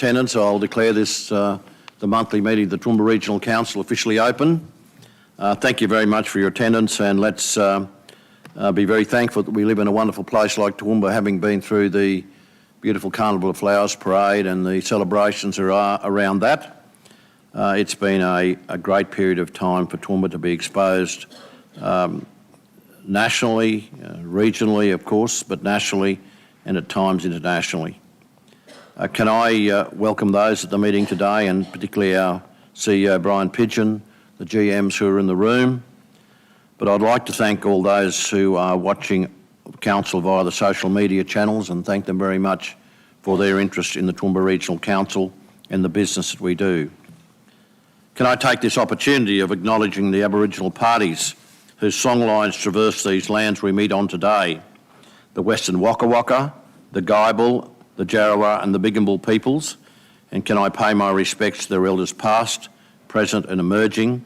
attendance, I'll declare this the monthly meeting of the Toowoomba Regional Council officially open. Thank you very much for your attendance, and let's be very thankful that we live in a wonderful place like Toowoomba, having been through the beautiful Carnival of Flowers parade and the celebrations around that. It's been a great period of time for Toowoomba to be exposed nationally, regionally of course, but nationally and at times internationally. Can I welcome those at the meeting today, and particularly our CEO Brian Pidgeon, the GMs who are in the room. But I'd like to thank all those who are watching Council via the social media channels, and thank them very much for their interest in the Toowoomba Regional Council and the business that we do. Can I take this opportunity of acknowledging the Aboriginal parties whose songlines traverse these lands we meet on today: the Western Waka Waka, the Guybil, the Jarrawa and the Bigambul peoples, and can I pay my respects to their elders past, present and emerging,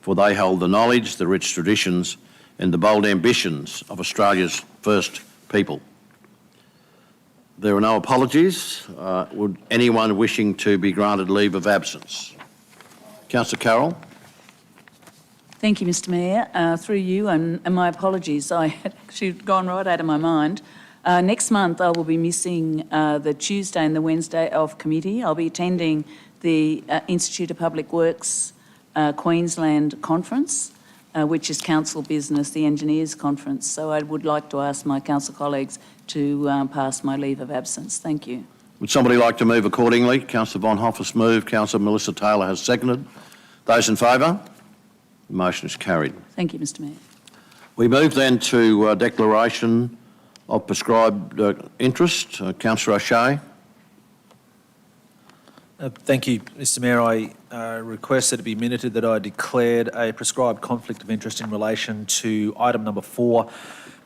for they hold the knowledge, the rich traditions and the bold ambitions of Australia's first people. There are no apologies. Would anyone wishing to be granted leave of absence? Councillor Carroll. Thank you, Mr Mayor. Through you, and my apologies, I had actually gone right out of my mind. Next month I will be missing the Tuesday and the Wednesday of committee. I'll be attending the Institute of Public Works Queensland Conference, which is council business, the Engineers Conference. So I would like to ask my council colleagues to pass my leave of absence. Thank you. Would somebody like to move accordingly? Councillor Von Hoff has moved. Councillor Melissa Taylor has seconded. Those in favour? The motion is carried. Thank you, Mr Mayor. We move then to declaration of prescribed interest. Councillor O'Shea. Thank you, Mr Mayor. I request that it be minuted that I declared a prescribed conflict of interest in relation to item number 4,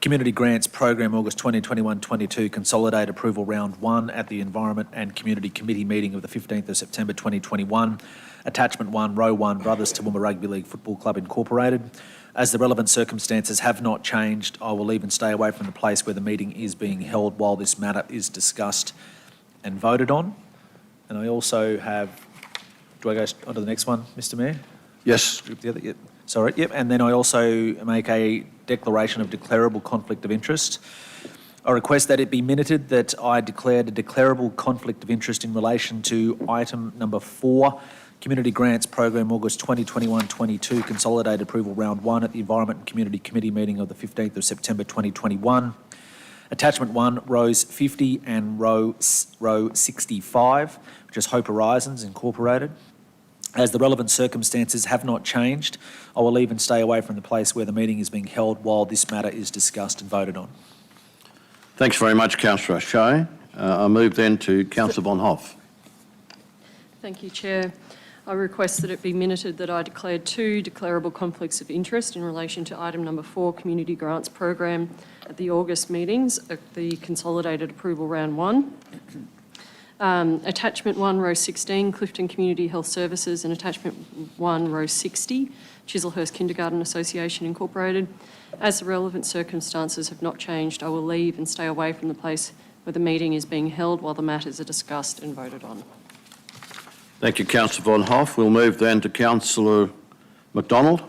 Community Grants Program August 2021-22 Consolidated Approval Round 1 at the Environment and Community Committee meeting of the 15th of September 2021. Attachment 1, Row 1, Brothers Toowoomba Rugby League Football Club Incorporated. As the relevant circumstances have not changed, I will leave and stay away from the place where the meeting is being held while this matter is discussed and voted on. And I also have, do I go on to the next one, Mr Mayor? Yes. The other, yep. Sorry, yep. And then I also make a declaration of declarable conflict of interest. I request that it be minuted that I declared a declarable conflict of interest in relation to item number 4, Community Grants Program August 2021-22 Consolidated Approval Round 1 at the Environment and Community Committee meeting of the 15th of September 2021. Attachment 1, rows 50 and row 65, which is Hope Horizons Incorporated. As the relevant circumstances have not changed, I will leave and stay away from the place where the meeting is being held while this matter is discussed and voted on. Thanks very much, Councillor O'Shea. I move then to Councillor Von Hoff. Thank you, Chair. I request that it be minuted that I declared 2 declarable conflicts of interest in relation to item number 4, Community Grants Program at the August meetings of the Consolidated Approval Round 1. Attachment 1, row 16, Clifton Community Health Services, and Attachment 1, row 60, Chislehurst Kindergarten Association Incorporated. As the relevant circumstances have not changed, I will leave and stay away from the place where the meeting is being held while the matters are discussed and voted on. Thank you, Councillor Von Hoff. We'll move then to Councillor McDonald.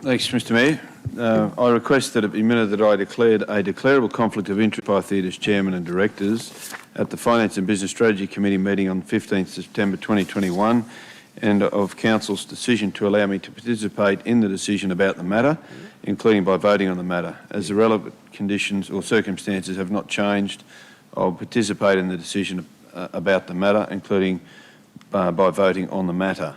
Thanks, Mr Mayor. I request that it be minuted that I declared a declarable conflict of interest by Theatre's Chairman and Directors at the Finance and Business Strategy Committee meeting on 15th September 2021, and of Council's decision to allow me to participate in the decision about the matter, including by voting on the matter. As the relevant conditions or circumstances have not changed, I will participate in the decision about the matter, including by voting on the matter.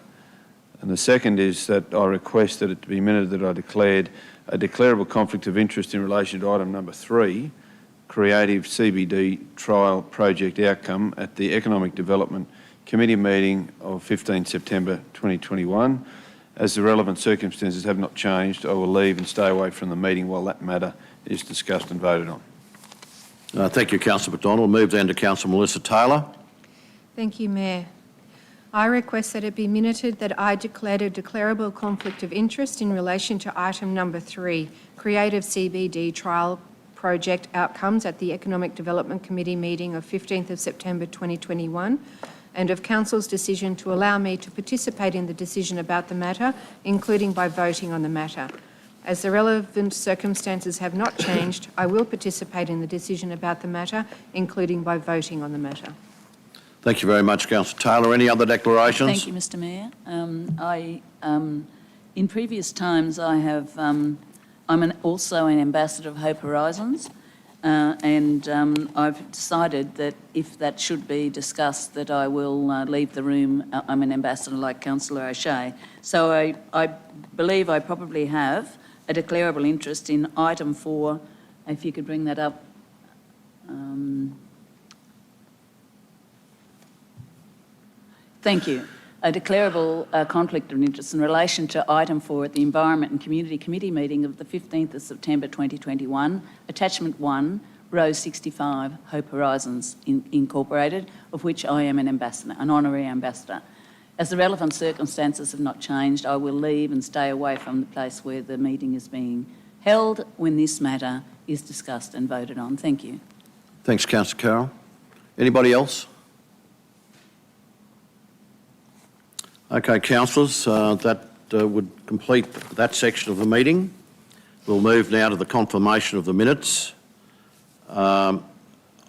And the second is that I request that it be minuted that I declared a declarable conflict of interest in relation to item number 3, Creative CBD Trial Project Outcome at the Economic Development Committee meeting of 15 September 2021. As the relevant circumstances have not changed, I will leave and stay away from the meeting while that matter is discussed and voted on. Thank you, Councillor McDonald. Move then to Councillor Melissa Taylor. Thank you, Mayor. I request that it be minuted that I declared a declarable conflict of interest in relation to item number 3, Creative CBD Trial project outcomes at the Economic Development Committee meeting of 15th of September 2021, and of Council's decision to allow me to participate in the decision about the matter, including by voting on the matter. As the relevant circumstances have not changed, I will participate in the decision about the matter, including by voting on the matter. Thank you very much, Councillor Taylor. Any other declarations? Thank you, Mr Mayor. In previous times, I'm also an ambassador of Hope Horizons, and I've decided that if that should be discussed, that I will leave the room. I'm an ambassador like Councillor O'Shea. So I believe I probably have a declarable interest in item 4. If you could bring that up. Thank you. A declarable conflict of interest in relation to item 4 at the Environment and Community Committee meeting of the 15th of September 2021, attachment 1, row 65, Hope Horizons Incorporated, of which I am an ambassador, an honorary ambassador. As the relevant circumstances have not changed, I will leave and stay away from the place where the meeting is being held when this matter is discussed and voted on. Thank you. Thanks, Councillor Carroll. Anybody else? Okay, councillors, that would complete that section of the meeting. We'll move now to the confirmation of the minutes. Item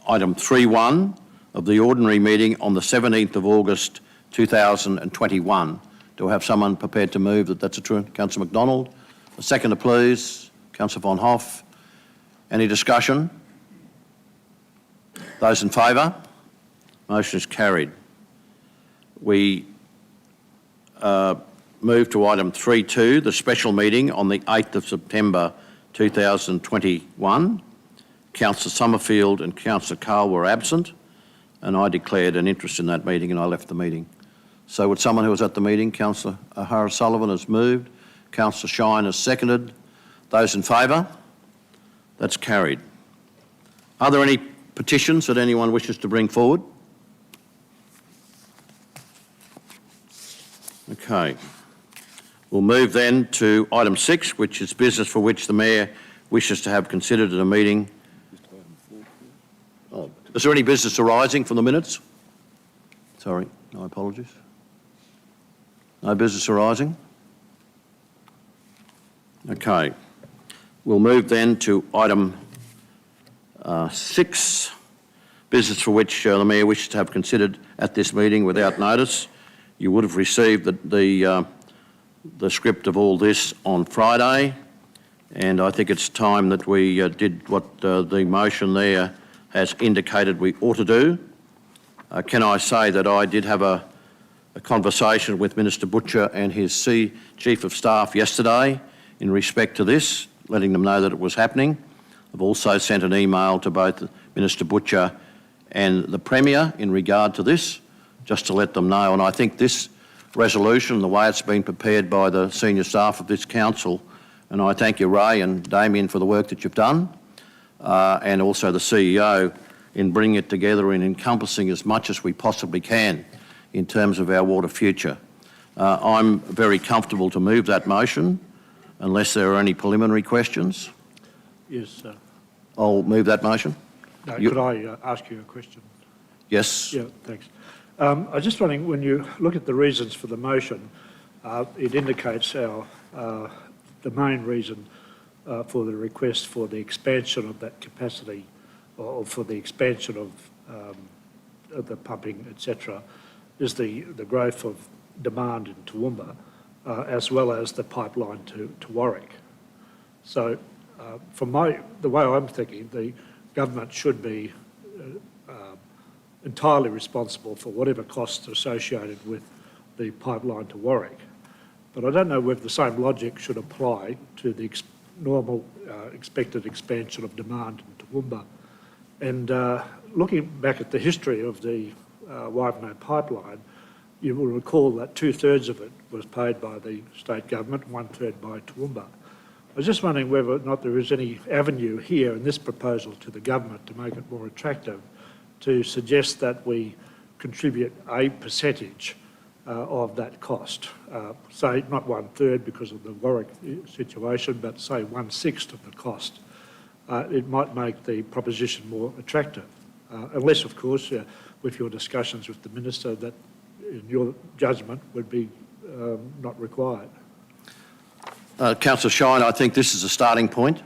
3.1 of the ordinary meeting on the 17th of August 2021. Do I have someone prepared to move that that's a true? Councillor McDonald. A seconder, please. Councillor Von Hoff. Any discussion? Those in favour? Motion is carried. We move to item 3.2, the special meeting on the 8th of September 2021. Councillor Summerfield and Councillor Carl were absent, and I declared an interest in that meeting and I left the meeting. So would someone who was at the meeting, Councillor O'Hara-Sullivan has moved, Councillor Shine has seconded. Those in favour? That's carried. Are there any petitions that anyone wishes to bring forward? Okay. We'll move then to item 6, which is business for which the Mayor wishes to have considered at a meeting. Oh, is there any business arising from the minutes? Sorry, my apologies. No business arising? Okay. We'll move then to item 6, business for which the Mayor wishes to have considered at this meeting without notice. You would have received the script of all this on Friday, and I think it's time that we did what the motion there has indicated we ought to do. Can I say that I did have a conversation with Minister Butcher and his Chief of Staff yesterday in respect to this, letting them know that it was happening. I've also sent an email to both Minister Butcher and the Premier in regard to this, just to let them know. And I think this resolution, the way it's been prepared by the senior staff of this council, and I thank you, Ray and Damien, for the work that you've done, and also the CEO in bringing it together and encompassing as much as we possibly can in terms of our water future. I'm very comfortable to move that motion, unless there are any preliminary questions. Yes, sir. I'll move that motion. No, could I ask you a question? Yes. Yeah, thanks. I was just wondering, when you look at the reasons for the motion, it indicates the main reason for the request for the expansion of that capacity, or for the expansion of the pumping, etc., is the growth of demand in Toowoomba, as well as the pipeline to Warwick. So, from the way I'm thinking, the government should be entirely responsible for whatever costs associated with the pipeline to Warwick. But I don't know whether the same logic should apply to the normal expected expansion of demand in Toowoomba. And looking back at the history of the Wivenhoe pipeline, you will recall that 2/3 of it was paid by the state government, 1/3 by Toowoomba. I was just wondering whether or not there is any avenue here in this proposal to the government to make it more attractive, to suggest that we contribute a percentage of that cost. Say not 1/3 because of the Warwick situation, but say 1/6 of the cost. it might make the proposition more attractive. Unless, of course, with your discussions with the Minister, that in your judgment would be not required. Councillor Shine, I think this is a starting point.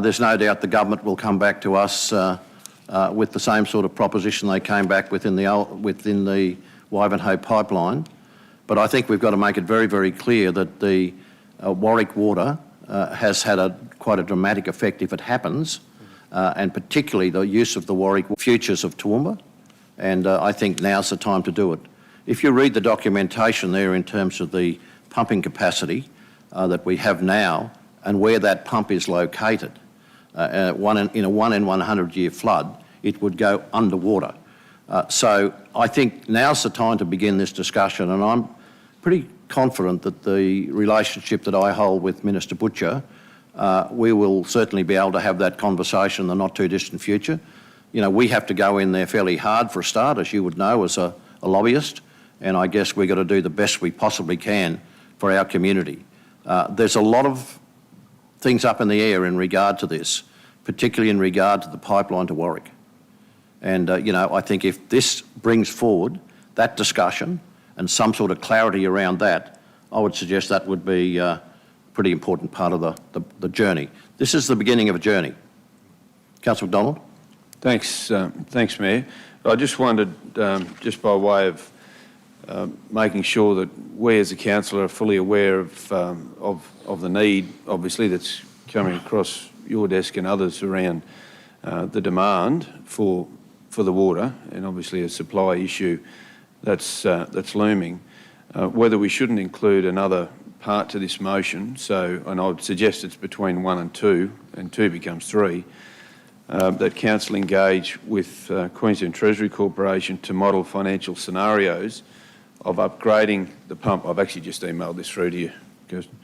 There's no doubt the government will come back to us with the same sort of proposition they came back within the Wivenhoe pipeline. But I think we've got to make it very, very clear that the Warwick Water has had quite a dramatic effect if it happens, and particularly the use of the Warwick futures of Toowoomba. And I think now's the time to do it. If you read the documentation there in terms of the pumping capacity that we have now and where that pump is located, in a 1 in 100 year flood, it would go underwater. So I think now's the time to begin this discussion, and I'm pretty confident that the relationship that I hold with Minister Butcher, we will certainly be able to have that conversation in the not too distant future. You know, we have to go in there fairly hard for a start, as you would know, as a lobbyist, and I guess we've got to do the best we possibly can for our community. There's a lot of things up in the air in regard to this, particularly in regard to the pipeline to Warwick. And, you know, I think if this brings forward that discussion and some sort of clarity around that, I would suggest that would be a pretty important part of the journey. This is the beginning of a journey. Councillor McDonald? Thanks, Mayor. I just wondered, just by way of making sure that we as a council are fully aware of the need, obviously, that's coming across your desk and others around the demand for the water, and obviously a supply issue that's looming. Whether we shouldn't include another part to this motion, and I would suggest it's between 1 and 2, and 2 becomes 3, that council engage with Queensland Treasury Corporation to model financial scenarios of upgrading the pump. I've actually just emailed this through to you, Kirsten.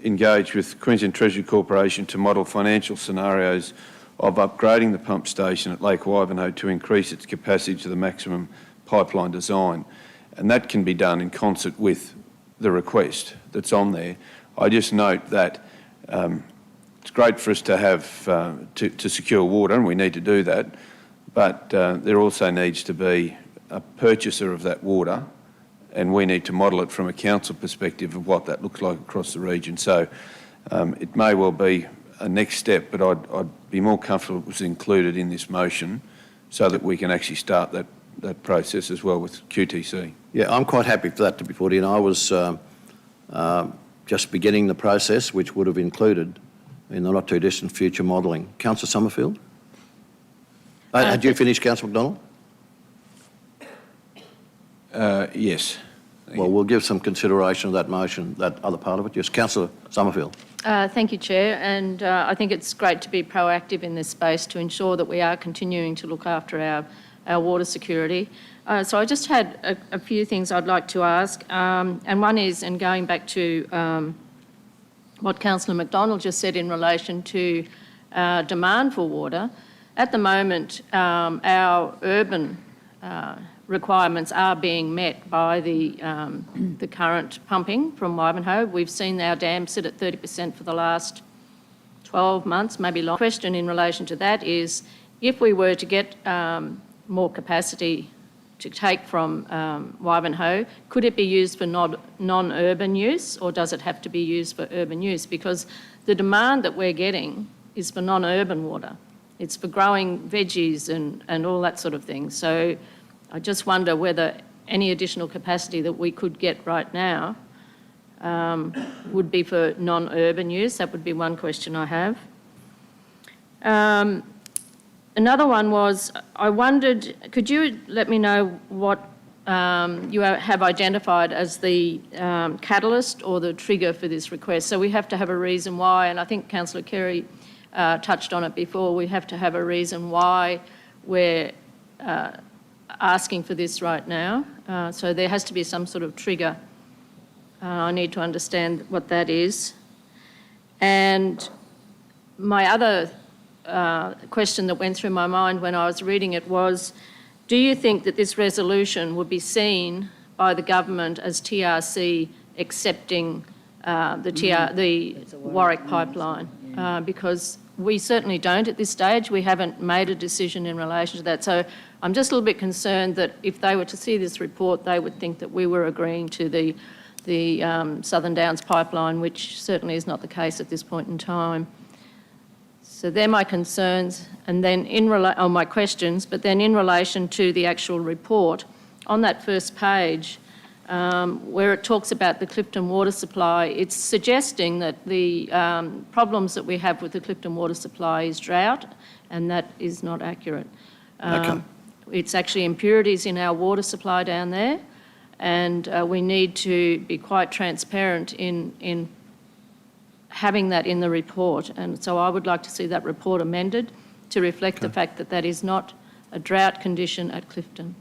Engage with Queensland Treasury Corporation to model financial scenarios of upgrading the pump station at Lake Wivenhoe to increase its capacity to the maximum pipeline design. And that can be done in concert with the request that's on there. I just note that it's great for us to have to secure water, and we need to do that, but there also needs to be a purchaser of that water, and we need to model it from a council perspective of what that looks like across the region. So it may well be a next step, but I'd be more comfortable if it was included in this motion so that we can actually start that process as well with QTC. Yeah, I'm quite happy for that to be put in. I was just beginning the process, which would have included in the not too distant future modelling. Councillor Summerfield? Had you finished, Councillor McDonald? Yes. Well, we'll give some consideration of that motion, that other part of it. Yes, Councillor Summerfield. Thank you, Chair, and I think it's great to be proactive in this space to ensure that we are continuing to look after our water security. So I just had a few things I'd like to ask, and one is, and going back to what Councillor McDonald just said in relation to demand for water, at the moment our urban requirements are being met by the current pumping from Wivenhoe. We've seen our dam sit at 30% for the last 12 months, maybe long. The question in relation to that is, if we were to get more capacity to take from Wivenhoe, could it be used for non-urban use, or does it have to be used for urban use? Because the demand that we're getting is for non-urban water. It's for growing veggies and all that sort of thing. So I just wonder whether any additional capacity that we could get right now would be for non-urban use. That would be one question I have. Another one was, I wondered, could you let me know what you have identified as the catalyst or the trigger for this request? So we have to have a reason why, and I think Councillor Kerry touched on it before, we have to have a reason why we're asking for this right now. So there has to be some sort of trigger. I need to understand what that is. And my other question that went through my mind when I was reading it was, do you think that this resolution would be seen by the government as TRC accepting the Warwick pipeline? Because we certainly don't at this stage. We haven't made a decision in relation to that. So I'm just a little bit concerned that if they were to see this report, they would think that we were agreeing to the Southern Downs pipeline, which certainly is not the case at this point in time. So they're my concerns, and then my questions, but then in relation to the actual report, on that first page, where it talks about the Clifton water supply, it's suggesting that the problems that we have with the Clifton water supply is drought, and that is not accurate. Okay. It's actually impurities in our water supply down there, and we need to be quite transparent in having that in the report. And so I would like to see that report amended to reflect the fact that that is not a drought condition at Clifton.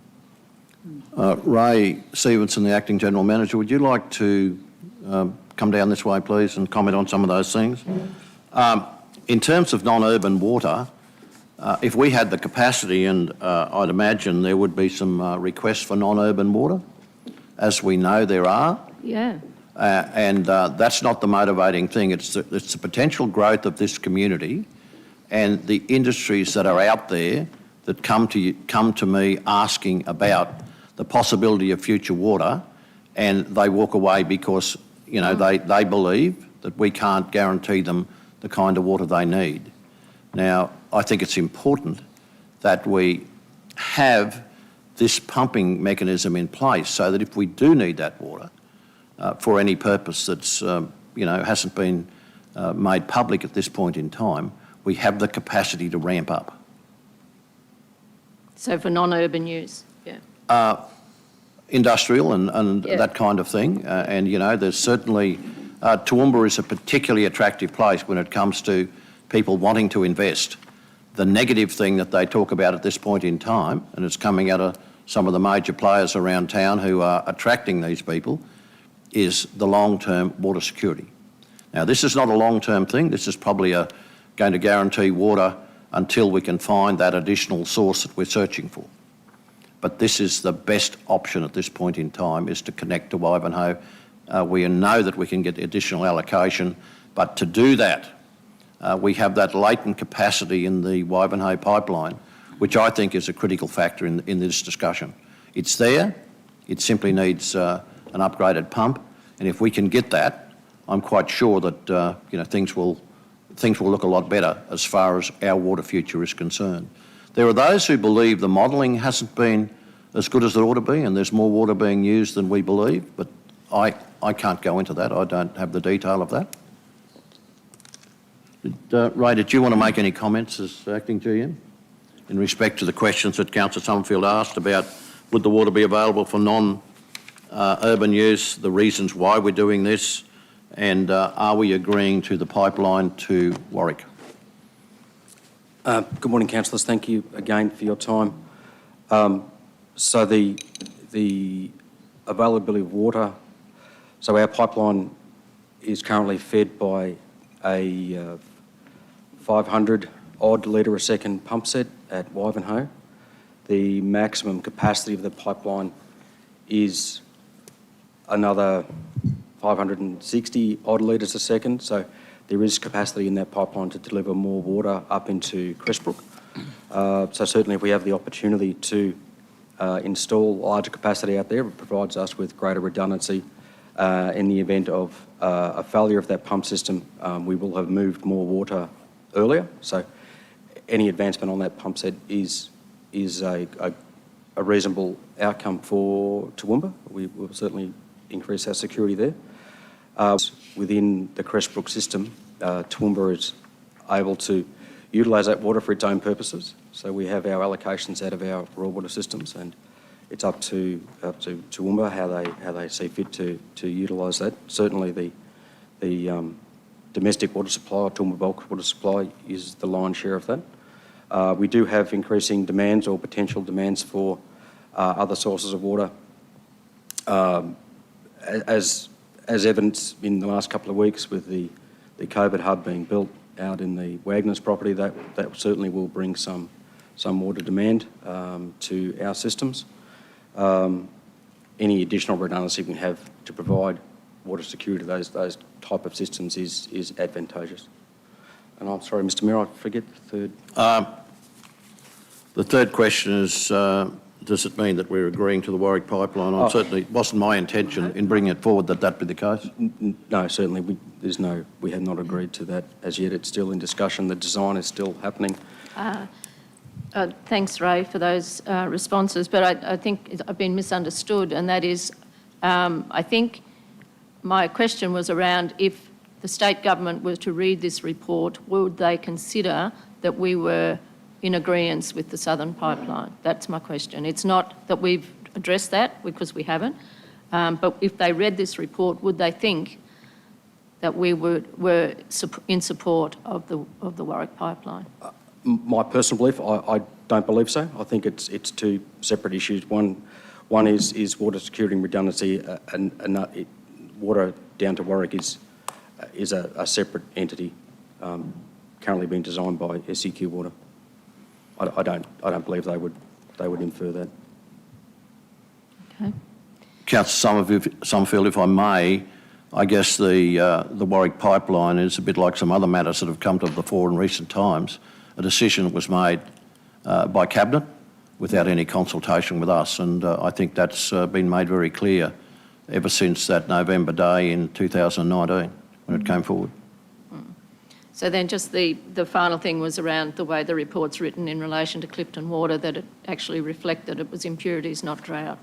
Ray Stevenson, the Acting General Manager, would you like to come down this way, please, and comment on some of those things? In terms of non-urban water, if we had the capacity, and I'd imagine there would be some requests for non-urban water, as we know there are. Yeah. And that's not the motivating thing. It's the potential growth of this community and the industries that are out there that come to me asking about the possibility of future water, and they walk away because, you know, they believe that we can't guarantee them the kind of water they need. Now, I think it's important that we have this pumping mechanism in place so that if we do need that water, for any purpose that's, hasn't been made public at this point in time, we have the capacity to ramp up. So for non-urban use, yeah. Industrial and Yeah. that kind of thing. There's certainly, Toowoomba is a particularly attractive place when it comes to people wanting to invest. The negative thing that they talk about at this point in time, and it's coming out of some of the major players around town who are attracting these people, is the long-term water security. Now, this is not a long-term thing. This is probably going to guarantee water until we can find that additional source that we're searching for. But this is the best option at this point in time, is to connect to Wivenhoe. We know that we can get additional allocation, but to do that, we have that latent capacity in the Wivenhoe pipeline, which I think is a critical factor in this discussion. It's there. It simply needs an upgraded pump, and if we can get that, I'm quite sure that things will look a lot better as far as our water future is concerned. There are those who believe the modelling hasn't been as good as it ought to be, and there's more water being used than we believe, but I can't go into that. I don't have the detail of that. Ray, did you want to make any comments as Acting GM in respect to the questions that Councillor Summerfield asked about would the water be available for non-urban use, the reasons why we're doing this, and are we agreeing to the pipeline to Warwick? Good morning, councillors. Thank you again for your time. So the availability of water, so our pipeline is currently fed by a 500 odd litre a second pump set at Wivenhoe. The maximum capacity of the pipeline is another 560 odd litres a second, so there is capacity in that pipeline to deliver more water up into Cressbrook. So certainly if we have the opportunity to install larger capacity out there, it provides us with greater redundancy. In the event of a failure of that pump system, we will have moved more water earlier. So any advancement on that pump set is a reasonable outcome for Toowoomba. We will certainly increase our security there. Within the Cressbrook system, Toowoomba is able to utilise that water for its own purposes. So we have our allocations out of our raw water systems, and it's up to Toowoomba how they see fit to utilise that. Certainly the domestic water supply, Toowoomba bulk water supply, is the lion's share of that. We do have increasing demands or potential demands for other sources of water. As evidenced in the last couple of weeks with the COVID hub being built out in the Wagners property, that certainly will bring some water demand to our systems. Any additional redundancy we have to provide water security to those type of systems is advantageous. And I'm sorry, Mr Mayor, I forget the third. The third question is, does it mean that we're agreeing to the Warwick pipeline? Certainly, it wasn't my intention in bringing it forward that be the case. No, certainly, we have not agreed to that as yet. It's still in discussion. The design is still happening. Thanks, Ray, for those responses, but I think I've been misunderstood, and that is, I think my question was around if the state government were to read this report, would they consider that we were in agreeance with the Southern Pipeline? That's my question. It's not that we've addressed that, because we haven't, but if they read this report, would they think that we were in support of the Warwick Pipeline? My personal belief, I don't believe so. I think it's two separate issues. One is water security and redundancy, and water down to Warwick is a separate entity, currently being designed by SEQ Water. I don't believe they would infer that. Okay. Councillor Summerfield, if I may, I guess the Warwick pipeline is a bit like some other matters that have come to the fore in recent times. A decision was made by Cabinet without any consultation with us, and I think that's been made very clear ever since that November day in 2019 when it came forward. So then just the final thing was around the way the report's written in relation to Clifton Water, that it actually reflected it was impurities, not drought.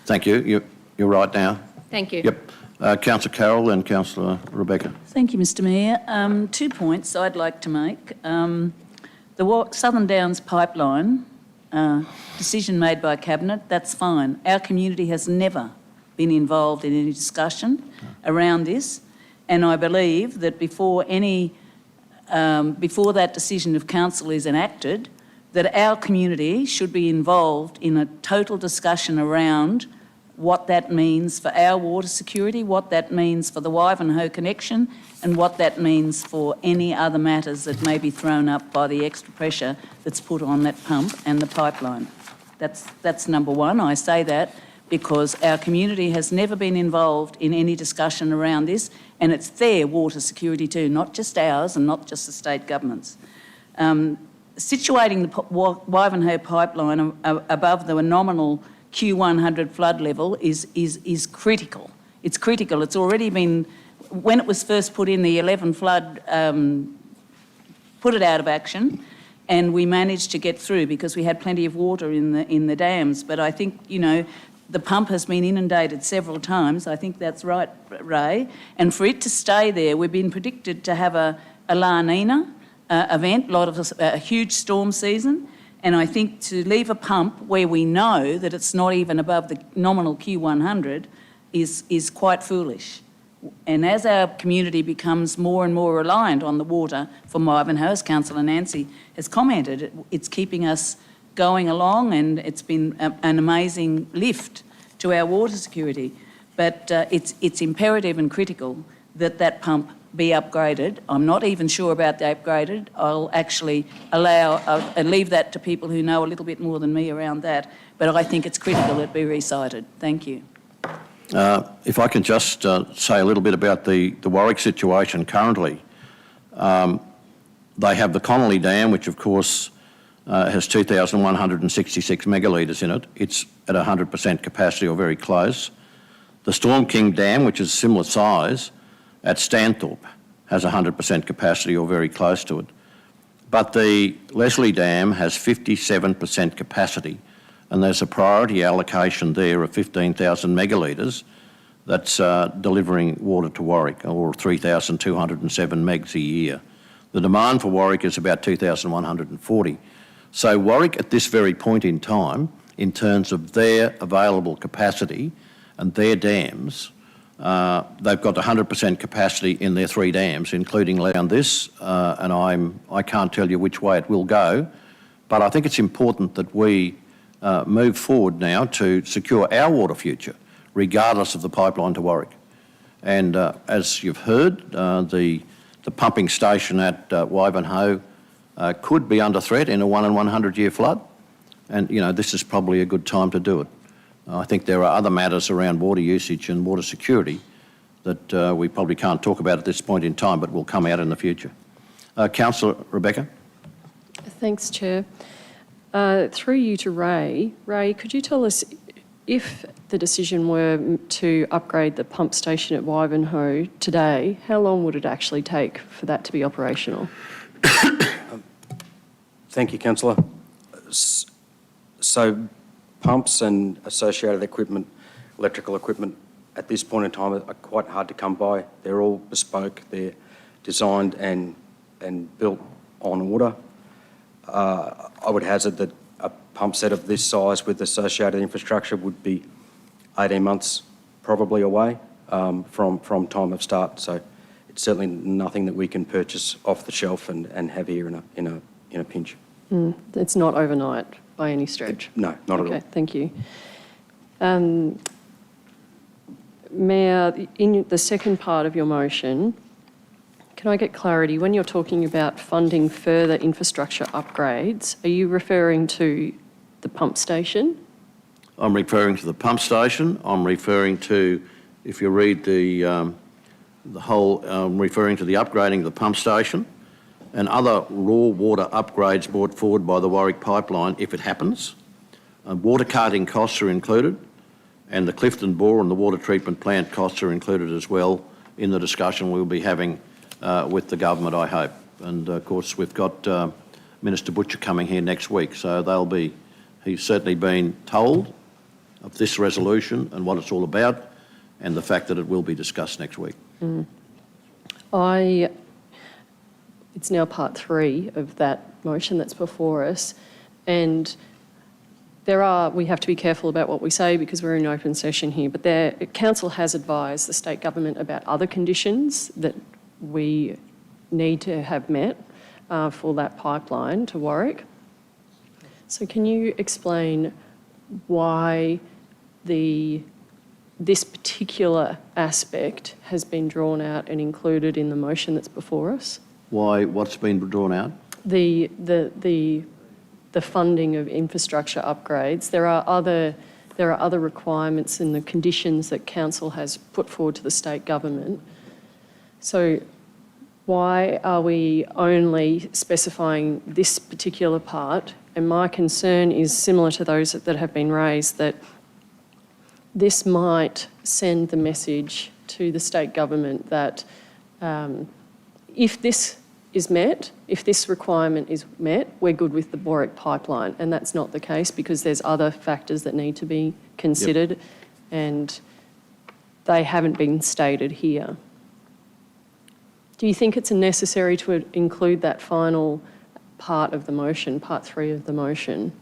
Thank you. You're right now. Thank you. Yep. Councillor Carroll and Councillor Rebecca. Thank you, Mr Mayor. 2 points I'd like to make. The Southern Downs pipeline, decision made by Cabinet, that's fine. Our community has never been involved in any discussion around this, and I believe that before that decision of council is enacted, that our community should be involved in a total discussion around what that means for our water security, what that means for the Wivenhoe connection, and what that means for any other matters that may be thrown up by the extra pressure that's put on that pump and the pipeline. That's number one. I say that because our community has never been involved in any discussion around this, and it's their water security too, not just ours and not just the state government's. Situating the Wivenhoe pipeline above the nominal Q100 flood level is critical. It's critical. It's already been, when it was first put in, the 11 flood put it out of action, and we managed to get through because we had plenty of water in the dams. But I think, you know, the pump has been inundated several times. I think that's right, Ray. And for it to stay there, we've been predicted to have a La Nina event, a huge storm season. And I think to leave a pump where we know that it's not even above the nominal Q100 is quite foolish. And as our community becomes more and more reliant on the water from Ivanhoe, as Councillor Nancy has commented, it's keeping us going along, and it's been an amazing lift to our water security. But it's imperative and critical that that pump be upgraded. I'm not even sure about the upgraded. I'll actually leave that to people who know a little bit more than me around that. But I think it's critical it be recited. Thank you. If I can just say a little bit about the Warwick situation currently. They have the Connolly Dam, which of course has 2,166 megalitres in it. It's at 100% capacity or very close. The Storm King Dam, which is similar size, at Stanthorpe, has 100% capacity or very close to it. But the Leslie Dam has 57% capacity, and there's a priority allocation there of 15,000 megalitres that's delivering water to Warwick, or 3,207 megs a year. The demand for Warwick is about 2,140. So Warwick at this very point in time, in terms of their available capacity and their dams, they've got 100% capacity in their 3 dams, including around this, and I can't tell you which way it will go, but I think it's important that we move forward now to secure our water future, regardless of the pipeline to Warwick. And as you've heard, the pumping station at Wivenhoe could be under threat in a 1 in 100 year flood, and you know this is probably a good time to do it. I think there are other matters around water usage and water security that we probably can't talk about at this point in time, but will come out in the future. Councillor Rebecca. Thanks, Chair. Through you to Ray. Ray, could you tell us if the decision were to upgrade the pump station at Wivenhoe today, how long would it actually take for that to be operational? Thank you, councillor. So pumps and associated equipment, electrical equipment, at this point in time are quite hard to come by. They're all bespoke. They're designed and built on order. I would hazard that a pump set of this size with associated infrastructure would be 18 months probably away from time of start. So it's certainly nothing that we can purchase off the shelf and have here in a pinch. It's not overnight by any stretch? No, not at all. Okay, thank you. Mayor, in the second part of your motion, can I get clarity? When you're talking about funding further infrastructure upgrades, are you referring to the pump station? I'm referring to the pump station. I'm referring to, if you read the whole, referring to the upgrading of the pump station and other raw water upgrades brought forward by the Warwick Pipeline, if it happens. Water carting costs are included, and the Clifton Bore and the water treatment plant costs are included as well in the discussion we'll be having with the government, I hope. And of course, we've got Minister Butcher coming here next week, so he's certainly been told of this resolution and what it's all about, and the fact that it will be discussed next week. It's now part 3 of that motion that's before us, and we have to be careful about what we say because we're in open session here, but Council has advised the state government about other conditions that we need to have met for that pipeline to Warwick. So can you explain why this particular aspect has been drawn out and included in the motion that's before us? Why? What's been drawn out? The funding of infrastructure upgrades. There are other requirements in the conditions that council has put forward to the state government. So why are we only specifying this particular part? And my concern is similar to those that have been raised, that this might send the message to the state government that if this is met, if this requirement is met, we're good with the Warwick Pipeline. And that's not the case because there's other factors that need to be considered and they haven't been stated here. Do you think it's necessary to include that final part of the motion, part 3 of the motion?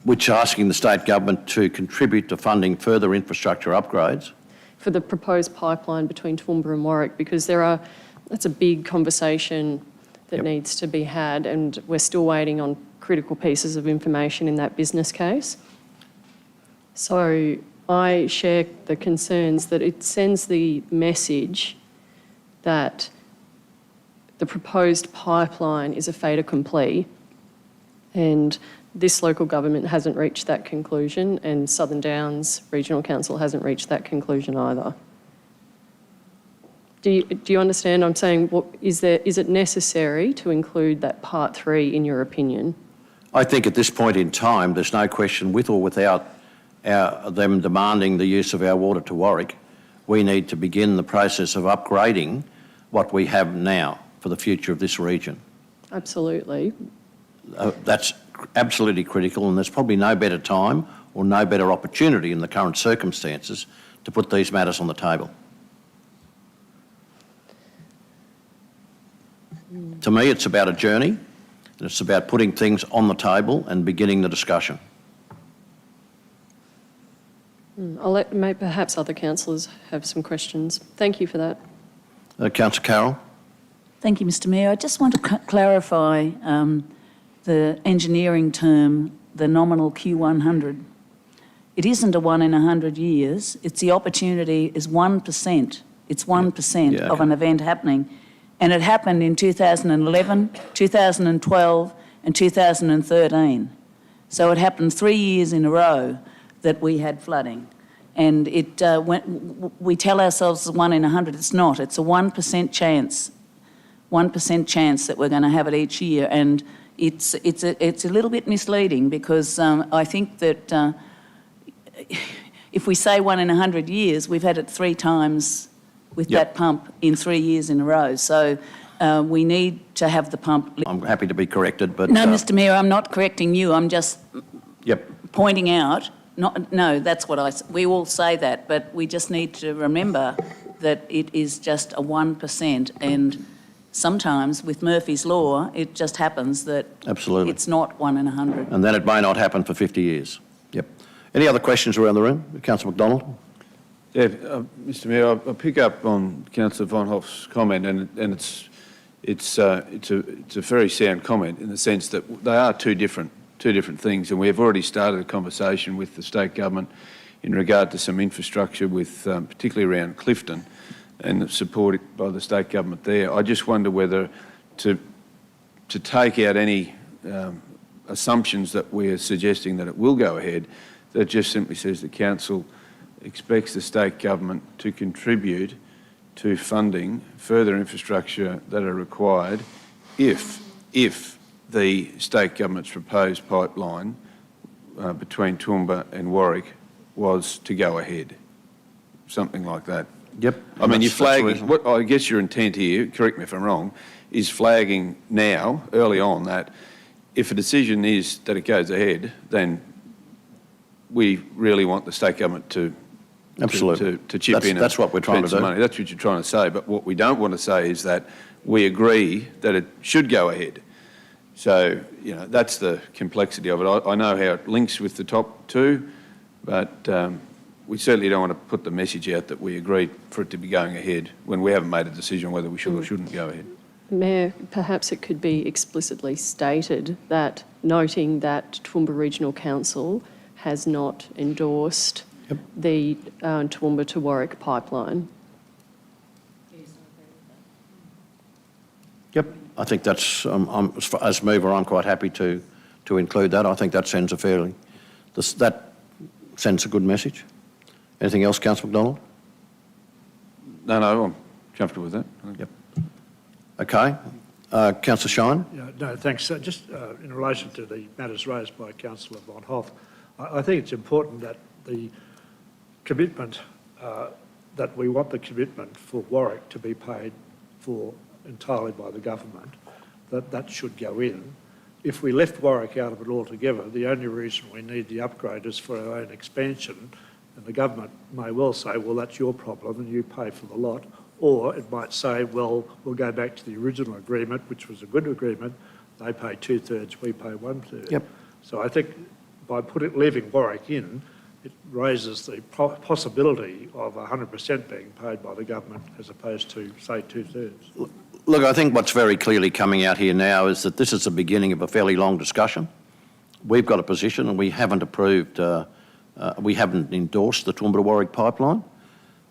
Which asking the state government to contribute to funding further infrastructure upgrades? For the proposed pipeline between Toowoomba and Warwick, because that's a big conversation that needs to be had, and we're still waiting on critical pieces of information in that business case. So I share the concerns that it sends the message that the proposed pipeline is a fait accompli, and this local government hasn't reached that conclusion, and Southern Downs Regional Council hasn't reached that conclusion either. Do you understand? I'm saying, is it necessary to include that part 3 in your opinion? I think at this point in time, there's no question, with or without them demanding the use of our water to Warwick, we need to begin the process of upgrading what we have now for the future of this region. Absolutely. That's absolutely critical, and there's probably no better time or no better opportunity in the current circumstances to put these matters on the table. To me, it's about a journey, and it's about putting things on the table and beginning the discussion. I'll let perhaps other councillors have some questions. Thank you for that. Councillor Carroll. Thank you, Mr Mayor. I just want to clarify the engineering term, the nominal Q100. It isn't a 1 in 100 years. It's the opportunity is 1%. It's 1% of an event happening. And it happened in 2011, 2012 and 2013. So it happened 3 years in a row that we had flooding. And we tell ourselves it's 1 in 100. It's not. It's a 1% chance, 1% chance that we're going to have it each year. And it's a little bit misleading because I think that if we say 1 in 100 years, we've had it 3 times with that pump in 3 years in a row. So we need to have the pump. I'm happy to be corrected, but... No, Mr Mayor, I'm not correcting you. I'm just Yep. pointing out. No, that's what we all say that, but we just need to remember that it is just a 1%, and sometimes with Murphy's Law, it just happens that Absolutely. it's not 1 in 100. And then it may not happen for 50 years. Yep. Any other questions around the room? Councillor McDonald? Yeah, Mr Mayor, I'll pick up on Councillor Von Hoff's comment, and it's a very sound comment in the sense that they are two different things, and we have already started a conversation with the state government in regard to some infrastructure with particularly around Clifton and supported by the state government there. I just wonder whether to take out any assumptions that we're suggesting that it will go ahead, that just simply says the council expects the state government to contribute to funding further infrastructure that are required if the state government's proposed pipeline between Toowoomba and Warwick was to go ahead, something like that. Yep. I mean, you're That's flagging, reasonable. what I guess your intent here, correct me if I'm wrong, is flagging now, early on, that if a decision is that it goes ahead, then we really want the state government to Absolutely. to chip in. That's what we're trying to spend some do. money. That's what you're trying to say. But what we don't want to say is that we agree that it should go ahead. So, you know, that's the complexity of it. I know how it links with the top two, but we certainly don't want to put the message out that we agreed for it to be going ahead when we haven't made a decision whether we should or shouldn't go ahead. Mayor, perhaps it could be explicitly stated that, noting that Toowoomba Regional Council has not endorsed the Toowoomba to Warwick pipeline. Yep. I think that's, as mover, I'm quite happy to include that. I think that sends that sends a good message. Anything else, Councillor McDonald? No, I'm comfortable with that. Yep. Okay. Councillor Shine? Yeah, no, thanks. Just in relation to the matters raised by Councillor Von Hoff, I think it's important that the commitment, that we want the commitment for Warwick to be paid for entirely by the government, that should go in. If we left Warwick out of it altogether, the only reason we need the upgrade is for our own expansion, and the government may well say, well, that's your problem and you pay for the lot. Or it might say, well, we'll go back to the original agreement, which was a good agreement. They pay 2/3, we pay 1/3. Yep. So I think by leaving Warwick in, it raises the possibility of 100% being paid by the government as opposed to, say, 2/3. Look, I think what's very clearly coming out here now is that this is the beginning of a fairly long discussion. We've got a position and we haven't approved, we haven't endorsed the Toowoomba to Warwick pipeline,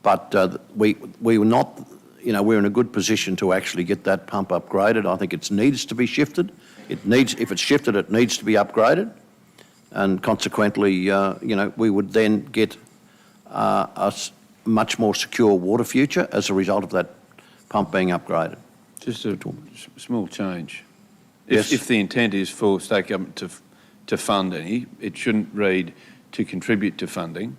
but we were not, you know, we're in a good position to actually get that pump upgraded. I think it needs to be shifted. If it's shifted, it needs to be upgraded. And consequently, you know, we would then get a much more secure water future as a result of that pump being upgraded. Just a small change. Yes. If the intent is for state government to fund any, it shouldn't read to contribute to funding.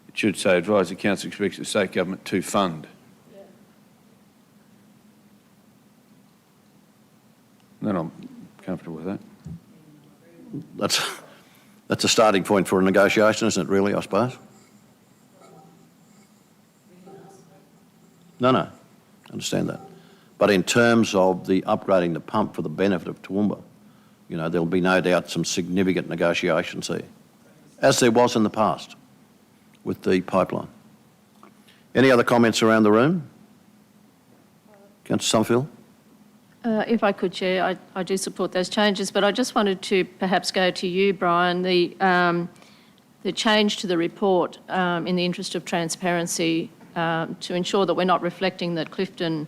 It should say advise the council expects the state government to fund. Yeah. Then I'm comfortable with that. That's a starting point for a negotiation, isn't it, really, I suppose? No, I understand that. But in terms of the upgrading the pump for the benefit of Toowoomba, you know, there'll be no doubt some significant negotiations there, as there was in the past with the pipeline. Any other comments around the room? Councillor Summerfield? If I could, Chair, I do support those changes, but I just wanted to perhaps go to you, Brian, the change to the report in the interest of transparency to ensure that we're not reflecting that Clifton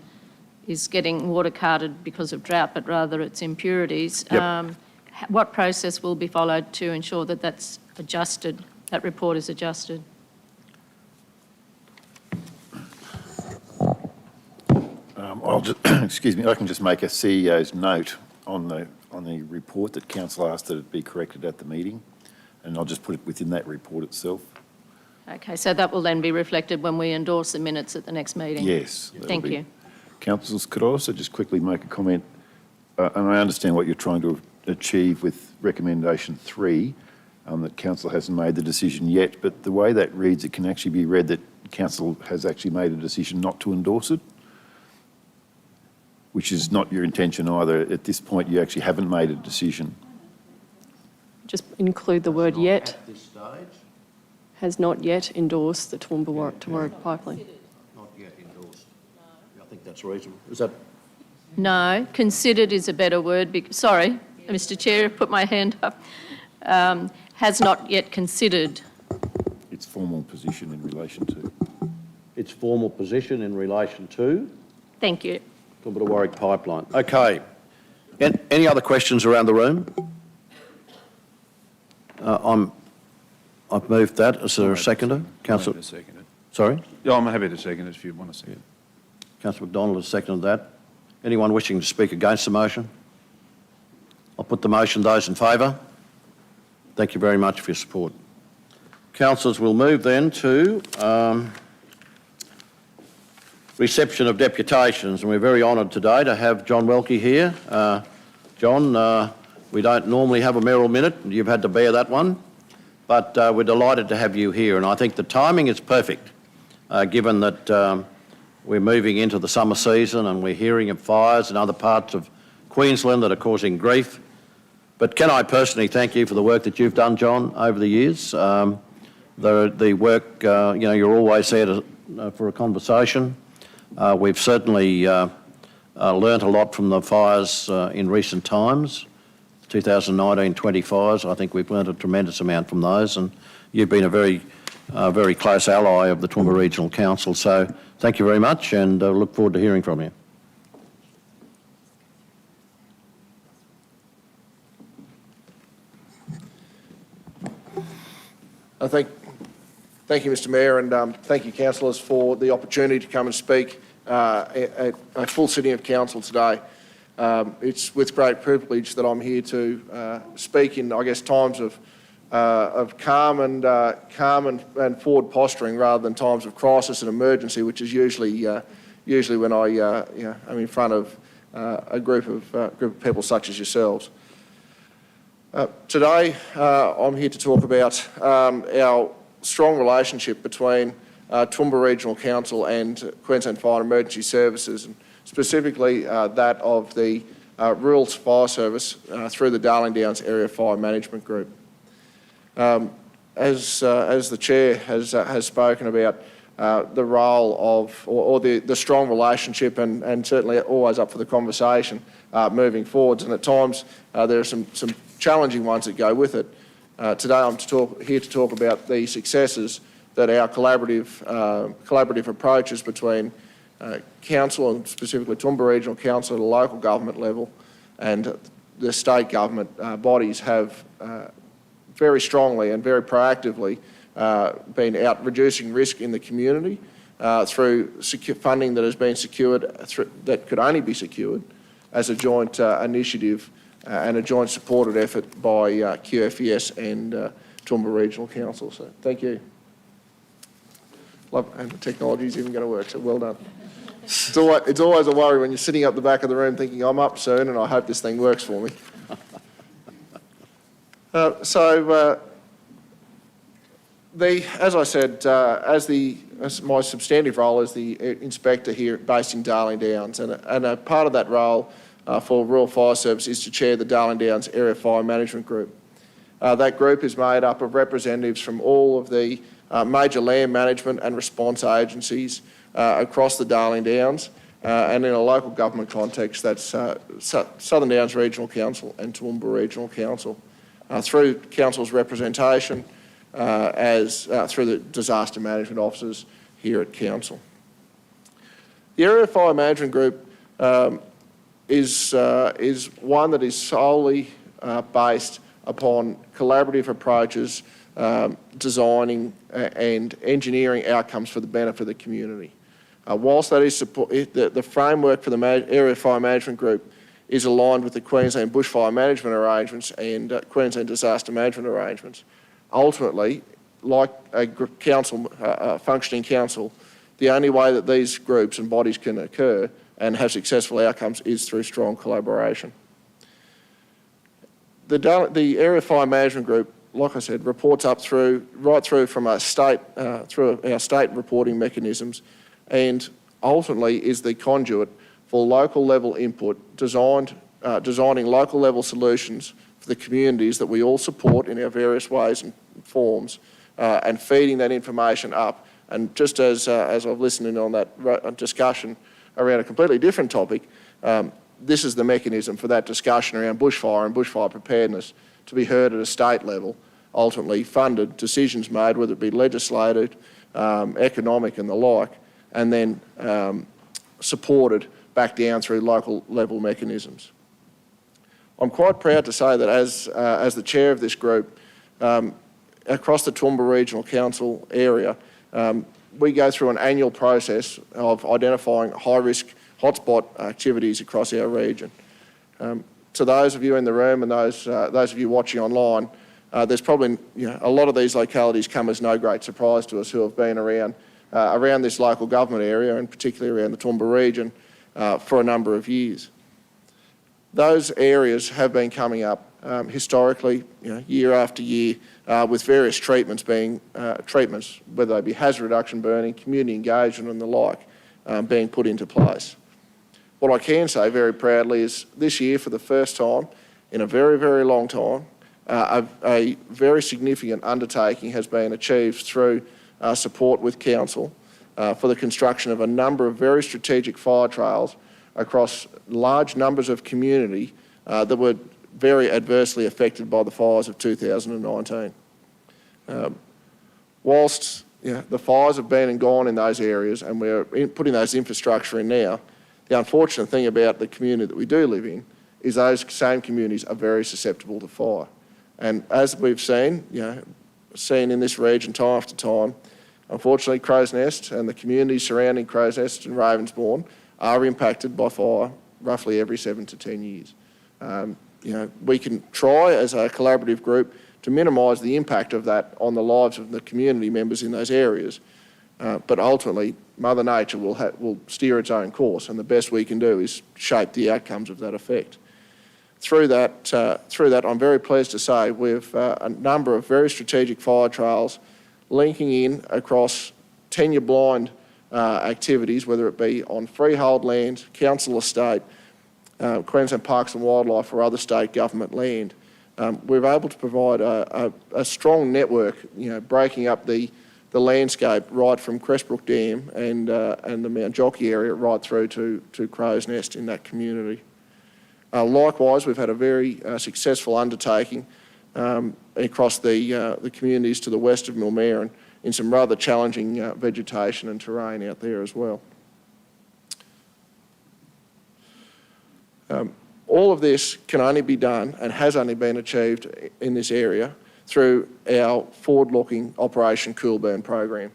is getting water carted because of drought, but rather its impurities. Yep. What process will be followed to ensure that that's adjusted, that report is adjusted? I'll just, excuse me, I can just make a CEO's note on the report that council asked that it be corrected at the meeting, and I'll just put it within that report itself. Okay, so that will then be reflected when we endorse the minutes at the next meeting? Yes. that'll Thank be- you. Councillors, could I also just quickly make a comment? And I understand what you're trying to achieve with recommendation 3, that council hasn't made the decision yet, but the way that reads, it can actually be read that council has actually made a decision not to endorse it, which is not your intention either. At this point, you actually haven't made a decision. Just include the word yet. At this stage, Has not yet endorsed the Toowoomba to Warwick pipeline. not yet endorsed. I think that's reasonable. Is that? No, considered is a better word. Sorry, Mr Chair, I've put my hand up. Has not yet considered. Its formal position in relation to. Its formal position in relation to Thank you. Toowoomba to Warwick pipeline. Okay. Any other questions around the room? I've moved that. Is there a seconder? Councillor, I'm happy to second it. sorry? Yeah, I'm happy to second it if you want to second it. Councillor McDonald has seconded that. Anyone wishing to speak against the motion? I'll put the motion. Those in favour? Thank you very much for your support. Councillors, we'll move then to reception of deputations, and we're very honoured today to have John Welke here. John, we don't normally have a mayoral minute, and you've had to bear that one, but we're delighted to have you here, and I think the timing is perfect, given that we're moving into the summer season and we're hearing of fires in other parts of Queensland that are causing grief. But can I personally thank you for the work that you've done, John, over the years. The work, you're always there for a conversation. We've certainly learnt a lot from the fires in recent times. 2019-20 fires, I think we've learnt a tremendous amount from those, and you've been a very close ally of the Toowoomba Regional Council. So thank you very much, and look forward to hearing from you. Thank you, Mr Mayor, and thank you, councillors, for the opportunity to come and speak at a full sitting of council today. It's with great privilege that I'm here to speak in, I guess, times of calm and forward posturing rather than times of crisis and emergency, which is usually when I'm in front of a group of people such as yourselves. Today, I'm here to talk about our strong relationship between Toowoomba Regional Council and Queensland Fire and Emergency Services, and specifically that of the Rural Fire Service through the Darling Downs Area Fire Management Group. As the Chair has spoken about the role of, or the strong relationship, and certainly always up for the conversation moving forwards, and at times there are some challenging ones that go with it. Today I'm here to talk about the successes that our collaborative approaches between council, and specifically Toowoomba Regional Council at a local government level, and the state government bodies have very strongly and very proactively been out reducing risk in the community through funding that has been secured, that could only be secured as a joint initiative and a joint supported effort by QFES and Toowoomba Regional Council. So thank you. And the technology is even going to work, so well done. It's always a worry when you're sitting up the back of the room thinking, I'm up soon and I hope this thing works for me. As I said, as my substantive role as the inspector here based in Darling Downs, and a part of that role for Rural Fire Service is to chair the Darling Downs Area Fire Management Group. That group is made up of representatives from all of the major land management and response agencies across the Darling Downs, and in a local government context, that's Southern Downs Regional Council and Toowoomba Regional Council, through council's representation through the disaster management officers here at council. The Area Fire Management Group is one that is solely based upon collaborative approaches, designing and engineering outcomes for the benefit of the community. Whilst that is the framework for the Area Fire Management Group is aligned with the Queensland Bushfire Management Arrangements and Queensland Disaster Management Arrangements, ultimately, like a functioning council, the only way that these groups and bodies can occur and have successful outcomes is through strong collaboration. The Area Fire Management Group, like I said, reports up right through from our state, through our state reporting mechanisms, and ultimately is the conduit for local level input, designing local level solutions for the communities that we all support in our various ways and forms, and feeding that information up. And just as I've listened in on that discussion around a completely different topic, this is the mechanism for that discussion around bushfire and bushfire preparedness to be heard at a state level, ultimately funded, decisions made, whether it be legislated, economic and the like, and then supported back down through local level mechanisms. I'm quite proud to say that as the chair of this group, across the Toowoomba Regional Council area, we go through an annual process of identifying high-risk hotspot activities across our region. To those of you in the room and those of you watching online, there's probably a lot of these localities come as no great surprise to us who have been around this local government area, and particularly around the Toowoomba region, for a number of years. Those areas have been coming up historically, year after year, with various treatments, whether they be hazard reduction burning, community engagement and the like, being put into place. What I can say very proudly is this year, for the first time in a very, very long time, a very significant undertaking has been achieved through support with council for the construction of a number of very strategic fire trails across large numbers of community that were very adversely affected by the fires of 2019. Whilst the fires have been and gone in those areas, and we're putting those infrastructure in now, the unfortunate thing about the community that we do live in is those same communities are very susceptible to fire. And as we've seen in this region time after time, unfortunately Crows Nest and the communities surrounding Crows Nest and Ravensbourne are impacted by fire roughly every 7 to 10 years. We can try as a collaborative group to minimise the impact of that on the lives of the community members in those areas, but ultimately Mother Nature will steer its own course, and the best we can do is shape the outcomes of that effect. Through that, I'm very pleased to say we've a number of very strategic fire trails linking in across tenure blind activities, whether it be on freehold land, council estate, Queensland Parks and Wildlife or other state government land. We're able to provide a strong network, breaking up the landscape right from Crestbrook Dam and the Mount Jockey area right through to Crows Nest in that community. Likewise, we've had a very successful undertaking across the communities to the west of Millmerran in some rather challenging vegetation and terrain out there as well. All of this can only be done and has only been achieved in this area through our forward-looking Operation Coolburn program.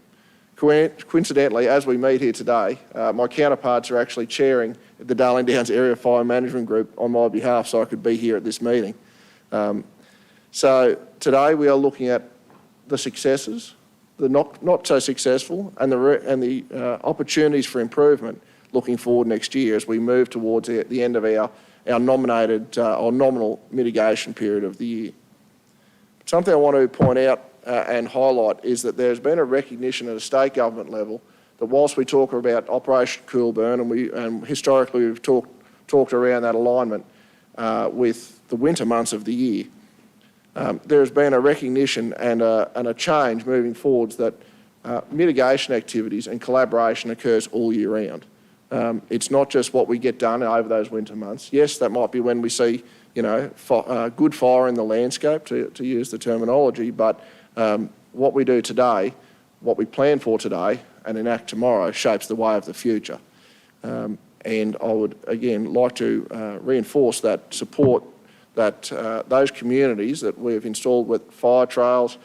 Coincidentally, as we meet here today, my counterparts are actually chairing the Darling Downs Area Fire Management Group on my behalf, so I could be here at this meeting. So today we are looking at the successes, the not so successful, and the opportunities for improvement looking forward next year as we move towards the end of our nominated or nominal mitigation period of the year. Something I want to point out and highlight is that there's been a recognition at a state government level that whilst we talk about Operation Coolburn and historically we've talked around that alignment with the winter months of the year, there has been a recognition and a change moving forwards that mitigation activities and collaboration occurs all year round. It's not just what we get done over those winter months. Yes, that might be when we see, good fire in the landscape, to use the terminology, but what we do today, what we plan for today and enact tomorrow shapes the way of the future. And I would, again, like to reinforce that support that those communities that we've installed with fire trails,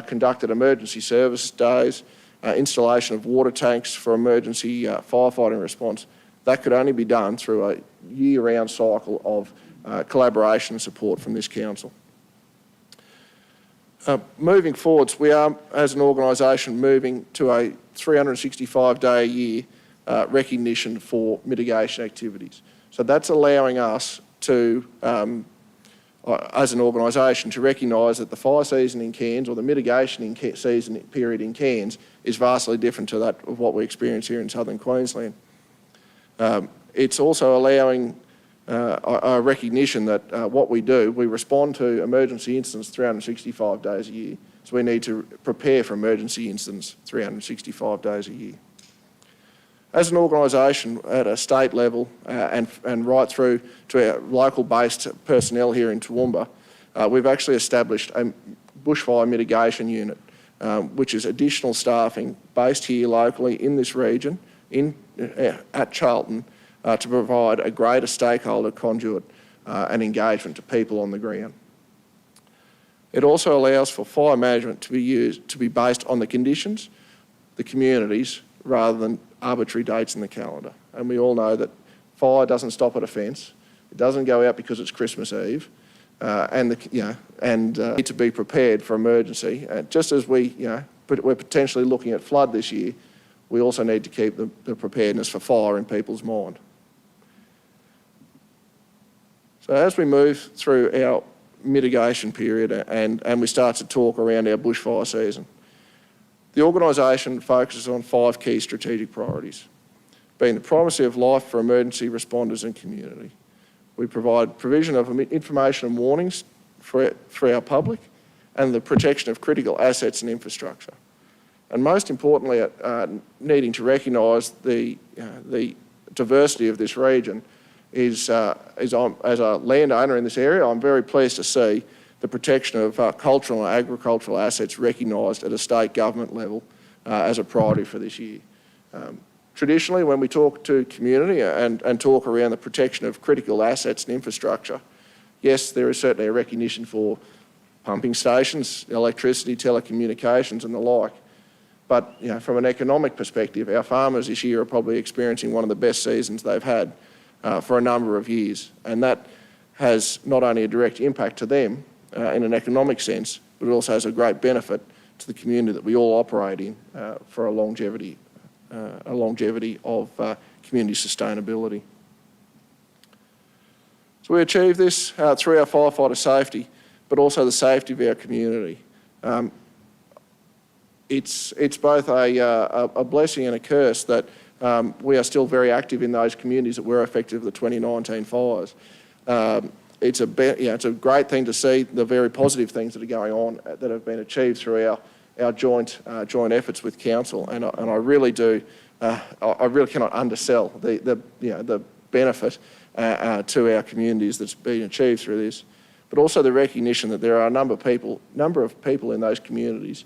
conducted emergency service days, installation of water tanks for emergency firefighting response. That could only be done through a year-round cycle of collaboration and support from this council. Moving forwards, we are, as an organisation, moving to a 365-day-a-year recognition for mitigation activities. So that's allowing us to, as an organisation, to recognise that the fire season in Cairns, or the mitigation season period in Cairns, is vastly different to that of what we experience here in southern Queensland. It's also allowing a recognition that what we do, we respond to emergency incidents 365 days a year. So we need to prepare for emergency incidents 365 days a year. As an organisation at a state level and right through to our local-based personnel here in Toowoomba, we've actually established a bushfire mitigation unit, which is additional staffing based here locally in this region at Charlton to provide a greater stakeholder conduit and engagement to people on the ground. It also allows for fire management to be based on the conditions, the communities, rather than arbitrary dates in the calendar. And we all know that fire doesn't stop at a fence. It doesn't go out because it's Christmas Eve. Need to be prepared for emergency. Just as we're potentially looking at flood this year, we also need to keep the preparedness for fire in people's mind. So as we move through our mitigation period and we start to talk around our bushfire season, the organisation focuses on 5 key strategic priorities, being the primacy of life for emergency responders and community. We provide provision of information and warnings for our public and the protection of critical assets and infrastructure. And most importantly, needing to recognise the diversity of this region as a landowner in this area, I'm very pleased to see the protection of cultural and agricultural assets recognised at a state government level as a priority for this year. Traditionally, when we talk to community and talk around the protection of critical assets and infrastructure, yes, there is certainly a recognition for pumping stations, electricity, telecommunications and the like. But from an economic perspective, our farmers this year are probably experiencing one of the best seasons they've had for a number of years. And that has not only a direct impact to them in an economic sense, but it also has a great benefit to the community that we all operate in for a longevity of community sustainability. So we achieve this through our firefighter safety, but also the safety of our community. It's both a blessing and a curse that we are still very active in those communities that were affected of the 2019 fires. It's a great thing to see the very positive things that are going on that have been achieved through our joint efforts with council, and I really do. I really cannot undersell the benefit to our communities that's been achieved through this, but also the recognition that there are a number of people in those communities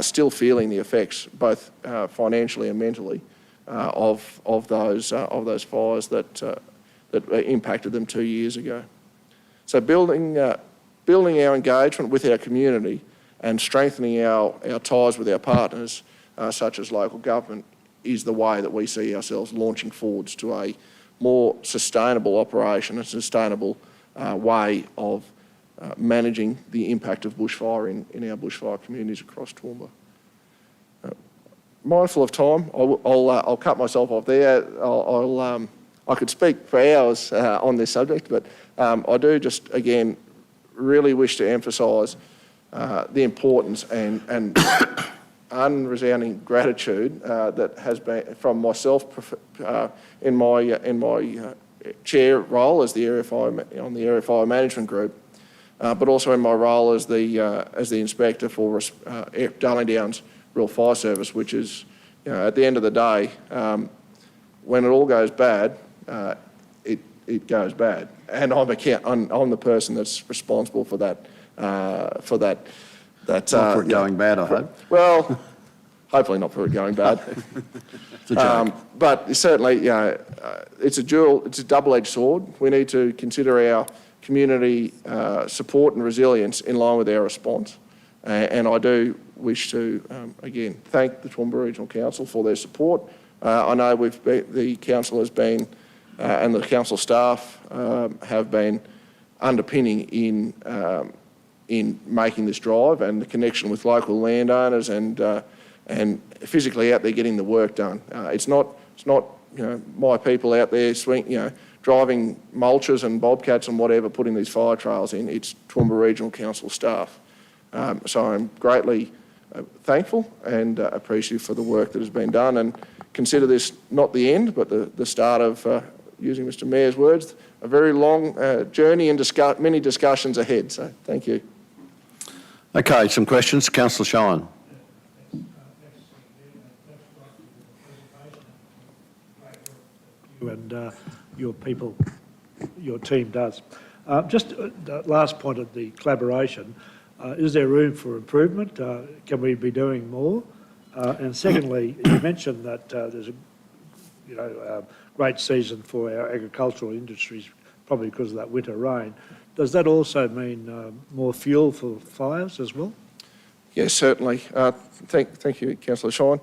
still feeling the effects, both financially and mentally, of those fires that impacted them 2 years ago. So building our engagement with our community and strengthening our ties with our partners, such as local government, is the way that we see ourselves launching forwards to a more sustainable operation, a sustainable way of managing the impact of bushfire in our bushfire communities across Toowoomba. Mindful of time, I'll cut myself off there. I could speak for hours on this subject, but I do just, again, really wish to emphasise the importance and unresounding gratitude that has been from myself in my chair role as the on the Area Fire Management Group, but also in my role as the inspector for Darling Downs Rural Fire Service, which is, at the end of the day, when it all goes bad, it goes bad, and I'm the person that's responsible for that. Not for it going bad, I hope. Well, hopefully not for it going bad. It's a joke. But certainly, it's a double-edged sword. We need to consider our community support and resilience in line with our response. And I do wish to, again, thank the Toowoomba Regional Council for their support. I know the council has been, and the council staff have been underpinning in making this drive, and the connection with local landowners and physically out there getting the work done. It's not my people out there driving mulchers and bobcats and whatever, putting these fire trails in. It's Toowoomba Regional Council staff. So I'm greatly thankful and appreciative for the work that has been done, and consider this not the end, but the start of, using Mr Mayor's words, a very long journey and many discussions ahead. So thank you. Okay, some questions. Councillor Shine. You and your people, your team does. Just the last point of the collaboration, is there room for improvement? Can we be doing more? And secondly, you mentioned that there's a great season for our agricultural industries, probably because of that winter rain. Does that also mean more fuel for fires as well? Yes, certainly. Thank you, Councillor Shine.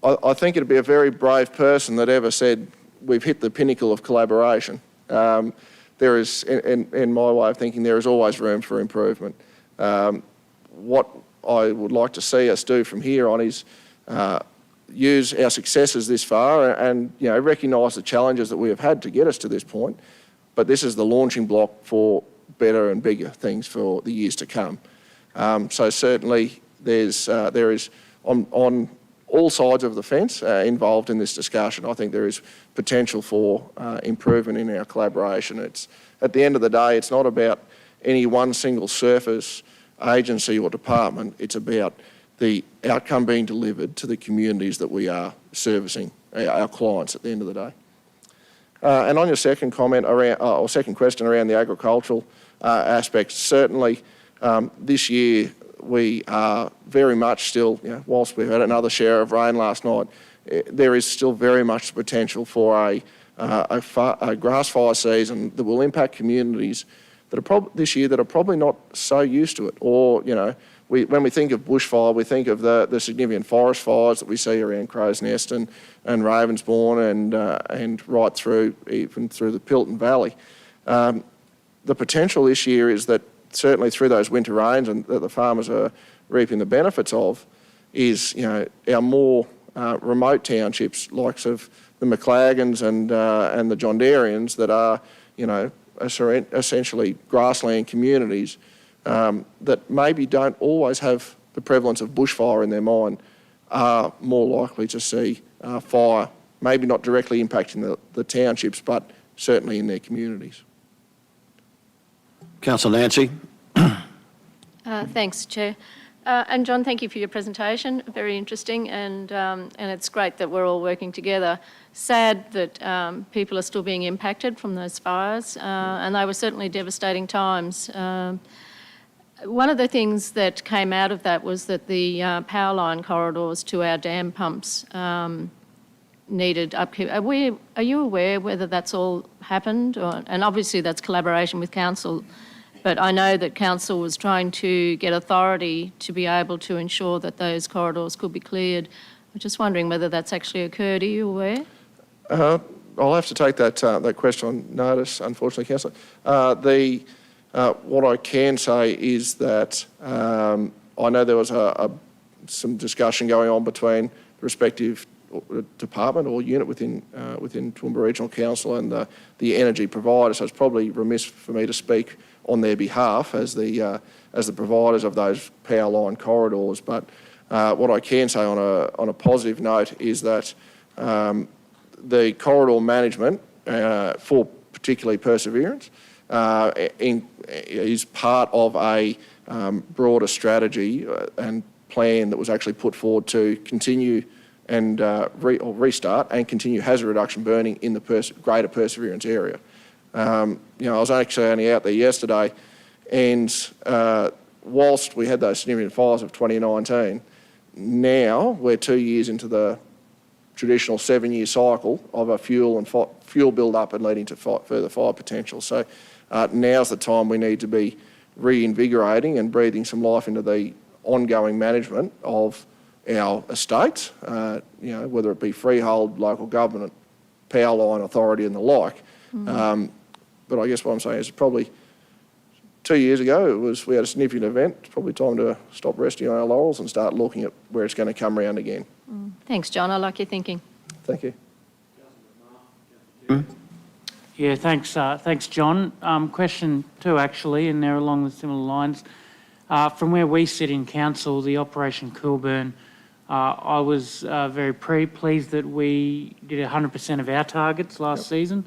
I think it'd be a very brave person that ever said we've hit the pinnacle of collaboration. There is, in my way of thinking, there is always room for improvement. What I would like to see us do from here on is use our successes this far and recognise the challenges that we have had to get us to this point, but this is the launching block for better and bigger things for the years to come. So certainly there is on all sides of the fence involved in this discussion. I think there is potential for improvement in our collaboration. It's, at the end of the day, it's not about any one single surface, agency or department. It's about the outcome being delivered to the communities that we are servicing, our clients at the end of the day. And on your second comment around, or second question around the agricultural aspects, certainly this year we are very much still, whilst we've had another share of rain last night, there is still very much the potential for a grass fire season that will impact communities that are this year that are probably not so used to it. Or, when we think of bushfire, we think of the significant forest fires that we see around Crow's Nest and Ravensbourne and right through, even through the Pilton Valley. The potential this year is that certainly through those winter rains and that the farmers are reaping the benefits of is, our more remote townships, likes of the McLagans and the John Darians that are, essentially grassland communities that maybe don't always have the prevalence of bushfire in their mind, are more likely to see fire, maybe not directly impacting the townships, but certainly in their communities. Councillor Nancy. Thanks, Chair. And John, thank you for your presentation. Very interesting, and it's great that we're all working together. Sad that people are still being impacted from those fires, and they were certainly devastating times. One of the things that came out of that was that the power line corridors to our dam pumps needed upkeep. Are you aware whether that's all happened? And obviously that's collaboration with council, but I know that council was trying to get authority to be able to ensure that those corridors could be cleared. I'm just wondering whether that's actually occurred. Are you aware? I'll have to take that question on notice, unfortunately, Councillor. What I can say is that I know there was some discussion going on between the respective department or unit within Toowoomba Regional Council and the energy provider. So it's probably remiss for me to speak on their behalf as the providers of those power line corridors. But what I can say on a positive note is that the corridor management for particularly Perseverance is part of a broader strategy and plan that was actually put forward to continue and restart and continue hazard reduction burning in the greater Perseverance area. I was actually only out there yesterday, and whilst we had those significant fires of 2019, now we're 2 years into the traditional 7-year cycle of a fuel build-up and leading to further fire potential. So now's the time we need to be reinvigorating and breathing some life into the ongoing management of our estates, whether it be freehold, local government, power line authority and the like. But I guess what I'm saying is probably 2 years ago we had a significant event. It's probably time to stop resting on our laurels and start looking at where it's going to come round again. Thanks, John. I like your thinking. Thank you. Yeah, thanks, John. Question 2, actually, and they're along the similar lines. From where we sit in council, the Operation Coolburn, I was very pleased that we did 100% of our targets last season,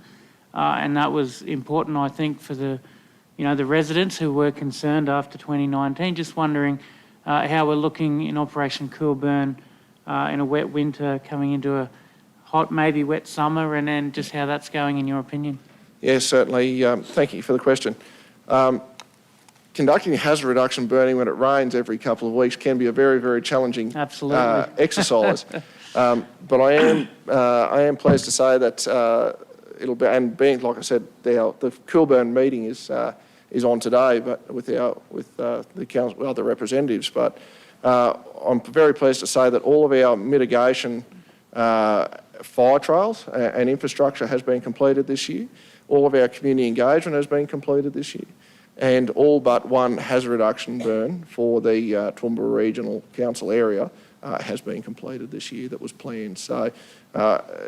and that was important, I think, for the residents who were concerned after 2019. Just wondering how we're looking in Operation Coolburn in a wet winter coming into a hot, maybe wet summer, and then just how that's going in your opinion. Yes, certainly. Thank you for the question. Conducting hazard reduction burning when it rains every couple of weeks can be a very, very challenging exercise. But I am pleased to say that it'll be, and being, like I said, the Coolburn meeting is on today, but with the council, other representatives. But I'm very pleased to say that all of our mitigation fire trails and infrastructure has been completed this year. All of our community engagement has been completed this year. And all but one hazard reduction burn for the Toowoomba Regional Council area has been completed this year that was planned. So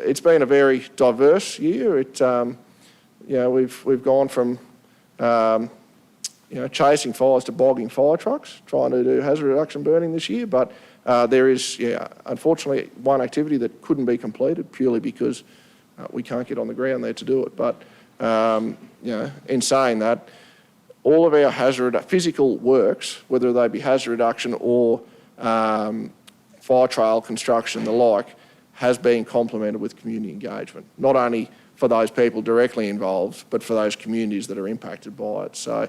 it's been a very diverse year. We've gone from chasing fires to bogging fire trucks, trying to do hazard reduction burning this year. But there is, unfortunately, one activity that couldn't be completed purely because we can't get on the ground there to do it. But in saying that, all of our physical works, whether they be hazard reduction or fire trail construction, the like, has been complemented with community engagement, not only for those people directly involved, but for those communities that are impacted by it. So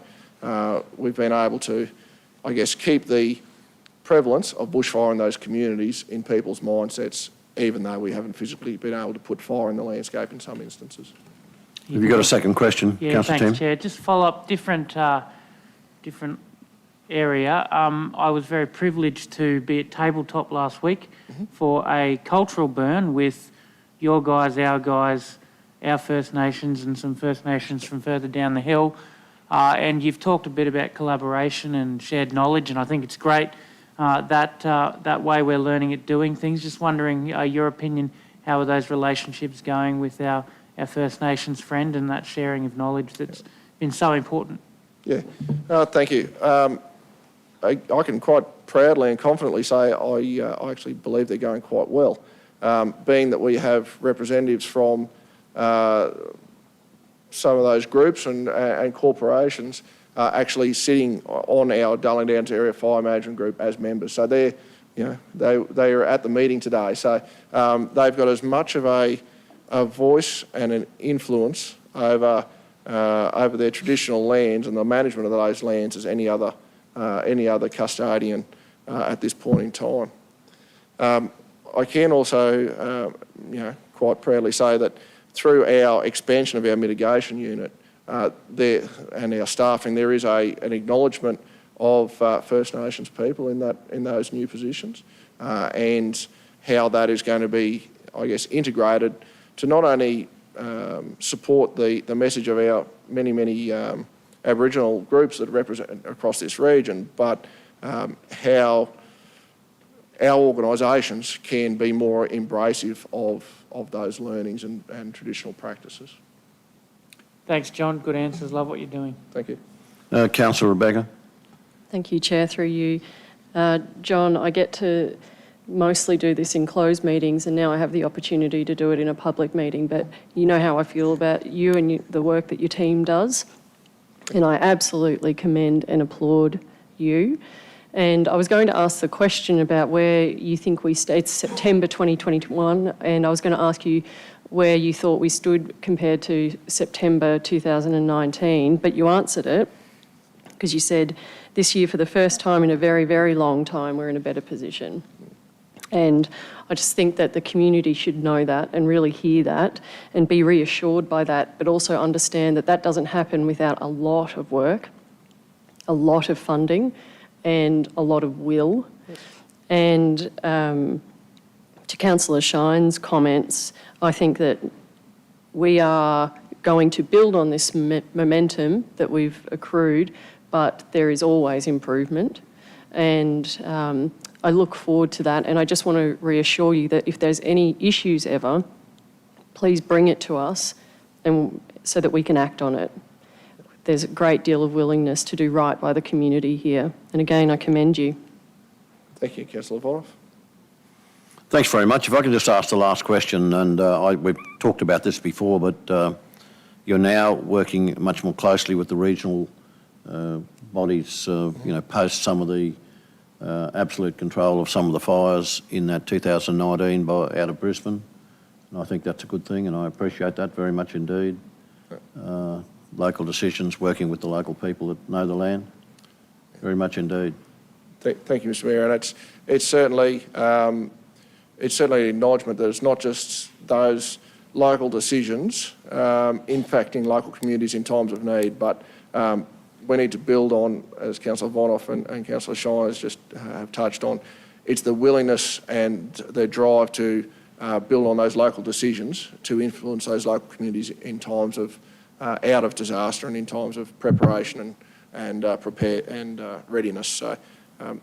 we've been able to, I guess, keep the prevalence of bushfire in those communities in people's mindsets, even though we haven't physically been able to put fire in the landscape in some instances. Have you got a second question, Yeah, Councillor thanks, Tim? Chair. Just follow up, different area. I was very privileged to be at Tabletop last week for a cultural burn with your guys, our First Nations and some First Nations from further down the hill. And you've talked a bit about collaboration and shared knowledge, and I think it's great that way we're learning at doing things. Just wondering your opinion, how are those relationships going with our First Nations friend and that sharing of knowledge that's been so important? Yeah, thank you. I can quite proudly and confidently say I actually believe they're going quite well, being that we have representatives from some of those groups and corporations actually sitting on our Darling Downs Area Fire Management Group as members. So they are at the meeting today. So they've got as much of a voice and an influence over their traditional lands and the management of those lands as any other custodian at this point in time. I can also, quite proudly say that through our expansion of our mitigation unit and our staffing, there is an acknowledgement of First Nations people in those new positions and how that is going to be, I guess, integrated to not only support the message of our many Aboriginal groups that represent across this region, but how our organisations can be more embracive of those learnings and traditional practices. Thanks, John. Good answers. Love what you're doing. Thank you. Councillor Rebecca. Thank you, Chair, through you. John, I get to mostly do this in closed meetings, and now I have the opportunity to do it in a public meeting, but you know how I feel about you and the work that your team does, and I absolutely commend and applaud you. And I was going to ask the question about where you think we stay. It's September 2021, and I was going to ask you where you thought we stood compared to September 2019, but you answered it because you said this year, for the first time in a very, very long time, we're in a better position. And I just think that the community should know that and really hear that and be reassured by that, but also understand that that doesn't happen without a lot of work, a lot of funding and a lot of will. And to Councillor Shine's comments, I think that we are going to build on this momentum that we've accrued, but there is always improvement. And I look forward to that. And I just want to reassure you that if there's any issues ever, please bring it to us and so that we can act on it. There's a great deal of willingness to do right by the community here. And again, I commend you. Thank you, Councillor Vonoff. Thanks very much. If I can just ask the last question, and we've talked about this before, but you're now working much more closely with the regional bodies, post some of the absolute control of some of the fires in that 2019 out of Brisbane. And I think that's a good thing, and I appreciate that very much indeed. Local decisions, working with the local people that know the land. Very much indeed. Thank you, Mr Mayor. And it's certainly an acknowledgement that it's not just those local decisions impacting local communities in times of need, but we need to build on, as Councillor Vonoff and Councillor Shine has just have touched on, it's the willingness and the drive to build on those local decisions to influence those local communities in times of out of disaster and in times of preparation and prepare and readiness. So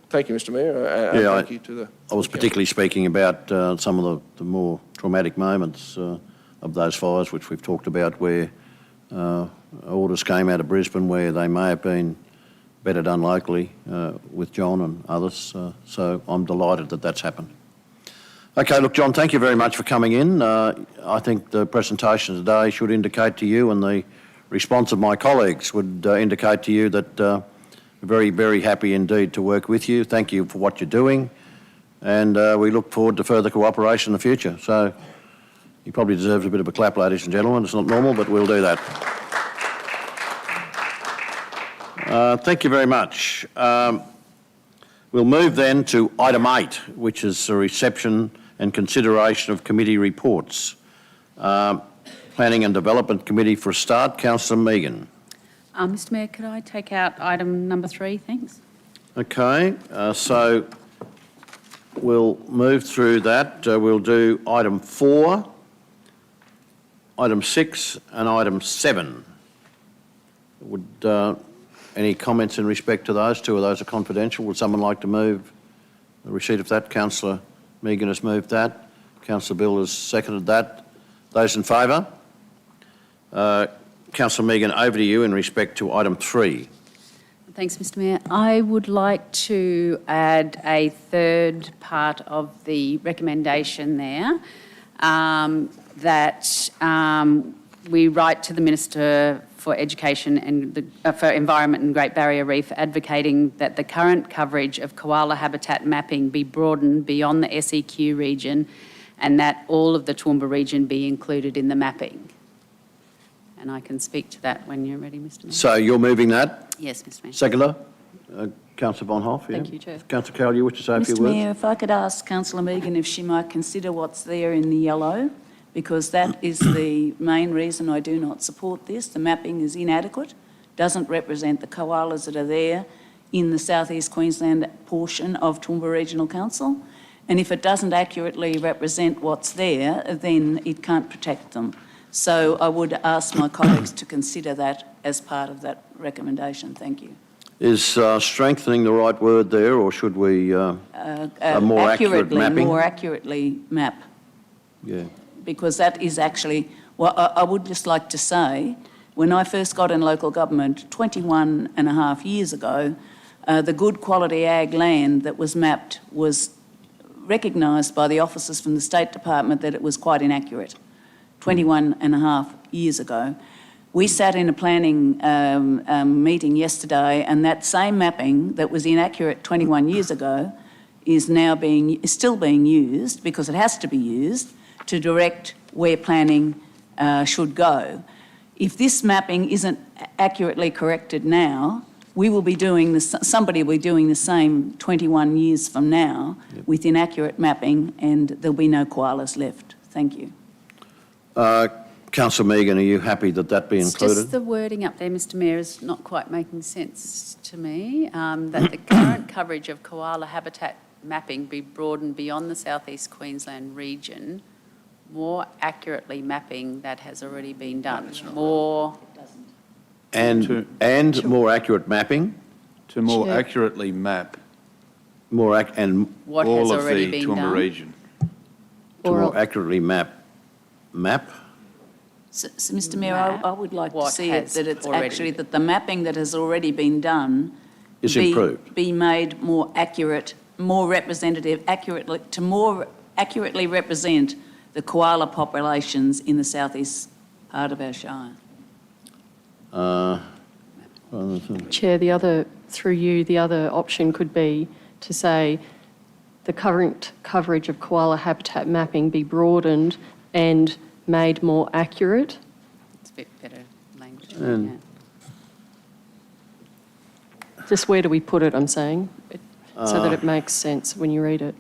thank you, Mr Mayor. And thank you to the... I was particularly speaking about some of the more traumatic moments of those fires, which we've talked about, where orders came out of Brisbane where they may have been better done locally with John and others. So I'm delighted that that's happened. Okay, look, John, thank you very much for coming in. I think the presentation today should indicate to you, and the response of my colleagues would indicate to you that we're very, very happy indeed to work with you. Thank you for what you're doing, and we look forward to further cooperation in the future. So he probably deserves a bit of a clap, ladies and gentlemen. It's not normal, but we'll do that. Thank you very much. We'll move then to item 8, which is the reception and consideration of committee reports. Planning and Development Committee for a start. Councillor Megan. Mr Mayor, could I take out item number 3, thanks? Okay, so we'll move through that. We'll do item 4, item 6 and item 7. Would any comments in respect to those two? Or those are confidential? Would someone like to move the receipt of that? Councillor Megan has moved that. Councillor Bill has seconded that. Those in favour? Councillor Megan, over to you in respect to item 3. Thanks, Mr Mayor. I would like to add a third part of the recommendation there, that we write to the Minister for Education and for Environment and Great Barrier Reef, advocating that the current coverage of koala habitat mapping be broadened beyond the SEQ region, and that all of the Toowoomba region be included in the mapping. And I can speak to that when you're ready, Mr Mayor. So you're moving that? Yes, Mr Mayor. Seconder? Councillor Vonhoff, yeah? Thank you, Chair. Councillor Carroll, you wish to say a few Mr words? Mayor, if I could ask Councillor Megan if she might consider what's there in the yellow, because that is the main reason I do not support this. The mapping is inadequate, doesn't represent the koalas that are there in the South East Queensland portion of Toowoomba Regional Council. And if it doesn't accurately represent what's there, then it can't protect them. So I would ask my colleagues to consider that as part of that recommendation. Thank you. Is strengthening the right word there, or should we a more accurate mapping? More accurately map. Yeah. Because that is actually, well, I would just like to say, when I first got in local government 21 and a half years ago, the good quality ag land that was mapped was recognised by the officers from the State Department that it was quite inaccurate. 21 and a half years ago. We sat in a planning meeting yesterday, and that same mapping that was inaccurate 21 years ago is now still being used, because it has to be used, to direct where planning should go. If this mapping isn't accurately corrected now, we will be doing this, somebody will be doing the same 21 years from now with inaccurate mapping, and there'll be no koalas left. Thank you. Councillor Megan, are you happy that that be It's included? just the wording up there, Mr Mayor, is not quite making sense to me, that the current coverage of koala habitat mapping be broadened beyond the South East Queensland region, more accurately mapping that has already been done. More, And more accurate mapping, To more Chair. accurately map and what all has of already the been Toowoomba done. region. to Or- more accurately map. So, Mr Mayor, I would like to What see it has that it's already actually been- that the mapping that has already been done Is be- improved. Be made more accurate, more representative, to more accurately represent the koala populations in the southeast part of our shire. Chair, the other option could be to say the current coverage of koala habitat mapping be broadened and made more accurate. It's a bit better language. And- yeah. Just where do we put it, I'm saying, so that it makes sense when you read it.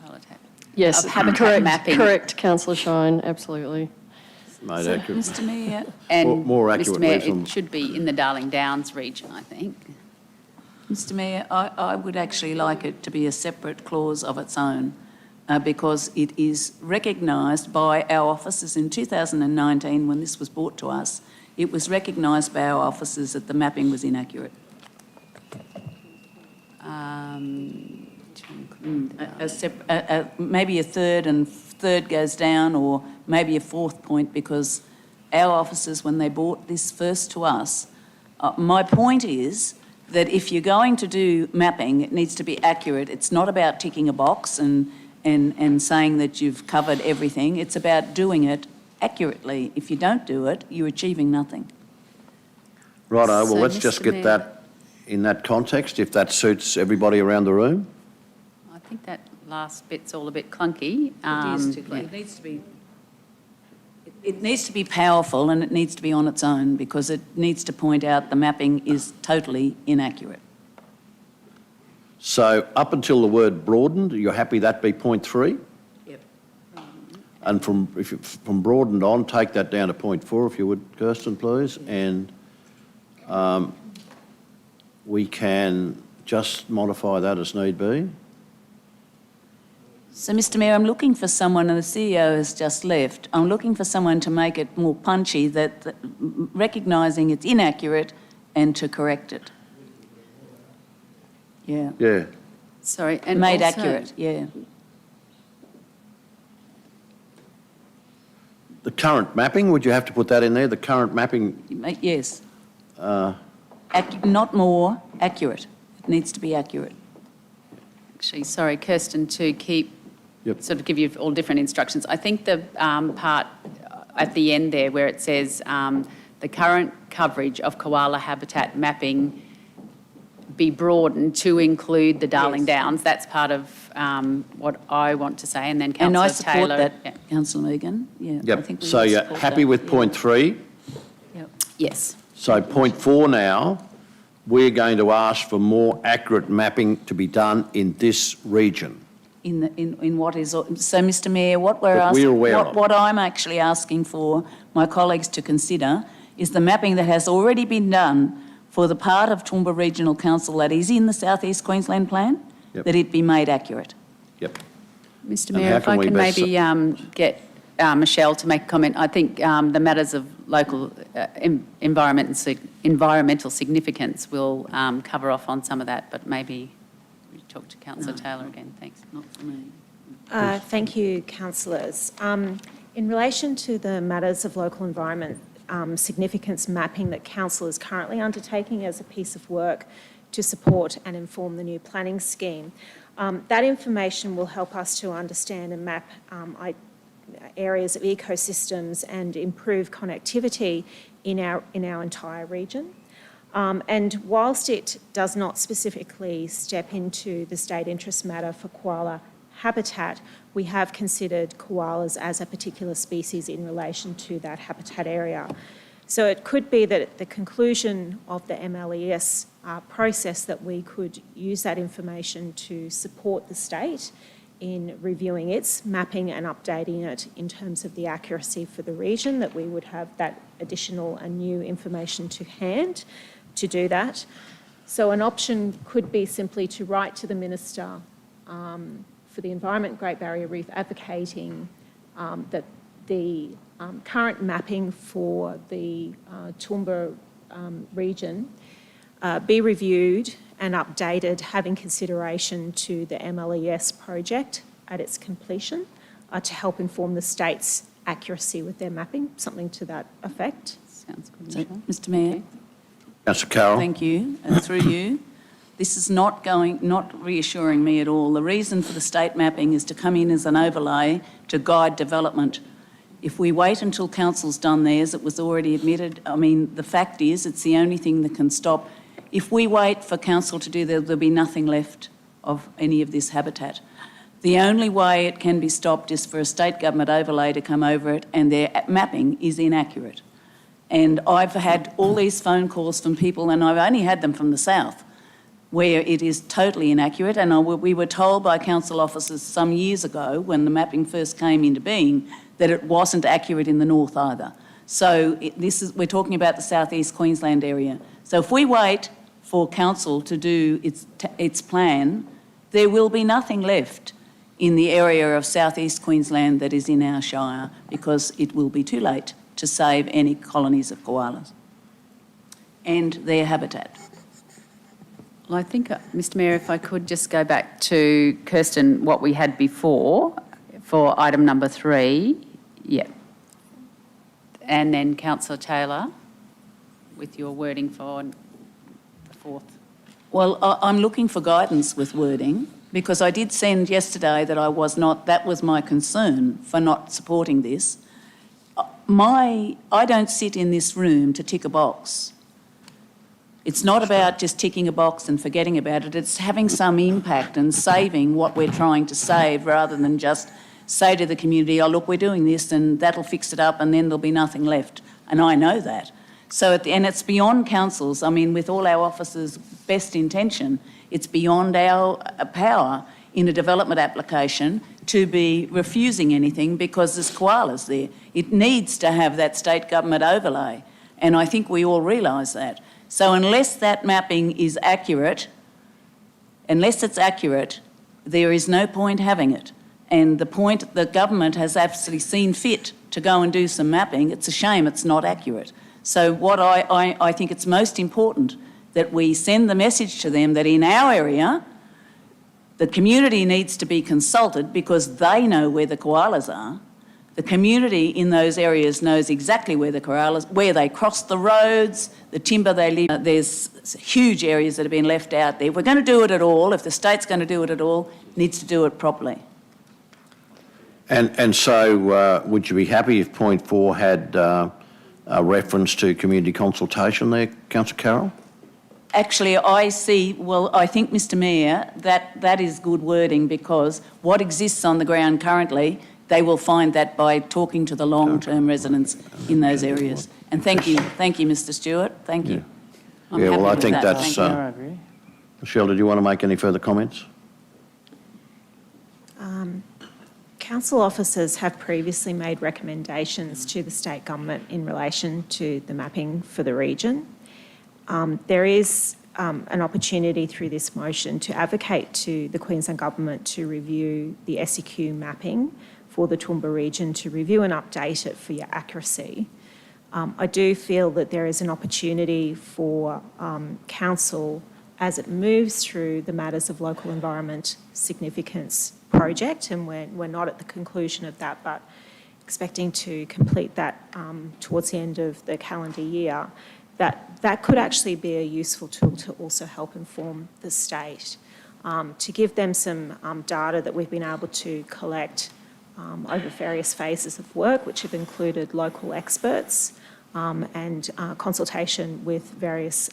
Habitat. Yes, Of habitat correct, mapping. correct, councillor Shine, absolutely. Made accurate. Mr Mayor, And, More Mr accurately Mayor, from- it should be in the Darling Downs region, I think. Mr Mayor, I would actually like it to be a separate clause of its own because it is recognised by our officers in 2019 when this was brought to us. It was recognised by our officers that the mapping was inaccurate. Maybe a third goes down, or maybe a fourth point, because our officers, when they brought this first to us, my point is that if you're going to do mapping, it needs to be accurate. It's not about ticking a box and saying that you've covered everything. It's about doing it accurately. If you don't do it, you're achieving nothing. Righto, well, So, let's just Mr. get Mayor- that in that context, if that suits everybody around the room. I think that last bit's all a bit clunky. It is too Yeah. clear. It needs to be powerful, and it needs to be on its own, because it needs to point out the mapping is totally inaccurate. So up until the word broadened, you're happy that be point 3? Yep. And from broadened on, take that down to point 4, if you would, Kirsten, please. And we can just modify that as need be. So, Mr Mayor, I'm looking for someone, and the CEO has just left, I'm looking for someone to make it more punchy, that recognising it's inaccurate and to correct it. Yeah. Yeah. Sorry, and Made also- accurate, yeah. The current mapping, would you have to put that in there? The current mapping, Yes. Not more, accurate. It needs to be accurate. Actually, sorry, Kirsten, to keep, Yep. sort of give you all different instructions. I think the part at the end there where it says the current coverage of koala habitat mapping be broadened to include the Darling Yes. Downs, that's part of what I want to say. And then And I Councillor support Taylor. that, Yeah. Councillor Megan, yeah. I yep. think we So would you're support happy that, with yeah. point 3? Yep. Yes. So point 4 now, we're going to ask for more accurate mapping to be done in this region. In what is, so Mr Mayor, what we're That we're asking, aware of. what I'm actually asking for my colleagues to consider is the mapping that has already been done for the part of Toowoomba Regional Council that is in the South East Queensland Plan, Yep. that it be made accurate. Yep. Mr And Mayor, how if can I we can best maybe get Michelle to make a comment. I think the matters of local environmental significance will cover off on some of that, but maybe we talk to Councillor Taylor again. Thanks. Not for me. Thank you, councillors. In relation to the matters of local environment significance mapping that council is currently undertaking as a piece of work to support and inform the new planning scheme, that information will help us to understand and map areas of ecosystems and improve connectivity in our entire region. And whilst it does not specifically step into the state interest matter for koala habitat, we have considered koalas as a particular species in relation to that habitat area. So it could be that at the conclusion of the MLES process that we could use that information to support the state in reviewing its mapping and updating it in terms of the accuracy for the region, that we would have that additional and new information to hand to do that. So an option could be simply to write to the Minister for the Environment, Great Barrier Reef, advocating that the current mapping for the Toowoomba region be reviewed and updated, having consideration to the MLES project at its completion to help inform the state's accuracy with their mapping, something to that effect. Sounds good. So, Michelle. Mr Mayor, Councillor Carroll. thank you, and through you. This is not reassuring me at all. The reason for the state mapping is to come in as an overlay to guide development. If we wait until council's done theirs, it was already admitted. I mean, the fact is, it's the only thing that can stop. If we wait for council to do that, there'll be nothing left of any of this habitat. The only way it can be stopped is for a state government overlay to come over it, and their mapping is inaccurate. And I've had all these phone calls from people, and I've only had them from the south, where it is totally inaccurate. And we were told by council officers some years ago, when the mapping first came into being, that it wasn't accurate in the north either. So we're talking about the southeast Queensland area. So if we wait for council to do its plan, there will be nothing left in the area of southeast Queensland that is in our shire, because it will be too late to save any colonies of koalas and their habitat. Well, I think, Mr Mayor, if I could just go back to Kirsten, what we had before for item number 3. Yeah. And then Councillor Taylor, with your wording for the 4th. Well, I'm looking for guidance with wording, because I did send yesterday that that was my concern for not supporting this. I don't sit in this room to tick a box. It's not about just ticking a box and forgetting about it. It's having some impact and saving what we're trying to save, rather than just say to the community, oh, look, we're doing this and that'll fix it up and then there'll be nothing left. And I know that. So, and it's beyond councils. I mean, with all our officers' best intention, it's beyond our power in a development application to be refusing anything because there's koalas there. It needs to have that state government overlay. And I think we all realise that. So unless that mapping is accurate, there is no point having it. And the point, the government has absolutely seen fit to go and do some mapping. It's a shame it's not accurate. So what I think it's most important that we send the message to them that in our area, the community needs to be consulted, because they know where the koalas are. The community in those areas knows exactly where the koalas, where they cross the roads, the timber they live. There's huge areas that have been left out there. If we're going to do it at all, if the state's going to do it at all, it needs to do it properly. And so would you be happy if point 4 had a reference to community consultation there, Councillor Carroll? Actually, I think, Mr Mayor, that is good wording, because what exists on the ground currently, they will find that by talking to the long-term residents in those areas. And thank you, Mr Stewart, thank you. I'm Yeah, happy well, I with think that. that's... Thank you. I agree. Michelle, did you want to make any further comments? Council officers have previously made recommendations to the state government in relation to the mapping for the region. There is an opportunity through this motion to advocate to the Queensland Government to review the SEQ mapping for the Toowoomba region, to review and update it for your accuracy. I do feel that there is an opportunity for council, as it moves through the Matters of Local Environment Significance project, and we're not at the conclusion of that, but expecting to complete that towards the end of the calendar year, that could actually be a useful tool to also help inform the state, to give them some data that we've been able to collect over various phases of work, which have included local experts and consultation with various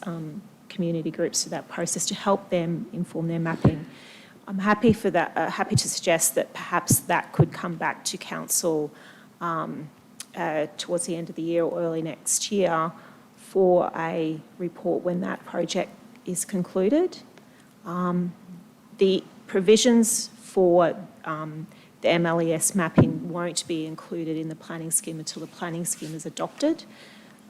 community groups through that process to help them inform their mapping. I'm happy for that. Happy to suggest that perhaps that could come back to council towards the end of the year or early next year for a report when that project is concluded. The provisions for the MLES mapping won't be included in the planning scheme until the planning scheme is adopted.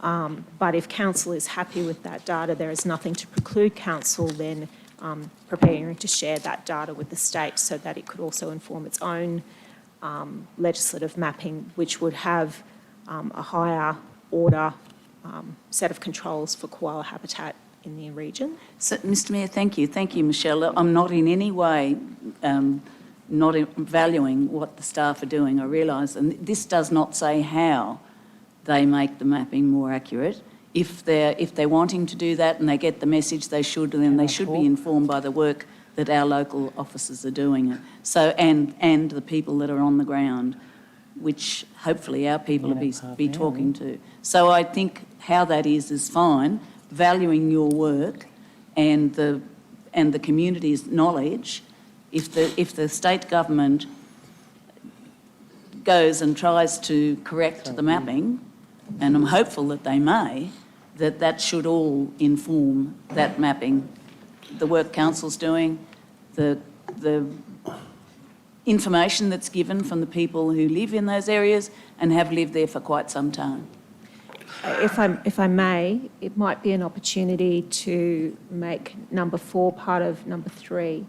But if council is happy with that data, there is nothing to preclude council then preparing to share that data with the state so that it could also inform its own legislative mapping, which would have a higher order set of controls for koala habitat in the region. So, Mr Mayor, thank you. Thank you, Michelle. I'm not in any way not valuing what the staff are doing, I realise, and this does not say how they make the mapping more accurate. If they're wanting to do that and they get the message they should, then they should be informed by the work that our local officers are doing. So, and the people that are on the ground, which hopefully our people will be talking to. So I think how that is fine, valuing your work and the community's knowledge. If the state government goes and tries to correct the mapping, and I'm hopeful that they may, that should all inform that mapping, the work council's doing, the information that's given from the people who live in those areas and have lived there for quite some time. If I may, it might be an opportunity to make number 4 part of number 3.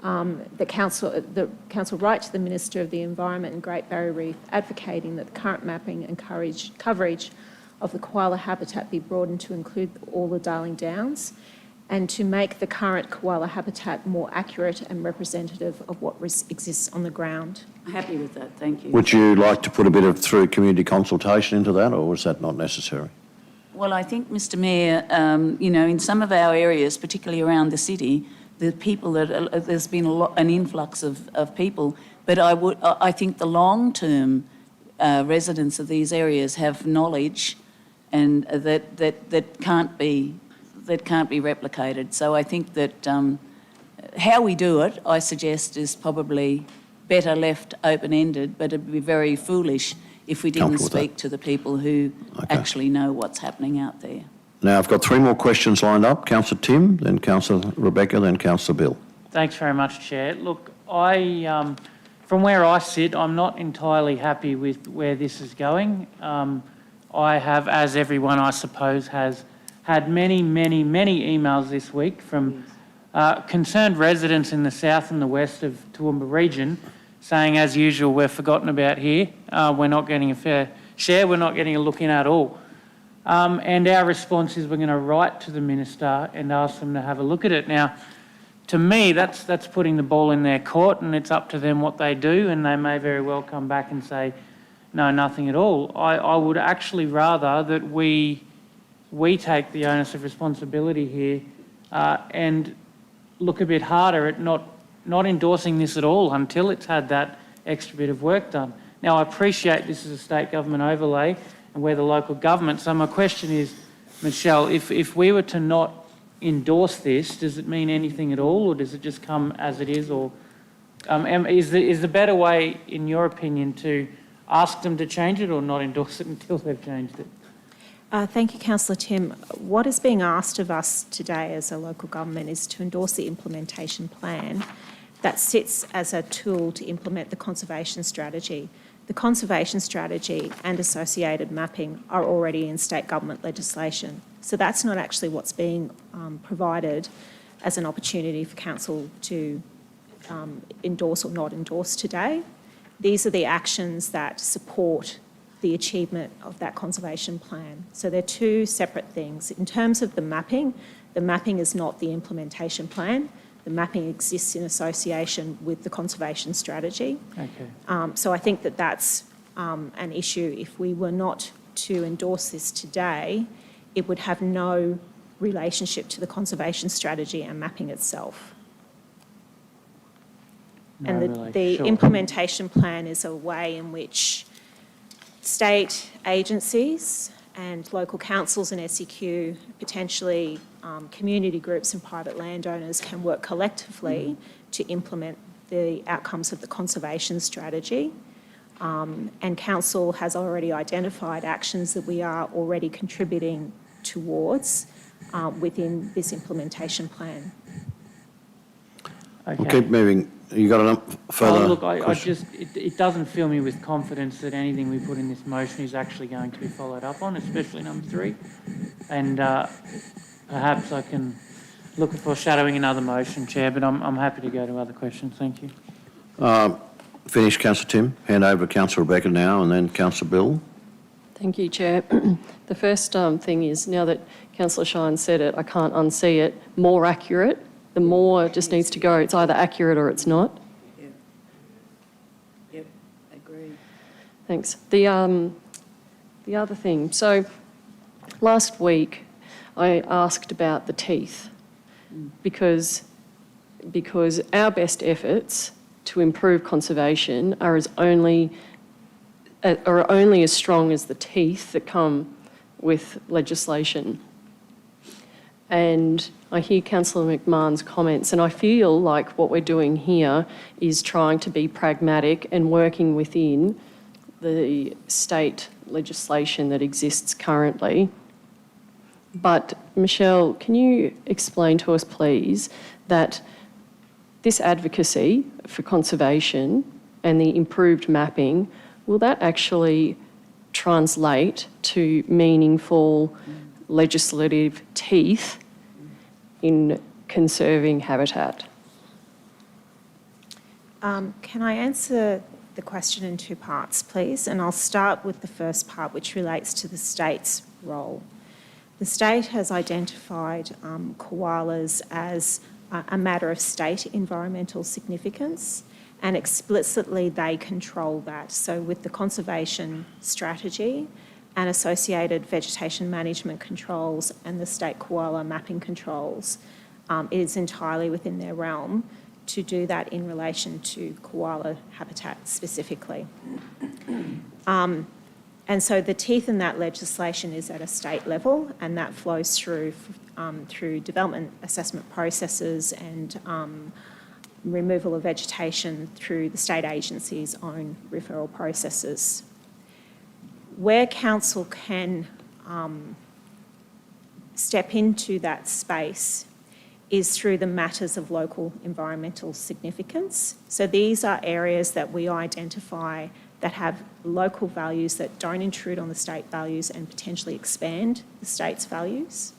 The council write to the Minister of the Environment and Great Barrier Reef advocating that the current mapping and coverage of the koala habitat be broadened to include all the Darling Downs and to make the current koala habitat more accurate and representative of what exists on the ground. I'm happy with that, thank you. Would you like to put a bit of through community consultation into that, or is that not necessary? Well, I think, Mr Mayor, in some of our areas, particularly around the city, the people there's been an influx of people, but I think the long-term residents of these areas have knowledge, and that can't be replicated. So I think that how we do it, I suggest, is probably better left open-ended, but it'd be very foolish if we didn't speak to the people who actually know what's happening out there. Now, I've got 3 more questions lined up. Councillor Tim, then Councillor Rebecca, then Councillor Bill. Thanks very much, Chair. Look, from where I sit, I'm not entirely happy with where this is going. I have, as everyone I suppose has, had many emails this week from concerned residents in the south and the west of Toowoomba region saying, as usual, we're forgotten about here. We're not getting a fair share. We're not getting a look in at all. And our response is we're going to write to the Minister and ask them to have a look at it. Now, to me, that's putting the ball in their court, and it's up to them what they do, and they may very well come back and say, no, nothing at all. I would actually rather that we take the onus of responsibility here and look a bit harder at not endorsing this at all until it's had that extra bit of work done. Now, I appreciate this is a state government overlay and we're the local government. So my question is, Michelle, if we were to not endorse this, does it mean anything at all, or does it just come as it is? Or is the better way, in your opinion, to ask them to change it or not endorse it until they've changed it? Thank you, Councillor Tim. What is being asked of us today as a local government is to endorse the implementation plan that sits as a tool to implement the conservation strategy. The conservation strategy and associated mapping are already in state government legislation. So that's not actually what's being provided as an opportunity for council to endorse or not endorse today. These are the actions that support the achievement of that conservation plan. So they're 2 separate things. In terms of the mapping is not the implementation plan. The mapping exists in association with the conservation strategy. Okay. So I think that that's an issue. If we were not to endorse this today, it would have no relationship to the conservation strategy and mapping itself. The implementation plan is a way in which state agencies and local councils and SEQ, potentially community groups and private landowners, can work collectively to implement the outcomes of the conservation strategy. And council has already identified actions that we are already contributing towards within this implementation plan. Okay. We'll keep moving. You got a further Look, I question? just, it doesn't fill me with confidence that anything we put in this motion is actually going to be followed up on, especially number 3. And perhaps I can look at foreshadowing another motion, Chair, but I'm happy to go to other questions. Thank you. Finish, Councillor Tim. Hand over to Councillor Rebecca now, and then Councillor Bill. Thank you, Chair. The first thing is, now that Councillor Shine said it, I can't unsee it, more accurate. The more just needs to go. It's either accurate or it's not. Yep, agree. Thanks. The other thing, so last week I asked about the teeth because our best efforts to improve conservation are only as strong as the teeth that come with legislation. And I hear Councillor McMahon's comments, and I feel like what we're doing here is trying to be pragmatic and working within the state legislation that exists currently. But Michelle, can you explain to us, please, that this advocacy for conservation and the improved mapping, will that actually translate to meaningful legislative teeth in conserving habitat? Can I answer the question in 2 parts, please? And I'll start with the first part, which relates to the state's role. The state has identified koalas as a matter of state environmental significance, and explicitly they control that. So with the conservation strategy and associated vegetation management controls and the state koala mapping controls, it is entirely within their realm to do that in relation to koala habitat specifically. And so the teeth in that legislation is at a state level, and that flows through development assessment processes and removal of vegetation through the state agency's own referral processes. Where council can step into that space is through the matters of local environmental significance. So these are areas that we identify that have local values that don't intrude on the state values and potentially expand the state's values.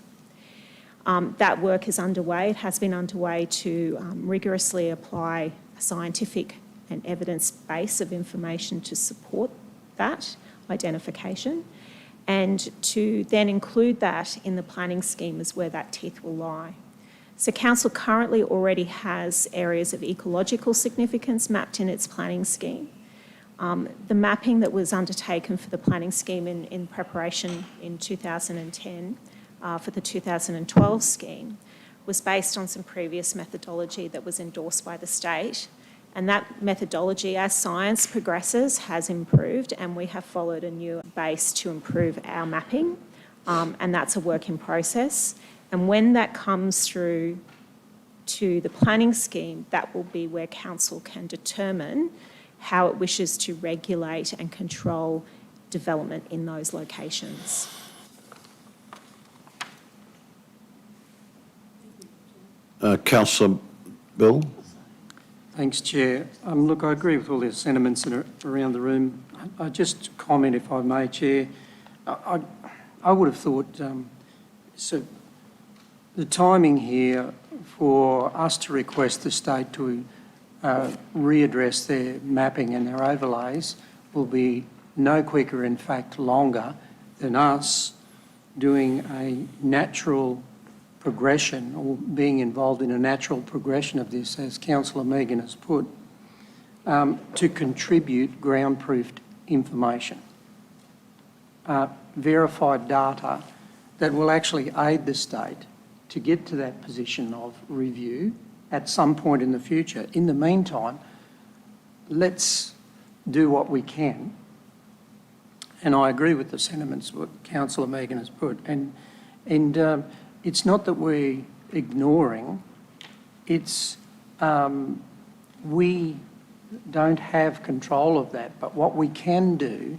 That work is underway. It has been underway to rigorously apply a scientific and evidence base of information to support that identification, and to then include that in the planning scheme is where that teeth will lie. So council currently already has areas of ecological significance mapped in its planning scheme. The mapping that was undertaken for the planning scheme in preparation in 2010 for the 2012 scheme was based on some previous methodology that was endorsed by the state. And that methodology, as science progresses, has improved, and we have followed a new base to improve our mapping, and that's a work in process. And when that comes through to the planning scheme, that will be where council can determine how it wishes to regulate and control development in those locations. Councillor Bill. Thanks, Chair. Look, I agree with all the sentiments that are around the room. I just comment, if I may, Chair. I would have thought, so the timing here for us to request the state to readdress their mapping and their overlays will be no quicker, in fact, longer than us doing a natural progression or being involved in a natural progression of this, as Councillor Megan has put, to contribute ground-proofed information, verified data that will actually aid the state to get to that position of review at some point in the future. In the meantime, let's do what we can. And I agree with the sentiments what Councillor Megan has put. And it's not that we're ignoring, it's we don't have control of that. But what we can do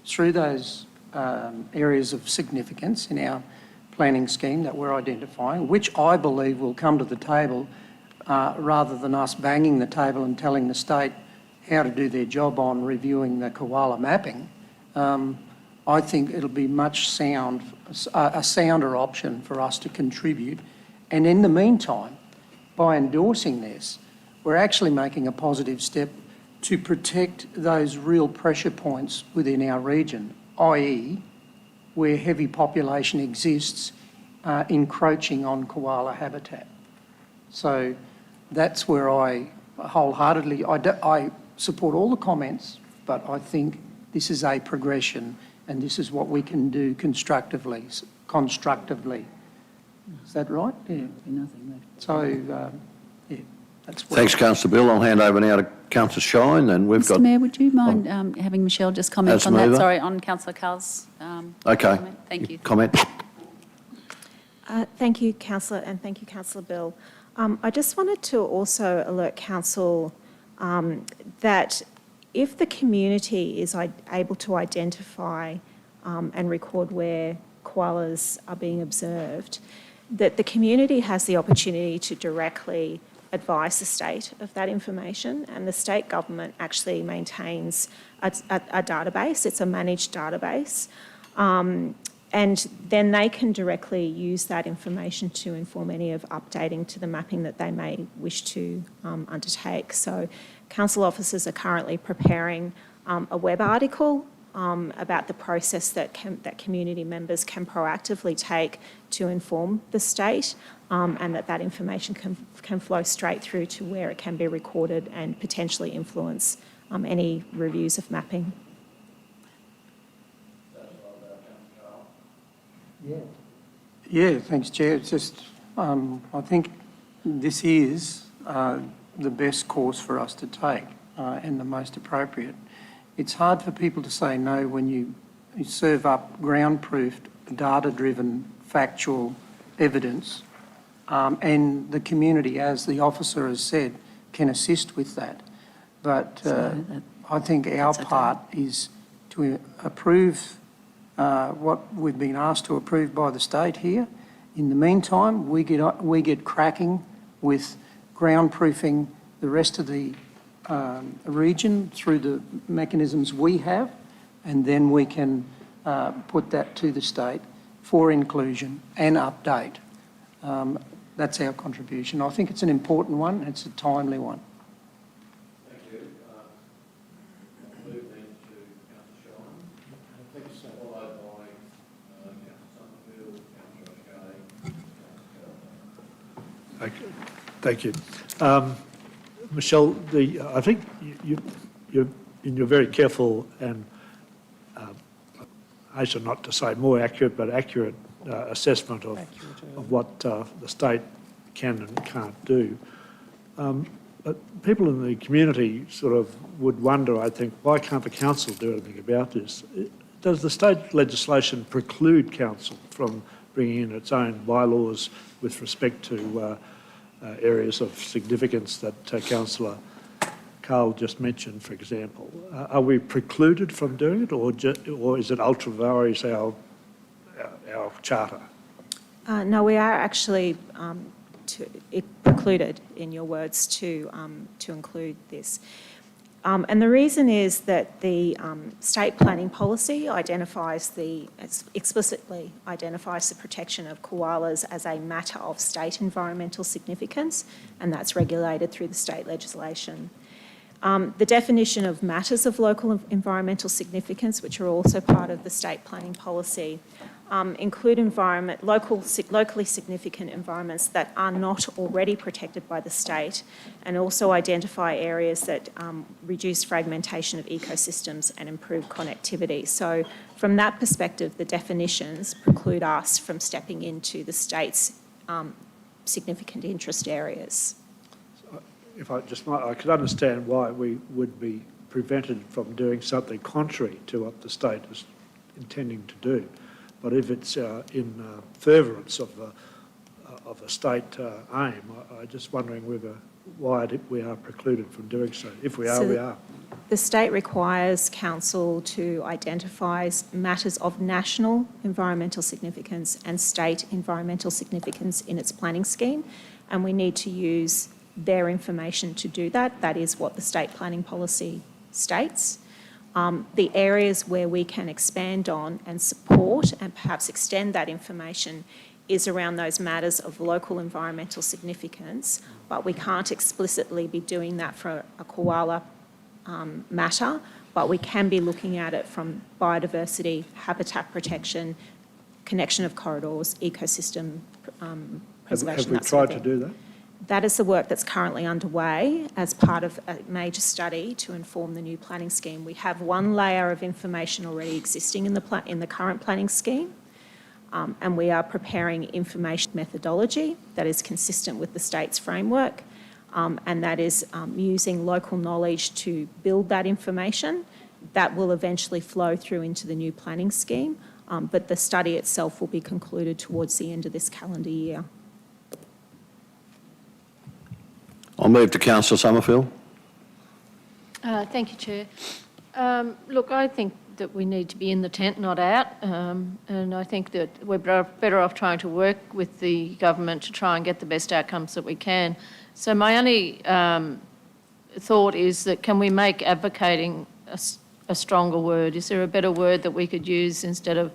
through those areas of significance in our planning scheme that we're identifying, which I believe will come to the table rather than us banging the table and telling the state how to do their job on reviewing the koala mapping, I think it'll be a sounder option for us to contribute. And in the meantime, by endorsing this, we're actually making a positive step to protect those real pressure points within our region, i.e. where heavy population exists encroaching on koala habitat. So that's where I wholeheartedly, I support all the comments, but I think this is a progression and this is what we can do constructively. Is that right? Yeah. So, yeah, that's what... Thanks, Councillor Bill. I'll hand over now to Councillor Shine, and we've got... Mr Mayor, would you mind having Michelle just comment As on that? mover. Sorry, on Councillor Carl's Okay. comment. Thank you. Comment. Thank you, Councillor, and thank you, Councillor Bill. I just wanted to also alert Council that if the community is able to identify and record where koalas are being observed, that the community has the opportunity to directly advise the state of that information, and the state government actually maintains a database. It's a managed database. And then they can directly use that information to inform any of updating to the mapping that they may wish to undertake. So council officers are currently preparing a web article about the process that community members can proactively take to inform the state, and that information can flow straight through to where it can be recorded and potentially influence any reviews of mapping. Yeah, thanks, Chair. It's just, I think this is the best course for us to take and the most appropriate. It's hard for people to say no when you serve up ground-proofed, data-driven, factual evidence, and the community, as the officer has said, can assist with that. But I think our part is to approve what we've been asked to approve by the state here. In the meantime, we get cracking with ground-proofing the rest of the region through the mechanisms we have, and then we can put that to the state for inclusion and update. That's our contribution. I think it's an important one. It's a timely one. Thank you. I'll move then to Councillor Shine. Thank you, sir. Followed by Councillor Somerville, Councillor O'Shea. Okay. Thank you. Michelle, I think you're in your very careful and, I should not to say more accurate, but accurate assessment of what the state can and can't do. But people in the community sort of would wonder, I think, why can't the council do anything about this? Does the state legislation preclude council from bringing in its own bylaws with respect to areas of significance that Councillor Carl just mentioned, for example? Are we precluded from doing it, or is it ultra vires our charter? No, we are actually precluded, in your words, to include this. And the reason is that the state planning policy explicitly identifies the protection of koalas as a matter of state environmental significance, and that's regulated through the state legislation. The definition of matters of local environmental significance, which are also part of the state planning policy, include locally significant environments that are not already protected by the state, and also identify areas that reduce fragmentation of ecosystems and improve connectivity. So from that perspective, the definitions preclude us from stepping into the state's significant interest areas. If I could understand why we would be prevented from doing something contrary to what the state is intending to do. But if it's in furtherance of a state aim, I'm just wondering why we are precluded from doing so. If we are, we are. The state requires council to identify matters of national environmental significance and state environmental significance in its planning scheme, and we need to use their information to do that. That is what the state planning policy states. The areas where we can expand on and support and perhaps extend that information is around those matters of local environmental significance, but we can't explicitly be doing that for a koala matter, but we can be looking at it from biodiversity, habitat protection, connection of corridors, ecosystem preservation. Have we tried to do that? That is the work that's currently underway as part of a major study to inform the new planning scheme. We have one layer of information already existing in the current planning scheme, and we are preparing information methodology that is consistent with the state's framework, and that is using local knowledge to build that information. That will eventually flow through into the new planning scheme, but the study itself will be concluded towards the end of this calendar year. I'll move to Councillor Summerfield. Thank you, Chair. Look, I think that we need to be in the tent, not out, and I think that we're better off trying to work with the government to try and get the best outcomes that we can. So my only thought is that can we make advocating a stronger word? Is there a better word that we could use instead of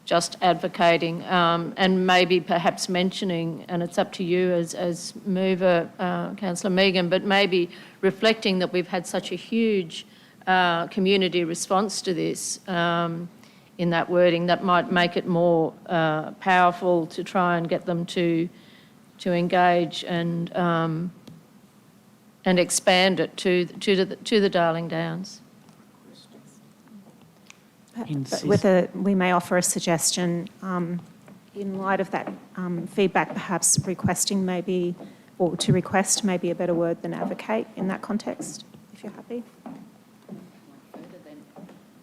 just advocating, and maybe perhaps mentioning, and it's up to you as mover, Councillor Megan, but maybe reflecting that we've had such a huge community response to this in that wording, that might make it more powerful to try and get them to engage and expand it to the Darling Downs. We may offer a suggestion in light of that feedback, perhaps requesting maybe, or to request maybe a better word than advocate in that context, if you're happy.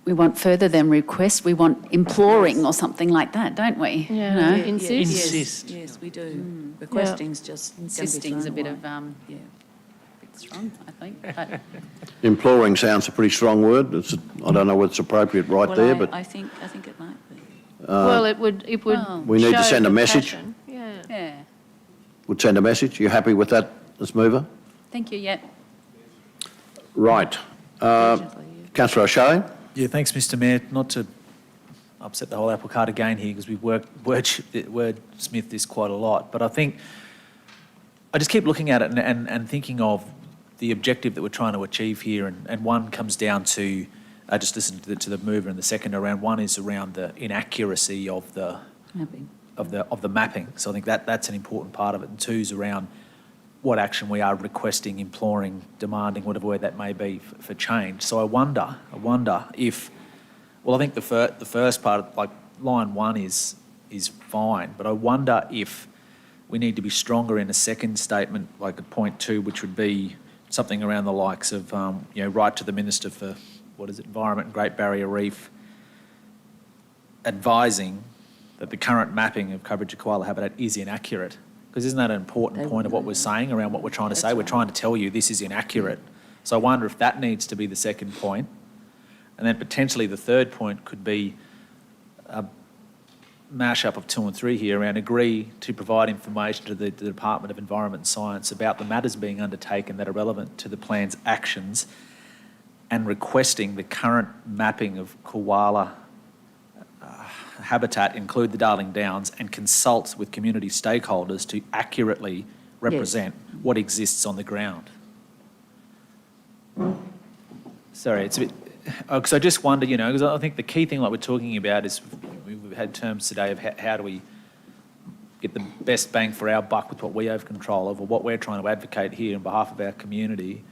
We want further than request, we want imploring or something like that, don't we? Yeah, You know? insist. Yes, we do. Requesting's just... Insisting's a bit of, a bit strong, I think. But Imploring sounds a pretty strong word. I don't know whether it's appropriate right there, but I think it might be. Well, it would we need to show send a the message. passion. Yeah. yeah, Would send a message. You happy with that, Ms Mover? thank you, yeah. Right. Councillor O'Shea? Yeah, thanks, Mr Mayor. Not to upset the whole apple cart again here, because we've wordsmithed this quite a lot, but I think I just keep looking at it and thinking of the objective that we're trying to achieve here, and one comes down to, I just listened to the mover, and the second around, one is around the inaccuracy of the Mapping. of the mapping. So I think that's an important part of it, and two is around what action we are requesting, imploring, demanding, whatever word that may be, for change. So I wonder if, well, I think the first part, like line one is fine, but I wonder if we need to be stronger in a second statement, like at point two, which would be something around the likes of, write to the Minister for, Environment and Great Barrier Reef, advising that the current mapping of coverage of koala habitat is inaccurate. Because isn't that an important point of what we're saying around what we're trying to say? We're trying to tell you this is inaccurate. So I wonder if that needs to be the second point. And then potentially the third point could be a mash-up of 2 and 3 here around agree to provide information to the Department of Environment and Science about the matters being undertaken that are relevant to the plan's actions, and requesting the current mapping of koala habitat include the Darling Downs, and consult with community stakeholders to accurately represent what exists on the ground. Sorry, it's a bit... Because I just wonder, because I think the key thing like we're talking about is we've had terms today of how do we get the best bang for our buck with what we have control of, or what we're trying to advocate here on behalf of our community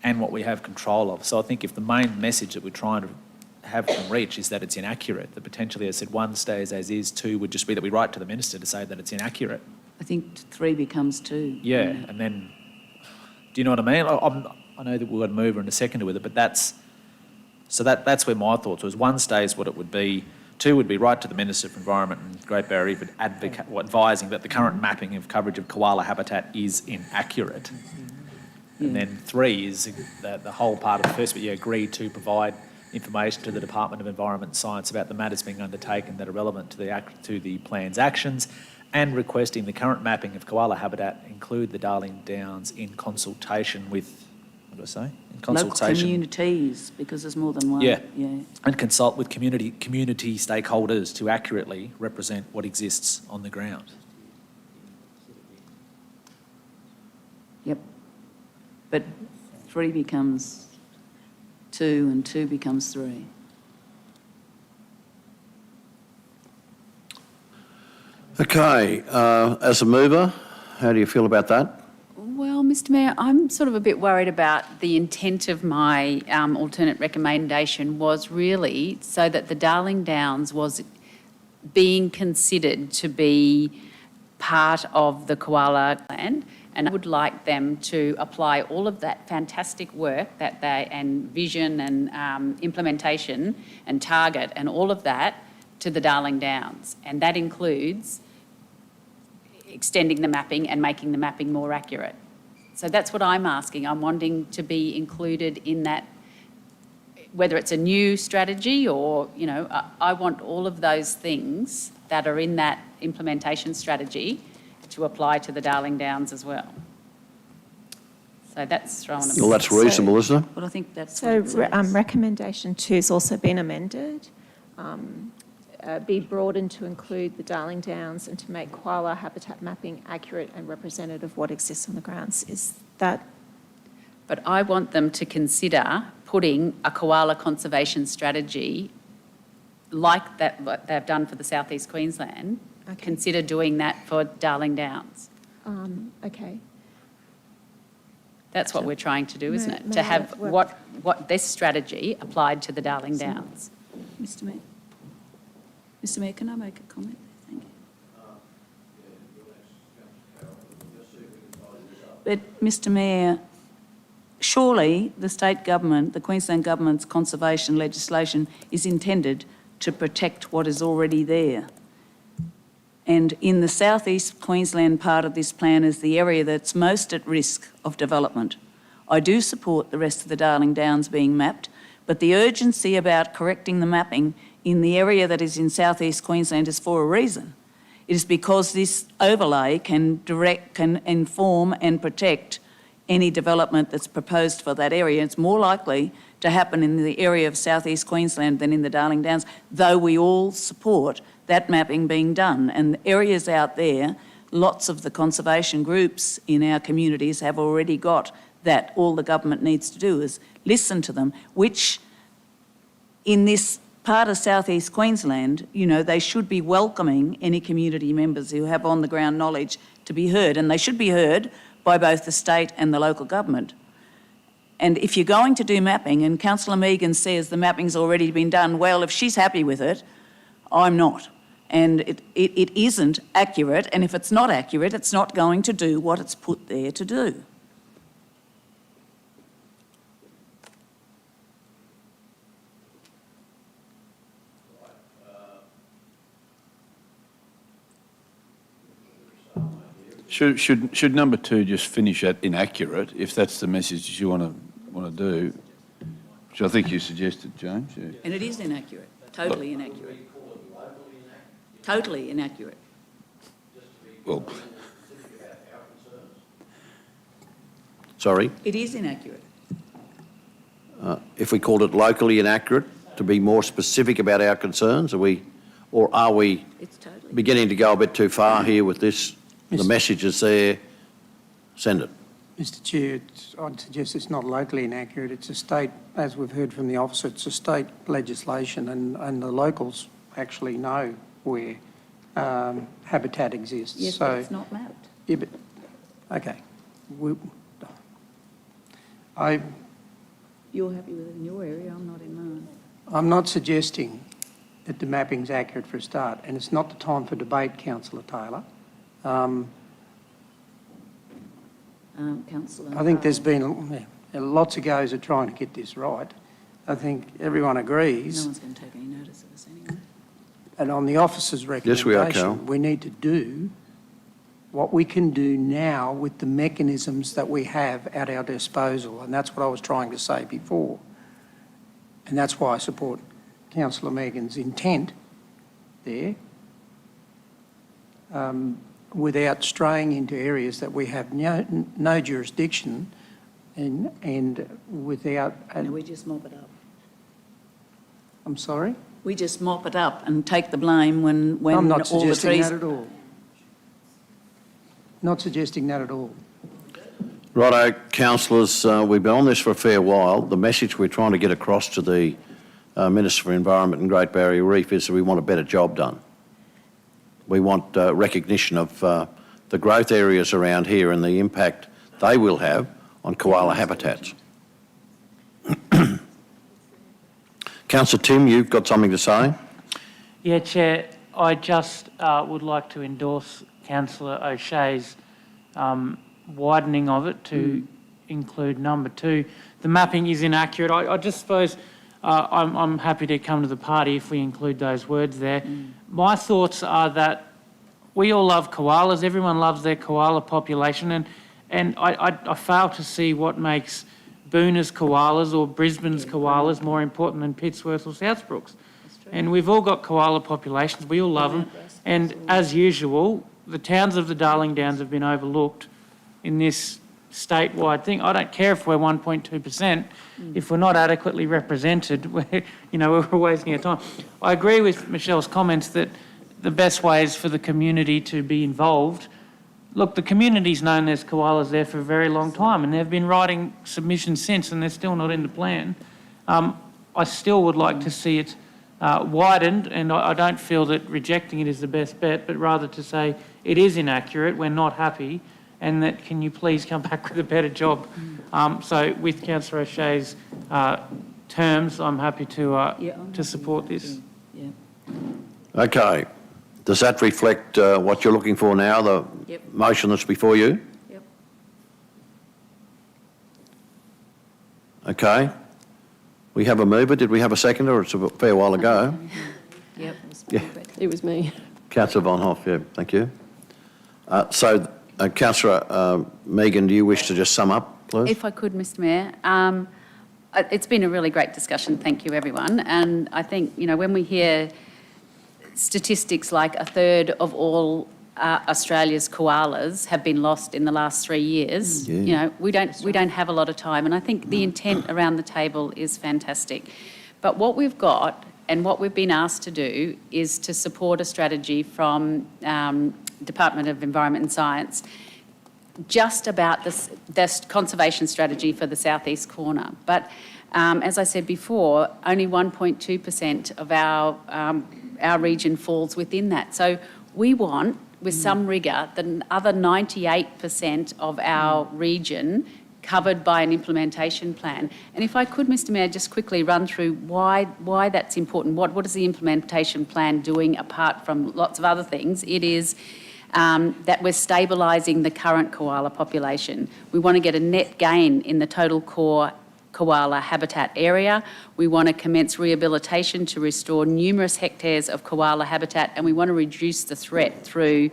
and what we have control of. So I think if the main message that we're trying to have them reach is that it's inaccurate, that potentially, as I said, 1 stays as is, 2 would just be that we write to the Minister to say that it's inaccurate. I think 3 becomes 2. Yeah, and then, do you know what I mean? I know that we've got a mover and a seconder with it, but that's where my thoughts was. 1 stays what it would be, 2 would be write to the Minister for Environment and Great Barrier Reef advising that the current mapping of coverage of koala habitat is inaccurate. And then 3 is the whole part of the first bit, agree to provide information to the Department of Environment and Science about the matters being undertaken that are relevant to the plan's actions, and requesting the current mapping of koala habitat include the Darling Downs in consultation with, what did I say? In Local consultation. communities, because there's more than one. Yeah. Yeah. And consult with community stakeholders to accurately represent what exists on the ground. Yep. But 3 becomes 2 and 2 becomes 3. Okay, as a mover, how do you feel about that? Well, Mr Mayor, I'm sort of a bit worried about the intent of my alternate recommendation was really so that the Darling Downs was being considered to be part of the koala land, and I would like them to apply all of that fantastic work that they, and vision and implementation and target and all of that to the Darling Downs. And that includes extending the mapping and making the mapping more accurate. So that's what I'm asking. I'm wanting to be included in that, whether it's a new strategy or, you know, I want all of those things that are in that implementation strategy to apply to the Darling Downs as well. So that's thrown a... Well, that's reasonable, isn't it? Well, I think that's So what it says. recommendation 2 has also been amended. Be broadened to include the Darling Downs and to make koala habitat mapping accurate and representative of what exists on the grounds. Is that... But I want them to consider putting a koala conservation strategy like that, what they've done for the South East Queensland, consider doing that for Darling Downs. Okay. That's what we're trying to do, isn't it? May To I have work- what this strategy applied to the Darling Downs. Mr Mayor. Mr Mayor, can I make a comment? Thank you. But, Mr Mayor, surely the state government, the Queensland government's conservation legislation is intended to protect what is already there. And in the South East Queensland part of this plan is the area that's most at risk of development. I do support the rest of the Darling Downs being mapped, but the urgency about correcting the mapping in the area that is in South East Queensland is for a reason. It is because this overlay can inform and protect any development that's proposed for that area. It's more likely to happen in the area of South East Queensland than in the Darling Downs, though we all support that mapping being done. And the areas out there, lots of the conservation groups in our communities have already got that. All the government needs to do is listen to them, which in this part of South East Queensland, you know, they should be welcoming any community members who have on-the-ground knowledge to be heard, and they should be heard by both the state and the local government. And if you're going to do mapping, and Councillor Megan says the mapping's already been done, well, if she's happy with it, I'm not. And it isn't accurate, and if it's not accurate, it's not going to do what it's put there to do. Should number 2 just finish at inaccurate, if that's the message you want to do, which I think you suggested, James? Yeah. And it is inaccurate, totally inaccurate. Totally inaccurate. Well, Sorry? It is inaccurate. If we called it locally inaccurate, to be more specific about our concerns, are we It's totally... beginning to go a bit too far here with this? The message is there, send it. Mr Chair, I'd suggest it's not locally inaccurate. It's a state, as we've heard from the officer, it's a state legislation and the locals actually know where habitat exists. Yes, so, but it's not mapped. Yeah, but, okay. You're happy with it in your area, I'm not in mine. I'm not suggesting that the mapping's accurate for a start, and it's not the time for debate, Councillor Taylor. Councillor... I think there's been lots of goes at trying to get this right. I think everyone agrees. No one's going to take any notice of us anyway. And on the officer's recommendation, Yes, we are, Carol. we need to do what we can do now with the mechanisms that we have at our disposal. And that's what I was trying to say before. And that's why I support Councillor Megan's intent there. without straying into areas that we have no jurisdiction and without... We just mop it up. I'm sorry? We just mop it up and take the blame when I'm not all the suggesting trees... that at all. Not suggesting that at all. Righto, councillors, we've been on this for a fair while. The message we're trying to get across to the Minister for Environment and Great Barrier Reef is that we want a better job done. We want recognition of the growth areas around here and the impact they will have on koala habitats. Councillor Tim, you've got something to say? Yeah, Chair, I just would like to endorse Councillor O'Shea's widening of it to include number 2. The mapping is inaccurate. I just suppose I'm happy to come to the party if we include those words there. My thoughts are that we all love koalas. Everyone loves their koala population, and I fail to see what makes Boona's koalas or Brisbane's koalas more important than Pittsworth or Southbrooks. And we've all got koala populations. We all love them. And as usual, the towns of the Darling Downs have been overlooked in this statewide thing. I don't care if we're 1.2%. If we're not adequately represented, we're wasting our time. I agree with Michelle's comments that the best way is for the community to be involved. Look, the community's known there's koalas there for a very long time, and they've been writing submissions since, and they're still not in the plan. I still would like to see it widened, and I don't feel that rejecting it is the best bet, but rather to say it is inaccurate, we're not happy, and that can you please come back with a better job. So with Councillor O'Shea's terms, I'm happy to support this. Yeah. Okay. Does that reflect what you're looking for now, the motion that's before you? Yep. Okay. We have a mover. Did we have a seconder? It's a fair while ago. Yep. Yeah. It was me. Councillor Von Hoff, yeah, thank you. Councillor Megan, do you wish to just sum up, please? If I could, Mr Mayor. It's been a really great discussion. Thank you, everyone. And I think, when we hear statistics like a third of all Australia's koalas have been lost in the last 3 years, we don't have a lot of time. And I think the intent around the table is fantastic. But what we've got and what we've been asked to do is to support a strategy from Department of Environment and Science just about this conservation strategy for the southeast corner. But as I said before, only 1.2% of our region falls within that. So we want, with some rigour, the other 98% of our region covered by an implementation plan. And if I could, Mr Mayor, just quickly run through why that's important. What is the implementation plan doing apart from lots of other things? It is that we're stabilising the current koala population. We want to get a net gain in the total core koala habitat area. We want to commence rehabilitation to restore numerous hectares of koala habitat, and we want to reduce the threat through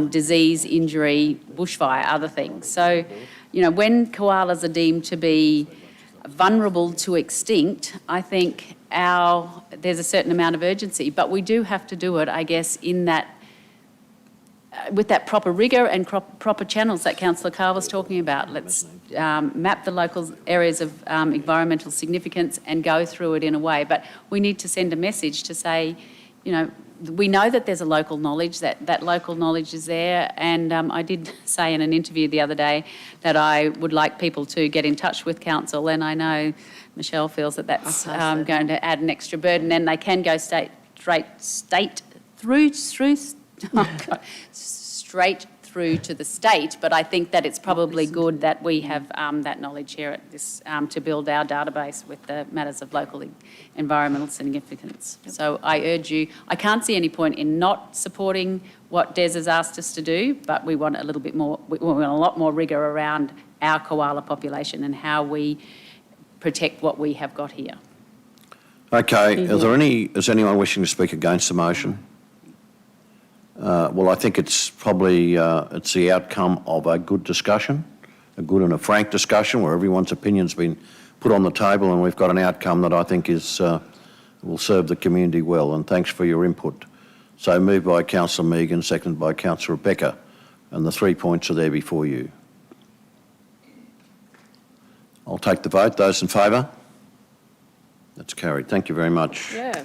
disease, injury, bushfire, other things. So, when koalas are deemed to be vulnerable to extinct, I think there's a certain amount of urgency, but we do have to do it, I guess, in that with that proper rigour and proper channels that Councillor Carr was talking about. Let's map the local areas of environmental significance and go through it in a way. But we need to send a message to say, we know that there's a local knowledge, that local knowledge is there. And I did say in an interview the other day that I would like people to get in touch with council, and I know Michelle feels that that's going to add an extra burden, and they can go straight through to the state, but I think that it's probably good that we have that knowledge here at this to build our database with the matters of local environmental significance. Yep. So I urge you, I can't see any point in not supporting what Des has asked us to do, but we want a little bit more, we want a lot more rigour around our koala population and how we protect what we have got here. Okay, is anyone wishing to speak against the motion? Well, I think it's probably it's the outcome of a good discussion, a good and a frank discussion where everyone's opinion's been put on the table, and we've got an outcome that I think is will serve the community well. And thanks for your input. So moved by Councillor Megan, seconded by Councillor Becker, and the 3 points are there before you. I'll take the vote. Those in favour? That's carried. Thank you very much. Yeah,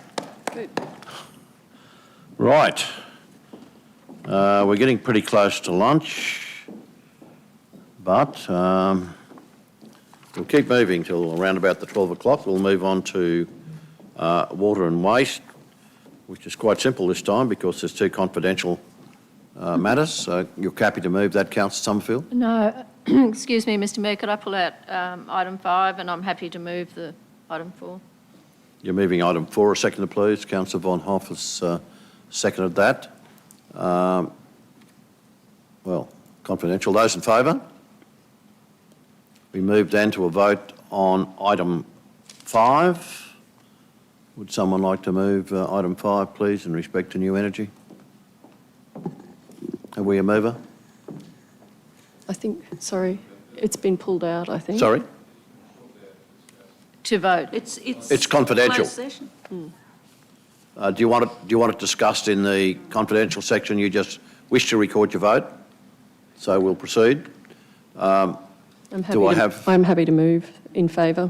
good. Right. We're getting pretty close to lunch, but we'll keep moving till around about the 12 o'clock. We'll move on to water and waste, which is quite simple this time because there's two confidential matters. So you're happy to move that, Councillor Summerfield? No, excuse me, Mr Mayor, could I pull out item 5, and I'm happy to move the item 4. You're moving item 4. A seconder, please. Councillor Von Hoff has seconded that. Well, confidential. Those in favour? We move then to a vote on item 5. Would someone like to move item 5, please, in respect to new energy? Are we a mover? I think, sorry, it's been pulled out, I think. Sorry? To vote. It's confidential. Closed session. Do you want it discussed in the confidential section? You just wish to record your vote? So we'll proceed. I'm happy to move in favour.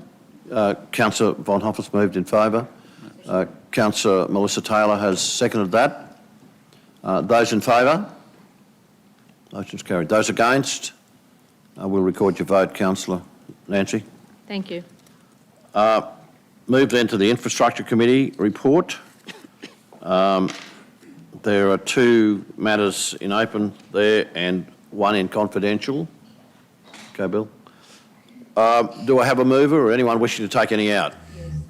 Councillor Von Hoff has moved in favour. Councillor Melissa Taylor has seconded that. Those in favour? Motion's carried. Those against? We'll record your vote, Councillor Nancy. Thank you. Move then to the Infrastructure Committee report. There are 2 matters in open there and 1 in confidential. Okay, Bill. Do I have a mover or anyone wishing to take any out?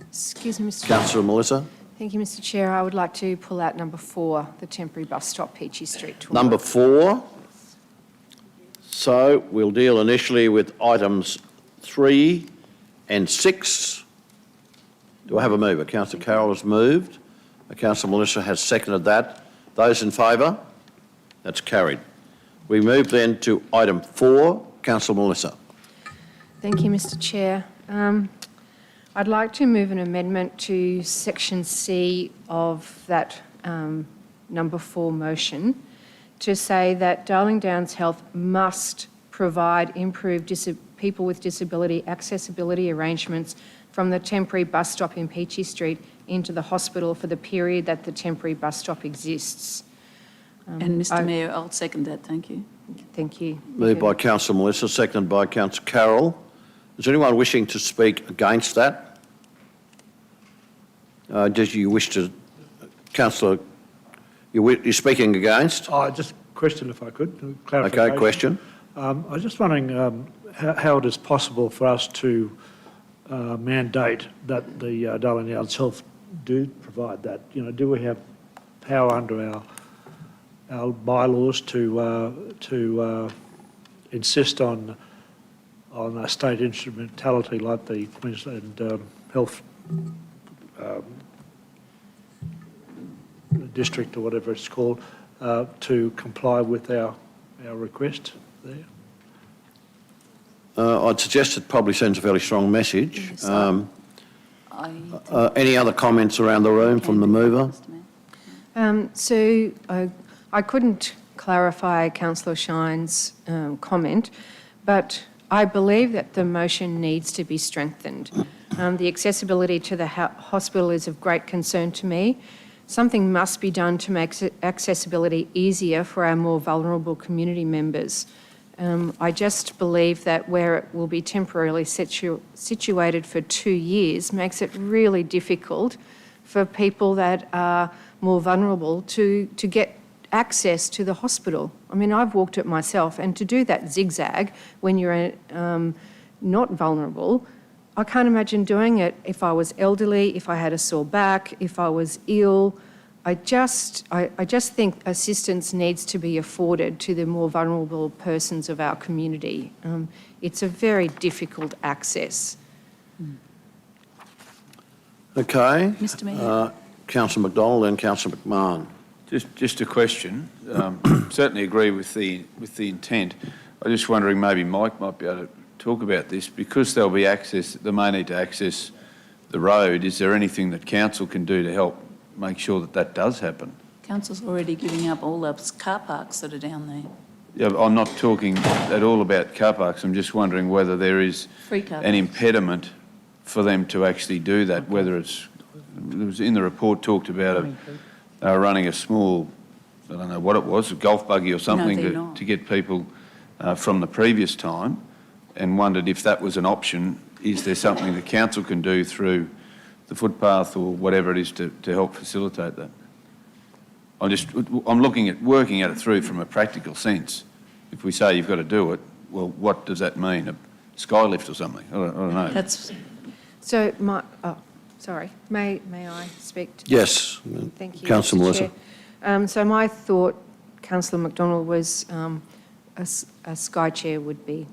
Excuse me, Mr Chair. Councillor Melissa. Thank you, Mr Chair. I would like to pull out number 4, the temporary bus stop, Peachy Street. To Number 4. So we'll deal initially with items 3 and 6. Do I have a mover? Councillor Carroll has moved. Councillor Melissa has seconded that. Those in favour? That's carried. We move then to item 4. Councillor Melissa. Thank you, Mr Chair. I'd like to move an amendment to section C of that number 4 motion to say that Darling Downs Health must provide improved people with disability accessibility arrangements from the temporary bus stop in Peachy Street into the hospital for the period that the temporary bus stop exists. And Mr Mayor, I'll second that. Thank you. Thank you. Moved by Councillor Melissa, seconded by Councillor Carroll. Is there anyone wishing to speak against that? Does you wish to, Councillor, you're speaking against? Just question if I could, clarification. Okay, question. I was just wondering how it is possible for us to mandate that the Darling Downs Health do provide that. You know, do we have power under our bylaws to insist on a state instrumentality like the Queensland Health District or whatever it's called to comply with our request there? I'd suggest it probably sends a fairly strong message. Any other comments around the room from the mover? So I couldn't clarify Councillor Shine's comment, but I believe that the motion needs to be strengthened. The accessibility to the hospital is of great concern to me. Something must be done to make accessibility easier for our more vulnerable community members. I just believe that where it will be temporarily situated for 2 years makes it really difficult for people that are more vulnerable to get access to the hospital. I mean, I've walked it myself, and to do that zigzag when you're not vulnerable, I can't imagine doing it if I was elderly, if I had a sore back, if I was ill. I just think assistance needs to be afforded to the more vulnerable persons of our community. It's a very difficult access. Okay. Mr Mayor. Councillor McDonald and Councillor McMahon. Just a question. Certainly agree with the intent. I'm just wondering maybe Mike might be able to talk about this because there'll be access. They may need to access the road. Is there anything that council can do to help make sure that that does happen? Council's already giving up all those car parks that are down there. Yeah, I'm not talking at all about car parks. I'm just wondering whether there is Free car an parks. impediment for them to actually do that, whether it's, it was in the report talked about running a small, I don't know what it was, a golf buggy or something they're to not. get people from the previous time, and wondered if that was an option. Is there something the council can do through the footpath or whatever it is to help facilitate that? I'm looking at working at it through from a practical sense. If we say you've got to do it, well, what does that mean? A skylift or something? I don't know. That's, So sorry, may I speak to that? Yes. Thank you, Councillor Mr. Melissa. Chair. So my thought, Councillor McDonald, was a sky chair would be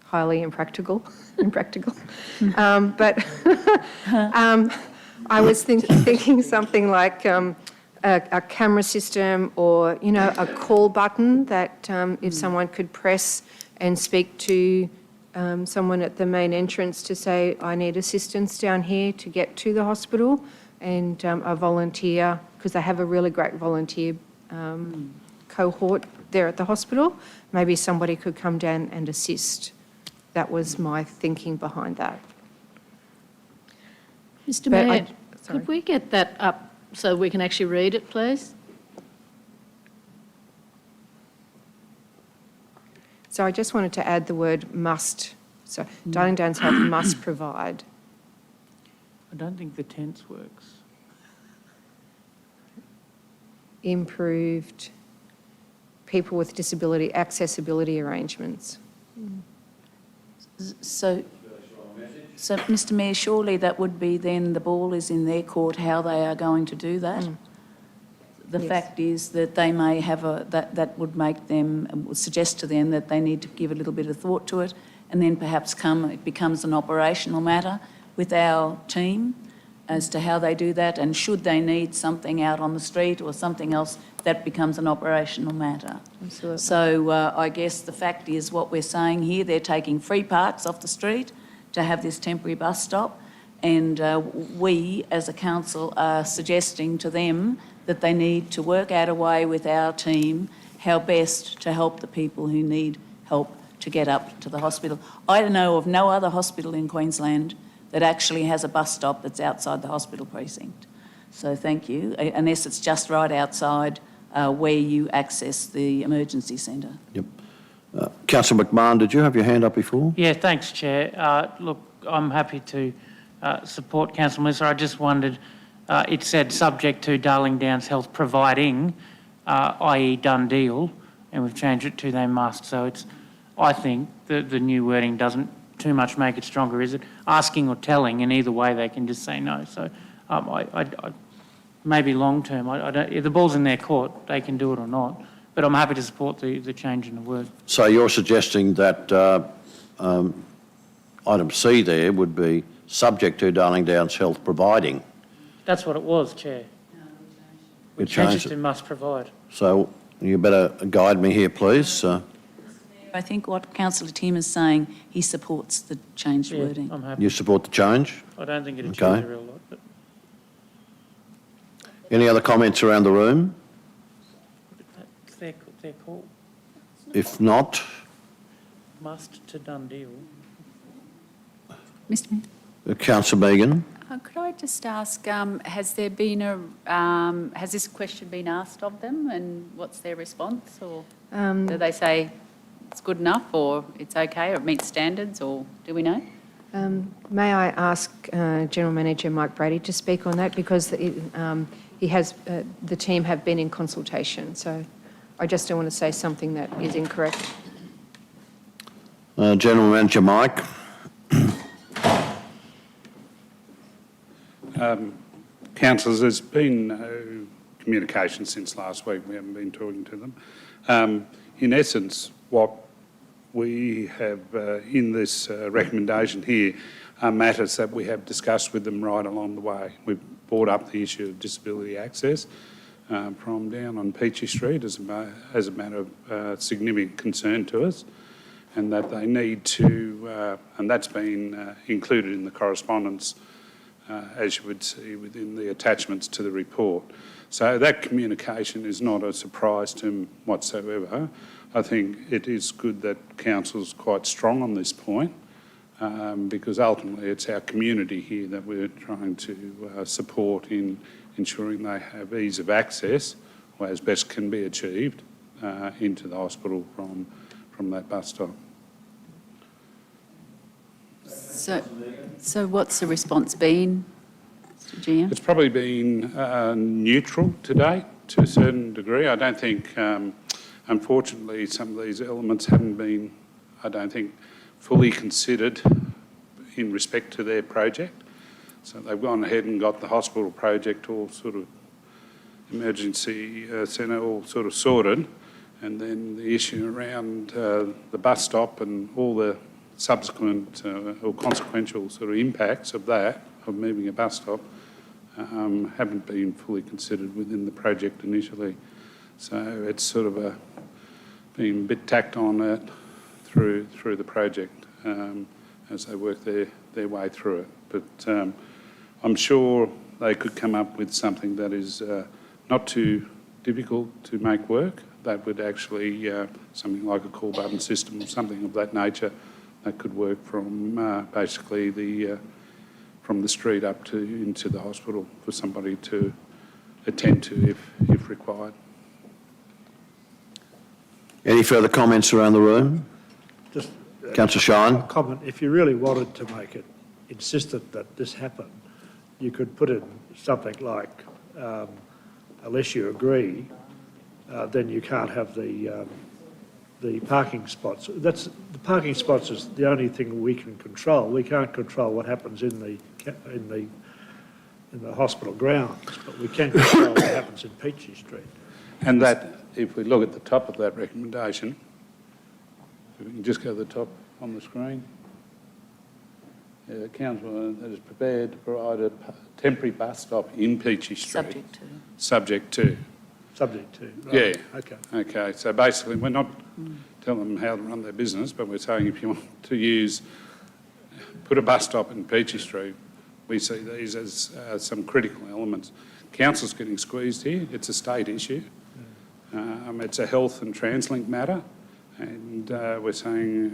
highly impractical. But I was thinking something like a camera system, or, you know, a call button that if someone could press and speak to someone at the main entrance to say, I need assistance down here to get to the hospital, and a volunteer, because they have a really great volunteer cohort there at the hospital, maybe somebody could come down and assist. That was my thinking behind that. Mr But Mayor, sorry. could we get that up so we can actually read it, please? So I just wanted to add the word must. So Darling Downs Health must provide. I don't think the tense works. Improved people with disability accessibility arrangements. so, Mr Mayor, surely that would be then the ball is in their court how they are going to do that. The Yes. fact is that they may have that would make them, would suggest to them that they need to give a little bit of thought to it, and then perhaps it becomes an operational matter with our team as to how they do that, and should they need something out on the street or something else, that becomes an operational matter. Absolutely. So I guess the fact is what we're saying here, they're taking free parks off the street to have this temporary bus stop, and we as a council are suggesting to them that they need to work out a way with our team how best to help the people who need help to get up to the hospital. I know of no other hospital in Queensland that actually has a bus stop that's outside the hospital precinct. So thank you, unless it's just right outside where you access the emergency centre. Yep. Councillor McMahon, did you have your hand up before? Yeah, thanks, Chair. Look, I'm happy to support Councillor Melissa. I just wondered, it said subject to Darling Downs Health providing, i.e. done deal, and we've changed it to they must. So it's, I think the new wording doesn't too much make it stronger, is it? Asking or telling, and either way they can just say no. So maybe long term, if the ball's in their court, they can do it or not. But I'm happy to support the change in the word. So you're suggesting that item C there would be subject to Darling Downs Health providing. That's what it was, Chair. We We changed changed it to it. must provide. So you better guide me here, please. I think what Councillor Tim is saying, he supports the changed Yeah, wording. I'm happy. You support the change? I don't think it achieves Okay. a real lot, but Any other comments around the room? it's their call. If not, Must to done deal. Mr Mayor? Councillor Megan. Could I just ask, has there been has this question been asked of them, and what's their response? Or do they say it's good enough, or it's okay, or it meets standards, or do we know? May I ask General Manager Mike Brady to speak on that, because he has the team have been in consultation. So I just don't want to say something that is incorrect. General Manager Mike. Councillors, there's been no communication since last week. We haven't been talking to them. In essence, what we have in this recommendation here are matters that we have discussed with them right along the way. We've brought up the issue of disability access from down on Peachy Street as a matter of significant concern to us, and that they need to, and that's been included in the correspondence as you would see within the attachments to the report. So that communication is not a surprise to him whatsoever. I think it is good that council's quite strong on this point, because ultimately it's our community here that we're trying to support in ensuring they have ease of access, or as best can be achieved, into the hospital from that bus stop. So what's the response been, Mr GM? It's probably been neutral to date, to a certain degree. I don't think, unfortunately, some of these elements haven't been, I don't think, fully considered in respect to their project. So they've gone ahead and got the hospital project all sort of emergency centre all sort of sorted, and then the issue around the bus stop and all the subsequent or consequential sort of impacts of that, of moving a bus stop, haven't been fully considered within the project initially. So it's sort of been a bit tacked on it through the project as they work their way through it. But I'm sure they could come up with something that is not too difficult to make work. That would actually, something like a call button system or something of that nature, that could work from basically from the street up to into the hospital for somebody to attend to if required. Any further comments around the room? Just Councillor Shine. comment, if you really wanted to make it insistent that this happen, you could put in something like, unless you agree, then you can't have the parking spots. The parking spots is the only thing we can control. We can't control what happens in the hospital grounds, but we can control what happens in Peachy Street. And that, if we look at the top of that recommendation, if we can just go to the top on the screen. Council is prepared to provide a temporary bus stop in Peachy Street. Subject to. Subject to, right. Yeah. Okay. Okay, so basically we're not telling them how to run their business, but we're saying if you want to put a bus stop in Peachy Street, we see these as some critical elements. Council's getting squeezed here. It's a state issue. It's a health and TransLink matter, and we're saying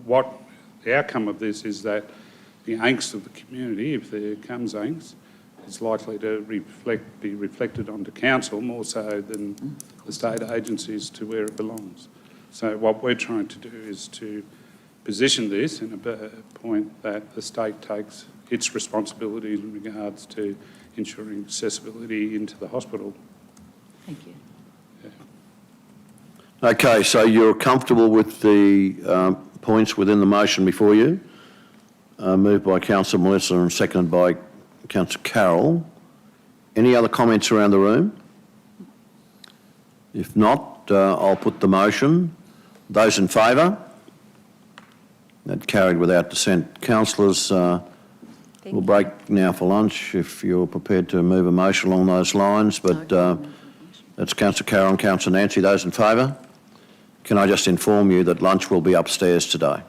what the outcome of this is that the angst of the community, if there comes angst, is likely to be reflected onto council more so than the state agencies to where it belongs. So what we're trying to do is to position this in a point that the state takes its responsibilities in regards to ensuring accessibility into the hospital. Thank you. Okay, so you're comfortable with the points within the motion before you? Moved by Councillor Melissa and seconded by Councillor Carroll. Any other comments around the room? If not, I'll put the motion. Those in favour? That carried without dissent. Councillors, we'll break now for lunch if you're prepared to move a motion along those lines, but that's Councillor Carroll and Councillor Nancy. Those in favour? Can I just inform you that lunch will be upstairs today?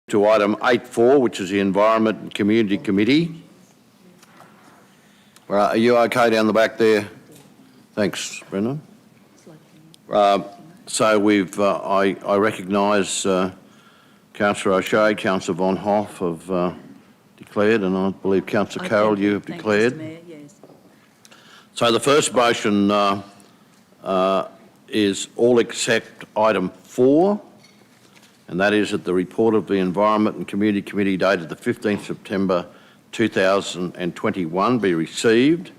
To item 8.4, which is the Environment and Community Committee. Are you okay down the back there? Thanks, Brendan. So I recognise Councillor O'Shea, Councillor Von Hoff have declared, and I believe Councillor Carroll, you have declared. Thank you, Mr. Mayor, yes. So the first motion is all except item 4, and that is that the report of the Environment and Community Committee dated the 15th September 2021 be received,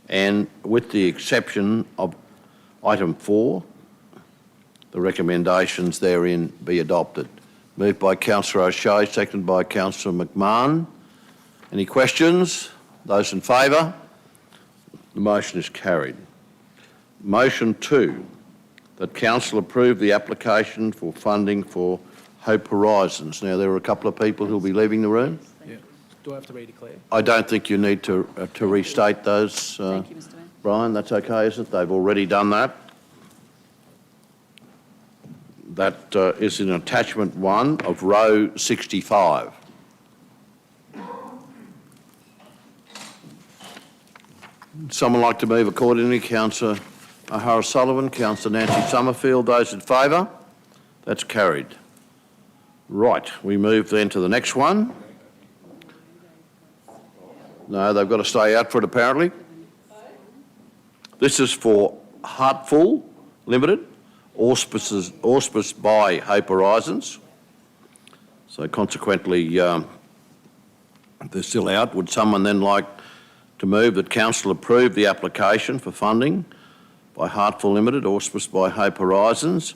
and with the exception of item 4, the recommendations therein be adopted. Moved by Councillor O'Shea, seconded by Councillor McMahon. Any questions? Those in favour? The motion is carried. Motion 2, that Council approve the application for funding for Hope Horizons. Now, there are a couple of people who will be leaving the room. Yeah. Do I have to redeclare? I don't think you need to restate those, Thank you, Mr. Mayor. Brian. That's okay, is it? They've already done that. That is in attachment 1 of row 65. Someone like to move accordingly? Councillor O'Hara Sullivan, Councillor Nancy Summerfield. Those in favour? That's carried. Right, we move then to the next one. No, they've got to stay out for it apparently. This is for Heartful Limited, auspiced by Hope Horizons. So consequently, they're still out. Would someone then like to move that Council approve the application for funding by Heartful Limited, auspiced by Hope Horizons,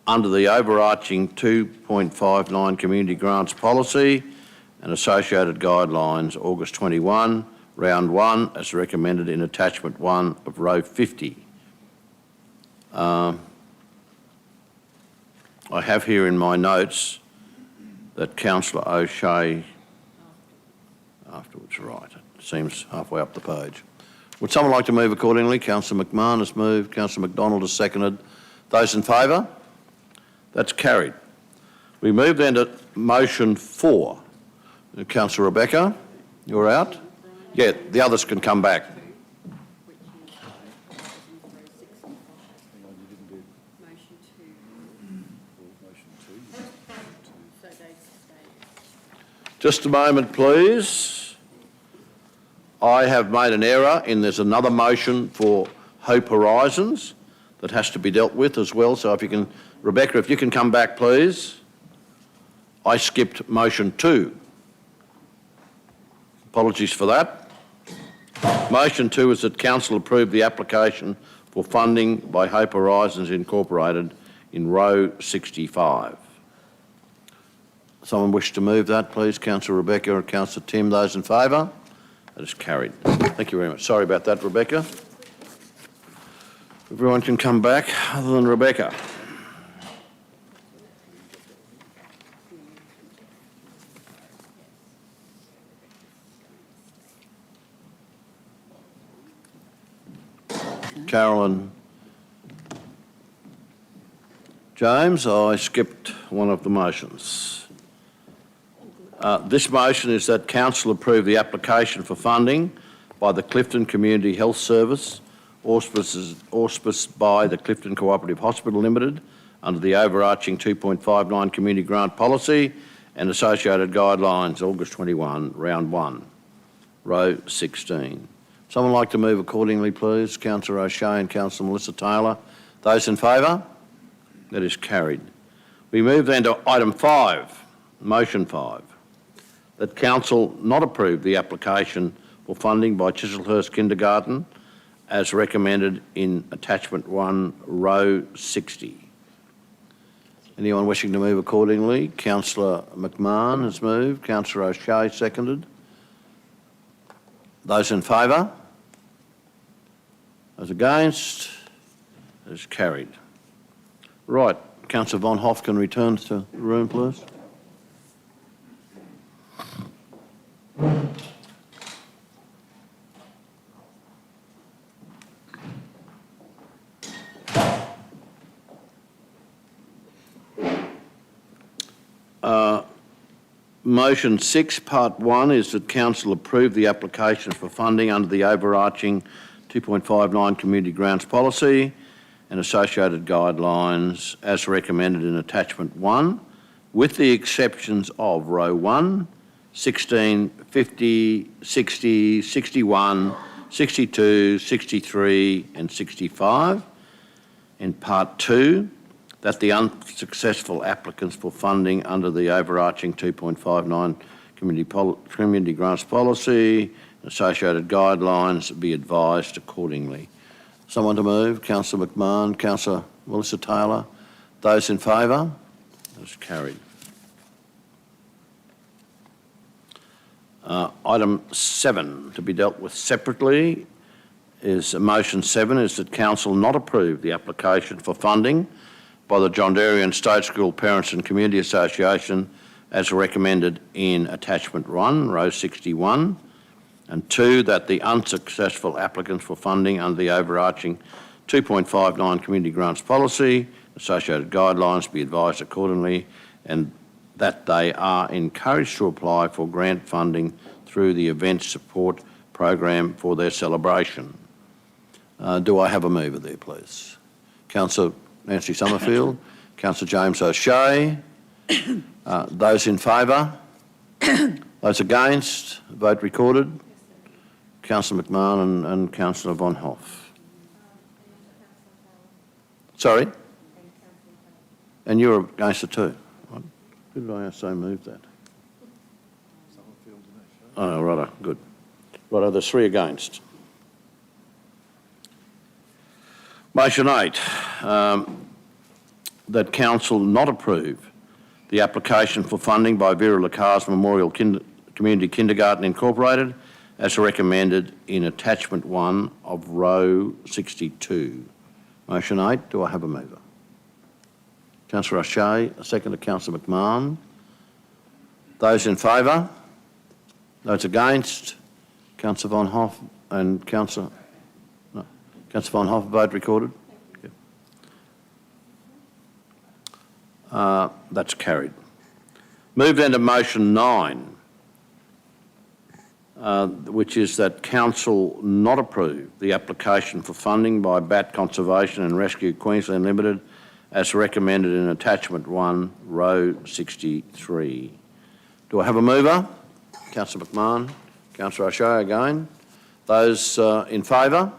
under the overarching 2.59 Community Grants Policy and associated guidelines, August 21, round 1, as recommended in attachment 1 of row 50. I have here in my notes that Councillor O'Shea, afterwards, right, it seems halfway up the page. Would someone like to move accordingly? Councillor McMahon has moved, Councillor McDonald has seconded. Those in favour? That's carried. We move then to motion 4. Councillor Rebecca, you're out? Yeah, the others can come back. Just a moment, please. I have made an error and there's another motion for Hope Horizons that has to be dealt with as well. So if you can, Rebecca, if you can come back, please. I skipped motion 2. Apologies for that. Motion 2 is that Council approve the application for funding by Hope Horizons Incorporated in row 65. Someone wish to move that, please? Councillor Rebecca or Councillor Tim. Those in favour? That is carried. Thank you very much. Sorry about that, Rebecca. Everyone can come back other than Rebecca. Carolyn James, I skipped one of the motions. This motion is that Council approve the application for funding by the Clifton Community Health Service, auspiced by the Clifton Cooperative Hospital Limited, under the overarching 2.59 Community Grant Policy and associated guidelines, August 21, round 1, row 16. Someone like to move accordingly, please? Councillor O'Shea and Councillor Melissa Taylor. Those in favour? That is carried. We move then to item 5, motion 5, that Council not approve the application for funding by Chislehurst Kindergarten as recommended in attachment 1, row 60. Anyone wishing to move accordingly? Councillor McMahon has moved. Councillor O'Shea seconded. Those in favour? Those against? That is carried. Right, Councillor Von Hoff can return to the room, please. Motion 6, Part 1, is that Council approve the application for funding under the overarching 2.59 Community Grants Policy and associated guidelines as recommended in Attachment 1, with the exceptions of Row 1, 16, 50, 60, 61, 62, 63 and 65. In Part 2, that the unsuccessful applicants for funding under the overarching 2.59 Community Grants Policy and associated guidelines be advised accordingly. Someone to move? Councillor McMahon, Councillor Melissa Taylor. Those in favour? That's carried. Item 7, to be dealt with separately, is motion 7, is that Council not approve the application for funding by the John Darien State School Parents and Community Association as recommended in Attachment 1, Row 61, and 2, that the unsuccessful applicants for funding under the overarching 2.59 Community Grants Policy, associated guidelines be advised accordingly, and that they are encouraged to apply for grant funding through the Event Support Program for their celebration. Do I have a mover there, please? Councillor Nancy Summerfield, Councillor James O'Shea. Those in favour? Those against? Vote recorded. Councillor McMahon and Councillor Von Hoff. Sorry? And you're against it too? What? Who did I say moved that? Oh, righto, good. Righto, there's 3 against. Motion 8, that Council not approve the application for funding by Vera Lacaze Memorial Community Kindergarten Incorporated as recommended in Attachment 1 of Row 62. Motion 8, do I have a mover? Councillor O'Shea, a second to Councillor McMahon. Those in favour? Those against? Councillor Von Hoff and Councillor Von Hoff, vote recorded. Yep. That's carried. Move then to motion 9, which is that Council not approve the application for funding by Bat Conservation and Rescue Queensland Limited as recommended in Attachment 1, Row 63. Do I have a mover? Councillor McMahon, Councillor O'Shea again. Those in favour?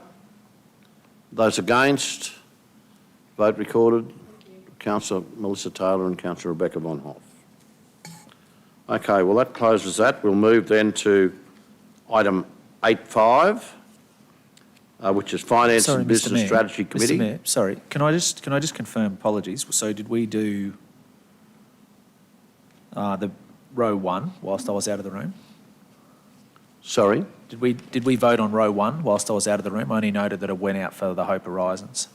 Those against? Vote recorded. Councillor Melissa Taylor and Councillor Rebecca Von Hoff. Okay, well that closes that. We'll move then to item 8.5, which is Finance and Business Strategy Committee. Mr. Mayor, sorry, can I just confirm? Apologies. So did we do the row 1 whilst I was out of the room? Sorry? Did we vote on row 1 whilst I was out of the room? I only noted that it went out for the Hope Horizons.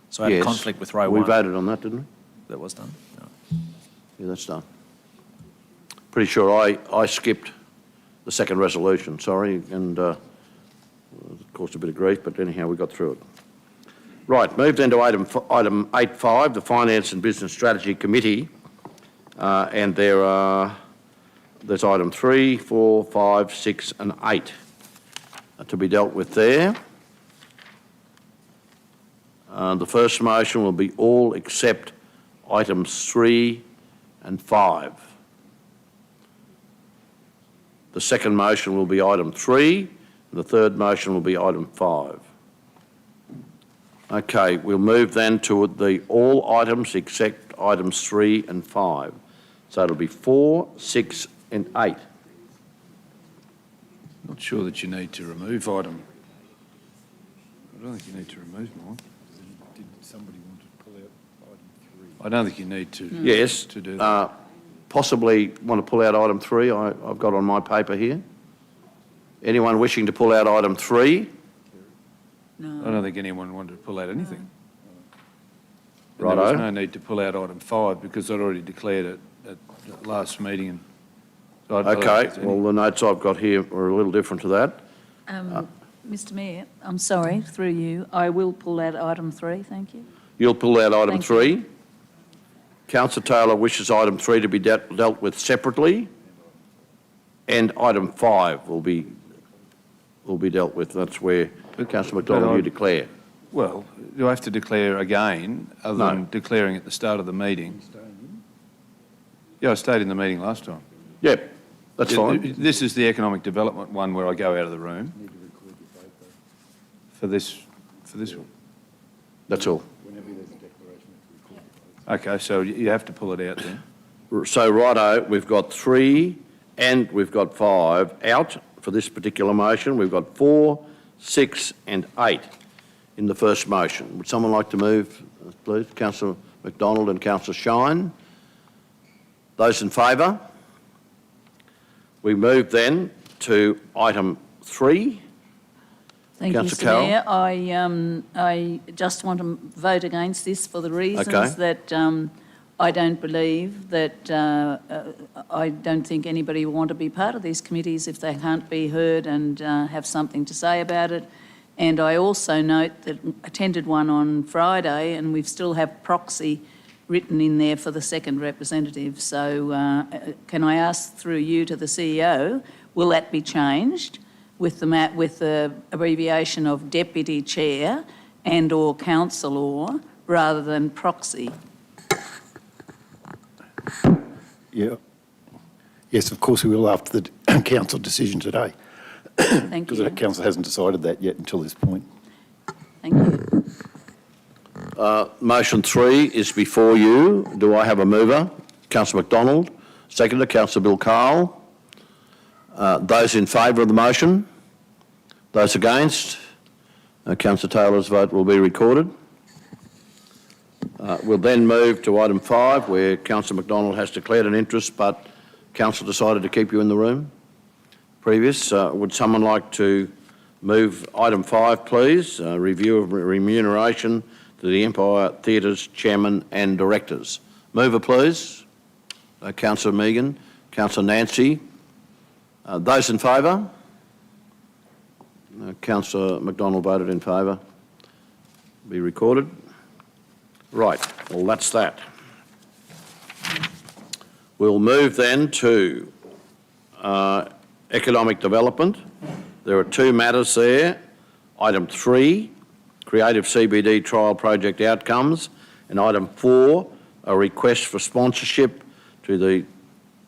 So I had a conflict with row 1. We voted on that, didn't we? That was done? No. Yeah, that's done. Pretty sure I skipped the second resolution, sorry, and it caused a bit of grief, but anyhow, we got through it. Right, move then to item 8.5, the Finance and Business Strategy Committee, and there's item 3, 4, 5, 6 and 8 to be dealt with there. The first motion will be all except items 3 and 5. The second motion will be item 3, and the third motion will be item 5. Okay, we'll move then to the all items except items 3 and 5. So it'll be 4, 6 and 8. Not sure that you need to remove item. I don't think you need to remove mine. Did somebody want to pull out item 3? I don't think you need to. Yes. To do that. Possibly want to pull out item 3, I've got on my paper here. Anyone wishing to pull out item 3? I don't think anyone wanted to pull out anything. And Righto. there was no need to pull out item 5 because I'd already declared it at the last meeting. And so Okay, well, the notes I've got here are a little different to that. Mr Mayor, I'm sorry, through you, I will pull out item 3, thank you. You'll pull out item Thank 3. Councillor Taylor wishes item 3 to be dealt with separately. and item 5 will be dealt with. That's where, Councillor McDonald, you declare. Well, do I have to declare again, other No. than declaring at the start of the meeting? Yeah, I stayed in the meeting last time. Yep, that's fine. This is the economic development one where I go out of the room. For this one. That's all. Okay, so you have to pull it out then. So, righto, we've got 3 and we've got 5 out for this particular motion. We've got 4, 6 and 8 in the first motion. Would someone like to move, please? Councillor McDonald and Councillor Shine. Those in favour? We move then to item 3. Thank you, Councillor Mr Carroll. Mayor. I just want to vote against this for the reasons Okay. that I don't believe that, I don't think anybody will want to be part of these committees if they can't be heard and have something to say about it. And I also note that attended one on Friday and we still have proxy written in there for the second representative. So can I ask through you to the CEO, will that be changed with the abbreviation of deputy chair and or councillor rather than proxy? Yeah. Yes, of course we will after the council decision today. Thank Because you. the council hasn't decided that yet until this point. Thank you. Motion 3 is before you. Do I have a mover? Councillor McDonald. Seconder, Councillor Bill Carl. Those in favour of the motion? Those against? Councillor Taylor's vote will be recorded. We'll then move to item 5, where Councillor McDonald has declared an interest, but Council decided to keep you in the room. Previous. Would someone like to move item 5, please? Review of remuneration to the Empire Theatre's chairman and directors. Mover, please. Councillor Megan. Councillor Nancy. Those in favour? Councillor McDonald voted in favour. Be recorded. Right, well, that's that. We'll move then to economic development. There are 2 matters there. Item 3, creative CBD trial project outcomes, and item 4, a request for sponsorship to the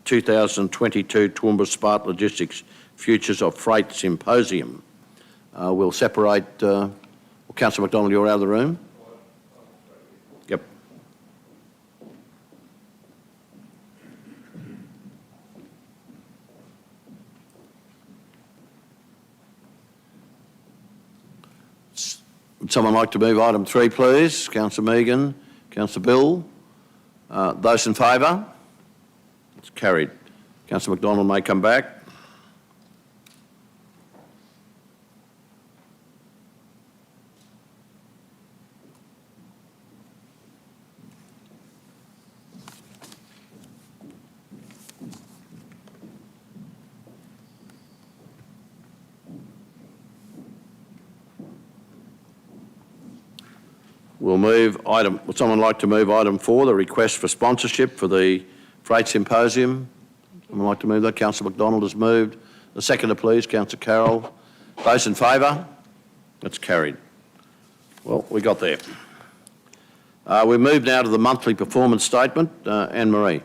2022 Toowoomba Smart Logistics Futures of Freight Symposium. We'll separate. Councillor McDonald, you're out of the room. Yep. Would someone like to move item 3, please? Councillor Megan, Councillor Bill. Those in favour? It's carried. Councillor McDonald may come back. We'll move item, would someone like to move item 4, the request for sponsorship for the Freight Symposium? Someone like to move that? Councillor McDonald has moved. The seconder, please, Councillor Carroll. Those in favour? That's carried. Well, we got there. We move now to the monthly performance statement. Anne-Marie.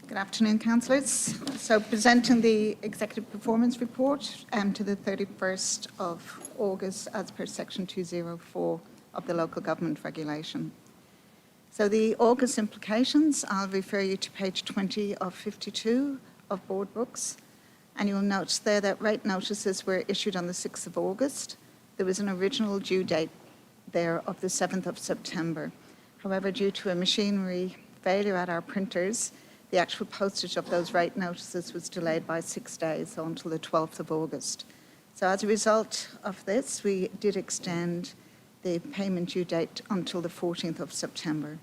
Good afternoon, councillors. So presenting the Executive Performance Report to the 31st of August as per Section 204 of the Local Government Regulation. So the August implications, I'll refer you to page 20 of 52 of board books, and you'll note there that rate notices were issued on the 6th of August. There was an original due date there of the 7th of September. However, due to a machinery failure at our printers, the actual postage of those rate notices was delayed by 6 days, so until the 12th of August. So as a result of this, we did extend the payment due date until the 14th of September.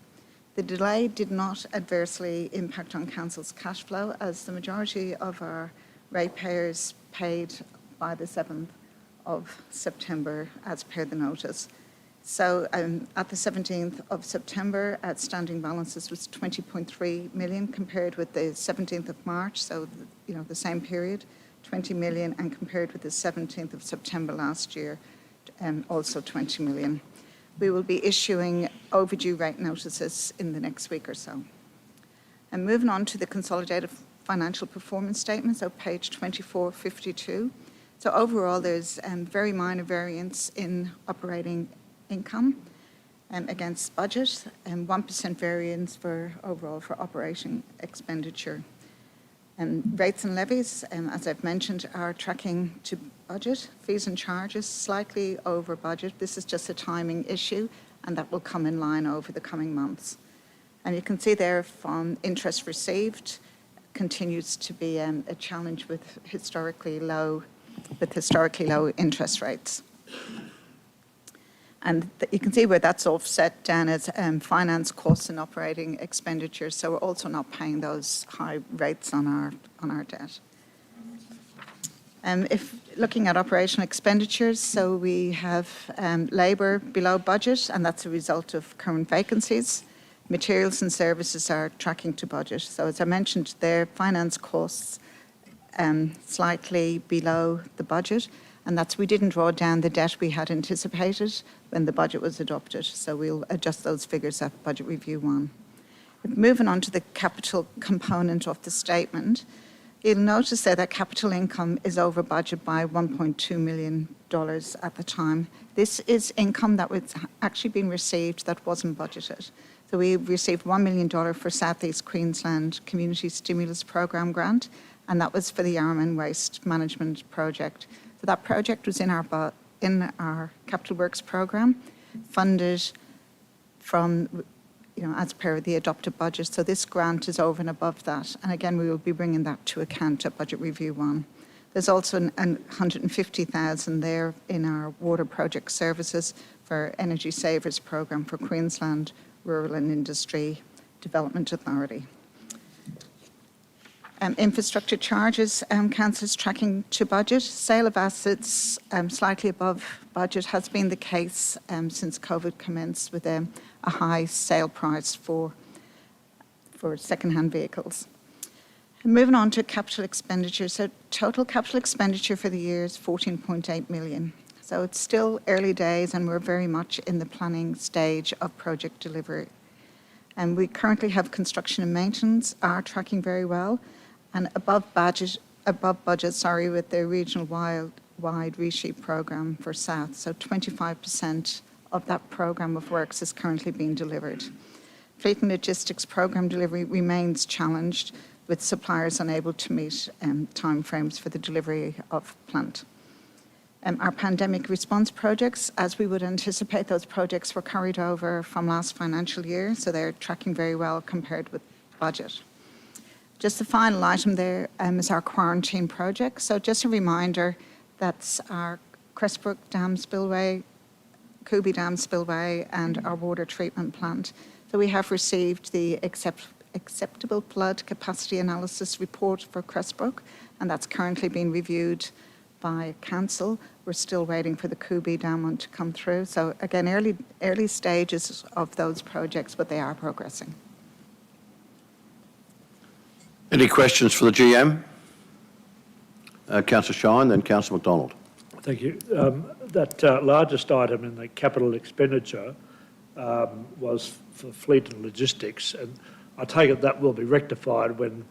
The delay did not adversely impact on council's cash flow, as the majority of our ratepayers paid by the 7th of September as per the notice. So at the 17th of September, outstanding balances was 20.3 million compared with the 17th of March, so the same period, 20 million, and compared with the 17th of September last year, also 20 million. We will be issuing overdue rate notices in the next week or so. And moving on to the consolidated financial performance statement, so page 2452. So overall, there's very minor variance in operating income against budget, and 1% variance overall for operating expenditure. And rates and levies, as I've mentioned, are tracking to budget. Fees and charges slightly over budget. This is just a timing issue, and that will come in line over the coming months. And you can see there from interest received continues to be a challenge with historically low interest rates. And you can see where that's offset down as finance costs and operating expenditures. So we're also not paying those high rates on our debt. If looking at operational expenditures, so we have labour below budget, and that's a result of current vacancies. Materials and services are tracking to budget. So as I mentioned there, finance costs slightly below the budget, and we didn't draw down the debt we had anticipated when the budget was adopted. So we'll adjust those figures at Budget Review 1. Moving on to the capital component of the statement, you'll notice there that capital income is over budget by $1.2 million at the time. This is income that was actually being received that wasn't budgeted. So we received $1 million for South East Queensland Community Stimulus Programme grant, and that was for the Yarraman Waste Management Project. So that project was in our Capital Works programme, funded from, as per the adopted budget. So this grant is over and above that. And again, we will be bringing that to account at Budget Review 1. There's also $150,000 there in our water project services for Energy Savers programme for Queensland Rural and Industry Development Authority. Infrastructure charges, council is tracking to budget. Sale of assets slightly above budget has been the case since COVID commenced, with a high sale price for second-hand vehicles. And moving on to capital expenditure. So total capital expenditure for the year is $14.8 million. So it's still early days, and we're very much in the planning stage of project delivery. And we currently have construction and maintenance are tracking very well, and above budget, with the regional wide resheet programme for South. So 25% of that programme of works is currently being delivered. Fleet and logistics programme delivery remains challenged, with suppliers unable to meet timeframes for the delivery of plant. Our pandemic response projects, as we would anticipate, those projects were carried over from last financial year, so they're tracking very well compared with budget. Just the final item there is our quarantine project. So just a reminder, that's our Crestbrook Dam spillway, Kubi Dam spillway, and our water treatment plant. So we have received the acceptable flood capacity analysis report for Crestbrook, and that's currently being reviewed by council. We're still waiting for the Kubi Dam one to come through. So again, early stages of those projects, but they are progressing. Any questions for the GM? Councillor Shine, then Councillor McDonald. Thank you. That largest item in the capital expenditure was for fleet and logistics, and I take it that will be rectified when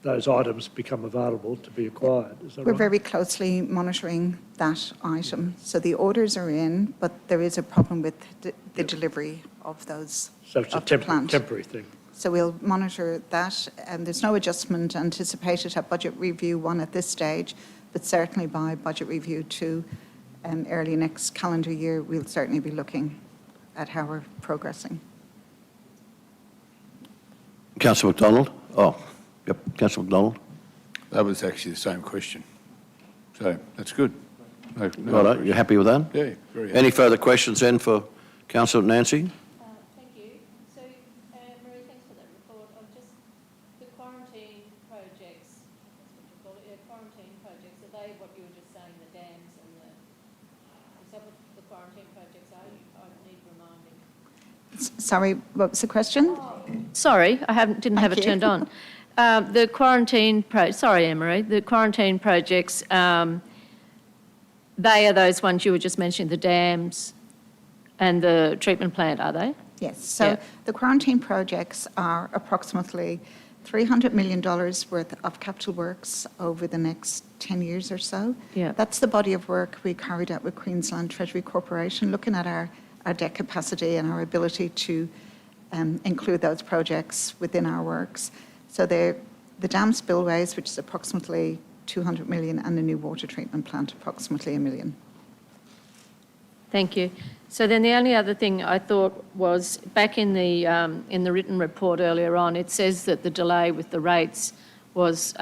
those items become available to be acquired. Is that We're right? very closely monitoring that item. So the orders are in, but there is a problem with the delivery of those. So it's a temporary thing. So we'll monitor that, and there's no adjustment anticipated at Budget Review 1 at this stage, but certainly by Budget Review 2, early next calendar year, we'll certainly be looking at how we're progressing. Councillor McDonald? Oh, yep, Councillor McDonald. That was actually the same question. So that's good. No, Righto, you're happy with that? Yeah, very happy. Any further questions then for Councillor Nancy? Thank you. So, Marie, thanks for that report. The quarantine projects, that's what you call it, quarantine projects, are they what you were just saying, the dams and is that what the quarantine projects are? I Sorry, what was the question? Sorry, I didn't have it Thank you. turned on. The quarantine sorry, Emery, the quarantine projects, they are those ones you were just mentioning, the dams and the treatment plant, are they? Yes, so the quarantine projects are approximately $300 million worth of capital works over the next 10 years or so. Yeah. That's the body of work we carried out with Queensland Treasury Corporation, looking at our debt capacity and our ability to include those projects within our works. So the dam spillways, which is approximately 200 million, and the new water treatment plant, approximately $1 million. Thank you. So then the only other thing I thought was, back in the written report earlier on, it says that the delay with the rates was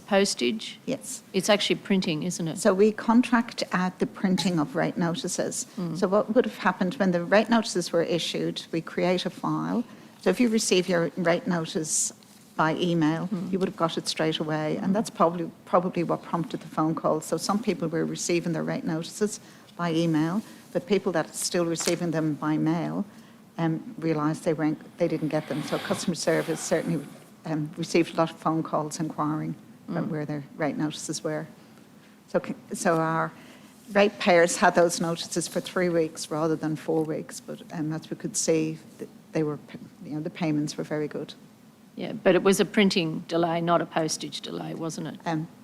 postage? Yes. It's actually printing, isn't it? So we contract at the printing of rate notices. So what would have happened when the rate notices were issued, we create a file. So if you receive your rate notice by email, you would have got it straight away. And that's probably what prompted the phone call. So some people were receiving their rate notices by email, but people that are still receiving them by mail realised they didn't get them. So customer service certainly received a lot of phone calls inquiring about where their rate notices were. So our ratepayers had those notices for 3 weeks rather than 4 weeks, but as we could see, they were, the payments were very good. Yeah, but it was a printing delay, not a postage delay, wasn't it?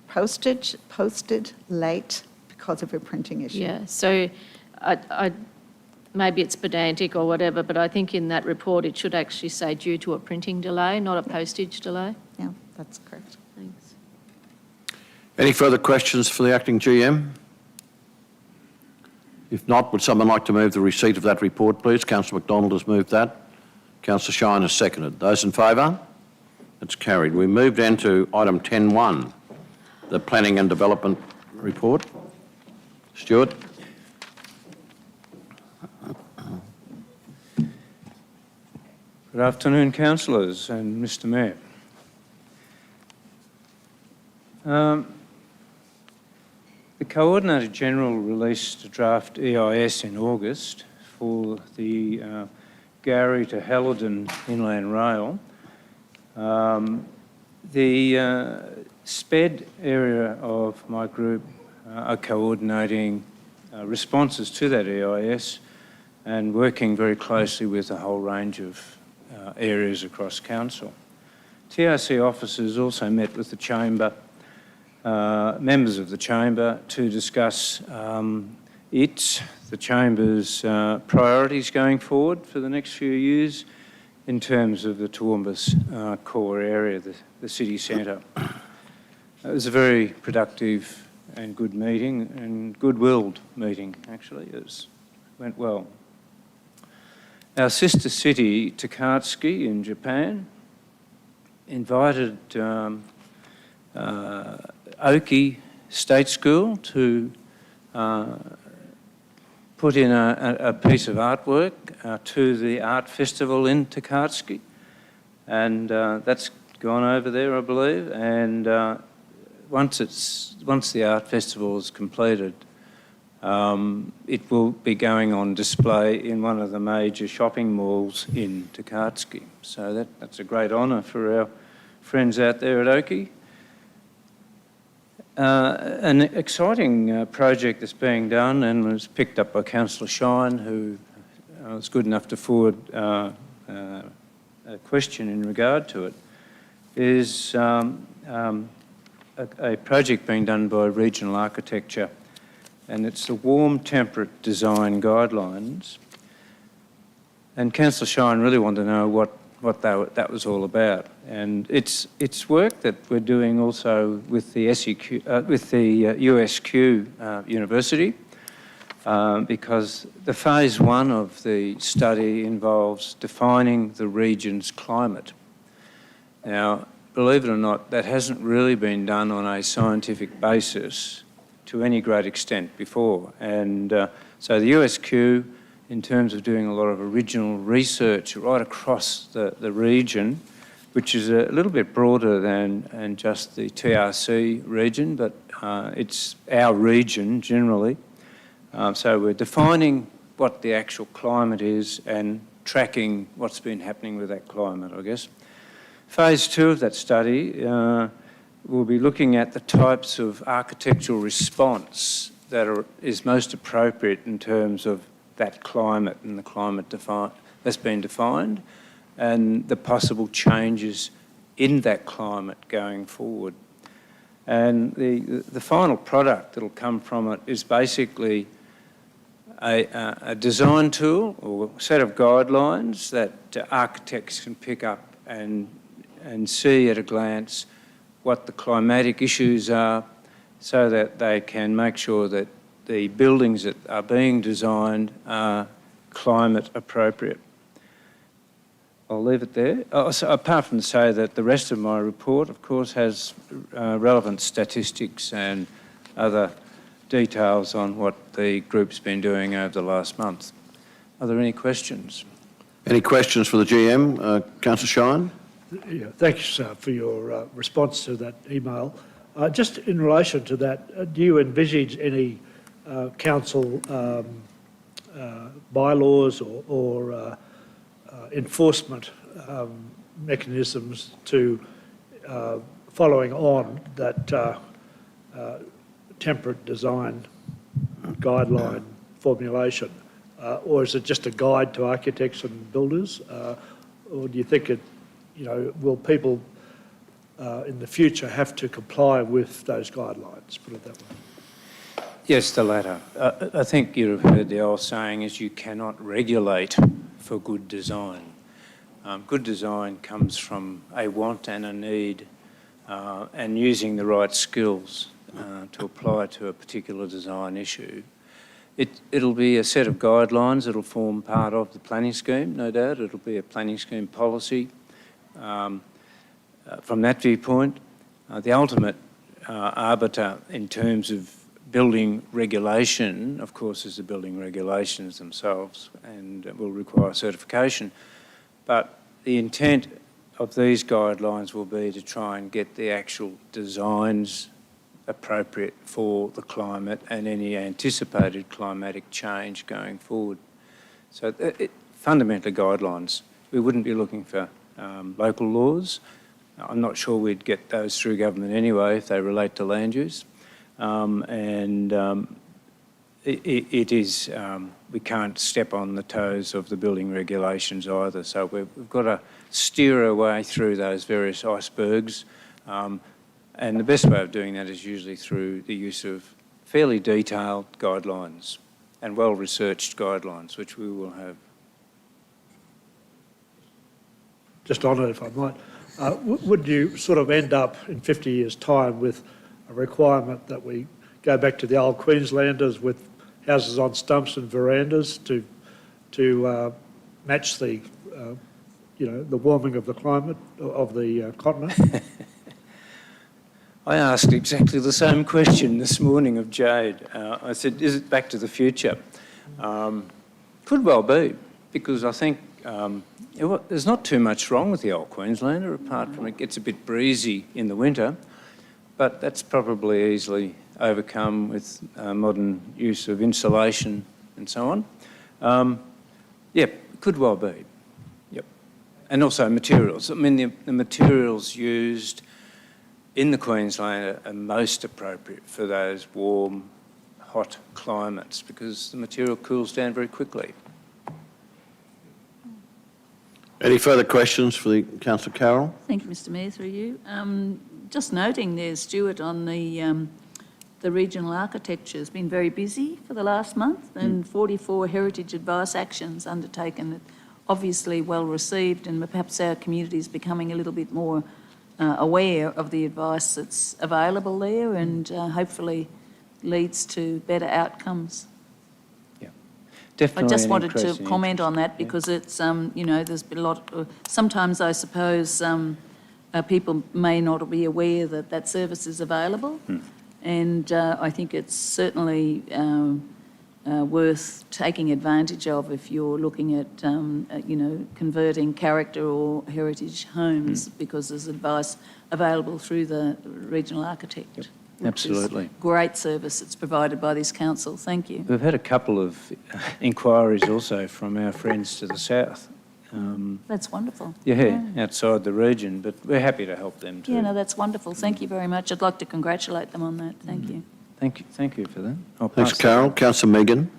Posted late because of a printing issue. Yeah, so I maybe it's pedantic or whatever, but I think in that report it should actually say due to a printing delay, not a postage delay. Yeah, that's correct. Thanks. Any further questions for the acting GM? If not, would someone like to move the receipt of that report, please? Councillor McDonald has moved that. Councillor Shine has seconded. Those in favour? That's carried. We move then to item 10.1, the Planning and Development Report. Stuart? Good afternoon, councillors and Mr Mayor. The Coordinator-General released a draft EIS in August for the Gowrie to Halladin Inland Rail. The SPED area of my group are coordinating responses to that EIS and working very closely with a whole range of areas across council. TRC officers also met with the Chamber, members of the Chamber, to discuss the Chamber's priorities going forward for the next few years in terms of the Toowoomba's core area, the city centre. It was a very productive and good meeting, and good-willed meeting, actually. It went well. Our sister city, Takatsuki in Japan, invited Oki State School to put in a piece of artwork to the art festival in Takatsuki, and that's gone over there, I believe. And once the art festival is completed, it will be going on display in one of the major shopping malls in Takatsuki. So that's a great honour for our friends out there at Oki. An exciting project that's being done and was picked up by Councillor Shine, who was good enough to forward a question in regard to it, is a project being done by Regional Architecture, and it's the Warm Temperate Design Guidelines. And Councillor Shine really wanted to know what that was all about. And it's work that we're doing also with the USQ University, because the phase one of the study involves defining the region's climate. Now, believe it or not, that hasn't really been done on a scientific basis to any great extent before. And so the USQ, in terms of doing a lot of original research right across the region, which is a little bit broader than just the TRC region, but it's our region generally. So we're defining what the actual climate is and tracking what's been happening with that climate, I guess. Phase 2 of that study will be looking at the types of architectural response that is most appropriate in terms of that climate and the climate that's been defined, and the possible changes in that climate going forward. And the final product that'll come from it is basically a design tool or set of guidelines that architects can pick up and see at a glance what the climatic issues are, so that they can make sure that the buildings that are being designed are climate appropriate. I'll leave it there. So apart from to say that the rest of my report, of course, has relevant statistics and other details on what the group's been doing over the last month. Are there any questions? Any questions for the GM? Councillor Shine? Yeah, thanks for your response to that email. Just in relation to that, do you envisage any council bylaws or enforcement mechanisms to following on that temperate design guideline formulation? Or is it just a guide to architects and builders? Or do you think it, will people in the future have to comply with those guidelines, put it that way? Yes, the latter. I think you've heard the old saying is you cannot regulate for good design. Good design comes from a want and a need, and using the right skills to apply to a particular design issue. It'll be a set of guidelines that'll form part of the planning scheme, no doubt. It'll be a planning scheme policy. From that viewpoint, the ultimate arbiter in terms of building regulation, of course, is the building regulations themselves, and will require certification. But the intent of these guidelines will be to try and get the actual designs appropriate for the climate and any anticipated climatic change going forward. So fundamentally guidelines. We wouldn't be looking for local laws. I'm not sure we'd get those through government anyway if they relate to land use. We can't step on the toes of the building regulations either. So we've got to steer our way through those various icebergs. And the best way of doing that is usually through the use of fairly detailed guidelines and well-researched guidelines, which we will have. Just on it, if I might, would you sort of end up in 50 years' time with a requirement that we go back to the old Queenslanders with houses on stumps and verandas to match the, the warming of the climate of the continent? I asked exactly the same question this morning of Jade. I said, is it back to the future? Could well be, because I think there's not too much wrong with the old Queenslander, apart from it gets a bit breezy in the winter, but that's probably easily overcome with modern use of insulation and so on. Could well be. Yep. And also materials. I mean, the materials used in the Queenslander are most appropriate for those warm, hot climates because the material cools down very quickly. Any further questions for the Councillor Carroll? Thank you, Mr Mayor, through you. Just noting there, Stuart, on the regional architecture has been very busy for the last month and 44 heritage advice actions undertaken, obviously well received, and perhaps our community is becoming a little bit more aware of the advice that's available there and hopefully leads to better outcomes. Yeah, definitely. I just wanted to comment on that because it's, there's been a lot, sometimes I suppose people may not be aware that that service is available. And I think it's certainly worth taking advantage of if you're looking at, converting character or heritage homes because there's advice available through the regional architect. Yep. which is Absolutely. great service that's provided by this council. Thank you. We've had a couple of inquiries also from our friends to the south. That's wonderful. Outside the region, but we're happy to help them too. Yeah, no, that's wonderful. Thank you very much. I'd like to congratulate them on that. Thank you. Thank you for that. I'll Thanks, pass that Carol. on. Councillor Megan.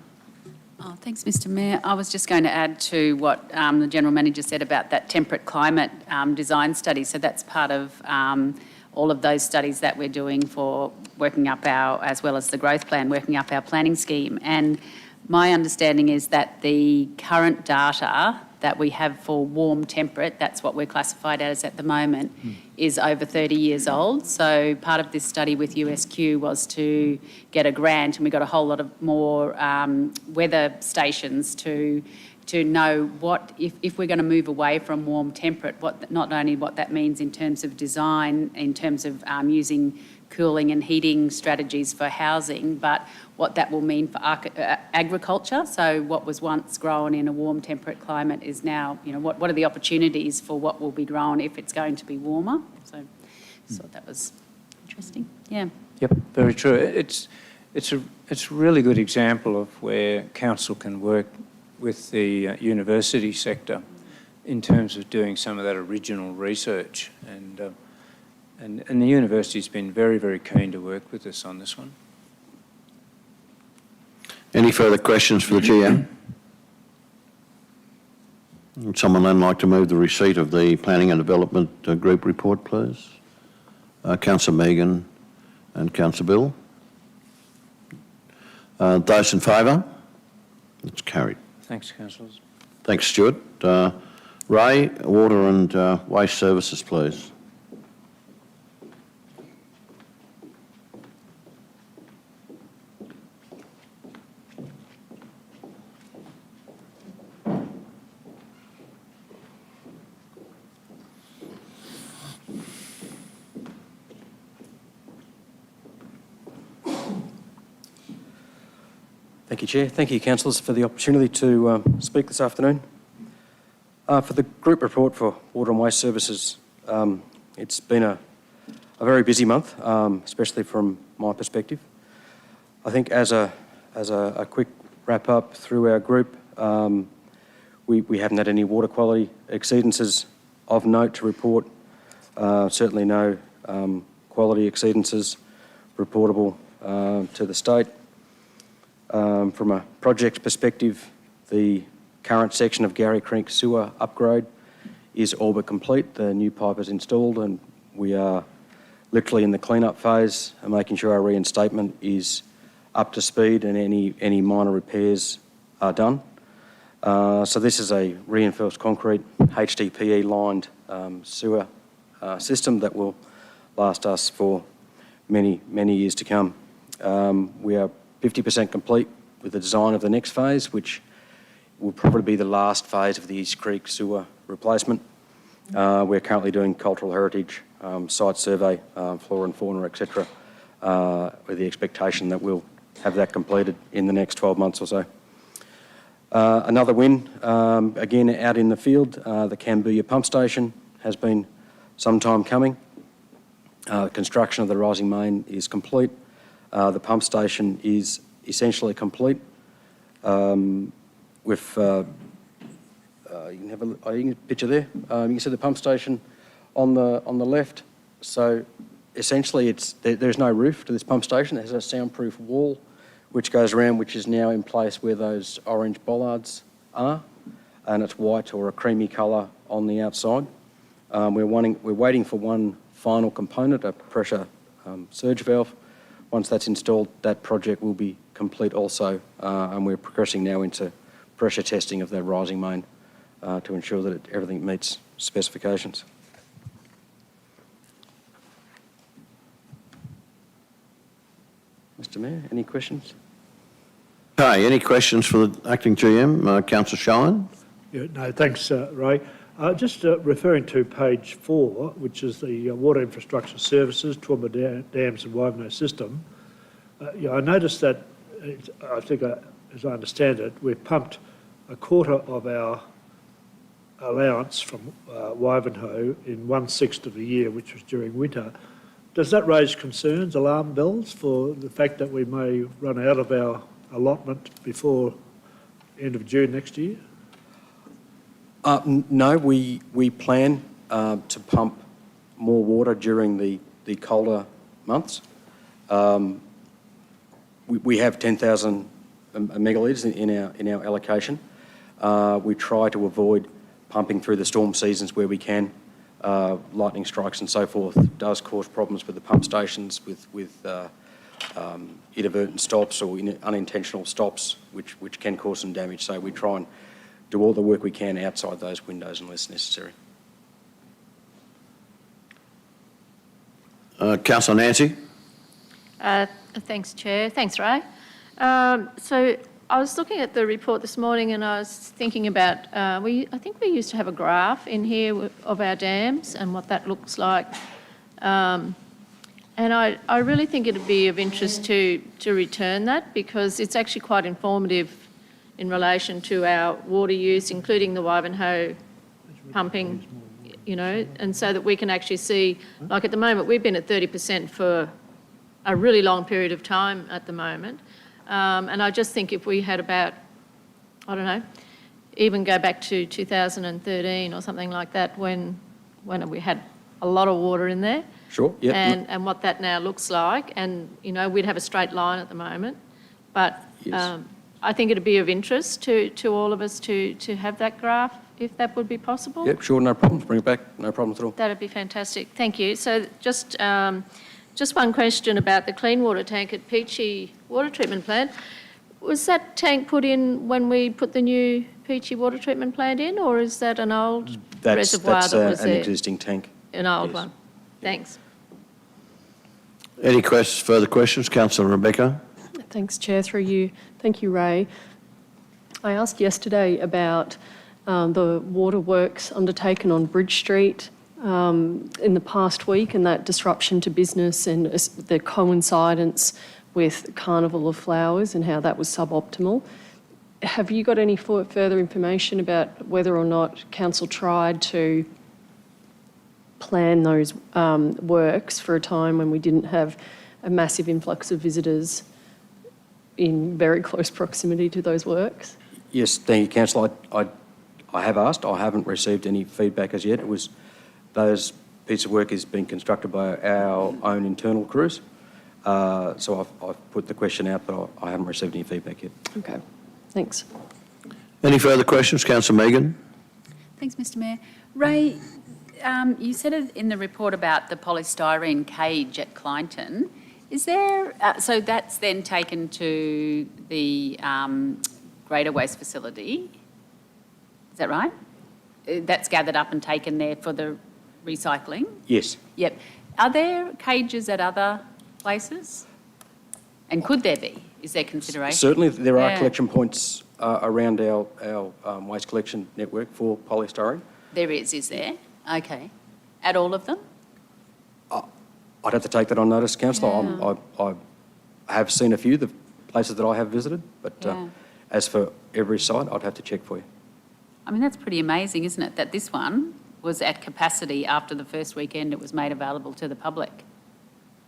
Oh, thanks, Mr Mayor. I was just going to add to what the General Manager said about that temperate climate design study. So that's part of all of those studies that we're doing for working up our, as well as the growth plan, working up our planning scheme. And my understanding is that the current data that we have for warm temperate, that's what we're classified as at the moment, is over 30 years old. So part of this study with USQ was to get a grant, and we got a whole lot of more weather stations to know what, if we're going to move away from warm temperate, what, not only what that means in terms of design, in terms of using cooling and heating strategies for housing, but what that will mean for agriculture. So what was once grown in a warm temperate climate is now, you know, what are the opportunities for what will be grown if it's going to be warmer? So I thought that was interesting. Yeah. Yep, very true. It's a really good example of where council can work with the university sector in terms of doing some of that original research, and the university's been very, very keen to work with us on this one. Any further questions for the GM? Would someone then like to move the receipt of the Planning and Development Group report, please? Councillor Megan and Councillor Bill. Those in favour? It's carried. Thanks, councillors. Thanks, Stuart. Ray, Water and Waste Services, please. Thank you, Chair. Thank you, councillors, for the opportunity to speak this afternoon. For the group report for Water and Waste Services, it's been a very busy month, especially from my perspective. I think as a quick wrap up through our group, we haven't had any water quality exceedances of note to report. Certainly no quality exceedances reportable to the state. From a project perspective, the current section of Gary Creek sewer upgrade is all but complete. The new pipe is installed and we are literally in the clean-up phase and making sure our reinstatement is up to speed and any minor repairs are done. So this is a reinforced concrete HDPE lined sewer system that will last us for many, many years to come. We are 50% complete with the design of the next phase, which will probably be the last phase of the East Creek sewer replacement. We're currently doing cultural heritage, site survey, flora and fauna, etc., with the expectation that we'll have that completed in the next 12 months or so. Another win, again out in the field, the Cambodia pump station has been some time coming. Construction of the rising main is complete. The pump station is essentially complete. With you can have a picture there. You can see the pump station on the left. So essentially, there's no roof to this pump station. It has a soundproof wall which goes around, which is now in place where those orange bollards are, and it's white or a creamy colour on the outside. We're waiting for one final component, a pressure surge valve. Once that's installed, that project will be complete also, and we're progressing now into pressure testing of that rising main to ensure that everything meets specifications. Mr Mayor, any questions? Okay, any questions for the Acting GM? Councillor Shine? Yeah, no, thanks, Ray. Just referring to page 4, which is the Water Infrastructure Services, Toowoomba Dams and Wivenhoe System. I noticed that, I think, as I understand it, we've pumped a quarter of our allowance from Wivenhoe in 1/6 of the year, which was during winter, Does that raise concerns, alarm bells, for the fact that we may run out of our allotment before end of June next year? No, we plan to pump more water during the colder months. We have 10,000 megalitres in our allocation. We try to avoid pumping through the storm seasons where we can. Lightning strikes and so forth does cause problems with the pump stations with inadvertent stops or unintentional stops, which can cause some damage. So we try and do all the work we can outside those windows unless necessary. Councillor Nancy. Thanks, Chair. Thanks, Ray. So I was looking at the report this morning and I was thinking about, I think we used to have a graph in here of our dams and what that looks like. And I really think it'd be of interest to return that because it's actually quite informative in relation to our water use, including the Wivenhoe pumping, you know, and so that we can actually see, like at the moment, we've been at 30% for a really long period of time at the moment. And I just think if we had about, I don't know, even go back to 2013 or something like that when we had a lot of water in there. Sure, yeah. And what that now looks like. And, you know, we'd have a straight line at the moment. But Yes. I think it'd be of interest to all of us to have that graph, if that would be possible. Yep, sure, no problems. Bring it back. No problems at all. That'd be fantastic. Thank you. So just one question about the clean water tank at Peachy Water Treatment Plant. Was that tank put in when we put the new Peachy Water Treatment Plant in, or is that an old reservoir that was an there? existing tank. An old Yes. one. Thanks. Any further questions? Councillor Rebecca. Thanks, Chair, through you. Thank you, Ray. I asked yesterday about the waterworks undertaken on Bridge Street in the past week and that disruption to business and the coincidence with Carnival of Flowers and how that was suboptimal. Have you got any further information about whether or not Council tried to plan those works for a time when we didn't have a massive influx of visitors in very close proximity to those works? Yes, thank you, Councillor. I have asked. I haven't received any feedback as yet. Those pieces of work is being constructed by our own internal crews. So I've put the question out, but I haven't received any feedback yet. Okay, thanks. Any further questions? Councillor Megan. Thanks, Mr Mayor. Ray, you said it in the report about the polystyrene cage at Clinton. Is there, so that's then taken to the Greater Waste Facility, is that right? That's gathered up and taken there for the recycling? Yes. Yep. Are there cages at other places? And could there be? Is there consideration? Certainly, there are Yeah. collection points around our waste collection network for polystyrene. There is there? Okay. At all of them? I'd have to take that on notice, Councillor. I have seen a few, the places that I have visited, but Yeah. as for every site, I'd have to check for you. I mean, that's pretty amazing, isn't it? That this one was at capacity after the first weekend it was made available to the public.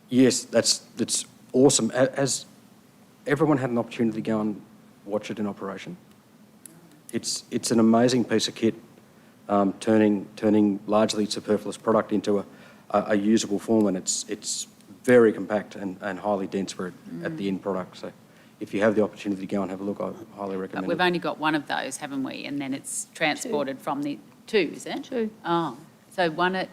Yes, that's awesome. Has everyone had an opportunity to go and watch it in operation? It's an amazing piece of kit, turning largely superfluous product into a usable form, and it's very compact and highly dense at the end product. So if you have the opportunity to go and have a look, I highly But recommend we've it. only got one of those, haven't we? And then it's transported from the two, is it? Two. Oh, so one at,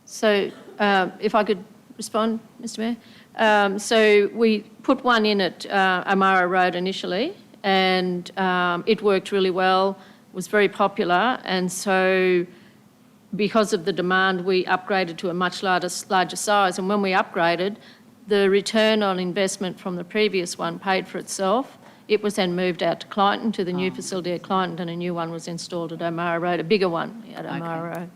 So if I could respond, Mr Mayor. So we put one in at Amara Road initially and it worked really well, was very popular, and so because of the demand we upgraded to a much larger size, and when we upgraded, the return on investment from the previous one paid for itself. It was then moved out to Clinton, to the new facility at Clinton, and a new one was installed at O'Mara Road, a bigger one at O'Mara Road.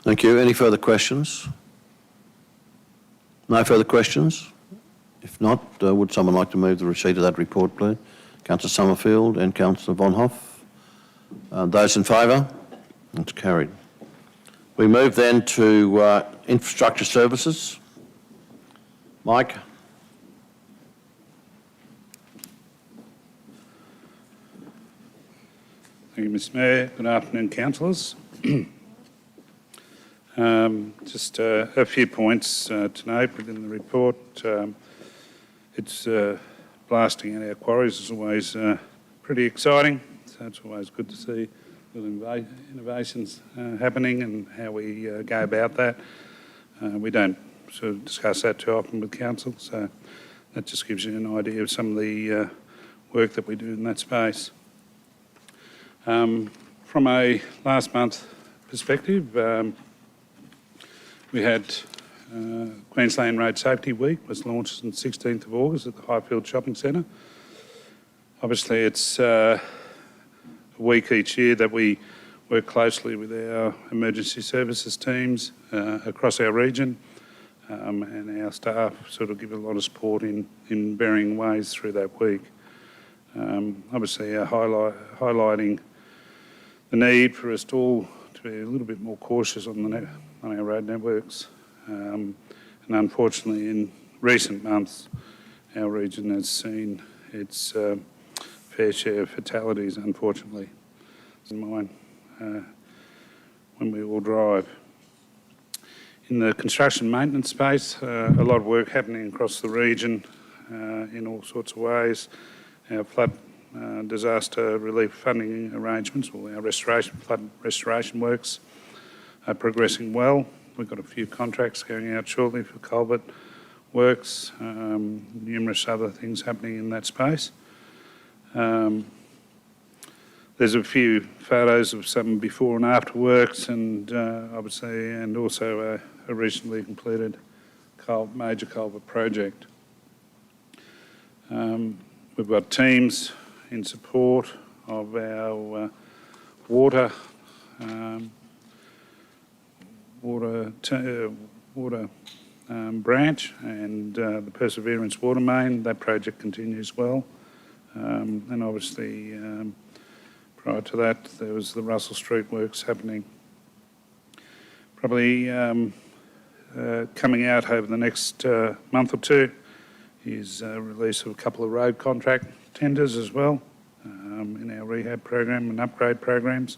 Thank you. Any further questions? No further questions? If not, would someone like to move the receipt of that report, please? Councillor Summerfield and Councillor Von Hoff. Those in favour? That's carried. We move then to infrastructure services. Mike? Thank you, Mr Mayor. Good afternoon, councillors. Just a few points to note within the report. It's blasting at our quarries is always pretty exciting, so it's always good to see little innovations happening and how we go about that. We don't sort of discuss that too often with council, so that just gives you an idea of some of the work that we do in that space. From a last month perspective, we had Queensland Road Safety Week was launched on the 16th of August at the Highfield Shopping Centre. Obviously it's a week each year that we work closely with our emergency services teams across our region, and our staff sort of give a lot of support in varying ways through that week. Obviously highlighting the need for us all to be a little bit more cautious on our road networks. And unfortunately, in recent months, our region has seen its fair share of fatalities, unfortunately, in mine, when we all drive. In the construction maintenance space, a lot of work happening across the region in all sorts of ways. Our flood disaster relief funding arrangements, or our flood restoration works, are progressing well. We've got a few contracts going out shortly for culvert works, numerous other things happening in that space. There's a few photos of some before and after works, and obviously, and also a recently completed major culvert project. We've got teams in support of our water branch and the Perseverance water main. That project continues well. And obviously, prior to that, there was the Russell Street works happening. Probably coming out over the next month or two is a release of a couple of road contract tenders as well in our rehab program and upgrade programs.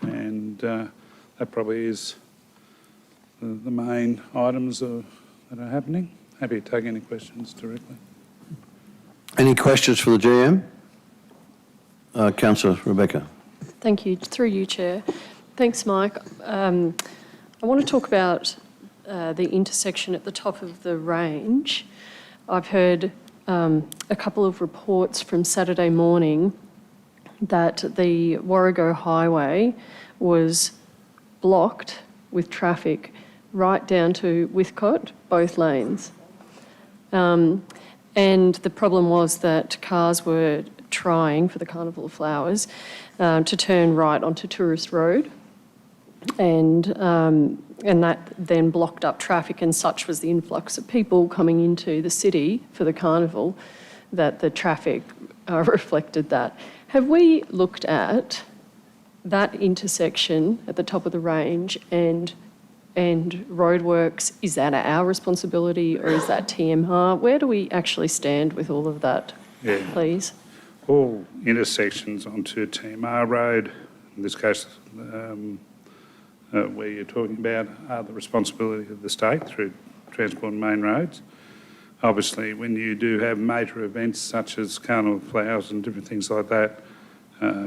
And that probably is the main items that are happening. Happy to take any questions directly. Any questions for the GM? Councillor Rebecca. Thank you. Through you, Chair. Thanks, Mike. I want to talk about the intersection at the top of the range. I've heard a couple of reports from Saturday morning that the Warrego Highway was blocked with traffic right down to Withcott, both lanes. And the problem was that cars were trying, for the Carnival of Flowers, to turn right onto Tourist Road. And that then blocked up traffic, and such was the influx of people coming into the city for the carnival that the traffic reflected that. Have we looked at that intersection at the top of the range and roadworks? Is that our responsibility or is that TMR? Where do we actually stand with all of that, please? All intersections onto TMR Road, in this case, where you're talking about, are the responsibility of the state through Transport and Main Roads. Obviously, when you do have major events such as Carnival of Flowers and different things like that,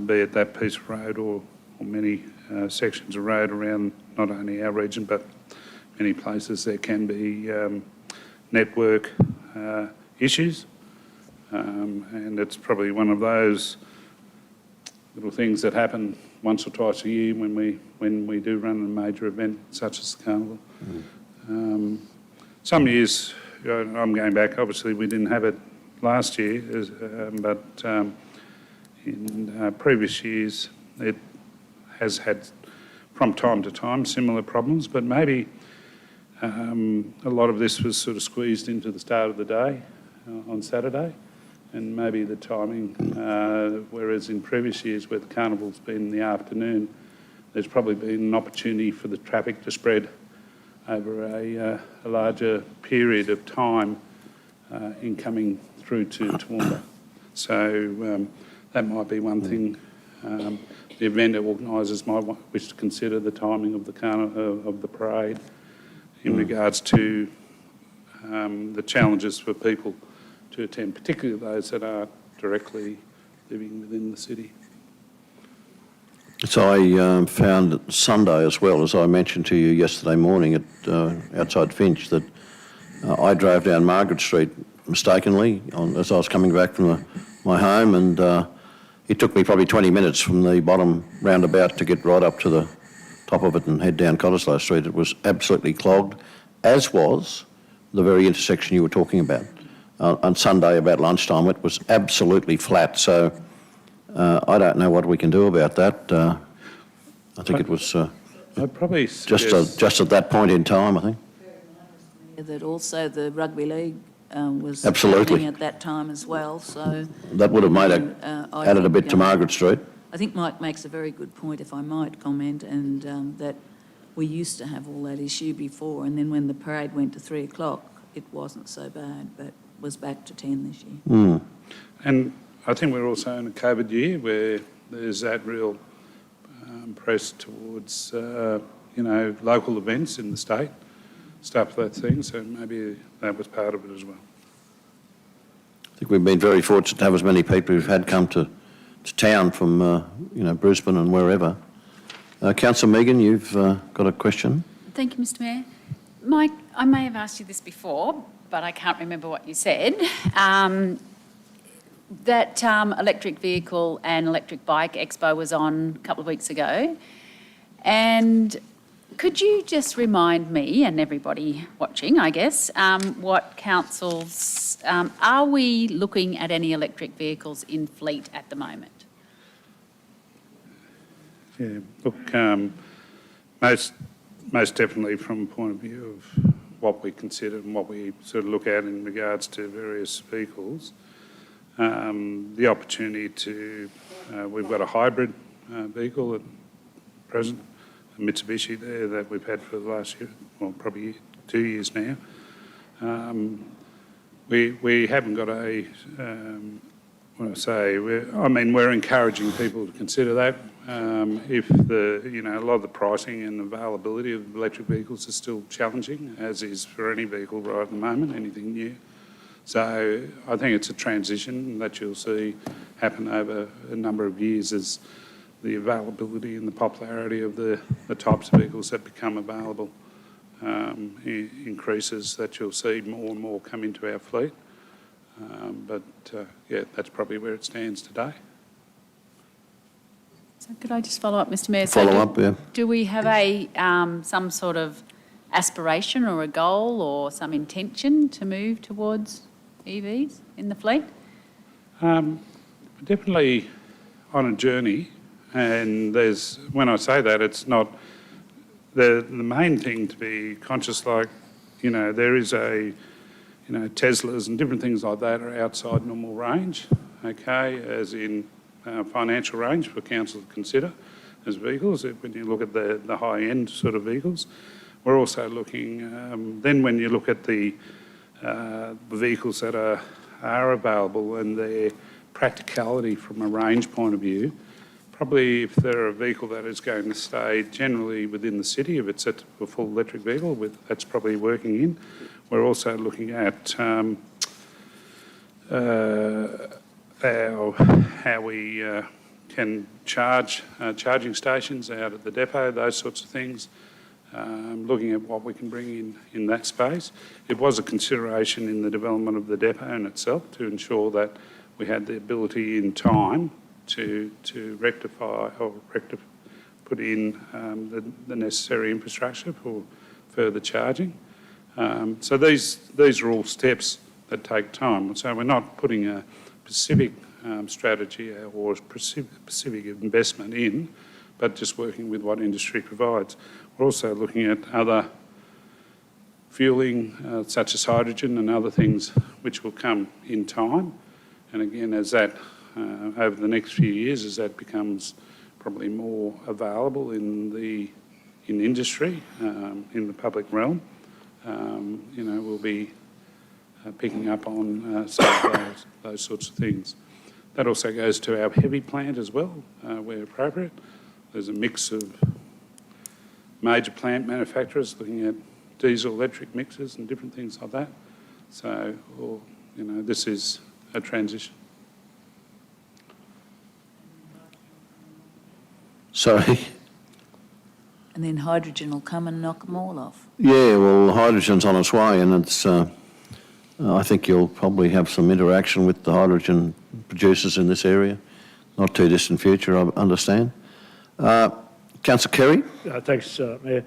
be it that piece of road or many sections of road around not only our region but many places, there can be network issues, and it's probably one of those little things that happen once or twice a year when we do run a major event such as the Carnival. Some years, I'm going back, obviously we didn't have it last year, but in previous years it has had from time to time similar problems, but maybe a lot of this was sort of squeezed into the start of the day on Saturday, and maybe the timing, whereas in previous years where the carnival's been in the afternoon, there's probably been an opportunity for the traffic to spread over a larger period of time in coming through to Toowoomba. So that might be one thing. The event organisers might wish to consider the timing of the parade in regards to the challenges for people to attend, particularly those that are directly living within the city. So I found Sunday as well, as I mentioned to you yesterday morning outside Finch, that I drove down Margaret Street mistakenly as I was coming back from my home, and it took me probably 20 minutes from the bottom roundabout to get right up to the top of it and head down Cottesloe Street. It was absolutely clogged, as was the very intersection you were talking about. On Sunday about lunchtime, it was absolutely flat. So I don't know what we can do about that. I think it was I'd probably just at that point in time, I think. That also the rugby league was Absolutely. happening at that time as well, so... That would have made added a bit to think, Margaret Street. I think Mike makes a very good point, if I might comment, and that we used to have all that issue before, and then when the parade went to 3 o'clock, it wasn't so bad, but was back to 10 this year. And I think we're also in a COVID year where there's that real press towards, local events in the state, stuff like that thing, so maybe that was part of it as well. I think we've been very fortunate to have as many people who've had come to town from, Brisbane and wherever. Councillor Megan, you've got a question? Thank you, Mr Mayor. Mike, I may have asked you this before, but I can't remember what you said. That electric vehicle and electric bike expo was on a couple of weeks ago. And could you just remind me and everybody watching, I guess, what councils, are we looking at any electric vehicles in fleet at the moment? Yeah, look, most definitely from a point of view of what we consider and what we sort of look at in regards to various vehicles, the opportunity to, we've got a hybrid vehicle at present, a Mitsubishi there that we've had for the last year, well, probably 2 years now. We haven't got a, we're encouraging people to consider that. If a lot of the pricing and availability of electric vehicles is still challenging, as is for any vehicle right at the moment, anything new. So I think it's a transition that you'll see happen over a number of years as the availability and the popularity of the types of vehicles that become available increases, that you'll see more and more come into our fleet. That's probably where it stands today. So could I just follow up, Mr Mayor? Do we have some sort of aspiration or a goal or some intention to move towards EVs in the fleet? Definitely on a journey, and when I say that, it's not the main thing to be conscious. There is Teslas and different things like that are outside normal range, okay, as in financial range for council to consider as vehicles. When you look at the high-end sort of vehicles, we're also looking. Then when you look at the vehicles that are available and their practicality from a range point of view, probably if they're a vehicle that is going to stay generally within the city, if it's a full electric vehicle, that's probably working in. We're also looking at how we can charge charging stations out at the depot, those sorts of things. Looking at what we can bring in that space. It was a consideration in the development of the depot in itself to ensure that we had the ability in time to rectify or put in the necessary infrastructure for further charging. So these are all steps that take time. So we're not putting a specific strategy or a specific investment in, but just working with what industry provides. We're also looking at other fueling, such as hydrogen and other things which will come in time. And again, as that, over the next few years, as that becomes probably more available in industry, in the public realm. We'll be picking up on some of those sorts of things. That also goes to our heavy plant as well, where appropriate. There's a mix of major plant manufacturers looking at diesel electric mixers and different things like that. So, this is a transition. Sorry. And then hydrogen will come and knock them all off. Yeah, well, hydrogen's on its way, and it's. I think you'll probably have some interaction with the hydrogen producers in this area, not too distant future, I understand. Councillor Kerry. Thanks, Mayor.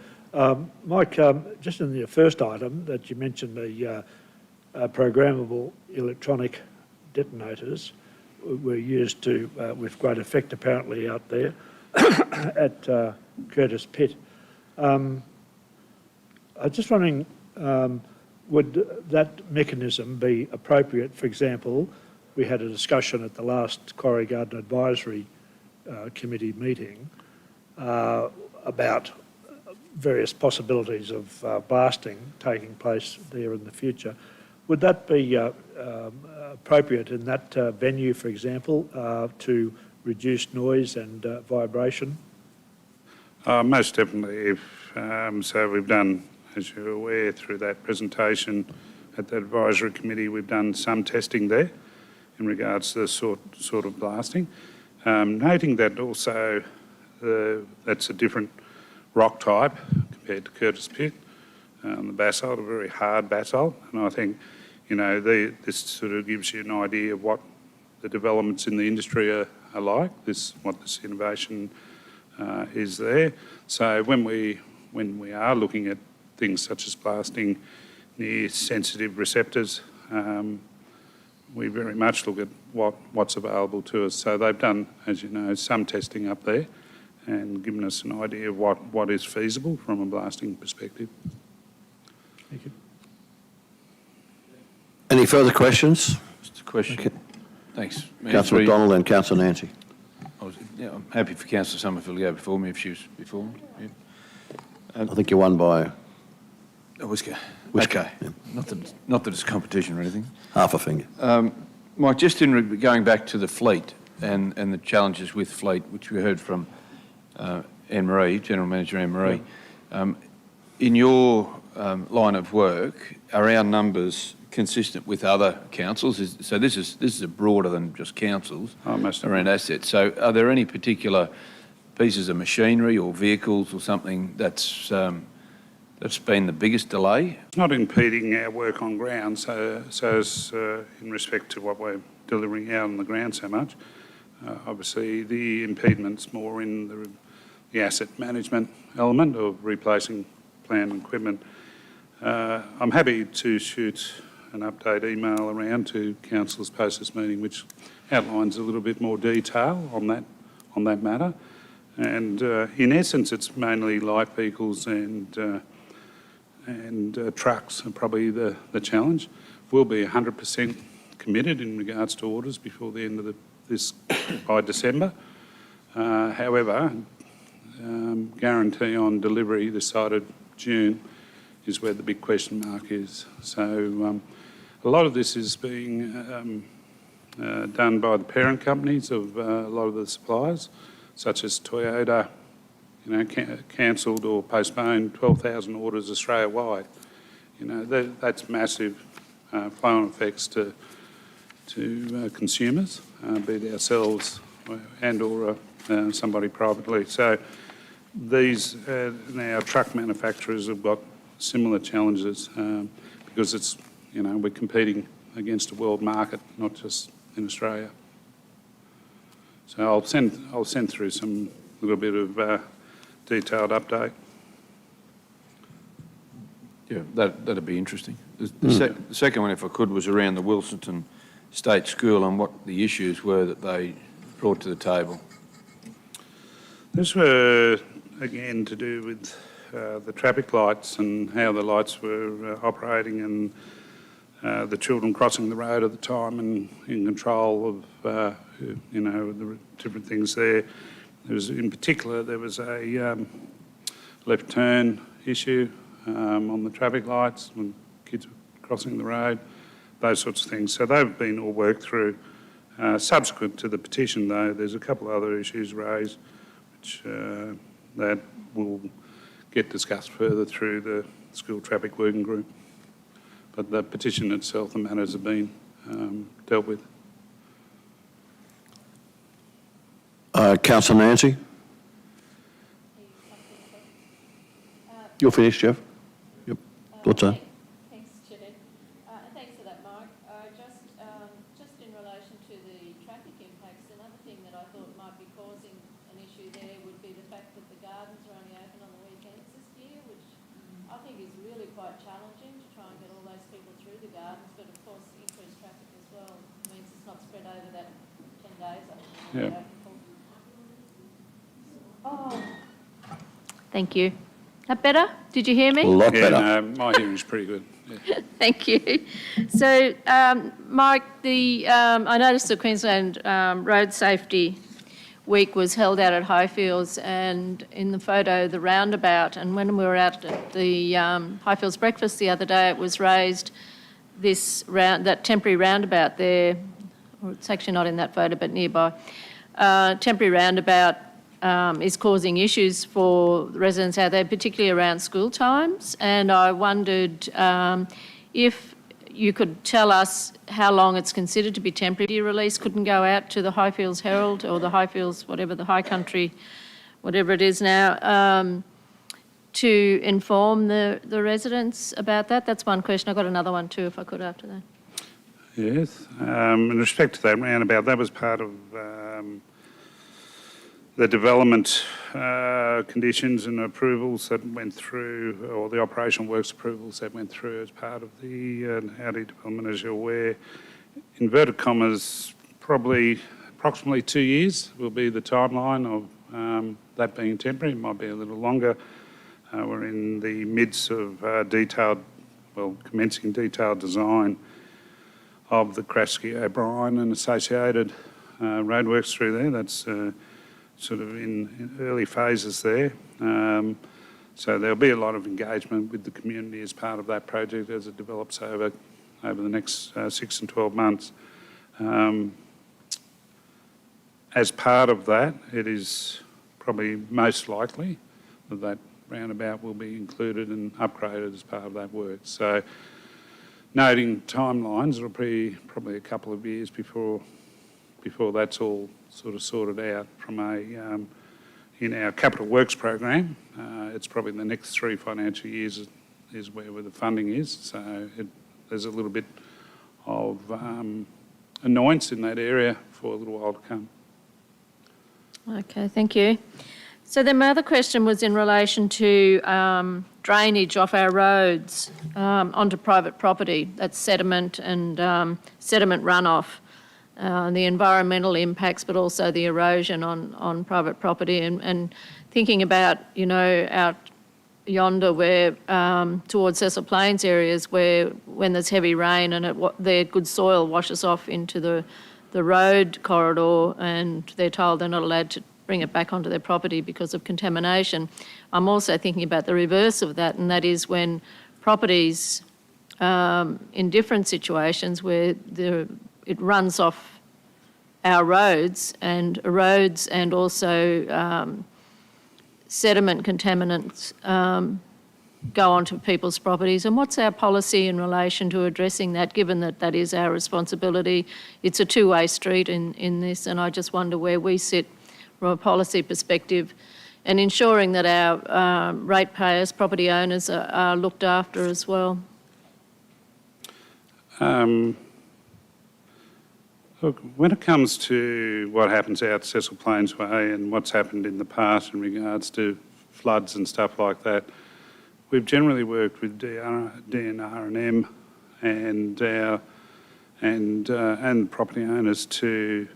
Mike, just in the first item that you mentioned, the programmable electronic detonators were used with great effect apparently out there at Curtis Pit. I was just wondering, would that mechanism be appropriate? For example, we had a discussion at the last Quarry Garden Advisory Committee meeting about various possibilities of blasting taking place there in the future. Would that be appropriate in that venue, for example, to reduce noise and vibration? Most definitely. So we've done, as you're aware, through that presentation at the advisory committee, we've done some testing there in regards to the sort of blasting. Noting that also that's a different rock type compared to Curtis Pit. The basalt, a very hard basalt, and I think, this sort of gives you an idea of what the developments in the industry are like, what this innovation is there. So when we are looking at things such as blasting near sensitive receptors, we very much look at what's available to us. So they've done, as you know, some testing up there and given us an idea of what is feasible from a blasting perspective. Thank you. Any further questions? Just a question. Okay. Thanks. Councillor McDonald and Councillor Nancy. I'm happy for Councillor Summerfield to go before me if she was before me. Yeah. I think you're won by A whisker. Whisker, Okay. yeah. Not that it's competition or anything. half a finger. Mike, just in going back to the fleet and the challenges with fleet, which we heard from Anne-Marie, General Manager Anne-Marie, in your line of work, are our numbers consistent with other councils? So this is broader than just councils around assets. So are there any particular pieces of machinery or vehicles or something that's been the biggest delay? It's not impeding our work on ground, so as in respect to what we're delivering out on the ground so much. Obviously, the impedement's more in the asset management element of replacing plant and equipment. I'm happy to shoot an update email around to councillors post this meeting, which outlines a little bit more detail on that matter. And in essence, it's mainly light vehicles and trucks are probably the challenge. We'll be 100% committed in regards to orders before the end of this by December. However, guarantee on delivery this side of June is where the big question mark is. So a lot of this is being done by the parent companies of a lot of the suppliers, such as Toyota, cancelled or postponed 12,000 orders Australia-wide. That's massive flow-on effects to consumers, be it ourselves and or somebody privately. So these now truck manufacturers have got similar challenges because it's we're competing against a world market, not just in Australia. So I'll send through some little bit of detailed update. Yeah, that'd be interesting. The second one, if I could, was around the Wilsonton State School and what the issues were that they brought to the table. This were, again, to do with the traffic lights and how the lights were operating and the children crossing the road at the time and in control of, the different things there. in particular, there was a left turn issue on the traffic lights when kids were crossing the road, those sorts of things. So they've been all worked through. Subsequent to the petition, though, there's a couple of other issues raised which that will get discussed further through the school traffic working group. But the petition itself, the matters have been dealt with. Councillor Nancy? You're finished, Jeff? Yep. What's that? Thanks, Chair. Thanks for that, Mike. Just in relation to the traffic impacts, another thing that I thought might be causing an issue there would be the fact that the gardens are only open on the weekends this year, which I think is really quite challenging to try and get all those people through the gardens, but of course increased traffic as well means it's not spread over that 10 days. Yeah. Oh. Thank you. That better? Did you hear me? A lot better. No, my hearing's pretty good. Yeah. Thank you. So, Mike, I noticed the Queensland Road Safety Week was held out at Highfields, and in the photo, the roundabout, and when we were out at the Highfields breakfast the other day, it was raised, that temporary roundabout there, or it's actually not in that photo, but nearby, temporary roundabout is causing issues for residents out there, particularly around school times. And I wondered if you could tell us how long it's considered to be temporary. Your release couldn't go out to the Highfields Herald or the Highfields, whatever, the High Country, whatever it is now, to inform the residents about that? That's one question. I've got another one too, if I could, after that. Yes. In respect to that roundabout, that was part of the development conditions and approvals that went through, or the operational works approvals that went through as part of the Howdy development, as you're aware. Inverted commas, probably approximately 2 years will be the timeline of that being temporary. It might be a little longer. We're in the midst of commencing detailed design of the Krasky O'Brien and associated roadworks through there. That's sort of in early phases there. So there'll be a lot of engagement with the community as part of that project as it develops over the next 6 and 12 months. As part of that, it is probably most likely that that roundabout will be included and upgraded as part of that work. So noting timelines, it'll be probably a couple of years before that's all sort of sorted out from in our capital works program. It's probably the next 3 financial years is where the funding is. So there's a little bit of annoyance in that area for a little while to come. Okay, thank you. So then my other question was in relation to drainage off our roads onto private property. That's sediment and sediment runoff. The environmental impacts, but also the erosion on private property, and thinking about, out yonder where towards Cecil Plains areas where when there's heavy rain and their good soil washes off into the road corridor and they're told they're not allowed to bring it back onto their property because of contamination. I'm also thinking about the reverse of that, and that is when properties in different situations where it runs off our roads and erodes, and also sediment contaminants go onto people's properties. And what's our policy in relation to addressing that, given that that is our responsibility? It's a two-way street in this, and I just wonder where we sit from a policy perspective and ensuring that our ratepayers, property owners are looked after as well. Look, when it comes to what happens out Cecil Plains Way and what's happened in the past in regards to floods and stuff like that, we've generally worked with DNR&M and property owners to,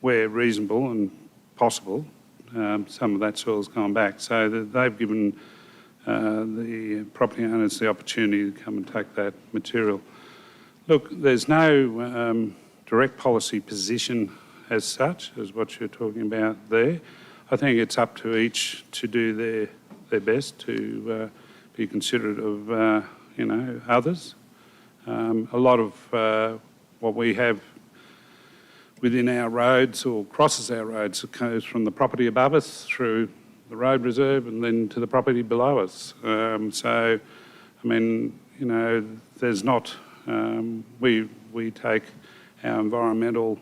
where reasonable and possible, some of that soil's gone back. So they've given the property owners the opportunity to come and take that material. Look, there's no direct policy position as such, as what you're talking about there. I think it's up to each to do their best to be considerate of, others. A lot of what we have within our roads or crosses our roads goes from the property above us through the road reserve and then to the property below us. There's not, we take our environmental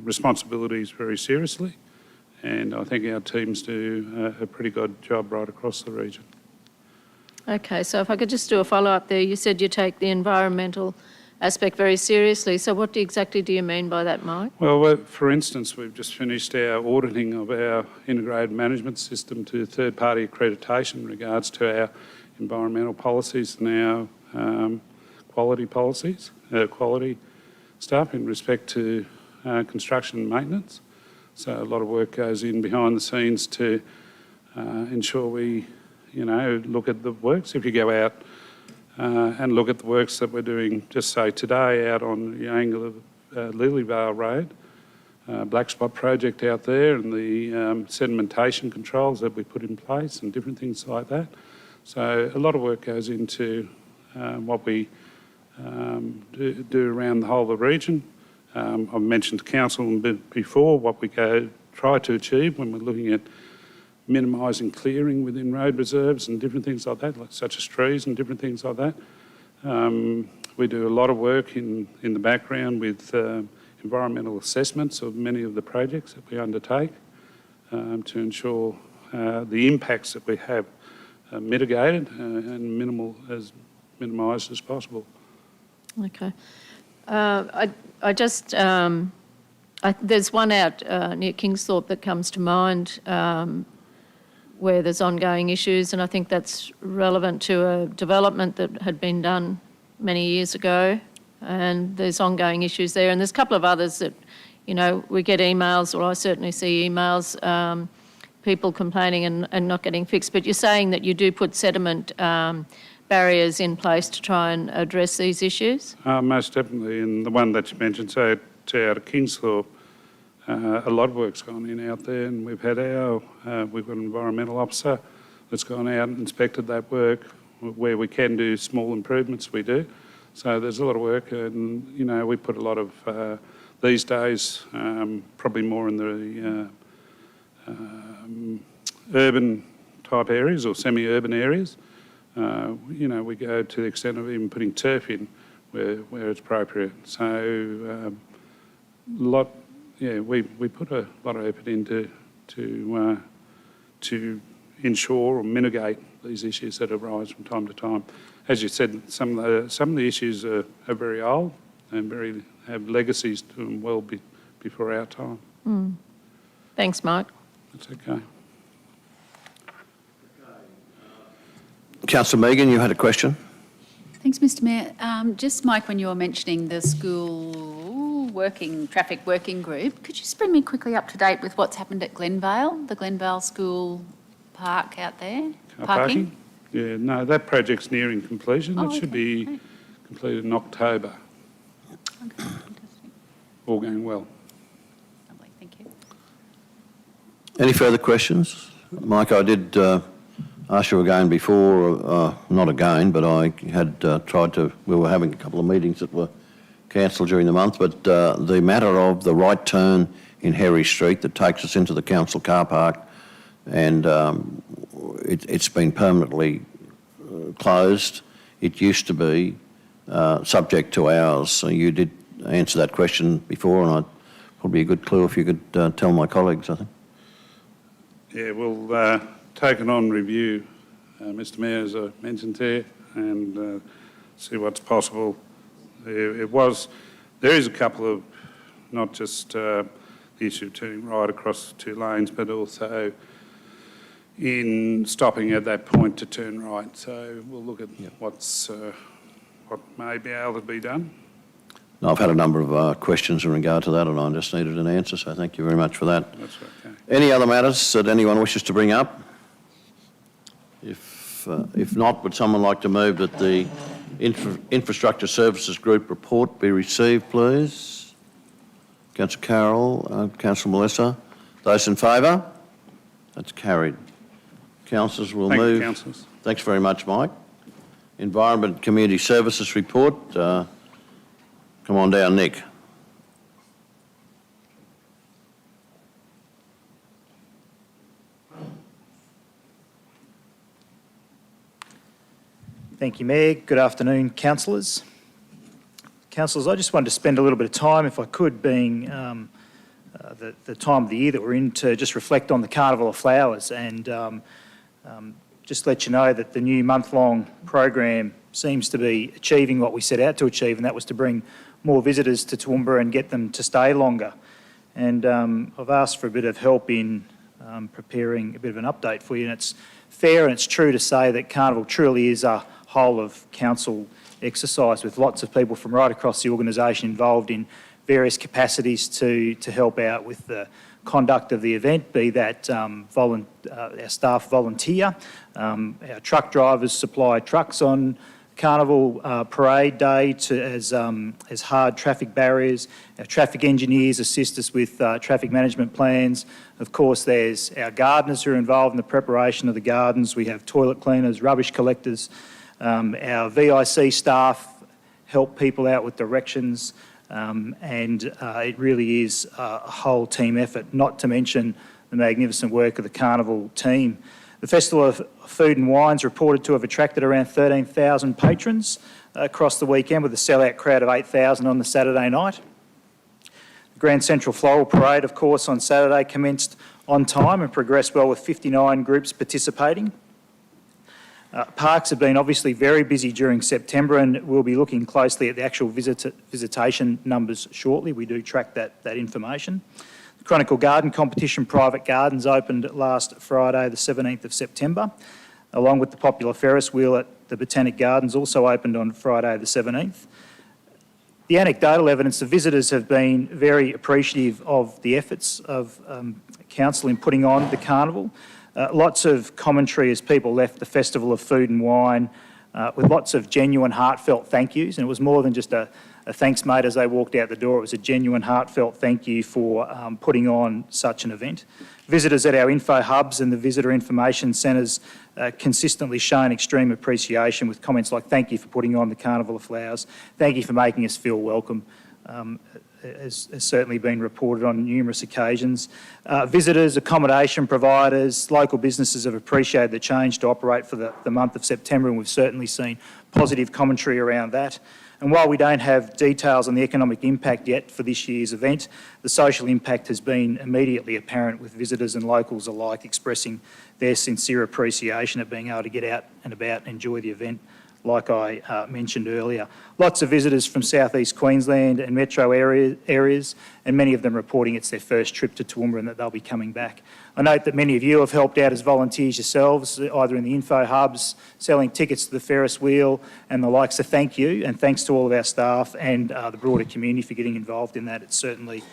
responsibilities very seriously, and I think our teams do a pretty good job right across the region. Okay, so if I could just do a follow-up there. You said you take the environmental aspect very seriously. So what exactly do you mean by that, Mike? Well, for instance, we've just finished our auditing of our integrated management system to third-party accreditation in regards to our environmental policies and our quality policies, quality stuff in respect to construction and maintenance. So a lot of work goes in behind the scenes to ensure we, look at the works. If you go out and look at the works that we're doing, just say today out on the angle of Lilyvale Road, Black Spot project out there, and the sedimentation controls that we put in place and different things like that. So a lot of work goes into what we do around the whole of the region. I've mentioned to council before what we try to achieve when we're looking at minimising clearing within road reserves and different things like that, such as trees and different things like that. We do a lot of work in the background with environmental assessments of many of the projects that we undertake to ensure the impacts that we have are mitigated and minimised as possible. Okay. There's one out near Kingsthorpe that comes to mind where there's ongoing issues, and I think that's relevant to a development that had been done many years ago, and there's ongoing issues there. And there's a couple of others that, we get emails, or I certainly see emails, people complaining and not getting fixed. But you're saying that you do put sediment barriers in place to try and address these issues? Most definitely, and the one that you mentioned, so out of Kingsthorpe, a lot of work's gone in out there, and we've got an environmental officer that's gone out and inspected that work. Where we can do small improvements, we do. So there's a lot of work, and we put a lot of these days, probably more in the urban type areas or semi-urban areas. We go to the extent of even putting turf in where it's appropriate. So we put a lot of effort into to ensure or mitigate these issues that arise from time to time. As you said, some of the issues are very old and have legacies to them well before our time. Mm. Thanks, Mike. That's okay. Councillor Megan, you had a question? Thanks, Mr Mayor. Just, Mike, when you were mentioning the school traffic working group, could you just bring me quickly up to date with what's happened at Glenvale, the Glenvale School Park out there? Parking? Yeah, no, that project's nearing completion. Oh, It should be completed in October. Okay, fantastic. All going well. Lovely, thank you. Any further questions? Mike, I did ask you again before, not again, but I had we were having a couple of meetings that were cancelled during the month, but the matter of the right turn in Harry Street that takes us into the council car park, and it's been permanently closed. It used to be subject to ours, so you did answer that question before, and probably a good clue if you could tell my colleagues, I think. Yeah, we'll take it on review, Mr Mayor, as I mentioned there, and see what's possible. There is a couple of, not just the issue of turning right across 2 lanes, but also in stopping at that point to turn right. So we'll look at what may be able to be done. No, I've had a number of questions in regard to that, and I just needed an answer, so thank you very much for that. That's okay. Any other matters that anyone wishes to bring up? If not, would someone like to move that the Infrastructure Services Group report be received, please? Councillor Carroll, Councillor Melissa. Those in favour? That's carried. Councillors, we'll Thank you, move. councillors. Thanks very much, Mike. Environment and Community Services report. Come on down, Nick. Thank you, Mayor. Good afternoon, councillors. Councillors, I just wanted to spend a little bit of time, if I could, being the time of the year that we're in, to just reflect on the Carnival of Flowers and just let you know that the new month-long program seems to be achieving what we set out to achieve, and that was to bring more visitors to Toowoomba and get them to stay longer. And I've asked for a bit of help in preparing a bit of an update for you, and it's fair and it's true to say that Carnival truly is a whole of council exercise with lots of people from right across the organisation involved in various capacities to help out with the conduct of the event, be that our staff volunteer, our truck drivers supply trucks on Carnival Parade Day as hard traffic barriers. Our traffic engineers assist us with traffic management plans. Of course, there's our gardeners who are involved in the preparation of the gardens. We have toilet cleaners, rubbish collectors. Our VIC staff help people out with directions. And it really is a whole team effort, not to mention the magnificent work of the Carnival team. The Festival of Food and Wine's reported to have attracted around 13,000 patrons across the weekend, with a sellout crowd of 8,000 on the Saturday night. The Grand Central Floral Parade, of course, on Saturday commenced on time and progressed well with 59 groups participating. Parks have been obviously very busy during September, and we'll be looking closely at the actual visitation numbers shortly. We do track that information. The Chronicle Garden Competition Private Gardens opened last Friday, the 17th of September, along with the popular Ferris wheel at the Botanic Gardens, also opened on Friday the 17th. The anecdotal evidence, the visitors have been very appreciative of the efforts of council in putting on the carnival. Lots of commentary as people left the Festival of Food and Wine with lots of genuine, heartfelt thank yous. And it was more than just a thanks, mate, as they walked out the door. It was a genuine, heartfelt thank you for putting on such an event. Visitors at our info hubs and the visitor information centres consistently shown extreme appreciation with comments like, thank you for putting on the Carnival of Flowers, thank you for making us feel welcome. Has certainly been reported on numerous occasions. Visitors, accommodation providers, local businesses have appreciated the change to operate for the month of September, and we've certainly seen positive commentary around that. And while we don't have details on the economic impact yet for this year's event, the social impact has been immediately apparent, with visitors and locals alike expressing their sincere appreciation at being able to get out and about and enjoy the event, like I mentioned earlier. Lots of visitors from South East Queensland and metro areas, and many of them reporting it's their first trip to Toowoomba and that they'll be coming back. I note that many of you have helped out as volunteers yourselves, either in the info hubs, selling tickets to the Ferris wheel and the like, so thank you, and thanks to all of our staff and the broader community for getting involved in that. It certainly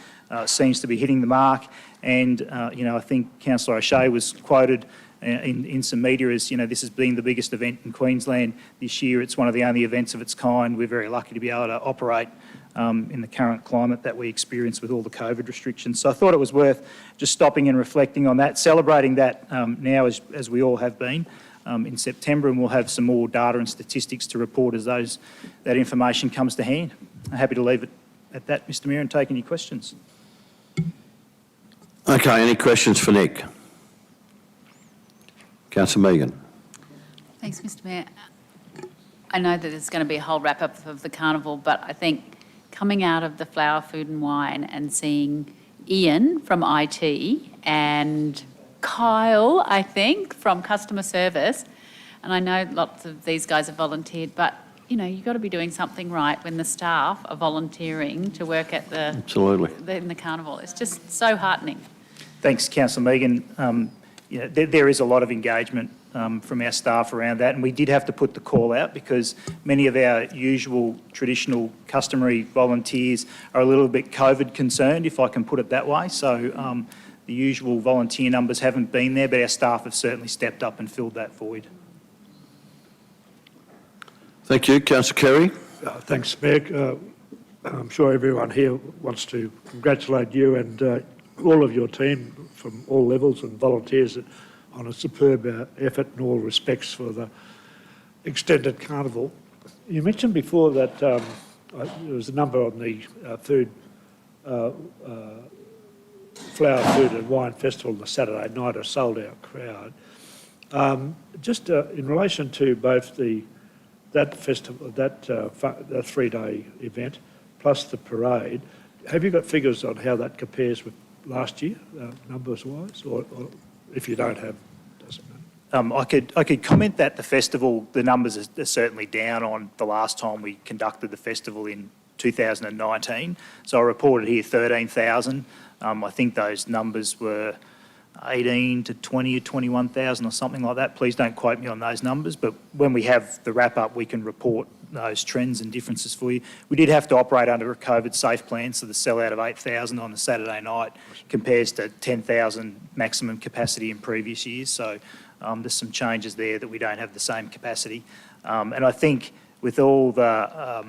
seems to be hitting the mark, and I think Councillor O'Shea was quoted in some media as, this has been the biggest event in Queensland this year. It's one of the only events of its kind. We're very lucky to be able to operate in the current climate that we experience with all the COVID restrictions. So I thought it was worth just stopping and reflecting on that, celebrating that now as we all have been in September, and we'll have some more data and statistics to report as that information comes to hand. I'm happy to leave it at that, Mr Mayor, and take any questions. Okay, any questions for Nick? Councillor Megan. Thanks, Mr Mayor. I know that there's going to be a whole wrap-up of the carnival, but I think coming out of the Flower, Food and Wine and seeing Ian from IT and Kyle, I think, from customer service, and I know lots of these guys have volunteered, but you've got to be doing something right when the staff are volunteering to work at in the carnival. It's just so heartening. Thanks, Councillor Megan. There is a lot of engagement from our staff around that, and we did have to put the call out because many of our usual traditional customary volunteers are a little bit COVID concerned, if I can put it that way. So the usual volunteer numbers haven't been there, but our staff have certainly stepped up and filled that void. Thank you. Councillor Kerry. Thanks, Mayor. I'm sure everyone here wants to congratulate you and all of your team from all levels and volunteers on a superb effort in all respects for the extended carnival. You mentioned before that there was a number on the Flower, Food and Wine Festival on the Saturday night, a sold-out crowd. In relation to both that festival, that 3-day event, plus the parade, have you got figures on how that compares with last year, numbers-wise, or if you don't have, doesn't matter? I could comment that the festival, the numbers are certainly down on the last time we conducted the festival in 2019. So I reported here 13,000. I think those numbers were 18 to 20 or 21,000 or something like that. Please don't quote me on those numbers, but when we have the wrap-up, we can report those trends and differences for you. We did have to operate under a COVID safe plan, so the sell-out of 8,000 on the Saturday night compares to 10,000 maximum capacity in previous years. So there's some changes there that we don't have the same capacity. And I think with all the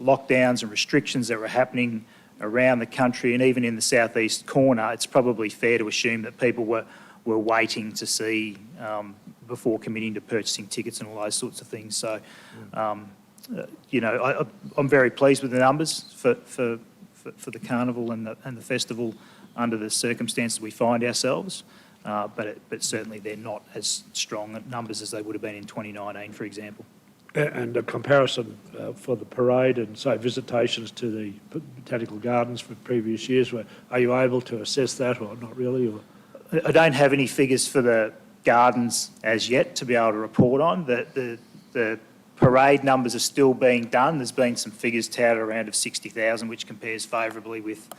lockdowns and restrictions that were happening around the country and even in the southeast corner, it's probably fair to assume that people were waiting to see before committing to purchasing tickets and all those sorts of things. So, I'm very pleased with the numbers for the carnival and the festival under the circumstances we find ourselves. But certainly they're not as strong numbers as they would have been in 2019, for example. And a comparison for the parade and, say, visitations to the Botanical Gardens for previous years, are you able to assess that or not really? Or? I don't have any figures for the gardens as yet to be able to report on. The parade numbers are still being done. There's been some figures touted around of 60,000, which compares favourably with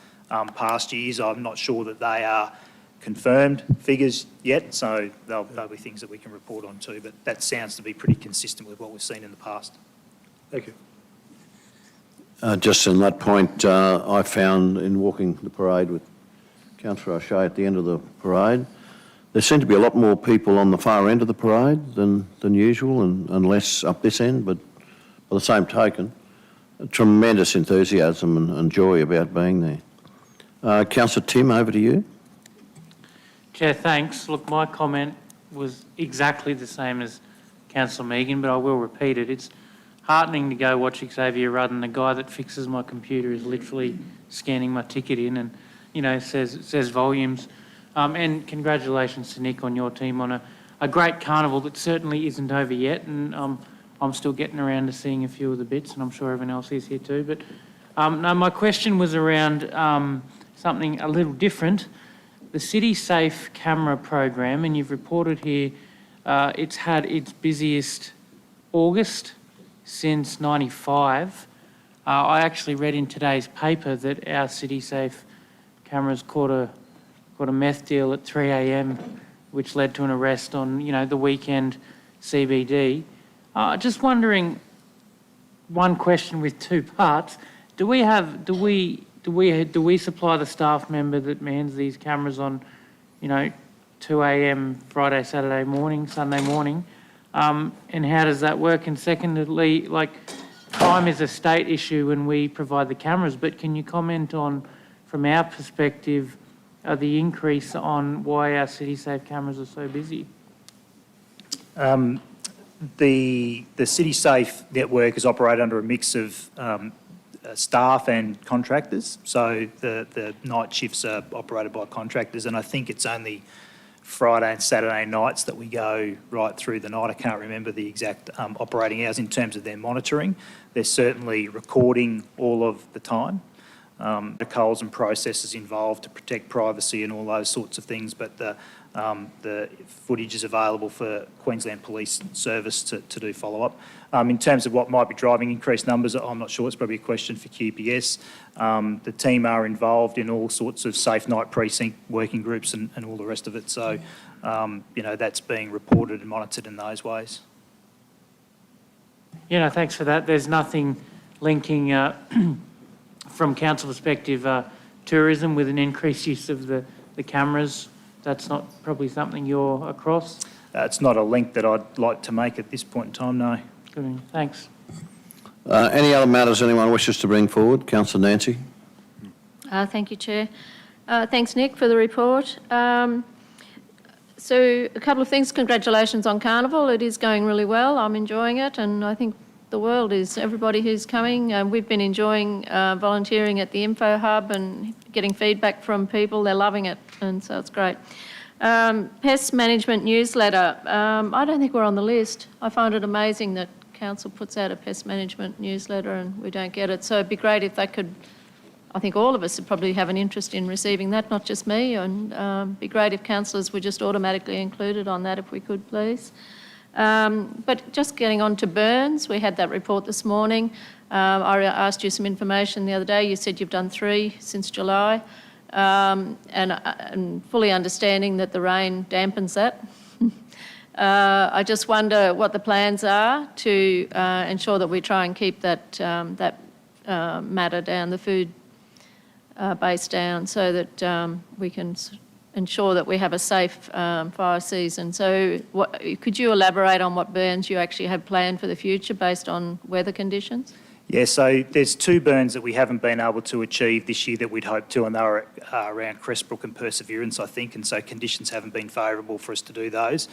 past years. I'm not sure that they are confirmed figures yet, so they'll be things that we can report on too, but that sounds to be pretty consistent with what we've seen in the past. Thank you. Just on that point, I found in walking the parade with Councillor O'Shea at the end of the parade, there seemed to be a lot more people on the far end of the parade than usual and less up this end, but by the same token, a tremendous enthusiasm and joy about being there. Councillor Tim, over to you. Chair, thanks. Look, my comment was exactly the same as Councillor Megan, but I will repeat it. It's heartening to go watch Xavier Rudden. The guy that fixes my computer is literally scanning my ticket in and, says volumes. And congratulations to Nick on your team on a great carnival that certainly isn't over yet. And I'm still getting around to seeing a few of the bits, and I'm sure everyone else is here too. But no, my question was around something a little different. The City Safe camera program, and you've reported here it's had its busiest August since 95. I actually read in today's paper that our City Safe cameras caught a meth deal at 3 a.m, which led to an arrest on, the weekend CBD. Just wondering, one question with two parts. Do we supply the staff member that mans these cameras on, 2 a.m. Friday, Saturday morning, Sunday morning? And how does that work? And secondly, time is a state issue when we provide the cameras, but can you comment on, from our perspective, the increase on why our City Safe cameras are so busy? The City Safe network is operated under a mix of staff and contractors. So the night shifts are operated by contractors, and I think it's only Friday and Saturday nights that we go right through the night. I can't remember the exact operating hours in terms of their monitoring. They're certainly recording all of the time. Protocols and processes involved to protect privacy and all those sorts of things, but the footage is available for Queensland Police Service to do follow-up. In terms of what might be driving increased numbers, I'm not sure. It's probably a question for QPS. The team are involved in all sorts of safe night precinct working groups and all the rest of it. So, that's being reported and monitored in those ways. Thanks for that. There's nothing linking, from council perspective, tourism with an increased use of the cameras. That's not probably something you're across? It's not a link that I'd like to make at this point in time, no. Good, thanks. Any other matters anyone wishes to bring forward? Councillor Nancy. Thank you, Chair. Thanks, Nick, for the report. So a couple of things. Congratulations on Carnival. It is going really well. I'm enjoying it, and I think the world is, everybody who's coming. We've been enjoying volunteering at the Info Hub and getting feedback from people. They're loving it, and so it's great. Pest management newsletter. I don't think we're on the list. I find it amazing that Council puts out a pest management newsletter and we don't get it. So it'd be great if they could, I think all of us would probably have an interest in receiving that, not just me, and it'd be great if councillors were just automatically included on that if we could, please. But just getting on to burns, we had that report this morning. I asked you some information the other day. You said you've done 3 since July, and fully understanding that the rain dampens that. I just wonder what the plans are to ensure that we try and keep that matter down, the food base down, so that we can ensure that we have a safe fire season. So could you elaborate on what burns you actually have planned for the future based on weather conditions? Yeah, so there's 2 burns that we haven't been able to achieve this year that we'd hoped to, and they were around Crestbrook and Perseverance, I think, and so conditions haven't been favourable for us to do those.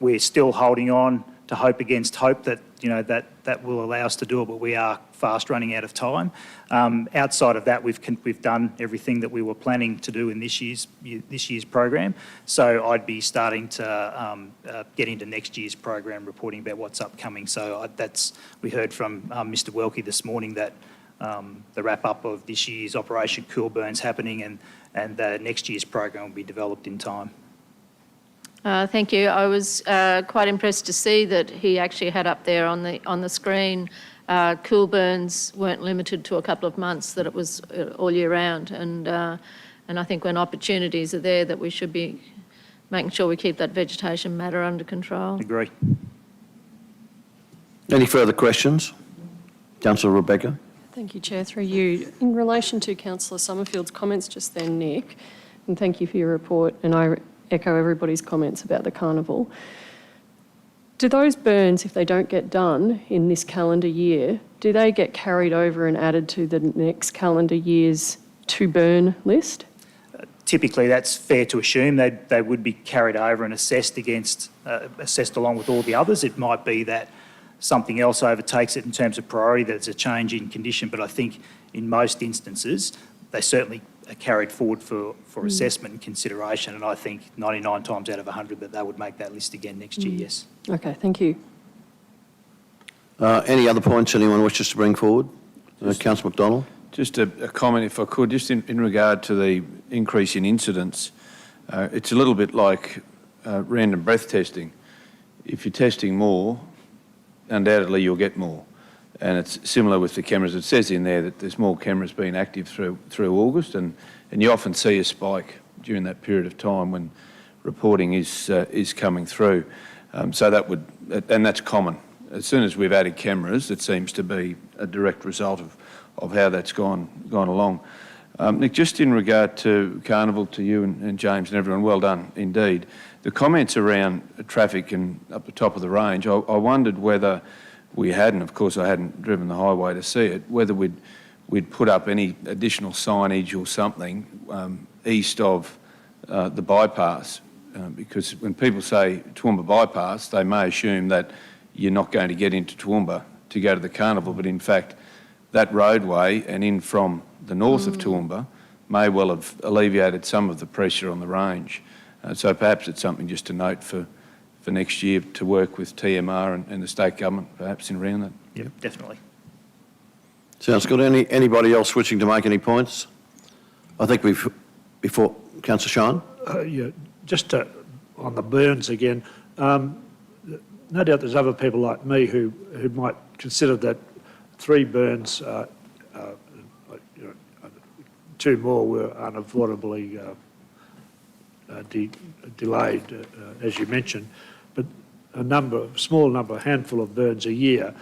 We're still holding on to hope against hope that, you know, that will allow us to do it, but we are fast running out of time. Outside of that, we've done everything that we were planning to do in this year's program. So I'd be starting to get into next year's program, reporting about what's upcoming. So we heard from Mr. Welke this morning that the wrap up of this year's Operation Cool Burn's happening, and next year's program will be developed in time. Thank you. I was quite impressed to see that he actually had up there on the screen, cool burns weren't limited to a couple of months, that it was all year round. And I think when opportunities are there, that we should be making sure we keep that vegetation matter under control. Agree. Any further questions? Councillor Rebecca. Thank you, Chair. Through you. In relation to Councillor Summerfield's comments just then, Nick, and thank you for your report, and I echo everybody's comments about the carnival. Do those burns, if they don't get done in this calendar year, do they get carried over and added to the next calendar year's to burn list? Typically, that's fair to assume they would be carried over and assessed along with all the others. It might be that something else overtakes it in terms of priority, that it's a change in condition, but I think in most instances, they certainly are carried forward for assessment and consideration, and I think 99 times out of 100 that they would make that list again next year, yes. Okay, thank you. Any other points anyone wishes to bring forward? Councillor McDonald. Just a comment, if I could, just in regard to the increase in incidents. It's a little bit like random breath testing. If you're testing more, undoubtedly you'll get more. And it's similar with the cameras. It says in there that there's more cameras being active through August, and you often see a spike during that period of time when reporting is coming through. So that would, and that's common. As soon as we've added cameras, it seems to be a direct result of how that's gone along. Nick, just in regard to Carnival, to you and James and everyone, well done indeed. The comments around traffic and up the top of the range, I wondered whether we hadn't, of course I hadn't driven the highway to see it, whether we'd put up any additional signage or something east of the bypass, because when people say Toowoomba bypass, they may assume that you're not going to get into Toowoomba to go to the Carnival, but in fact that roadway and in from the north of Toowoomba may well have alleviated some of the pressure on the range. So perhaps it's something just to note for next year, to work with TMR and the state government perhaps in around that. Yep, definitely. Sounds good. Anybody else wishing to make any points? I think before Councillor Shine. Yeah, just on the burns again, no doubt there's other people like me who might consider that 3 burns, 2 more were unavoidably delayed, as you mentioned, but a handful of burns a year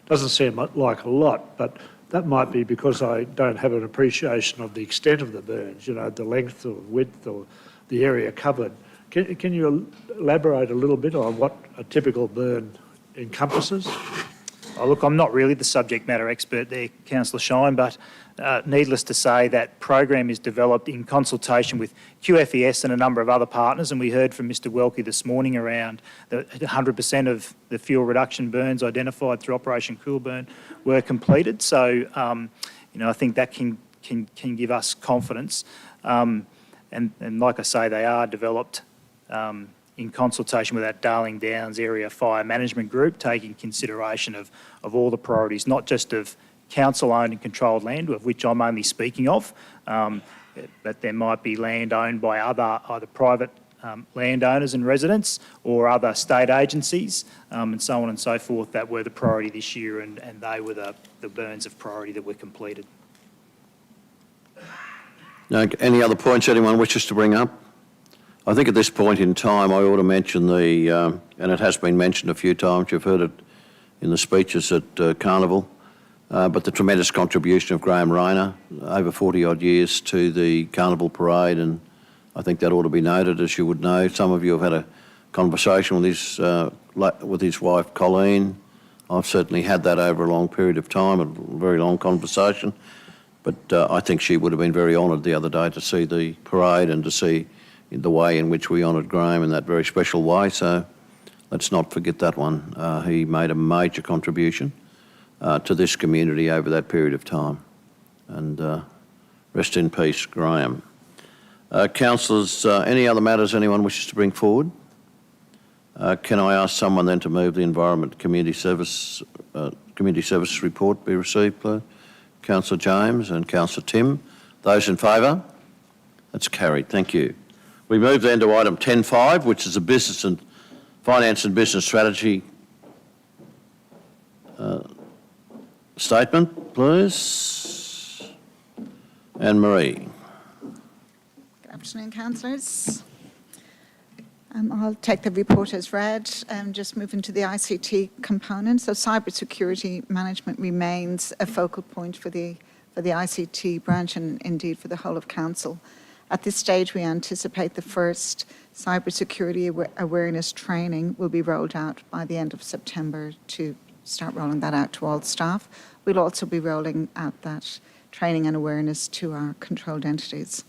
doesn't seem like a lot, but that might be because I don't have an appreciation of the extent of the burns, the length or width or the area covered. Can you elaborate a little bit on what a typical burn encompasses? Look, I'm not really the subject matter expert there, Councillor Shine, but needless to say, that program is developed in consultation with QFES and a number of other partners, and we heard from Mr Welke this morning around the 100% of the fuel reduction burns identified through Operation Coolburn were completed. So, you know, I think that can give us confidence. And like I say, they are developed in consultation with that Darling Downs Area Fire Management Group, taking consideration of all the priorities, not just of council-owned and controlled land, of which I'm only speaking of, but there might be land owned by either private landowners and residents or other state agencies, and so on and so forth, that were the priority this year, and they were the burns of priority that were completed. Now, any other points anyone wishes to bring up? I think at this point in time I ought to mention and it has been mentioned a few times, you've heard it in the speeches at Carnival, but the tremendous contribution of Graham Rayner over 40-odd years to the Carnival Parade, and I think that ought to be noted. As you would know, some of you have had a conversation with his wife Colleen. I've certainly had that over a long period of time, a very long conversation, but I think she would have been very honoured the other day to see the parade and to see the way in which we honoured Graham in that very special way, so let's not forget that one. He made a major contribution to this community over that period of time, and rest in peace, Graham. Councillors, any other matters anyone wishes to bring forward? Can I ask someone then to move the Environment Community Services report be received, please? Councillor James and Councillor Tim. Those in favour? That's carried. Thank you. We move then to item 10.5, which is a finance and business strategy statement, please. Anne-Marie. Good afternoon, councillors. I'll take the report as read and just move into the ICT component. So cybersecurity management remains a focal point for the ICT branch and indeed for the whole of council. At this stage, we anticipate the first cybersecurity awareness training will be rolled out by the end of September to start rolling that out to all staff. We'll also be rolling out that training and awareness to our controlled entities.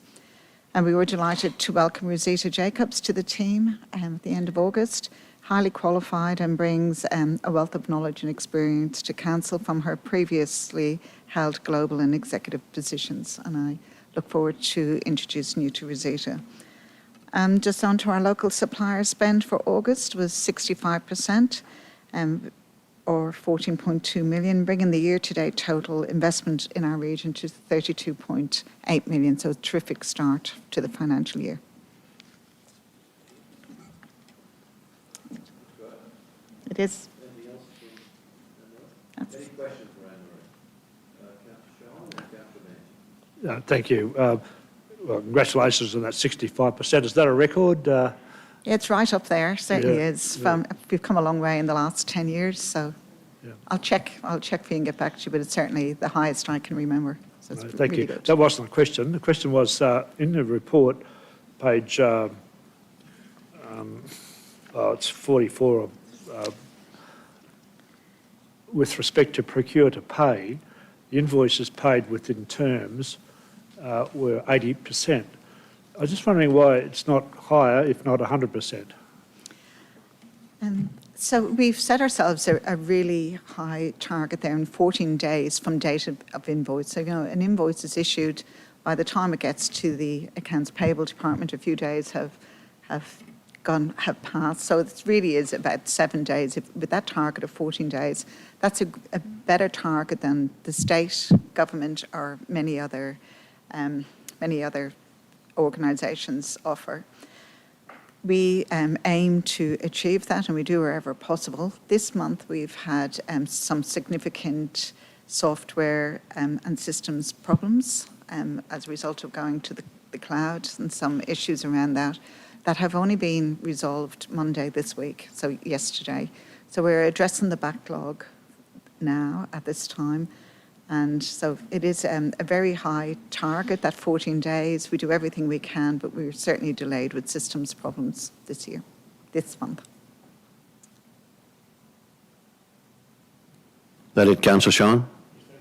And we were delighted to welcome Rosita Jacobs to the team at the end of August. Highly qualified and brings a wealth of knowledge and experience to council from her previously held global and executive positions. And I look forward to introducing you to Rosita. Just on to our local supplier spend for August was 65%, or 14.2 million, bringing the year-to-date total investment in our region to 32.8 million, so a terrific start to the financial year. It is. Any questions for Anne-Marie? Councillor Shaw or Thank you. Well, congratulations on that 65%. Is that a record? It's right up there, certainly Yeah, is. We've come a long way in the last 10 years, so Yeah. I'll check for you and get back to you, but it's certainly the highest I can remember. So it's Thank really you. good. That wasn't a question. The question was in the report, page it's 44, with respect to procure to pay, the invoices paid within terms were 80%. I was just wondering why it's not higher, if not 100%. So we've set ourselves a really high target there in 14 days from date of invoice. So, you know, an invoice is issued, by the time it gets to the accounts payable department, a few days have passed. So it really is about 7 days. With that target of 14 days, that's a better target than the state government or many other organisations offer. We aim to achieve that, and we do wherever possible. This month we've had some significant software and systems problems as a result of going to the cloud, and some issues around that have only been resolved Monday this week, so yesterday. So we're addressing the backlog now at this time. And so it is a very high target, that 14 days. We do everything we can, but we're certainly delayed with systems problems this month. That it, Councillor Shine?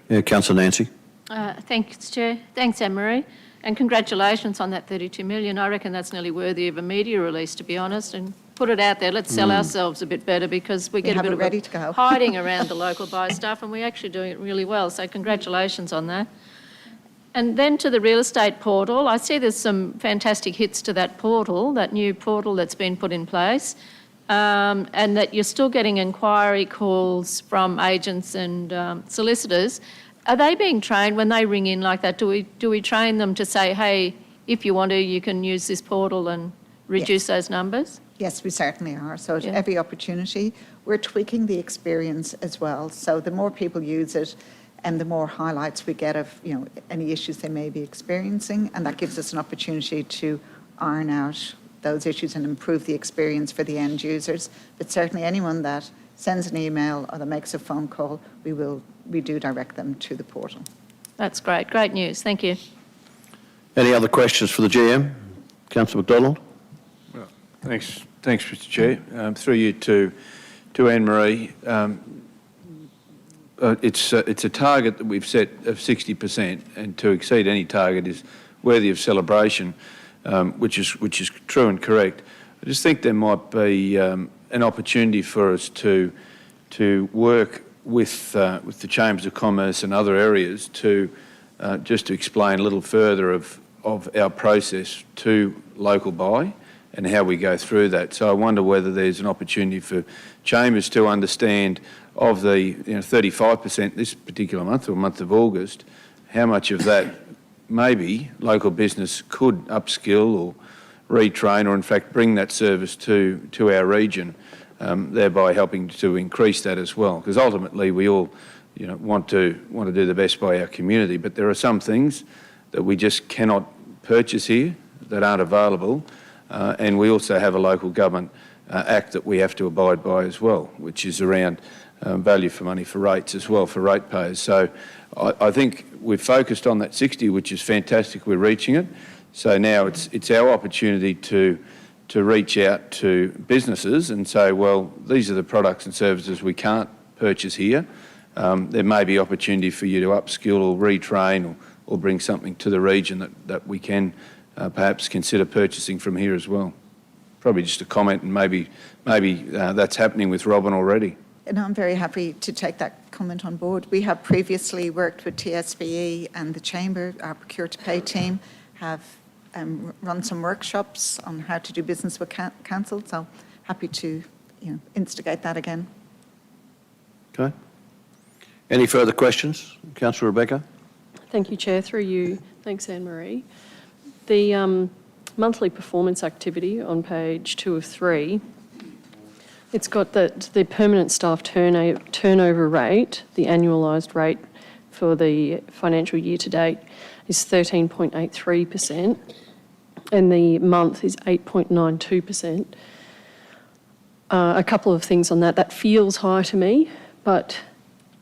Yeah, Councillor Nancy. Thanks, Chair. Thanks, Anne-Marie. And congratulations on that 32 million. I reckon that's nearly worthy of a media release, to be honest, and put it out there. Let's sell ourselves a bit better, because we get a bit of ready to go. hiding around the local buy stuff, and we're actually doing it really well. So congratulations on that. And then to the real estate portal, I see there's some fantastic hits to that portal, that new portal that's been put in place, and that you're still getting inquiry calls from agents and solicitors. Are they being trained when they ring in like that? Do we train them to say, hey, if you want to, you can use this portal and reduce those numbers? Yes, we certainly are. So at every opportunity, we're tweaking the experience as well. So the more people use it, and the more highlights we get of, any issues they may be experiencing, and that gives us an opportunity to iron out those issues and improve the experience for the end users. But certainly anyone that sends an email or that makes a phone call, we do direct them to the portal. That's great. Great news. Thank you. Any other questions for the GM? Councillor McDonald? Thanks, Mr Chair. Through you to Anne-Marie. It's a target that we've set of 60%, and to exceed any target is worthy of celebration, which is true and correct. I just think there might be an opportunity for us to work with the Chambers of Commerce and other areas to just to explain a little further of our process to local buy and how we go through that. So I wonder whether there's an opportunity for Chambers to understand of the 35% this particular month, or month of August, how much of that maybe local business could upskill or retrain, or in fact bring that service to our region, thereby helping to increase that as well. Because ultimately we all want to do the best by our community, but there are some things that we just cannot purchase here that aren't available, and we also have a local government act that we have to abide by as well, which is around value for money for rates as well, for ratepayers. So I think we've focused on that 60, which is fantastic. We're reaching it. So now it's our opportunity to reach out to businesses and say, well, these are the products and services we can't purchase here. There may be opportunity for you to upskill or retrain or bring something to the region that we can perhaps consider purchasing from here as well. Probably just a comment, and maybe that's happening with Robin already. And I'm very happy to take that comment on board. We have previously worked with TSBE, and the Chamber, our Procure to Pay team, have run some workshops on how to do business with council. So happy to instigate that again. Okay. Any further questions? Councillor Rebecca? Thank you, Chair. Through you. Thanks, Anne-Marie. The monthly performance activity on page 2 of 3, it's got that the permanent staff turnover rate, the annualised rate for the financial year to date, is 13.83%, and the month is 8.92%. A couple of things on that. That feels high to me,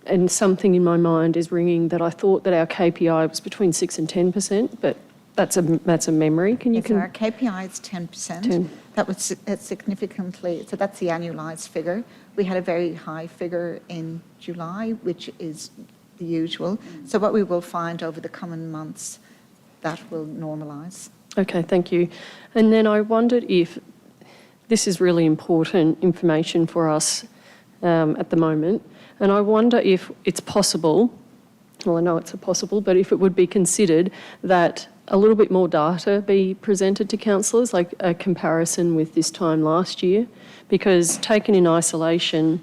and something in my mind is ringing that I thought that our KPI was between 6 and 10%, but that's a memory. So our KPI is 10%. That was significantly, so that's the annualised figure. We had a very high figure in July, which is the usual. So what we will find over the coming months, that will normalise. Okay, thank you. And then I wondered if this is really important information for us at the moment, and I wonder if it's possible, well, I know it's possible, but if it would be considered that a little bit more data be presented to councillors, like a comparison with this time last year, because taken in isolation,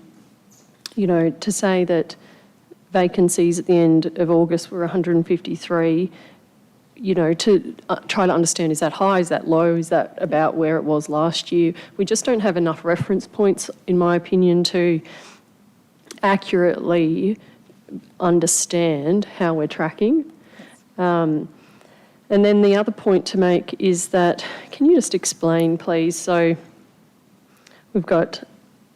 to say that vacancies at the end of August were 153, to try to understand, is that high, is that low, is that about where it was last year? We just don't have enough reference points, in my opinion, to accurately understand how we're tracking. And then the other point to make is that, can you just explain, please? So we've got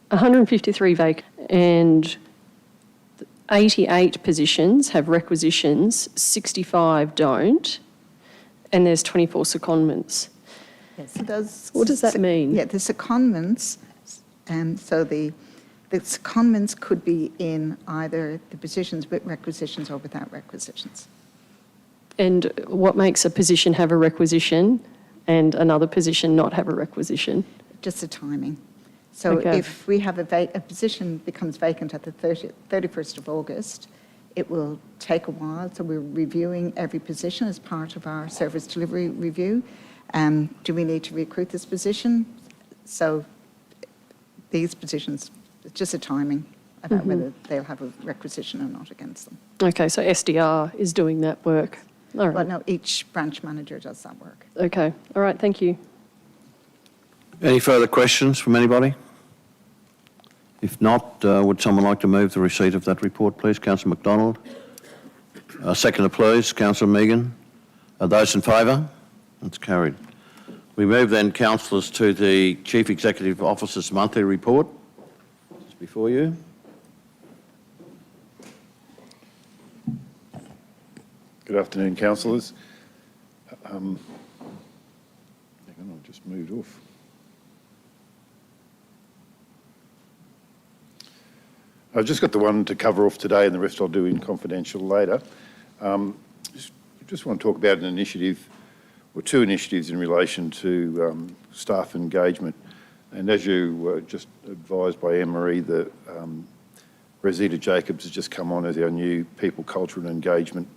153 vacant and 88 positions have requisitions, 65 don't, and there's 24 secondments. Yes, so what does that mean? Yeah, the secondments, so the The secondments could be in either the positions with requisitions or without requisitions. And what makes a position have a requisition and another position not have a requisition? Just the timing. So Okay. if we have a position becomes vacant at the 31st of August, it will take a while. So we're reviewing every position as part of our service delivery review. Do we need to recruit this position? So these positions, it's just a timing about whether they'll have a requisition or not against them. Okay, so SDR is doing that work. All right. Well, no, each branch manager does that work. Okay, all right, thank you. Any further questions from anybody? If not, would someone like to move the receipt of that report, please? Councillor MacDonald. Seconder, please. Councillor Megan. Those in favour? That's carried. We move then, councillors, to the Chief Executive Officer's monthly report. It's before you. Good afternoon, councillors. Hang on, I just moved off. I've just got the one to cover off today and the rest I'll do in confidential later. Just want to talk about an initiative, or two initiatives in relation to staff engagement. And as you were just advised by Anne-Marie, the Rosita Jacobs has just come on as our new People, Culture and Engagement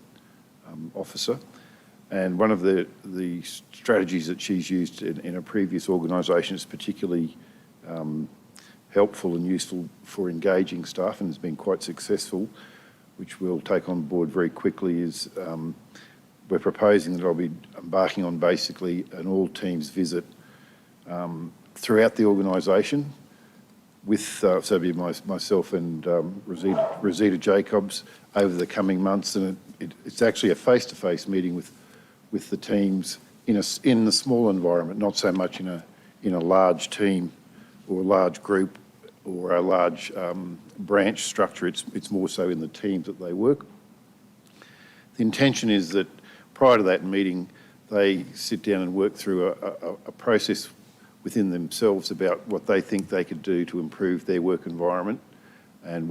Officer. And one of the strategies that she's used in a previous organisation is particularly helpful and useful for engaging staff and has been quite successful, which we'll take on board very quickly, is we're proposing that I'll be embarking on basically an all-teams visit throughout the organisation with, so it'll be myself and Rosita Jacobs over the coming months, and it's actually a face-to-face meeting with the teams in a small environment, not so much in a large team or a large group or a large branch structure. It's more so in the teams that they work. The intention is that prior to that meeting, they sit down and work through a process within themselves about what they think they could do to improve their work environment and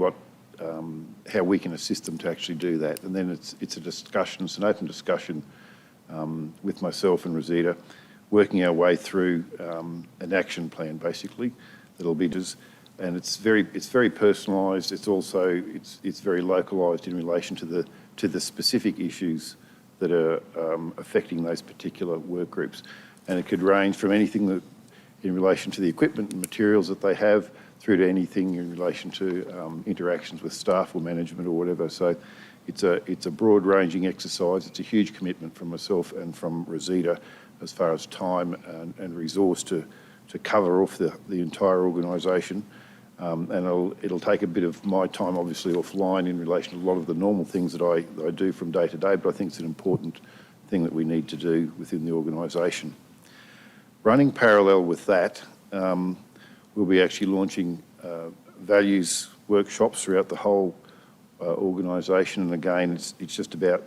how we can assist them to actually do that. And then it's a discussion, it's an open discussion with myself and Rosita, working our way through an action plan basically that'll be just, and it's very personalised. It's also it's very localised in relation to the specific issues that are affecting those particular work groups, and it could range from anything that in relation to the equipment and materials that they have through to anything in relation to interactions with staff or management or whatever. So it's a broad-ranging exercise. It's a huge commitment from myself and from Rosita as far as time and resource to cover off the entire organisation. And it'll take a bit of my time, obviously, offline in relation to a lot of the normal things that I do from day to day, but I think it's an important thing that we need to do within the organisation. Running parallel with that, we'll be actually launching values workshops throughout the whole organisation. And again, it's just about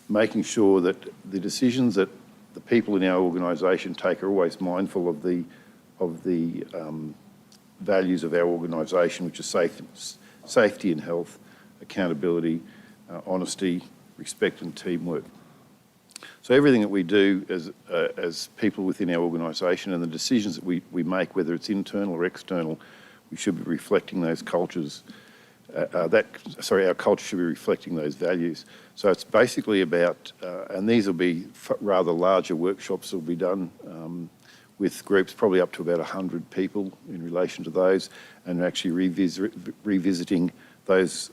making sure that the decisions that the people in our organisation take are always mindful of the values of our organisation, which are safety and health, accountability, honesty, respect and teamwork. So everything that we do as people within our organisation and the decisions that we make, whether it's internal or external, we should be reflecting those cultures. Our culture should be reflecting those values. So it's basically about, and these will be rather larger workshops that will be done with groups probably up to about 100 people in relation to those, and actually revisiting those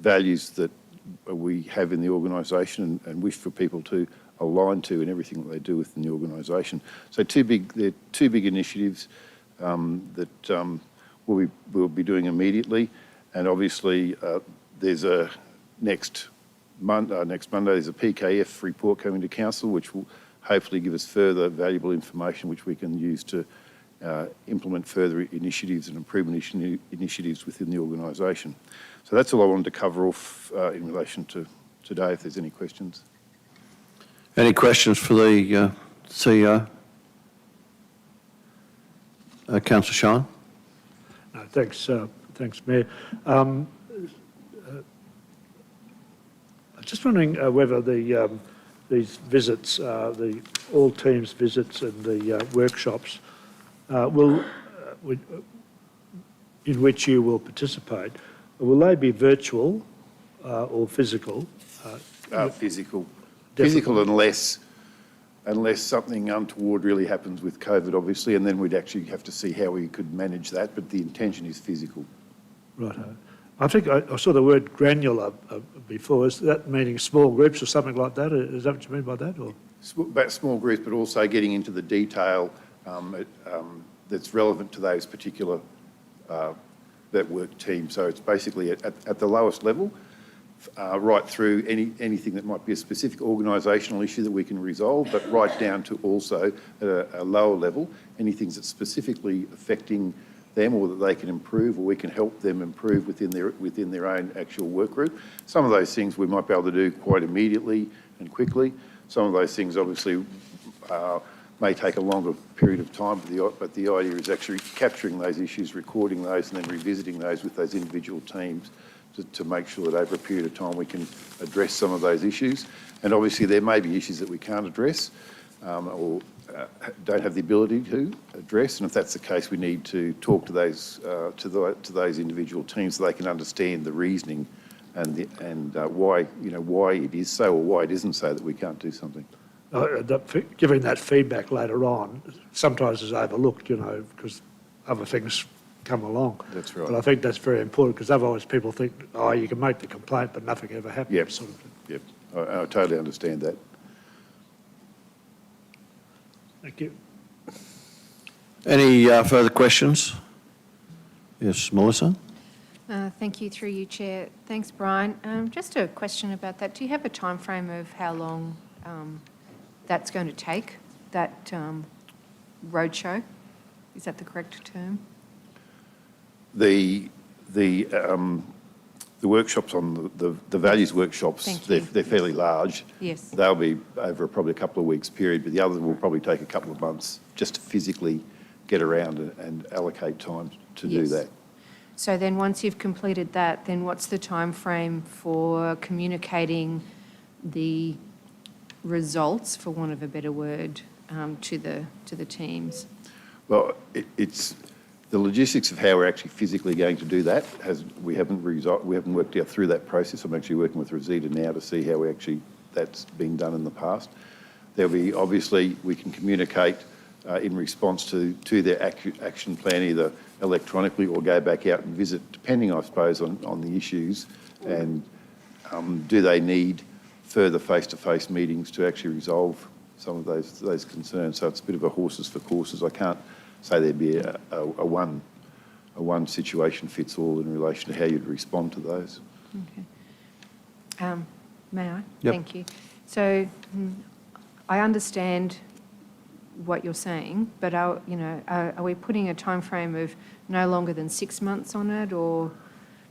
values that we have in the organisation and wish for people to align to in everything that they do within the organisation. So they're two big initiatives that we'll be doing immediately, and obviously there's a next Monday there's a PKF report coming to council, which will hopefully give us further valuable information which we can use to implement further initiatives and improvement initiatives within the organisation. So that's all I wanted to cover off in relation to today, if there's any questions. Any questions for the CEO? Councillor Shine. No, thanks, Mayor. Just wondering whether these visits, all teams visits and the workshops, in which you will participate, will they be virtual or physical? Physical. Definitely. Physical unless something untoward really happens with COVID, obviously, and then we'd actually have to see how we could manage that, but the intention is physical. Right. I think I saw the word granular before. Is that meaning small groups or something like that? Is that what you mean by that? Or? About small groups, but also getting into the detail that's relevant to those particular, that work team. So it's basically at the lowest level, right through anything that might be a specific organisational issue that we can resolve, but right down to also at a lower level, anything that's specifically affecting them or that they can improve, or we can help them improve within their own actual work group. Some of those things we might be able to do quite immediately and quickly. Some of those things obviously may take a longer period of time, but the idea is actually capturing those issues, recording those, and then revisiting those with those individual teams to make sure that over a period of time we can address some of those issues. And obviously there may be issues that we can't address or don't have the ability to address, and if that's the case, we need to talk to those those individual teams so they can understand the reasoning and why it is so or why it isn't so that we can't do something. Giving that feedback later on sometimes is overlooked, because other things come along. That's right. But I think that's very important, because otherwise people think, you can make the complaint but nothing ever happens. Yep. Sort of thing. Yep. I totally understand that. Thank you. Any further questions? Yes, Melissa? Thank you, through you, Chair. Thanks, Brian. Just a question about that. Do you have a time frame of how long that's going to take, that roadshow? Is that the correct term? The workshops on the values workshops, they're fairly large. Yes. They'll be over probably a couple of weeks period, but the others will probably take a couple of months just to physically get around and allocate time to do that. So then once you've completed that, then what's the time frame for communicating the results, for want of a better word, to the teams? Well, it's the logistics of how we're actually physically going to do that. We haven't worked out through that process. I'm actually working with Rosita now to see how that's been done in the past. There'll be, obviously, we can communicate in response to their action plan, either electronically or go back out and visit, depending, I suppose, on the issues. And do they need further face-to-face meetings to actually resolve some of those concerns? So it's a bit of a horses for courses. I can't say there'd be a one situation fits all in relation to how you'd respond to those. Okay. May I? Yep. Thank you. So I understand what you're saying, but are we putting a time frame of no longer than 6 months on it, or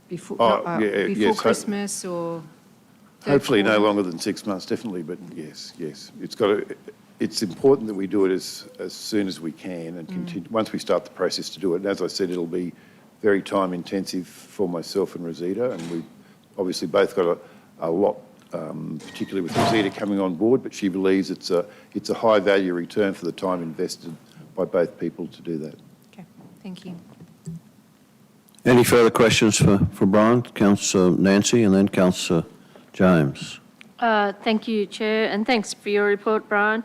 before Christmas, or? Hopefully no longer than 6 months, definitely, but yes. It's important that we do it as soon as we can and continue, once we start the process to do it. And as I said, it'll be very time intensive for myself and Rosita, and we've obviously both got a lot, particularly with Rosita coming on board, but she believes it's a high value return for the time invested by both people to do that. Okay, thank you. Any further questions for Brian? Councillor Nancy and then Councillor James. Thank you, Chair, and thanks for your report, Brian.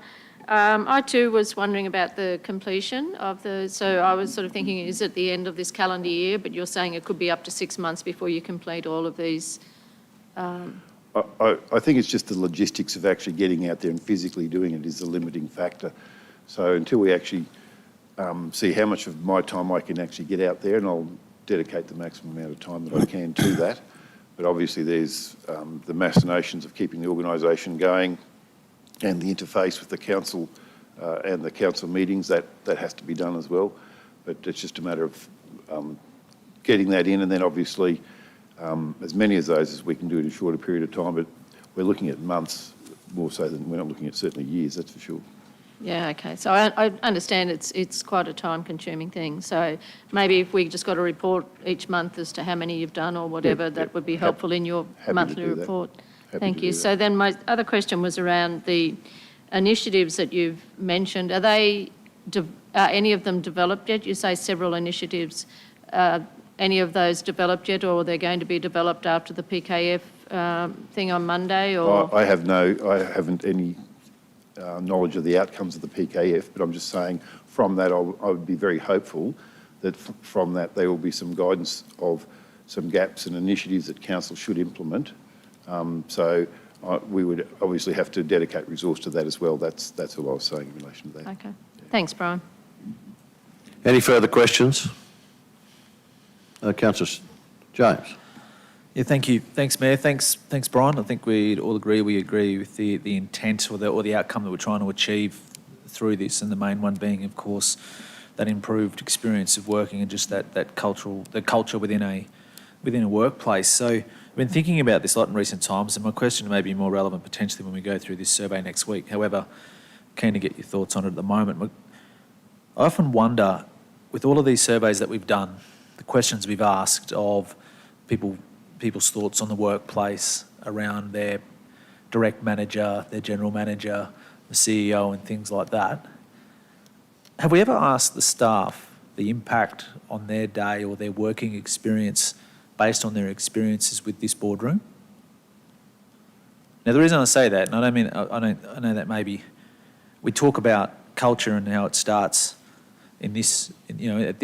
I too was wondering about the completion of so I was sort of thinking, is it the end of this calendar year, but you're saying it could be up to 6 months before you complete all of these. I think it's just the logistics of actually getting out there and physically doing it is the limiting factor. So until we actually see how much of my time I can actually get out there, and I'll dedicate the maximum amount of time that I can to that. But obviously there's the machinations of keeping the organisation going and the interface with the council and the council meetings, that has to be done as well. But it's just a matter of getting that in, and then obviously as many of those as we can do in a shorter period of time. But we're looking at months more so than, we're not looking at certainly years, that's for sure. Yeah, okay. So I understand it's quite a time-consuming thing. So maybe if we just got a report each month as to how many you've done or whatever, that would be helpful in your monthly report. Thank you. So then my other question was around the initiatives that you've mentioned. Are any of them developed yet? You say several initiatives. Any of those developed yet, or are they going to be developed after the PKF thing on Monday? Or I haven't any knowledge of the outcomes of the PKF, but I'm just saying from that I would be very hopeful that from that there will be some guidance of some gaps and initiatives that council should implement. We would obviously have to dedicate resource to that as well. That's all I was saying in relation to that. Okay. Thanks, Brian. Any further questions? Councillor James. Yeah, thank you. Thanks, Mayor. Thanks, Brian. I think we all agree with the intent or the outcome that we're trying to achieve through this, and the main one being, of course, that improved experience of working and just the culture within a workplace. So I've been thinking about this a lot in recent times, and my question may be more relevant potentially when we go through this survey next week. However, keen to get your thoughts on it at the moment. I often wonder, with all of these surveys that we've done, the questions we've asked of people's thoughts on the workplace around their direct manager, their general manager, the CEO and things like that. Have we ever asked the staff the impact on their day or their working experience based on their experiences with this boardroom? Now, the reason I say that, and I know that maybe we talk about culture and how it starts in this,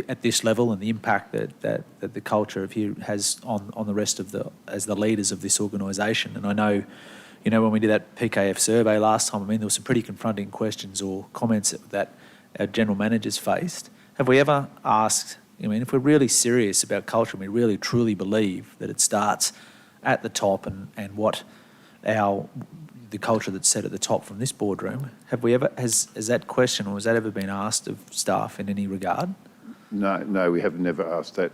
at this level, and the impact that the culture of here has on the rest of as the leaders of this organisation. And I know, when we did that PKF survey last time, there were some pretty confronting questions or comments that our general managers faced. Have we ever asked, if we're really serious about culture and we really truly believe that it starts at the top and what the culture that's set at the top from this boardroom, has that question or has that ever been asked of staff in any regard? No, we have never asked that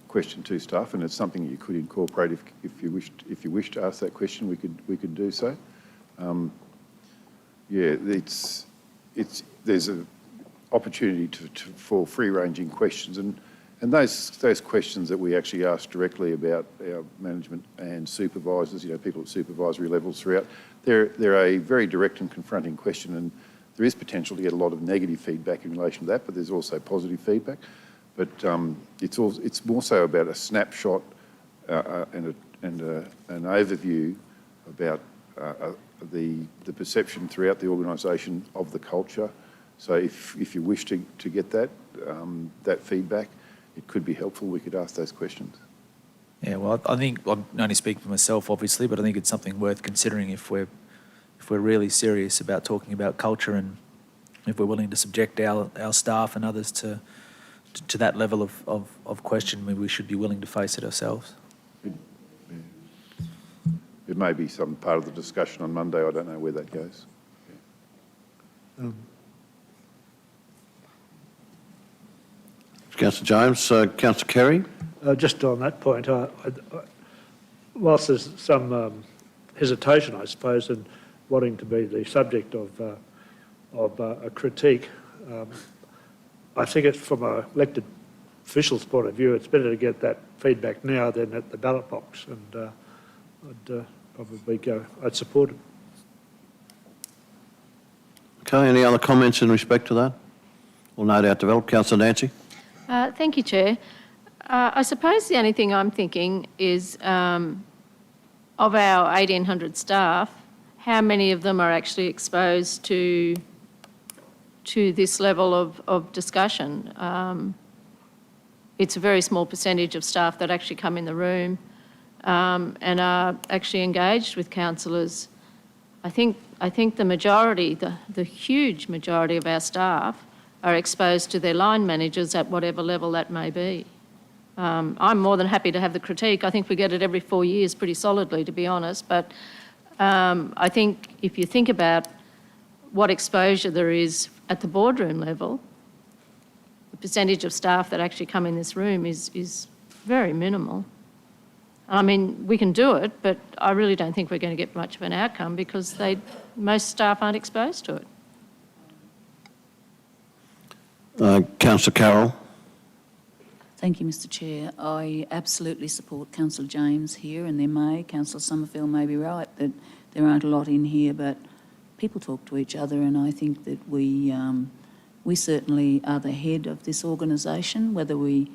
question to staff, and it's something you could incorporate if you wish to ask that question. We could do so. There's an opportunity for free-ranging questions, and those questions that we actually ask directly about our management and supervisors, people at supervisory levels throughout, they're a very direct and confronting question, and there is potential to get a lot of negative feedback in relation to that, but there's also positive feedback. But it's more so about a snapshot and an overview about the perception throughout the organisation of the culture. So if you wish to get that feedback, it could be helpful. We could ask those questions. Yeah, well, I think I'm only speaking for myself, obviously, but I think it's something worth considering if we're really serious about talking about culture, and if we're willing to subject our staff and others to that level of question, maybe we should be willing to face it ourselves. It may be some part of the discussion on Monday. I don't know where that goes. Yeah. Councillor James. Councillor Kerry. Just on that point, whilst there's some hesitation, I suppose, in wanting to be the subject of a critique, I think it's from an elected official's point of view, it's better to get that feedback now than at the ballot box, and I'd support it. Okay, any other comments in respect to that? We'll no doubt develop. Councillor Nancy. Thank you, Chair. I suppose the only thing I'm thinking is of our 1,800 staff, how many of them are actually exposed to this level of discussion? It's a very small percentage of staff that actually come in the room and are actually engaged with councillors. I think the majority, the huge majority of our staff are exposed to their line managers at whatever level that may be. I'm more than happy to have the critique. I think we get it every 4 years pretty solidly, to be honest. But I think if you think about what exposure there is at the boardroom level, the percentage of staff that actually come in this room is very minimal. I mean, we can do it, but I really don't think we're going to get much of an outcome because most staff aren't exposed to it. Councillor Carroll. Thank you, Mr Chair. I absolutely support Councillor James here, and Councillor Summerfield may be right that there aren't a lot in here, but people talk to each other, and I think that we certainly are the head of this organisation, whether we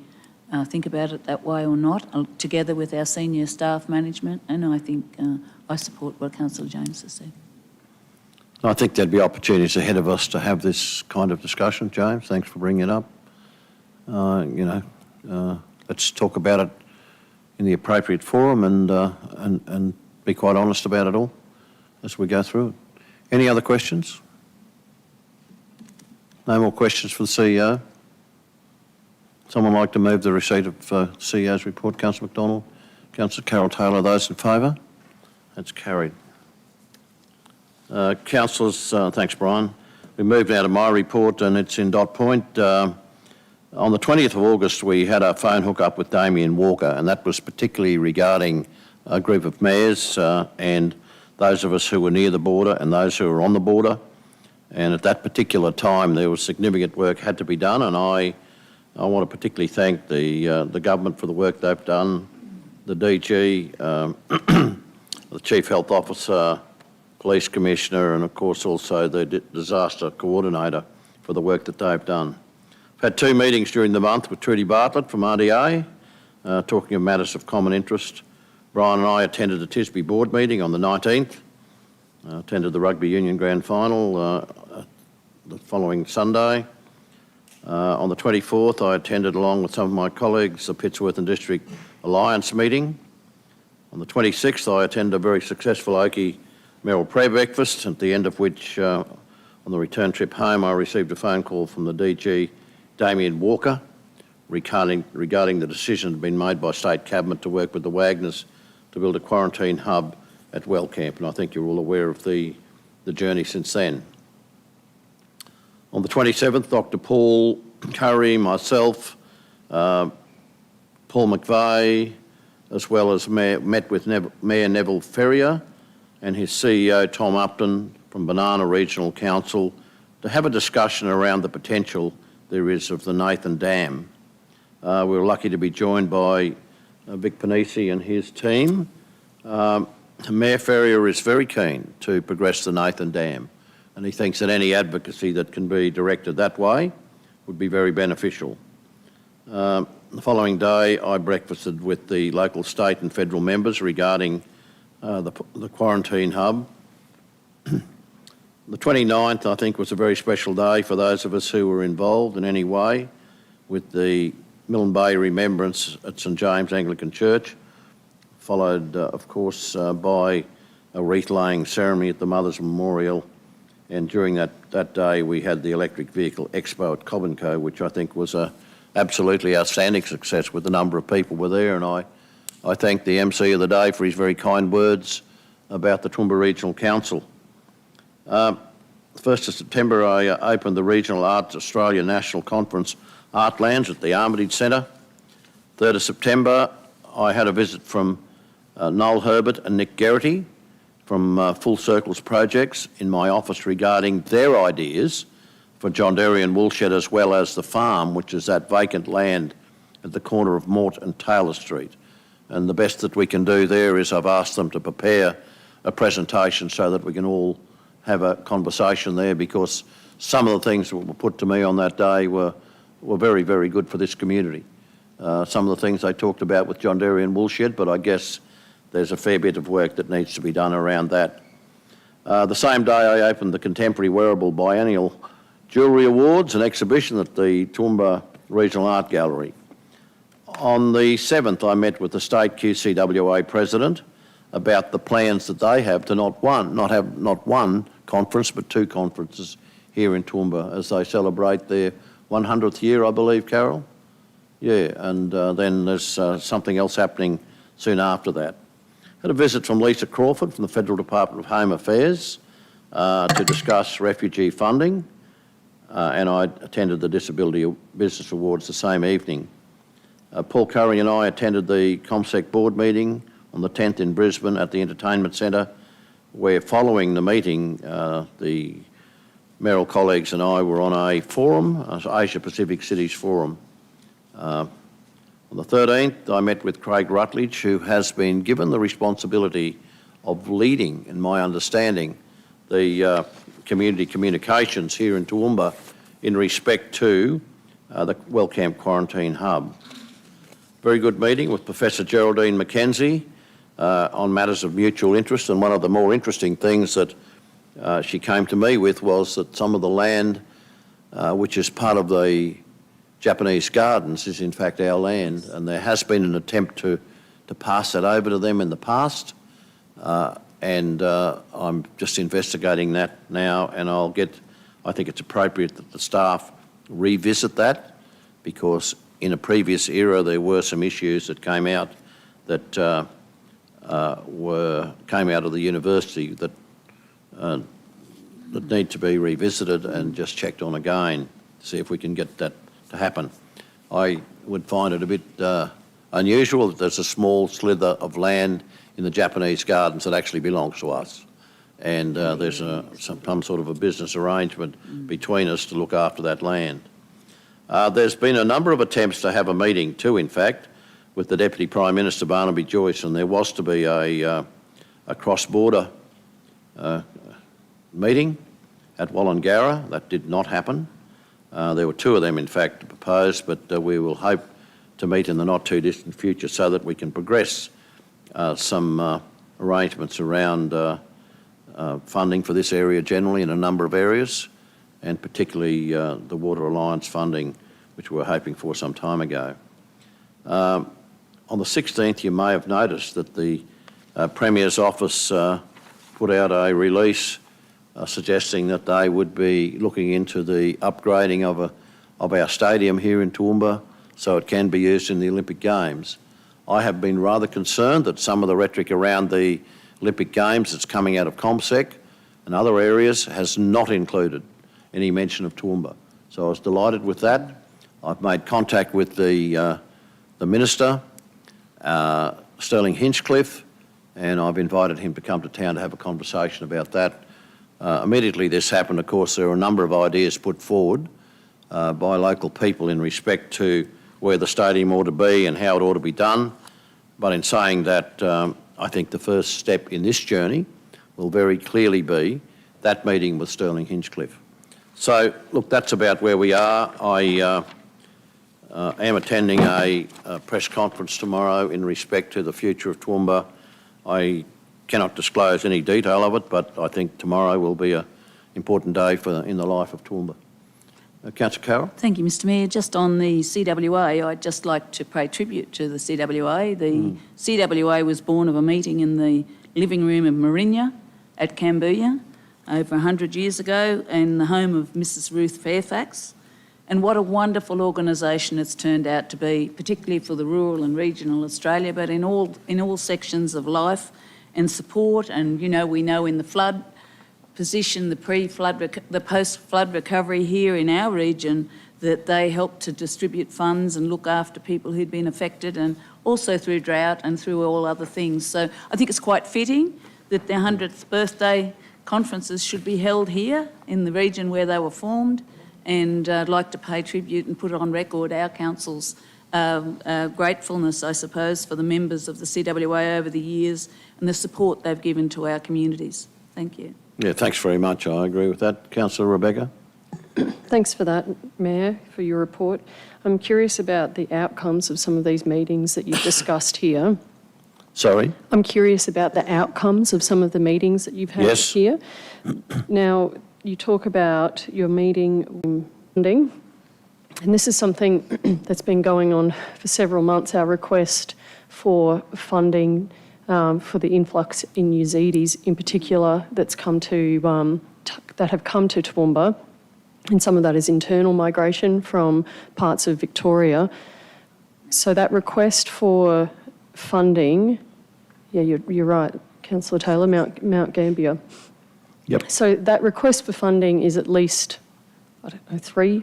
think about it that way or not, together with our senior staff management, and I think I support what Councillor James has said. I think there'd be opportunities ahead of us to have this kind of discussion, James. Thanks for bringing it up. Let's talk about it in the appropriate forum and be quite honest about it all as we go through it. Any other questions? No more questions for the CEO? Someone like to move the receipt of CEO's report? Councillor McDonald, Councillor Carroll-Taylor, those in favour? That's carried. Councillors, thanks Brian. We move now to my report and it's in dot point. On the 20th of August we had a phone hook-up with Damien Walker, and that was particularly regarding a group of mayors and those of us who were near the border and those who were on the border. And at that particular time there was significant work had to be done, and I want to particularly thank the government for the work they've done, the DG, the Chief Health Officer, Police Commissioner, and of course also the Disaster Coordinator for the work that they've done. I've had 2 meetings during the month with Trudy Bartlett from RDA, talking of matters of common interest. Brian and I attended the Tisby board meeting on the 19th, attended the Rugby Union Grand Final the following Sunday. On the 24th, I attended, along with some of my colleagues, the Pittsworth and District Alliance meeting. On the 26th, I attended a very successful Oakey Merrill prayer breakfast, at the end of which, on the return trip home, I received a phone call from the DG, Damien Walker, regarding the decision that had been made by State Cabinet to work with the Wagners to build a quarantine hub at Wellcamp, and I think you're all aware of the journey since then. On the 27th, Dr Paul Curry, myself, Paul McVeigh, as well as met with Mayor Neville Ferrier and his CEO Tom Upton from Banana Regional Council to have a discussion around the potential there is of the Nathan Dam. We were lucky to be joined by Vic Panisi and his team. Mayor Ferrier is very keen to progress the Nathan Dam, and he thinks that any advocacy that can be directed that way would be very beneficial. The following day, I breakfasted with the local, state and federal members regarding the quarantine hub. The 29th, I think, was a very special day for those of us who were involved in any way with the Milne Bay Remembrance at St James Anglican Church, followed, of course, by a wreath-laying ceremony at the Mothers Memorial. And during that day, we had the Electric Vehicle Expo at Cobinco, which I think was a absolutely outstanding success with the number of people were there. And I thank the MC of the day for his very kind words about the Toowoomba Regional Council. 1st of September, I opened the Regional Arts Australia National Conference Artlands at the Armitage Centre. 3rd of September, I had a visit from Noel Herbert and Nick Geraghty from Full Circles Projects in my office regarding their ideas for John Derry and Woolshed, as well as the farm, which is that vacant land at the corner of Mort and Taylor Street. And the best that we can do there is I've asked them to prepare a presentation so that we can all have a conversation there, because some of the things that were put to me on that day were very, very good for this community. Some of the things they talked about with John Derry and Woolshed, but I guess there's a fair bit of work that needs to be done around that. The same day I opened the Contemporary Wearable Biennial Jewellery Awards, an exhibition at the Toowoomba Regional Art Gallery. On the 7th, I met with the State QCWA President about the plans that they have to not one conference, but 2 conferences here in Toowoomba as they celebrate their 100th year, I believe, Carol? Yeah, and then there's something else happening soon after that. Had a visit from Lisa Crawford from the Federal Department of Home Affairs to discuss refugee funding, and I attended the Disability Business Awards the same evening. Paul Curry and I attended the ComSec board meeting on the 10th in Brisbane at the Entertainment Centre, where following the meeting, the Merrill colleagues and I were on a forum, Asia Pacific Cities Forum. On the 13th, I met with Craig Rutledge, who has been given the responsibility of leading, in my understanding, the community communications here in Toowoomba in respect to the Wellcamp Quarantine Hub. Very good meeting with Professor Geraldine McKenzie on matters of mutual interest, and one of the more interesting things that she came to me with was that some of the land which is part of the Japanese Gardens is in fact our land, and there has been an attempt to pass that over to them in the past, and I'm just investigating that now, and I think it's appropriate that the staff revisit that, because in a previous era there were some issues that came out that came out of the university that need to be revisited and just checked on again to see if we can get that to happen. I would find it a bit unusual that there's a small slither of land in the Japanese Gardens that actually belongs to us, and there's some sort of a business arrangement between us to look after that land. There's been a number of attempts to have a meeting too, in fact, with the Deputy Prime Minister Barnaby Joyce, and there was to be a cross-border meeting at Wallangarra. That did not happen. There were two of them, in fact, proposed, but we will hope to meet in the not-too-distant future so that we can progress some arrangements around funding for this area generally in a number of areas, and particularly the Water Alliance funding, which we were hoping for some time ago. On the 16th, you may have noticed that the Premier's office put out a release suggesting that they would be looking into the upgrading of our stadium here in Toowoomba so it can be used in the Olympic Games. I have been rather concerned that some of the rhetoric around the Olympic Games that's coming out of ComSec and other areas has not included any mention of Toowoomba. So I was delighted with that. I've made contact with the Minister, Sterling Hinchcliffe, and I've invited him to come to town to have a conversation about that. Immediately this happened, of course, there were a number of ideas put forward by local people in respect to where the stadium ought to be and how it ought to be done. But in saying that, I think the first step in this journey will very clearly be that meeting with Sterling Hinchcliffe. So, look, that's about where we are. I am attending a press conference tomorrow in respect to the future of Toowoomba. I cannot disclose any detail of it, but I think tomorrow will be an important day in the life of Toowoomba. Councillor Carroll? Thank you, Mr Mayor. Just on the CWA, I'd just like to pay tribute to the CWA. The CWA was born of a meeting in the living room of Marinya at Cambodia over 100 years ago, in the home of Mrs Ruth Fairfax. And what a wonderful organisation it's turned out to be, particularly for the rural and regional Australia, but in all sections of life and support. And, you know, we know in the flood position, the post-flood recovery here in our region, that they helped to distribute funds and look after people who'd been affected, and also through drought and through all other things. So I think it's quite fitting that their 100th birthday conferences should be held here in the region where they were formed, and I'd like to pay tribute and put on record our council's gratefulness, I suppose, for the members of the CWA over the years and the support they've given to our communities. Thank you. Yeah, thanks very much. I agree with that. Councillor Rebecca? Thanks for that, Mayor, for your report. I'm curious about the outcomes of some of these meetings that you've discussed here. Sorry? I'm curious about the outcomes of some of the meetings that you've had here. Now, you talk about your meeting funding, and this is something that's been going on for several months, our request for funding for the influx in Yazidis in particular that have come to Toowoomba, and some of that is internal migration from parts of Victoria. So that request for funding, yeah, you're right, Councillor Taylor, Mount Gambier. Yep. So that request for funding is at least, I don't know,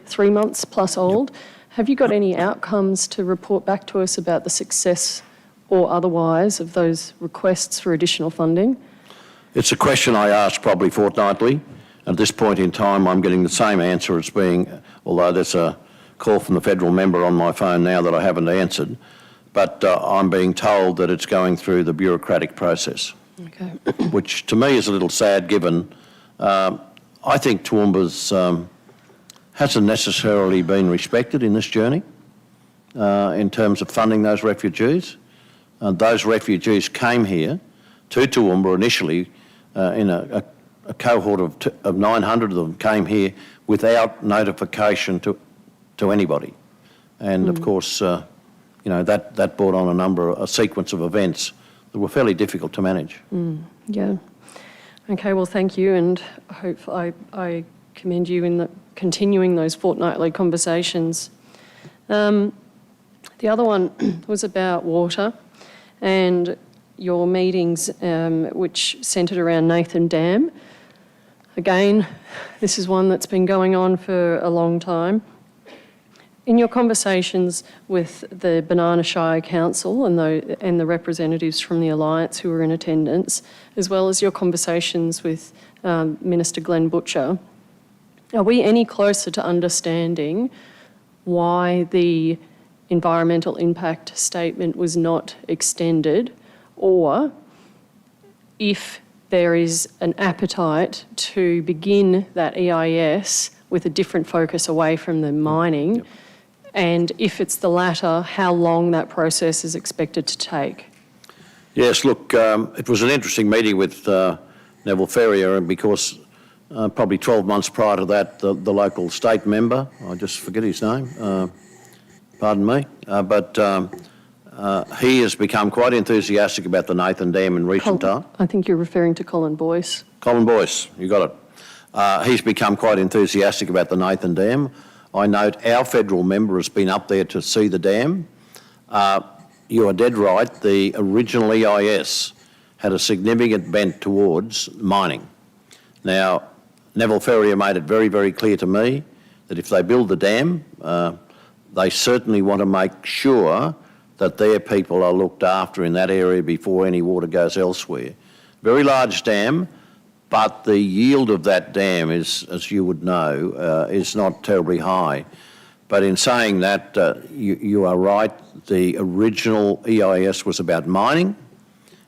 three months plus old. Yep. Have you got any outcomes to report back to us about the success or otherwise of those requests for additional funding? It's a question I ask probably fortnightly, At this point in time, I'm getting the same answer as being, although there's a call from the federal member on my phone now that I haven't answered, but I'm being told that it's going through the bureaucratic process, Okay. which to me is a little sad given I think Toowoomba's hasn't necessarily been respected in this journey in terms of funding those refugees. Those refugees came here to Toowoomba initially in a cohort of 900 of them came here without notification to anybody. And of course, you know, that brought on a sequence of events that were fairly difficult to manage. Yeah. Okay, well, thank you, and I commend you in continuing those fortnightly conversations. The other one was about water and your meetings, which centred around Nathan Dam. Again, this is one that's been going on for a long time. In your conversations with the Banana Shire Council and the representatives from the Alliance who were in attendance, as well as your conversations with Minister Glenn Butcher, are we any closer to understanding why the environmental impact statement was not extended, or if there is an appetite to begin that EIS with a different focus away from the mining? Yep. And if it's the latter, how long that process is expected to take? Yes, look, it was an interesting meeting with Neville Ferrier, and because probably 12 months prior to that, the local state member, I just forget his name, pardon me, but he has become quite enthusiastic about the Nathan Dam in recent time. I think you're referring to Colin Boyce. Colin Boyce, you got it. He's become quite enthusiastic about the Nathan Dam. I note our federal member has been up there to see the dam. You are dead right, the original EIS had a significant bent towards mining. Now, Neville Ferrier made it very, very clear to me that if they build the dam, they certainly want to make sure that their people are looked after in that area before any water goes elsewhere. Very large dam, but the yield of that dam is, as you would know, is not terribly high. But in saying that, you are right, the original EIS was about mining,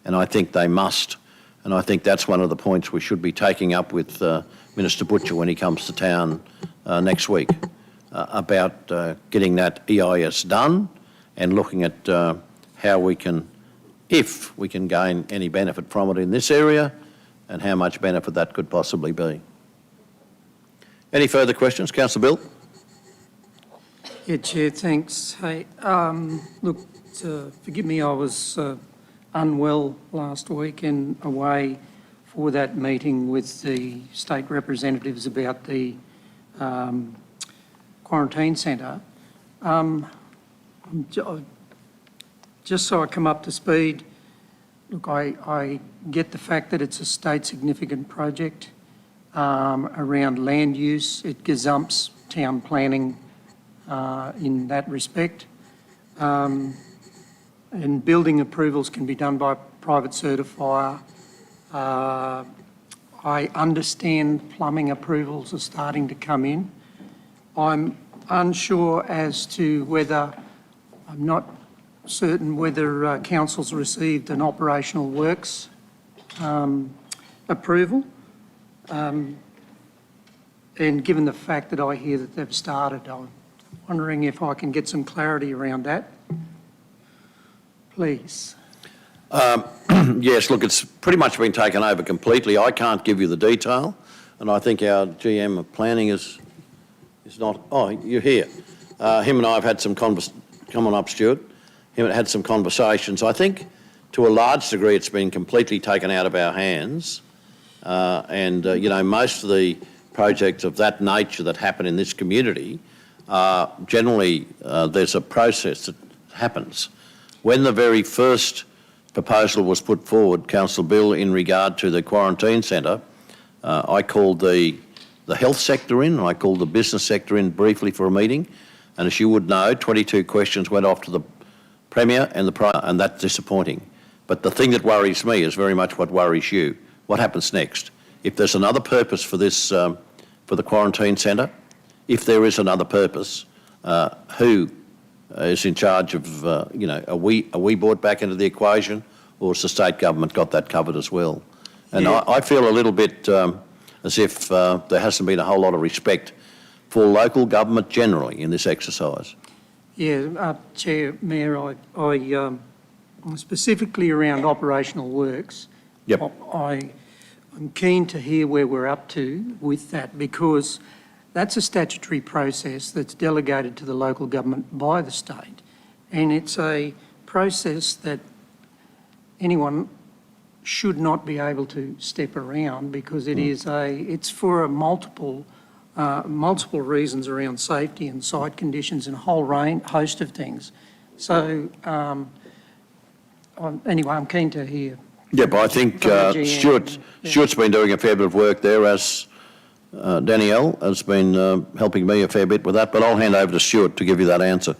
and I think they must. And I think that's one of the points we should be taking up with Minister Butcher when he comes to town next week, about getting that EIS done and looking at how we can, if we can gain any benefit from it in this area, and how much benefit that could possibly be. Any further questions? Councillor Bill? Yeah, Chair, thanks. Hey, look, forgive me, I was unwell last week and away for that meeting with the state representatives about the quarantine centre. Just so I come up to speed, look, I get the fact that it's a state significant project around land use. It gazumps town planning in that respect. And building approvals can be done by a private certifier. I understand plumbing approvals are starting to come in. I'm unsure as to whether, I'm not certain whether council's received an operational works approval. And given the fact that I hear that they've started, I'm wondering if I can get some clarity around that. Please. Yes, look, it's pretty much been taken over completely. I can't give you the detail, and I think our GM of planning is not... Oh, you're here. Him and I have had some come on up, Stuart. Him and had some conversations. I think to a large degree it's been completely taken out of our hands, and you know, most of the projects of that nature that happen in this community, generally there's a process that happens. When the very first proposal was put forward, Councillor Bill, in regard to the quarantine centre, I called the health sector in, and I called the business sector in briefly for a meeting, and as you would know, 22 questions went off to the Premier and the Prime, and that's disappointing. But the thing that worries me is very much what worries you. What happens next? if there's another purpose for this, for the quarantine centre, if there is another purpose, who is in charge of, you know, are we brought back into the equation, or has the state government got that covered as well? And Yeah. I feel a little bit as if there hasn't been a whole lot of respect for local government generally in this exercise. Yeah, Chair, Mayor, I specifically around operational works. Yep. I'm keen to hear where we're up to with that, because that's a statutory process that's delegated to the local government by the state. And it's a process that anyone should not be able to step around, because it's for a multiple reasons around safety and site conditions and a whole host of things. So anyway, I'm keen to hear. Yeah, but I think Stuart's been doing a fair bit of work there, as Danielle has been helping me a fair bit with that, but I'll hand over to Stuart to give you that answer.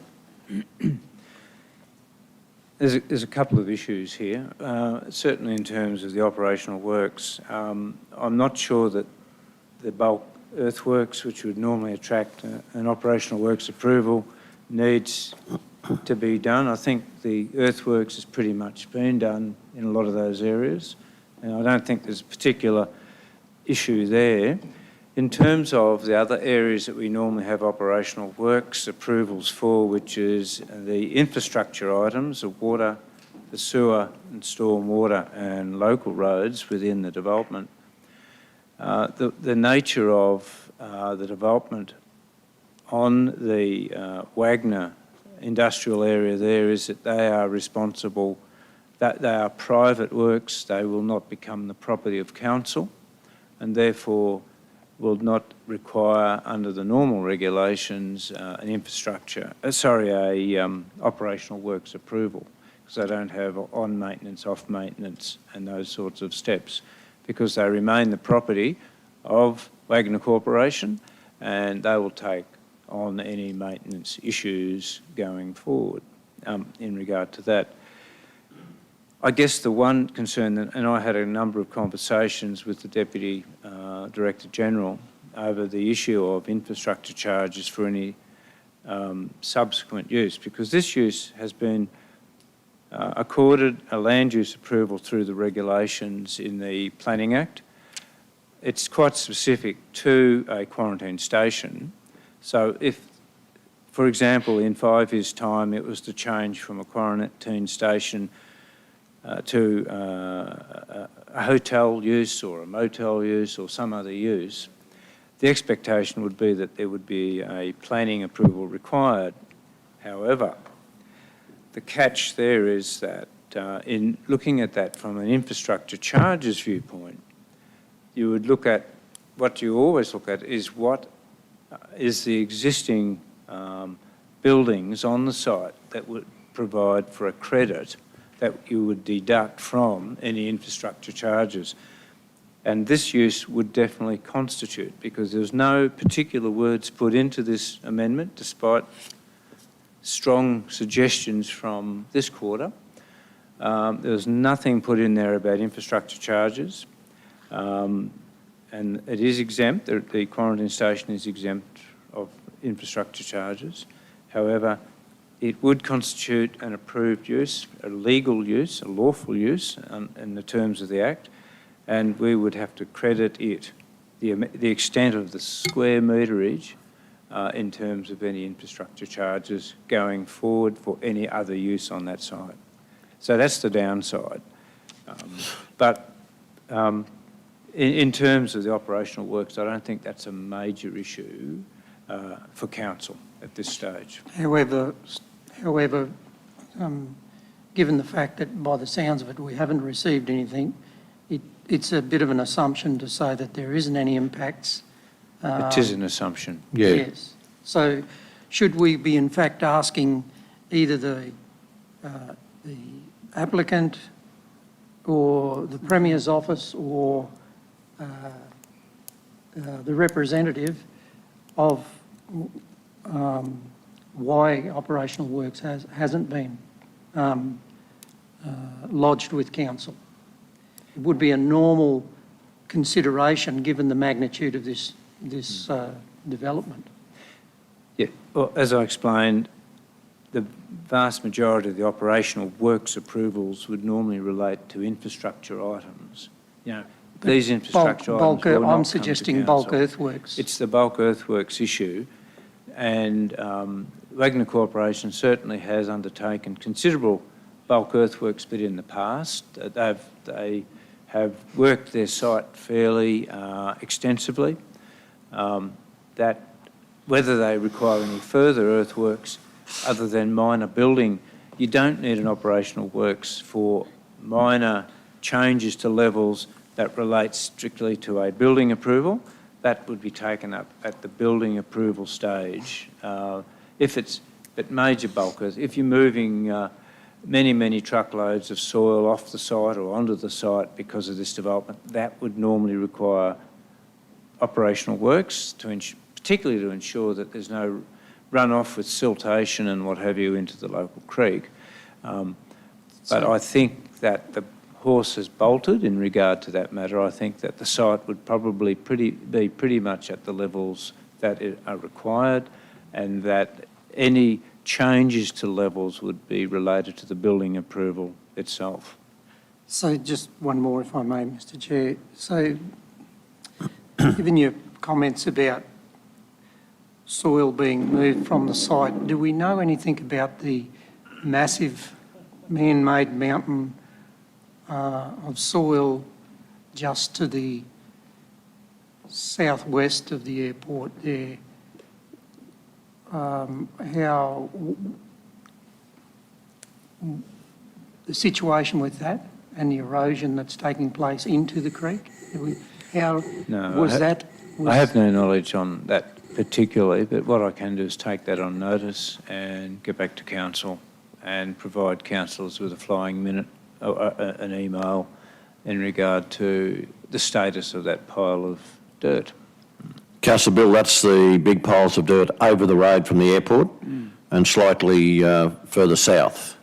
There's a couple of issues here. Certainly in terms of the operational works, I'm not sure that the bulk earthworks, which would normally attract an operational works approval, needs to be done. I think the earthworks has pretty much been done in a lot of those areas, and I don't think there's a particular issue there. In terms of the other areas that we normally have operational works approvals for, which is the infrastructure items, the water, the sewer and storm water and local roads within the development, the nature of the development on the Wagner industrial area there is that they are responsible, that they are private works, they will not become the property of council, and therefore will not require, under the normal regulations, an operational works approval, because they don't have on maintenance, off maintenance and those sorts of steps, because they remain the property of Wagner Corporation, and they will take on any maintenance issues going forward in regard to that. I guess the one concern, and I had a number of conversations with the Deputy Director General over the issue of infrastructure charges for any subsequent use, because this use has been accorded a land use approval through the regulations in the Planning Act. It's quite specific to a quarantine station. So if, for example, in 5 years' time it was to change from a quarantine station to a hotel use or a motel use or some other use, the expectation would be that there would be a planning approval required. However, the catch there is that in looking at that from an infrastructure charges viewpoint, you would look at, what you always look at is what is the existing buildings on the site that would provide for a credit that you would deduct from any infrastructure charges. And this use would definitely constitute, because there's no particular words put into this amendment, despite strong suggestions from this quarter. There's nothing put in there about infrastructure charges. And it is exempt, the quarantine station is exempt of infrastructure charges. However, it would constitute an approved use, a legal use, a lawful use in the terms of the Act, and we would have to credit it, the extent of the square meterage in terms of any infrastructure charges going forward for any other use on that site. So that's the downside. In terms of the operational works, I don't think that's a major issue for council at this stage. However, given the fact that by the sounds of it we haven't received anything, it's a bit of an assumption to say that there isn't any impacts. It is an assumption. Yeah. Yes. So should we be in fact asking either the applicant or the Premier's office or the representative of why operational works hasn't been lodged with council? It would be a normal consideration given the magnitude of this development. Yeah, well, as I explained, the vast majority of the operational works approvals would normally relate to infrastructure items. You know, these infrastructure items will not I'm come suggesting to bulk council. earthworks. It's the bulk earthworks issue, and Wagner Corporation certainly has undertaken considerable bulk earthworks bid in the past. They have worked their site fairly extensively. That whether they require any further earthworks other than minor building, you don't need an operational works for minor changes to levels that relate strictly to a building approval. That would be taken up at the building approval stage. If it's but major bulk earth, if you're moving many truckloads of soil off the site or onto the site because of this development, that would normally require operational works, particularly to ensure that there's no runoff with siltation and what have you into the local creek. But I think that the horse has bolted in regard to that matter. I think that the site would probably be pretty much at the levels that are required, and that any changes to levels would be related to the building approval itself. So just one more, if I may, Mr Chair. So given your comments about soil being moved from the site, do we know anything about the massive man-made mountain of soil just to the southwest of the airport there? How the situation with that and the erosion that's taking place into the creek? I have no knowledge on that particularly, but what I can do is take that on notice and get back to council and provide councillors with a flying minute, or an email in regard to the status of that pile of dirt. Councillor Bill, that's the big piles of dirt over the road from the airport and slightly further south.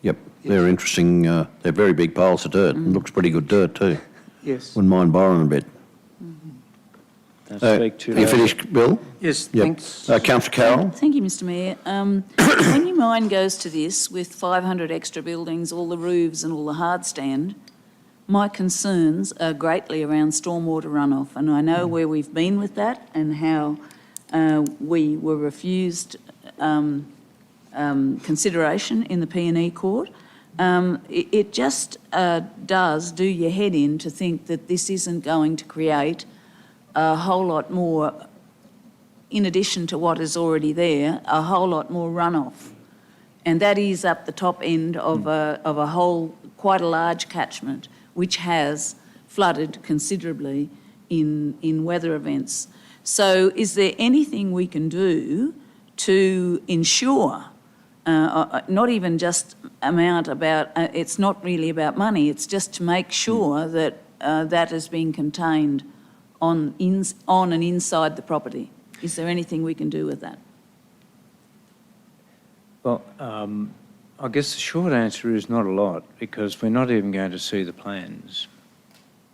Yep, they're interesting. They're very big piles of dirt. It looks pretty good dirt too. Yes. Wouldn't mind borrowing a bit. You finished, Bill? Yes, yep. thanks. Councillor Carroll? Thank you, Mr Mayor. When your mind goes to this, with 500 extra buildings, all the roofs and all the hard stand, my concerns are greatly around stormwater runoff, and I know where we've been with that and how we were refused consideration in the P&E court. It just does do your head in to think that this isn't going to create a whole lot more, in addition to what is already there, a whole lot more runoff. And that is up the top end of a whole, quite a large catchment, which has flooded considerably in weather events. So is there anything we can do to ensure, not even just it's not really about money, it's just to make sure that that is being contained on and inside the property? Is there anything we can do with that? Well, I guess the short answer is not a lot, because we're not even going to see the plans,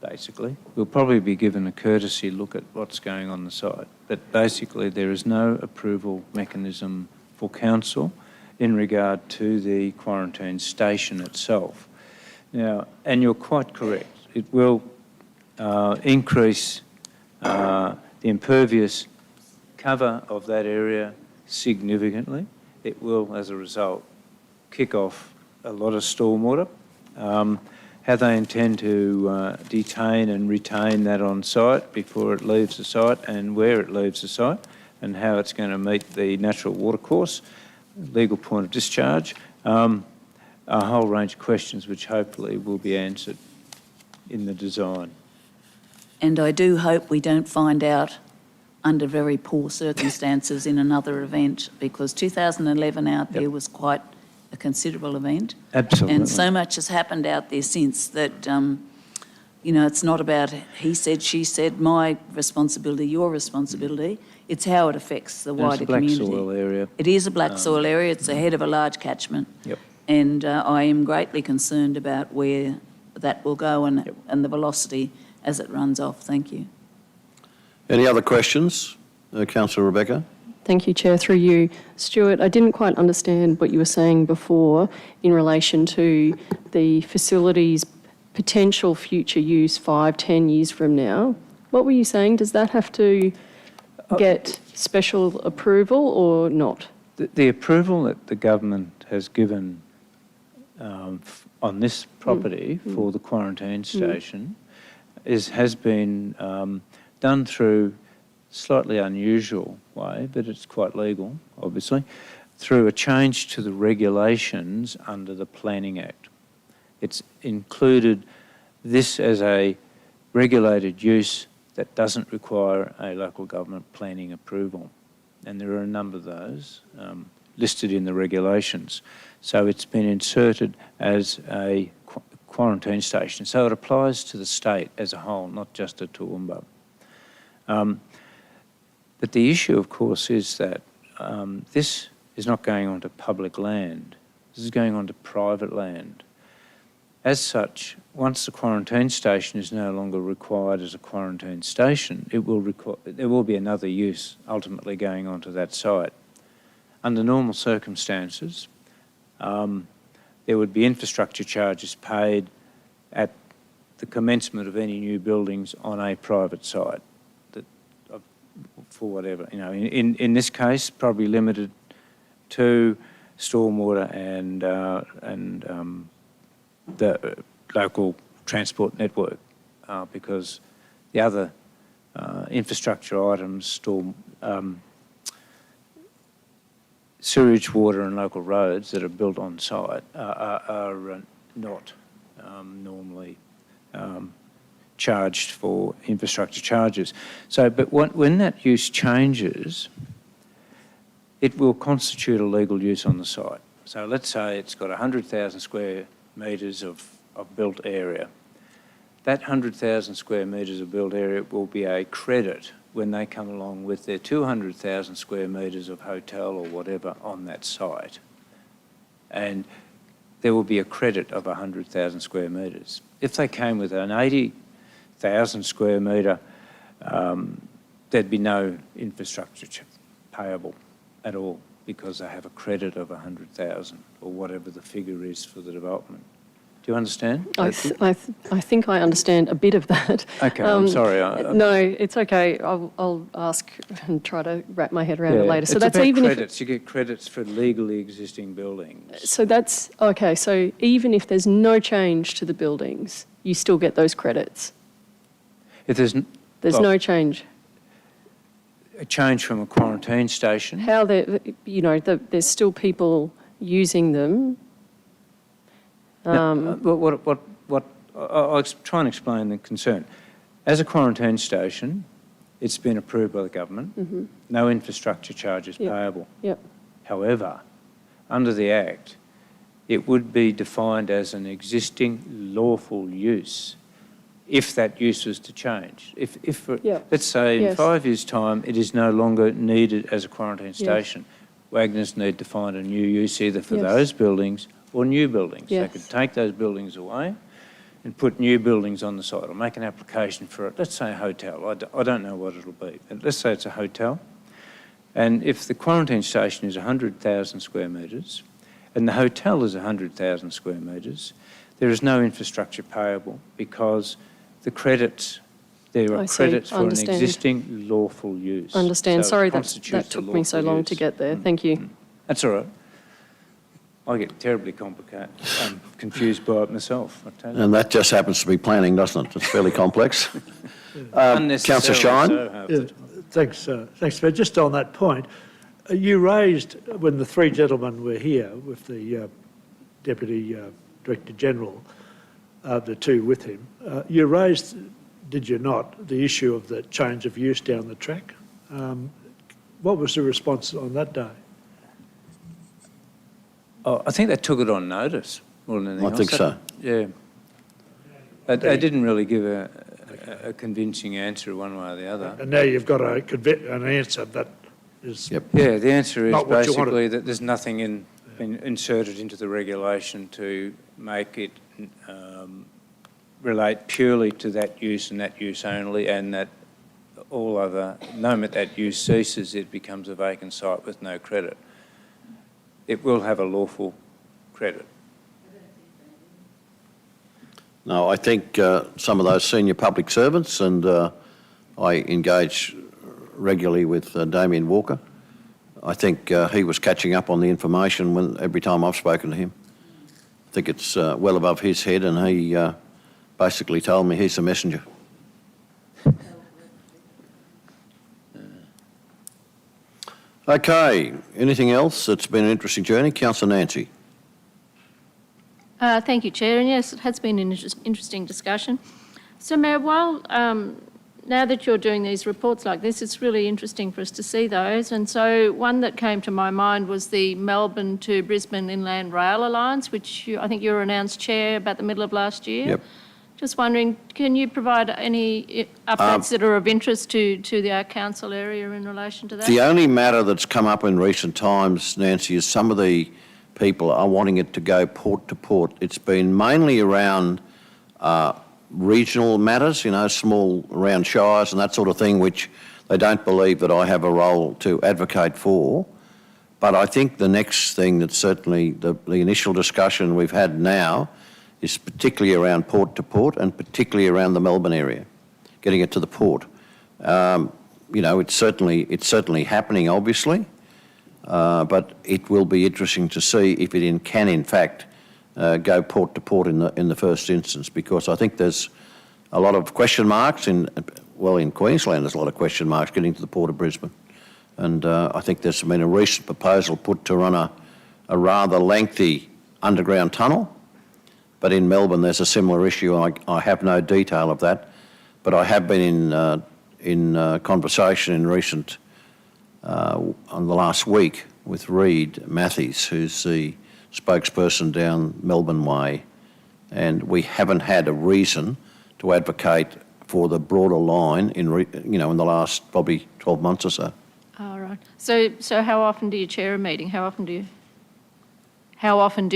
basically. We'll probably be given a courtesy look at what's going on the site, but basically there is no approval mechanism for council in regard to the quarantine station itself. Now, and you're quite correct, it will increase the impervious cover of that area significantly. It will, as a result, kick off a lot of stormwater. How they intend to detain and retain that on site before it leaves the site, and where it leaves the site, and how it's going to meet the natural water course, legal point of discharge, a whole range of questions which hopefully will be answered in the design. And I do hope we don't find out under very poor circumstances in another event, because 2011 out there was quite a considerable event. Absolutely. And so much has happened out there since that, it's not about he said, she said, my responsibility, your responsibility. It's how it affects the wider community. It's a black soil area. It is a black soil area. It's ahead of a large catchment. Yep. And I am greatly concerned about where that will go and the velocity as it runs off. Thank you. Any other questions? Councillor Rebecca? Thank you, Chair. Through you, Stuart, I didn't quite understand what you were saying before in relation to the facility's potential future use 5-10 years from now. What were you saying? Does that have to get special approval or not? The approval that the government has given on this property for the quarantine station has been done through slightly unusual way, but it's quite legal, obviously, through a change to the regulations under the Planning Act. It's included this as a regulated use that doesn't require a local government planning approval. And there are a number of those listed in the regulations. So it's been inserted as a quarantine station. So it applies to the state as a whole, not just to Toowoomba. But the issue, of course, is that this is not going onto public land. This is going onto private land. As such, once the quarantine station is no longer required as a quarantine station, there will be another use ultimately going onto that site. Under normal circumstances, there would be infrastructure charges paid at the commencement of any new buildings on a private site. For whatever, you know, in this case, probably limited to stormwater and the local transport network, because the other infrastructure items, sewage, water and local roads that are built on site are not normally charged for infrastructure charges. So, but when that use changes, it will constitute a legal use on the site. So let's say it's got 100,000 square metres of built area. That 100,000 square metres of built area will be a credit when they come along with their 200,000 square metres of hotel or whatever on that site. And there will be a credit of 100,000 square metres. If they came with an 80,000 square metre, there'd be no infrastructure payable at all because they have a credit of 100,000 or whatever the figure is for the development. Do you understand? I think I understand a bit of that. Okay, I'm sorry. No, it's okay. I'll ask and try to wrap my head around it later. So it's that's about even credits. You get credits for legally existing buildings. So that's okay. So even if there's no change to the buildings, you still get those credits. If there's no change. A change from a quarantine station. How there's still people using them. I'll try and explain the concern. As a quarantine station, it's been approved by the government. No infrastructure charges payable. However, under the Act, it would be defined as an existing lawful use if that use was to change. Let's say in 5 years' time, it is no longer needed as a quarantine station. Wagners need to find a new use either for those buildings or new buildings. They could take those buildings away and put new buildings on the site or make an application for it. Let's say a hotel. I don't know what it'll be. But let's say it's a hotel. And if the quarantine station is 100,000 square metres and the hotel is 100,000 square metres, there is no infrastructure payable because the credits, there are credits for an existing lawful use. Understand. So Sorry that took me so long to get there. Thank you. That's all right. I get terribly complicated. I'm confused by it myself, I tell you. And that just happens to be planning, doesn't it? It's fairly complex. Councillor Shine? Thanks, Mayor. Just on that point, you raised, when the three gentlemen were here with the Deputy Director General, the two with him, you raised, did you not, the issue of the change of use down the track? What was the response on that day? Oh, I think they took it on notice more than anything else. I think so. Yeah. They didn't really give a convincing answer one way or the other. And now you've got an answer that is... Yeah, the answer is basically that there's nothing inserted into the regulation to make it relate purely to that use and that use only, and that all other, the moment that use ceases, it becomes a vacant site with no credit. It will have a lawful credit. No, I think some of those senior public servants, and I engage regularly with Damien Walker. I think he was catching up on the information every time I've spoken to him. I think it's well above his head, and he basically told me he's the messenger. Okay, anything else? It's been an interesting journey. Councillor Nancy. Thank you, Chair. And yes, it has been an interesting discussion. So, Mayor, while now that you're doing these reports like this, it's really interesting for us to see those. And so one that came to my mind was the Melbourne to Brisbane Inland Rail Alliance, which I think you were announced chair about the middle of last year. Yep. Just wondering, can you provide any updates that are of interest to our council area in relation to that? The only matter that's come up in recent times, Nancy, is some of the people are wanting it to go port to port. It's been mainly around regional matters, you know, small around shires and that sort of thing, which they don't believe that I have a role to advocate for. But I think the next thing that certainly the initial discussion we've had now is particularly around port to port and particularly around the Melbourne area, getting it to the port. You know, it's certainly happening, obviously, but it will be interesting to see if it can in fact go port to port in the first instance, because I think there's a lot of question marks in Queensland. There's a lot of question marks getting to the Port of Brisbane, and I think there's been a recent proposal put to run a rather lengthy underground tunnel. But in Melbourne, there's a similar issue. I have no detail of that, but I have been in conversation in recent on the last week with Reid Matthews, who's the spokesperson down Melbourne Way, and we haven't had a reason to advocate for the broader line in the last probably 12 months or so. All right. So how often do you chair a meeting? How often do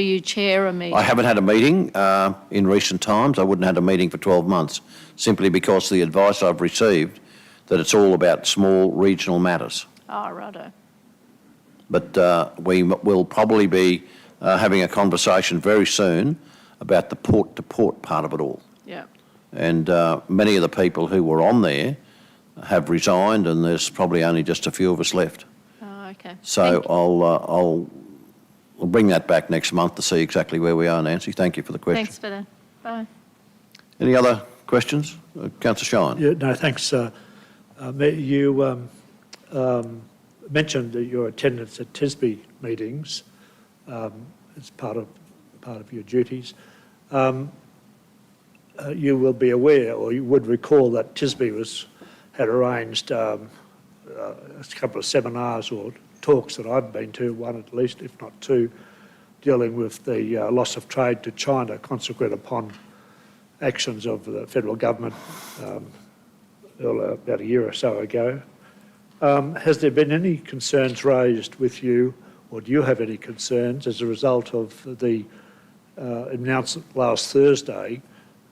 you chair a meeting? I haven't had a meeting in recent times. I wouldn't have had a meeting for 12 months, simply because the advice I've received that it's all about small regional matters. Oh, righto. But we will probably be having a conversation very soon about the port-to-port part of it all. Yeah. And many of the people who were on there have resigned, and there's probably only just a few of us left. Oh, okay. So I'll bring that back next month to see exactly where we are, Nancy. Thank you for the question. Thanks for that. Bye. Any other questions? Councillor Shine. Yeah, no, thanks. You mentioned your attendance at TSBE meetings as part of your duties. You will be aware, or you would recall, that TSBE had arranged a couple of seminars or talks that I've been to, one at least, if not two, dealing with the loss of trade to China consequent upon actions of the federal government about a year or so ago. Has there been any concerns raised with you, or do you have any concerns as a result of the announcement last Thursday,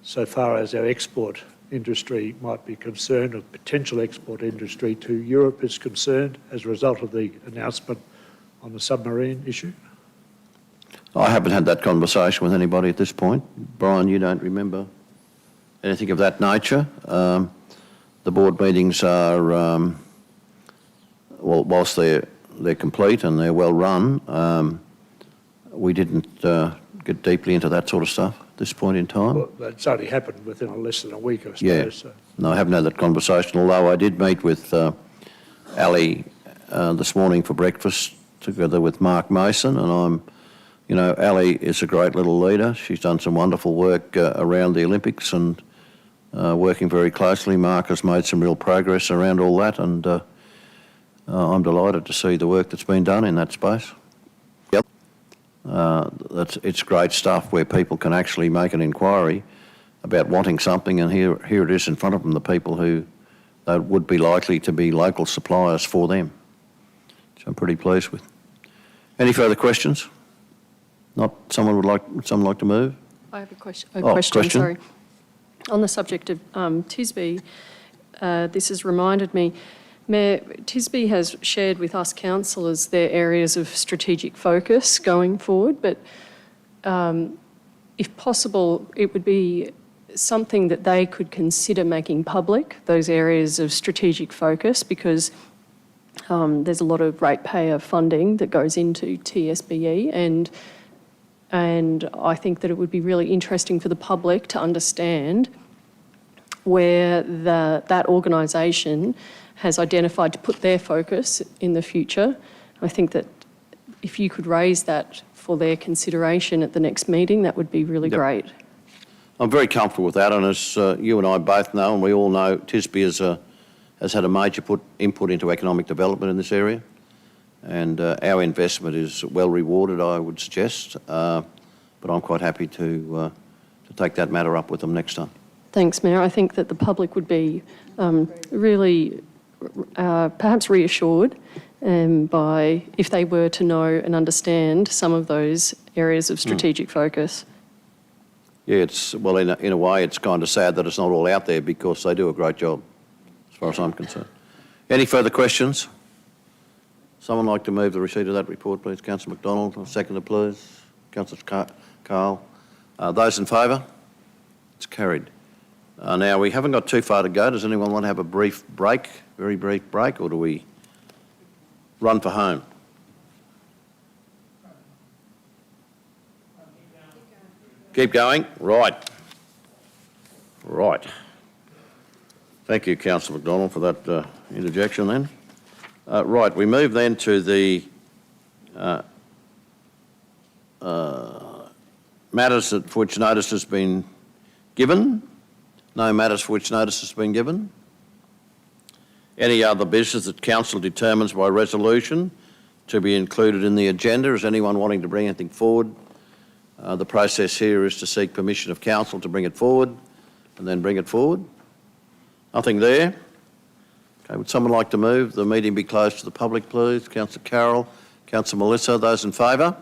so far as our export industry might be concerned, or potential export industry to Europe is concerned, as a result of the announcement on the submarine issue? I haven't had that conversation with anybody at this point. Brian, you don't remember anything of that nature? The board meetings are, whilst they're complete and they're well run, we didn't get deeply into that sort of stuff at this point in time. Well, it's only happened within less than a week, I suppose. Yeah. So. No, I haven't had that conversation, although I did meet with Ali this morning for breakfast together with Mark Mason, and Ali is a great little leader. She's done some wonderful work around the Olympics and working very closely. Mark has made some real progress around all that, and I'm delighted to see the work that's been done in that space. Yep. It's great stuff where people can actually make an inquiry about wanting something, and here it is in front of them, the people who would be likely to be local suppliers for them, which I'm pretty pleased with. Any further questions? Not? Someone like to move? I have a question. Question. Sorry. On the subject of TISB, this has reminded me, Mayor, TISB has shared with us councillors their areas of strategic focus going forward, but if possible, it would be something that they could consider making public, those areas of strategic focus, because there's a lot of ratepayer funding that goes into TSBE, and I think that it would be really interesting for the public to understand where that organisation has identified to put their focus in the future. I think that if you could raise that for their consideration at the next meeting, that would be really great. I'm very comfortable with that, and as you and I both know, and we all know, TSB has had a major input into economic development in this area, and our investment is well rewarded, I would suggest, but I'm quite happy to take that matter up with them next time. Thanks, Mayor. I think that the public would be really perhaps reassured by if they were to know and understand some of those areas of strategic focus. Yeah, well, in a way, it's kind of sad that it's not all out there because they do a great job, as far as I'm concerned. Any further questions? Someone like to move the receipt of that report, please? Councillor McDonald, seconder, please. Councillor Carl. Those in favour? It's carried. Now, we haven't got too far to go. Does anyone want to have a brief break, very brief break, or do we run for home? Keep going? Right. Right. Thank you, Councillor McDonald, for that interjection then. Right, we move then to the matters for which notice has been given. No matters for which notice has been given. Any other business that council determines by resolution to be included in the agenda? Is anyone wanting to bring anything forward? The process here is to seek permission of council to bring it forward and then bring it forward. Nothing there. Okay, would someone like to move the meeting be closed to the public, please? Councillor Carroll, Councillor Melissa, those in favour?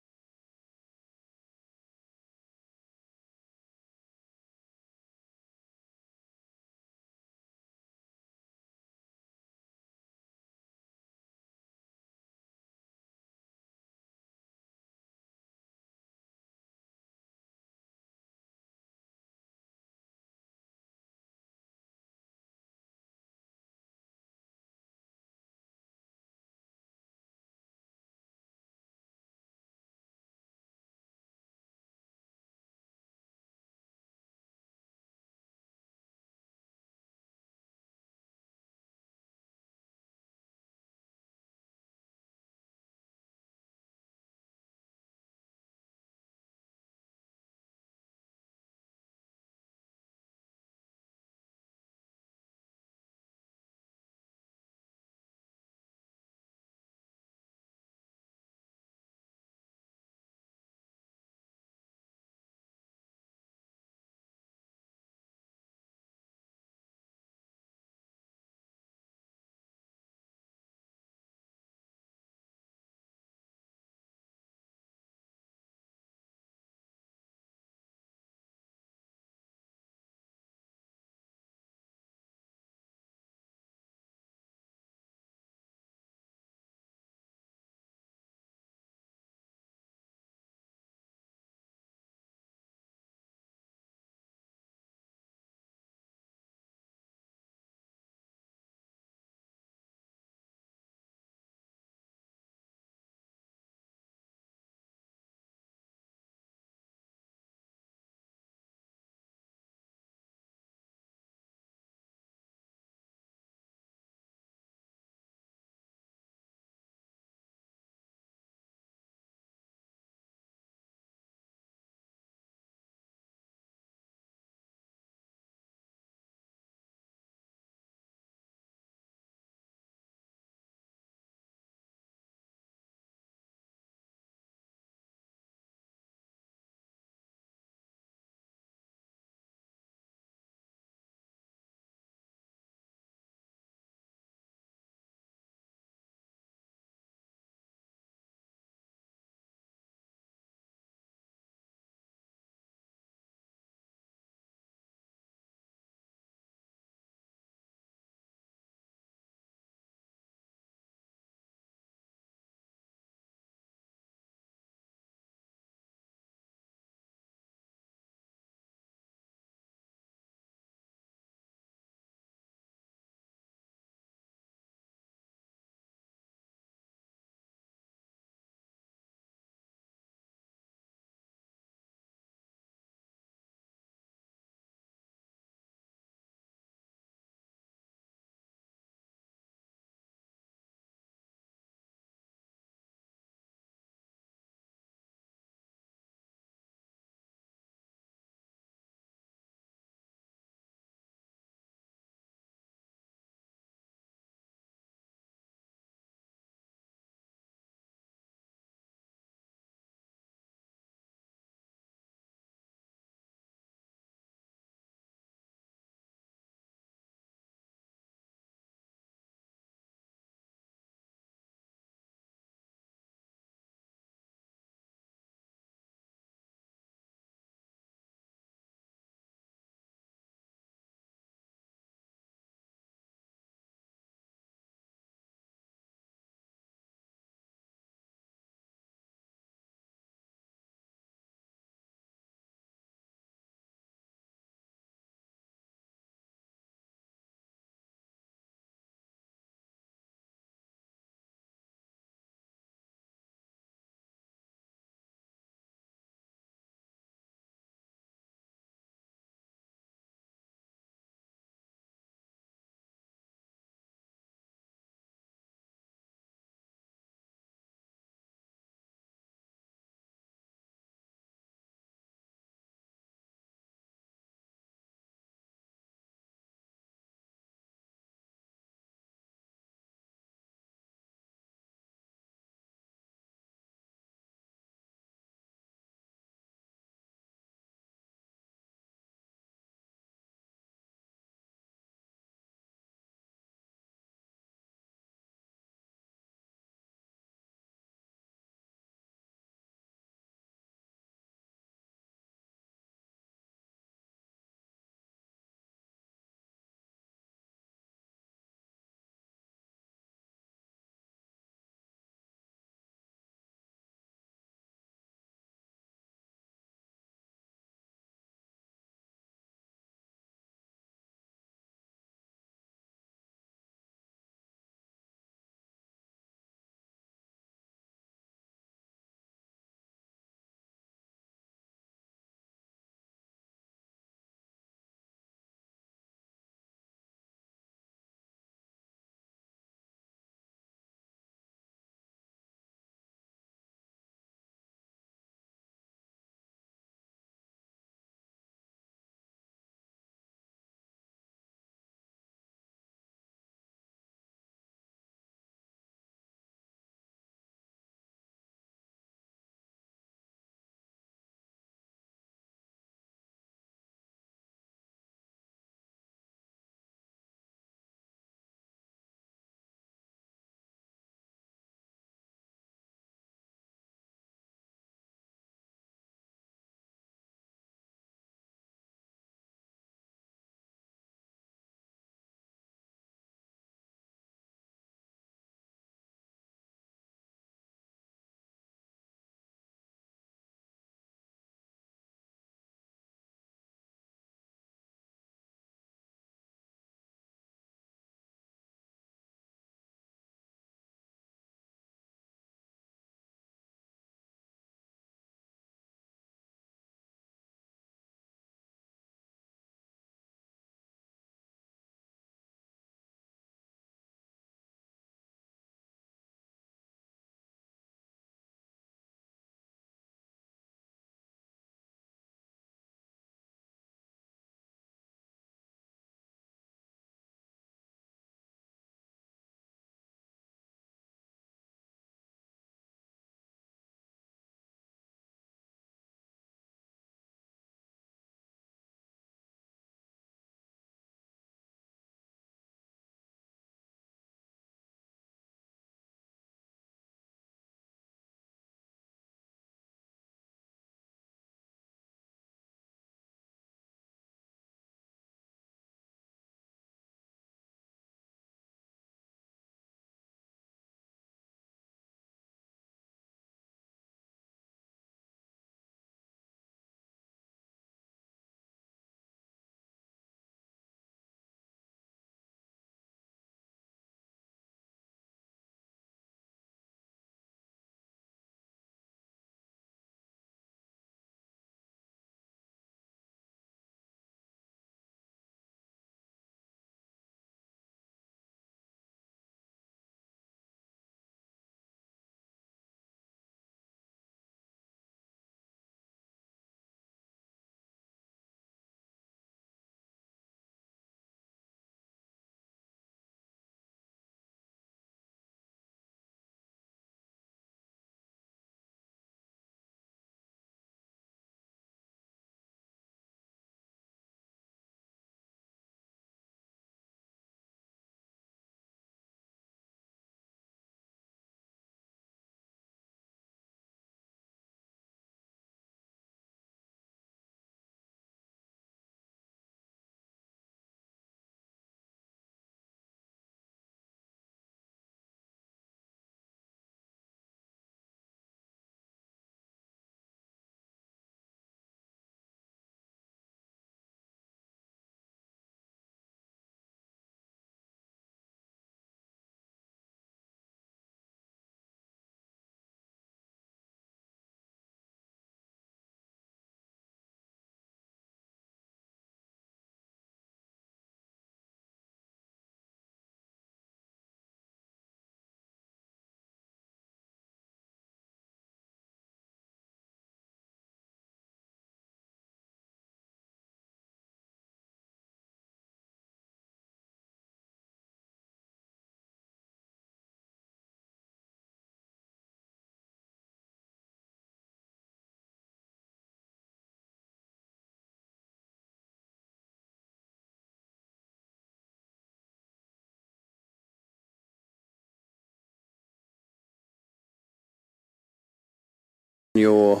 You're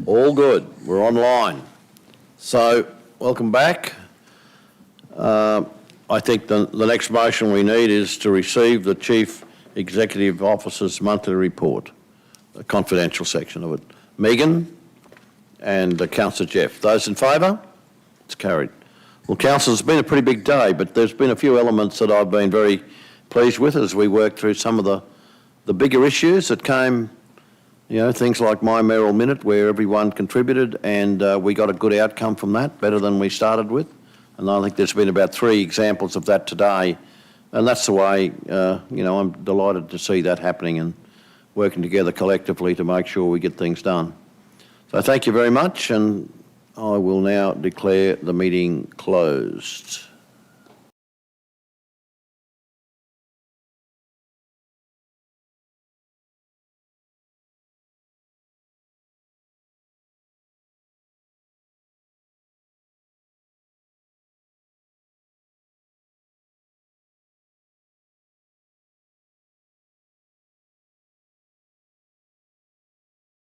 all good. We're online. So, welcome back. I think the next motion we need is to receive the Chief Executive Officer's monthly report, the confidential section of it. Megan and Councillor Jeff. Those in favour? It's carried. Well, Councillor, it's been a pretty big day, but there's been a few elements that I've been very pleased with as we work through some of the bigger issues that came, you know, things like My Mayoral Minute, where everyone contributed and we got a good outcome from that, better than we started with. And I think there's been about 3 examples of that today. And that's the way, you know, I'm delighted to see that happening and working together collectively to make sure we get things done. So thank you very much, and I will now declare the meeting closed.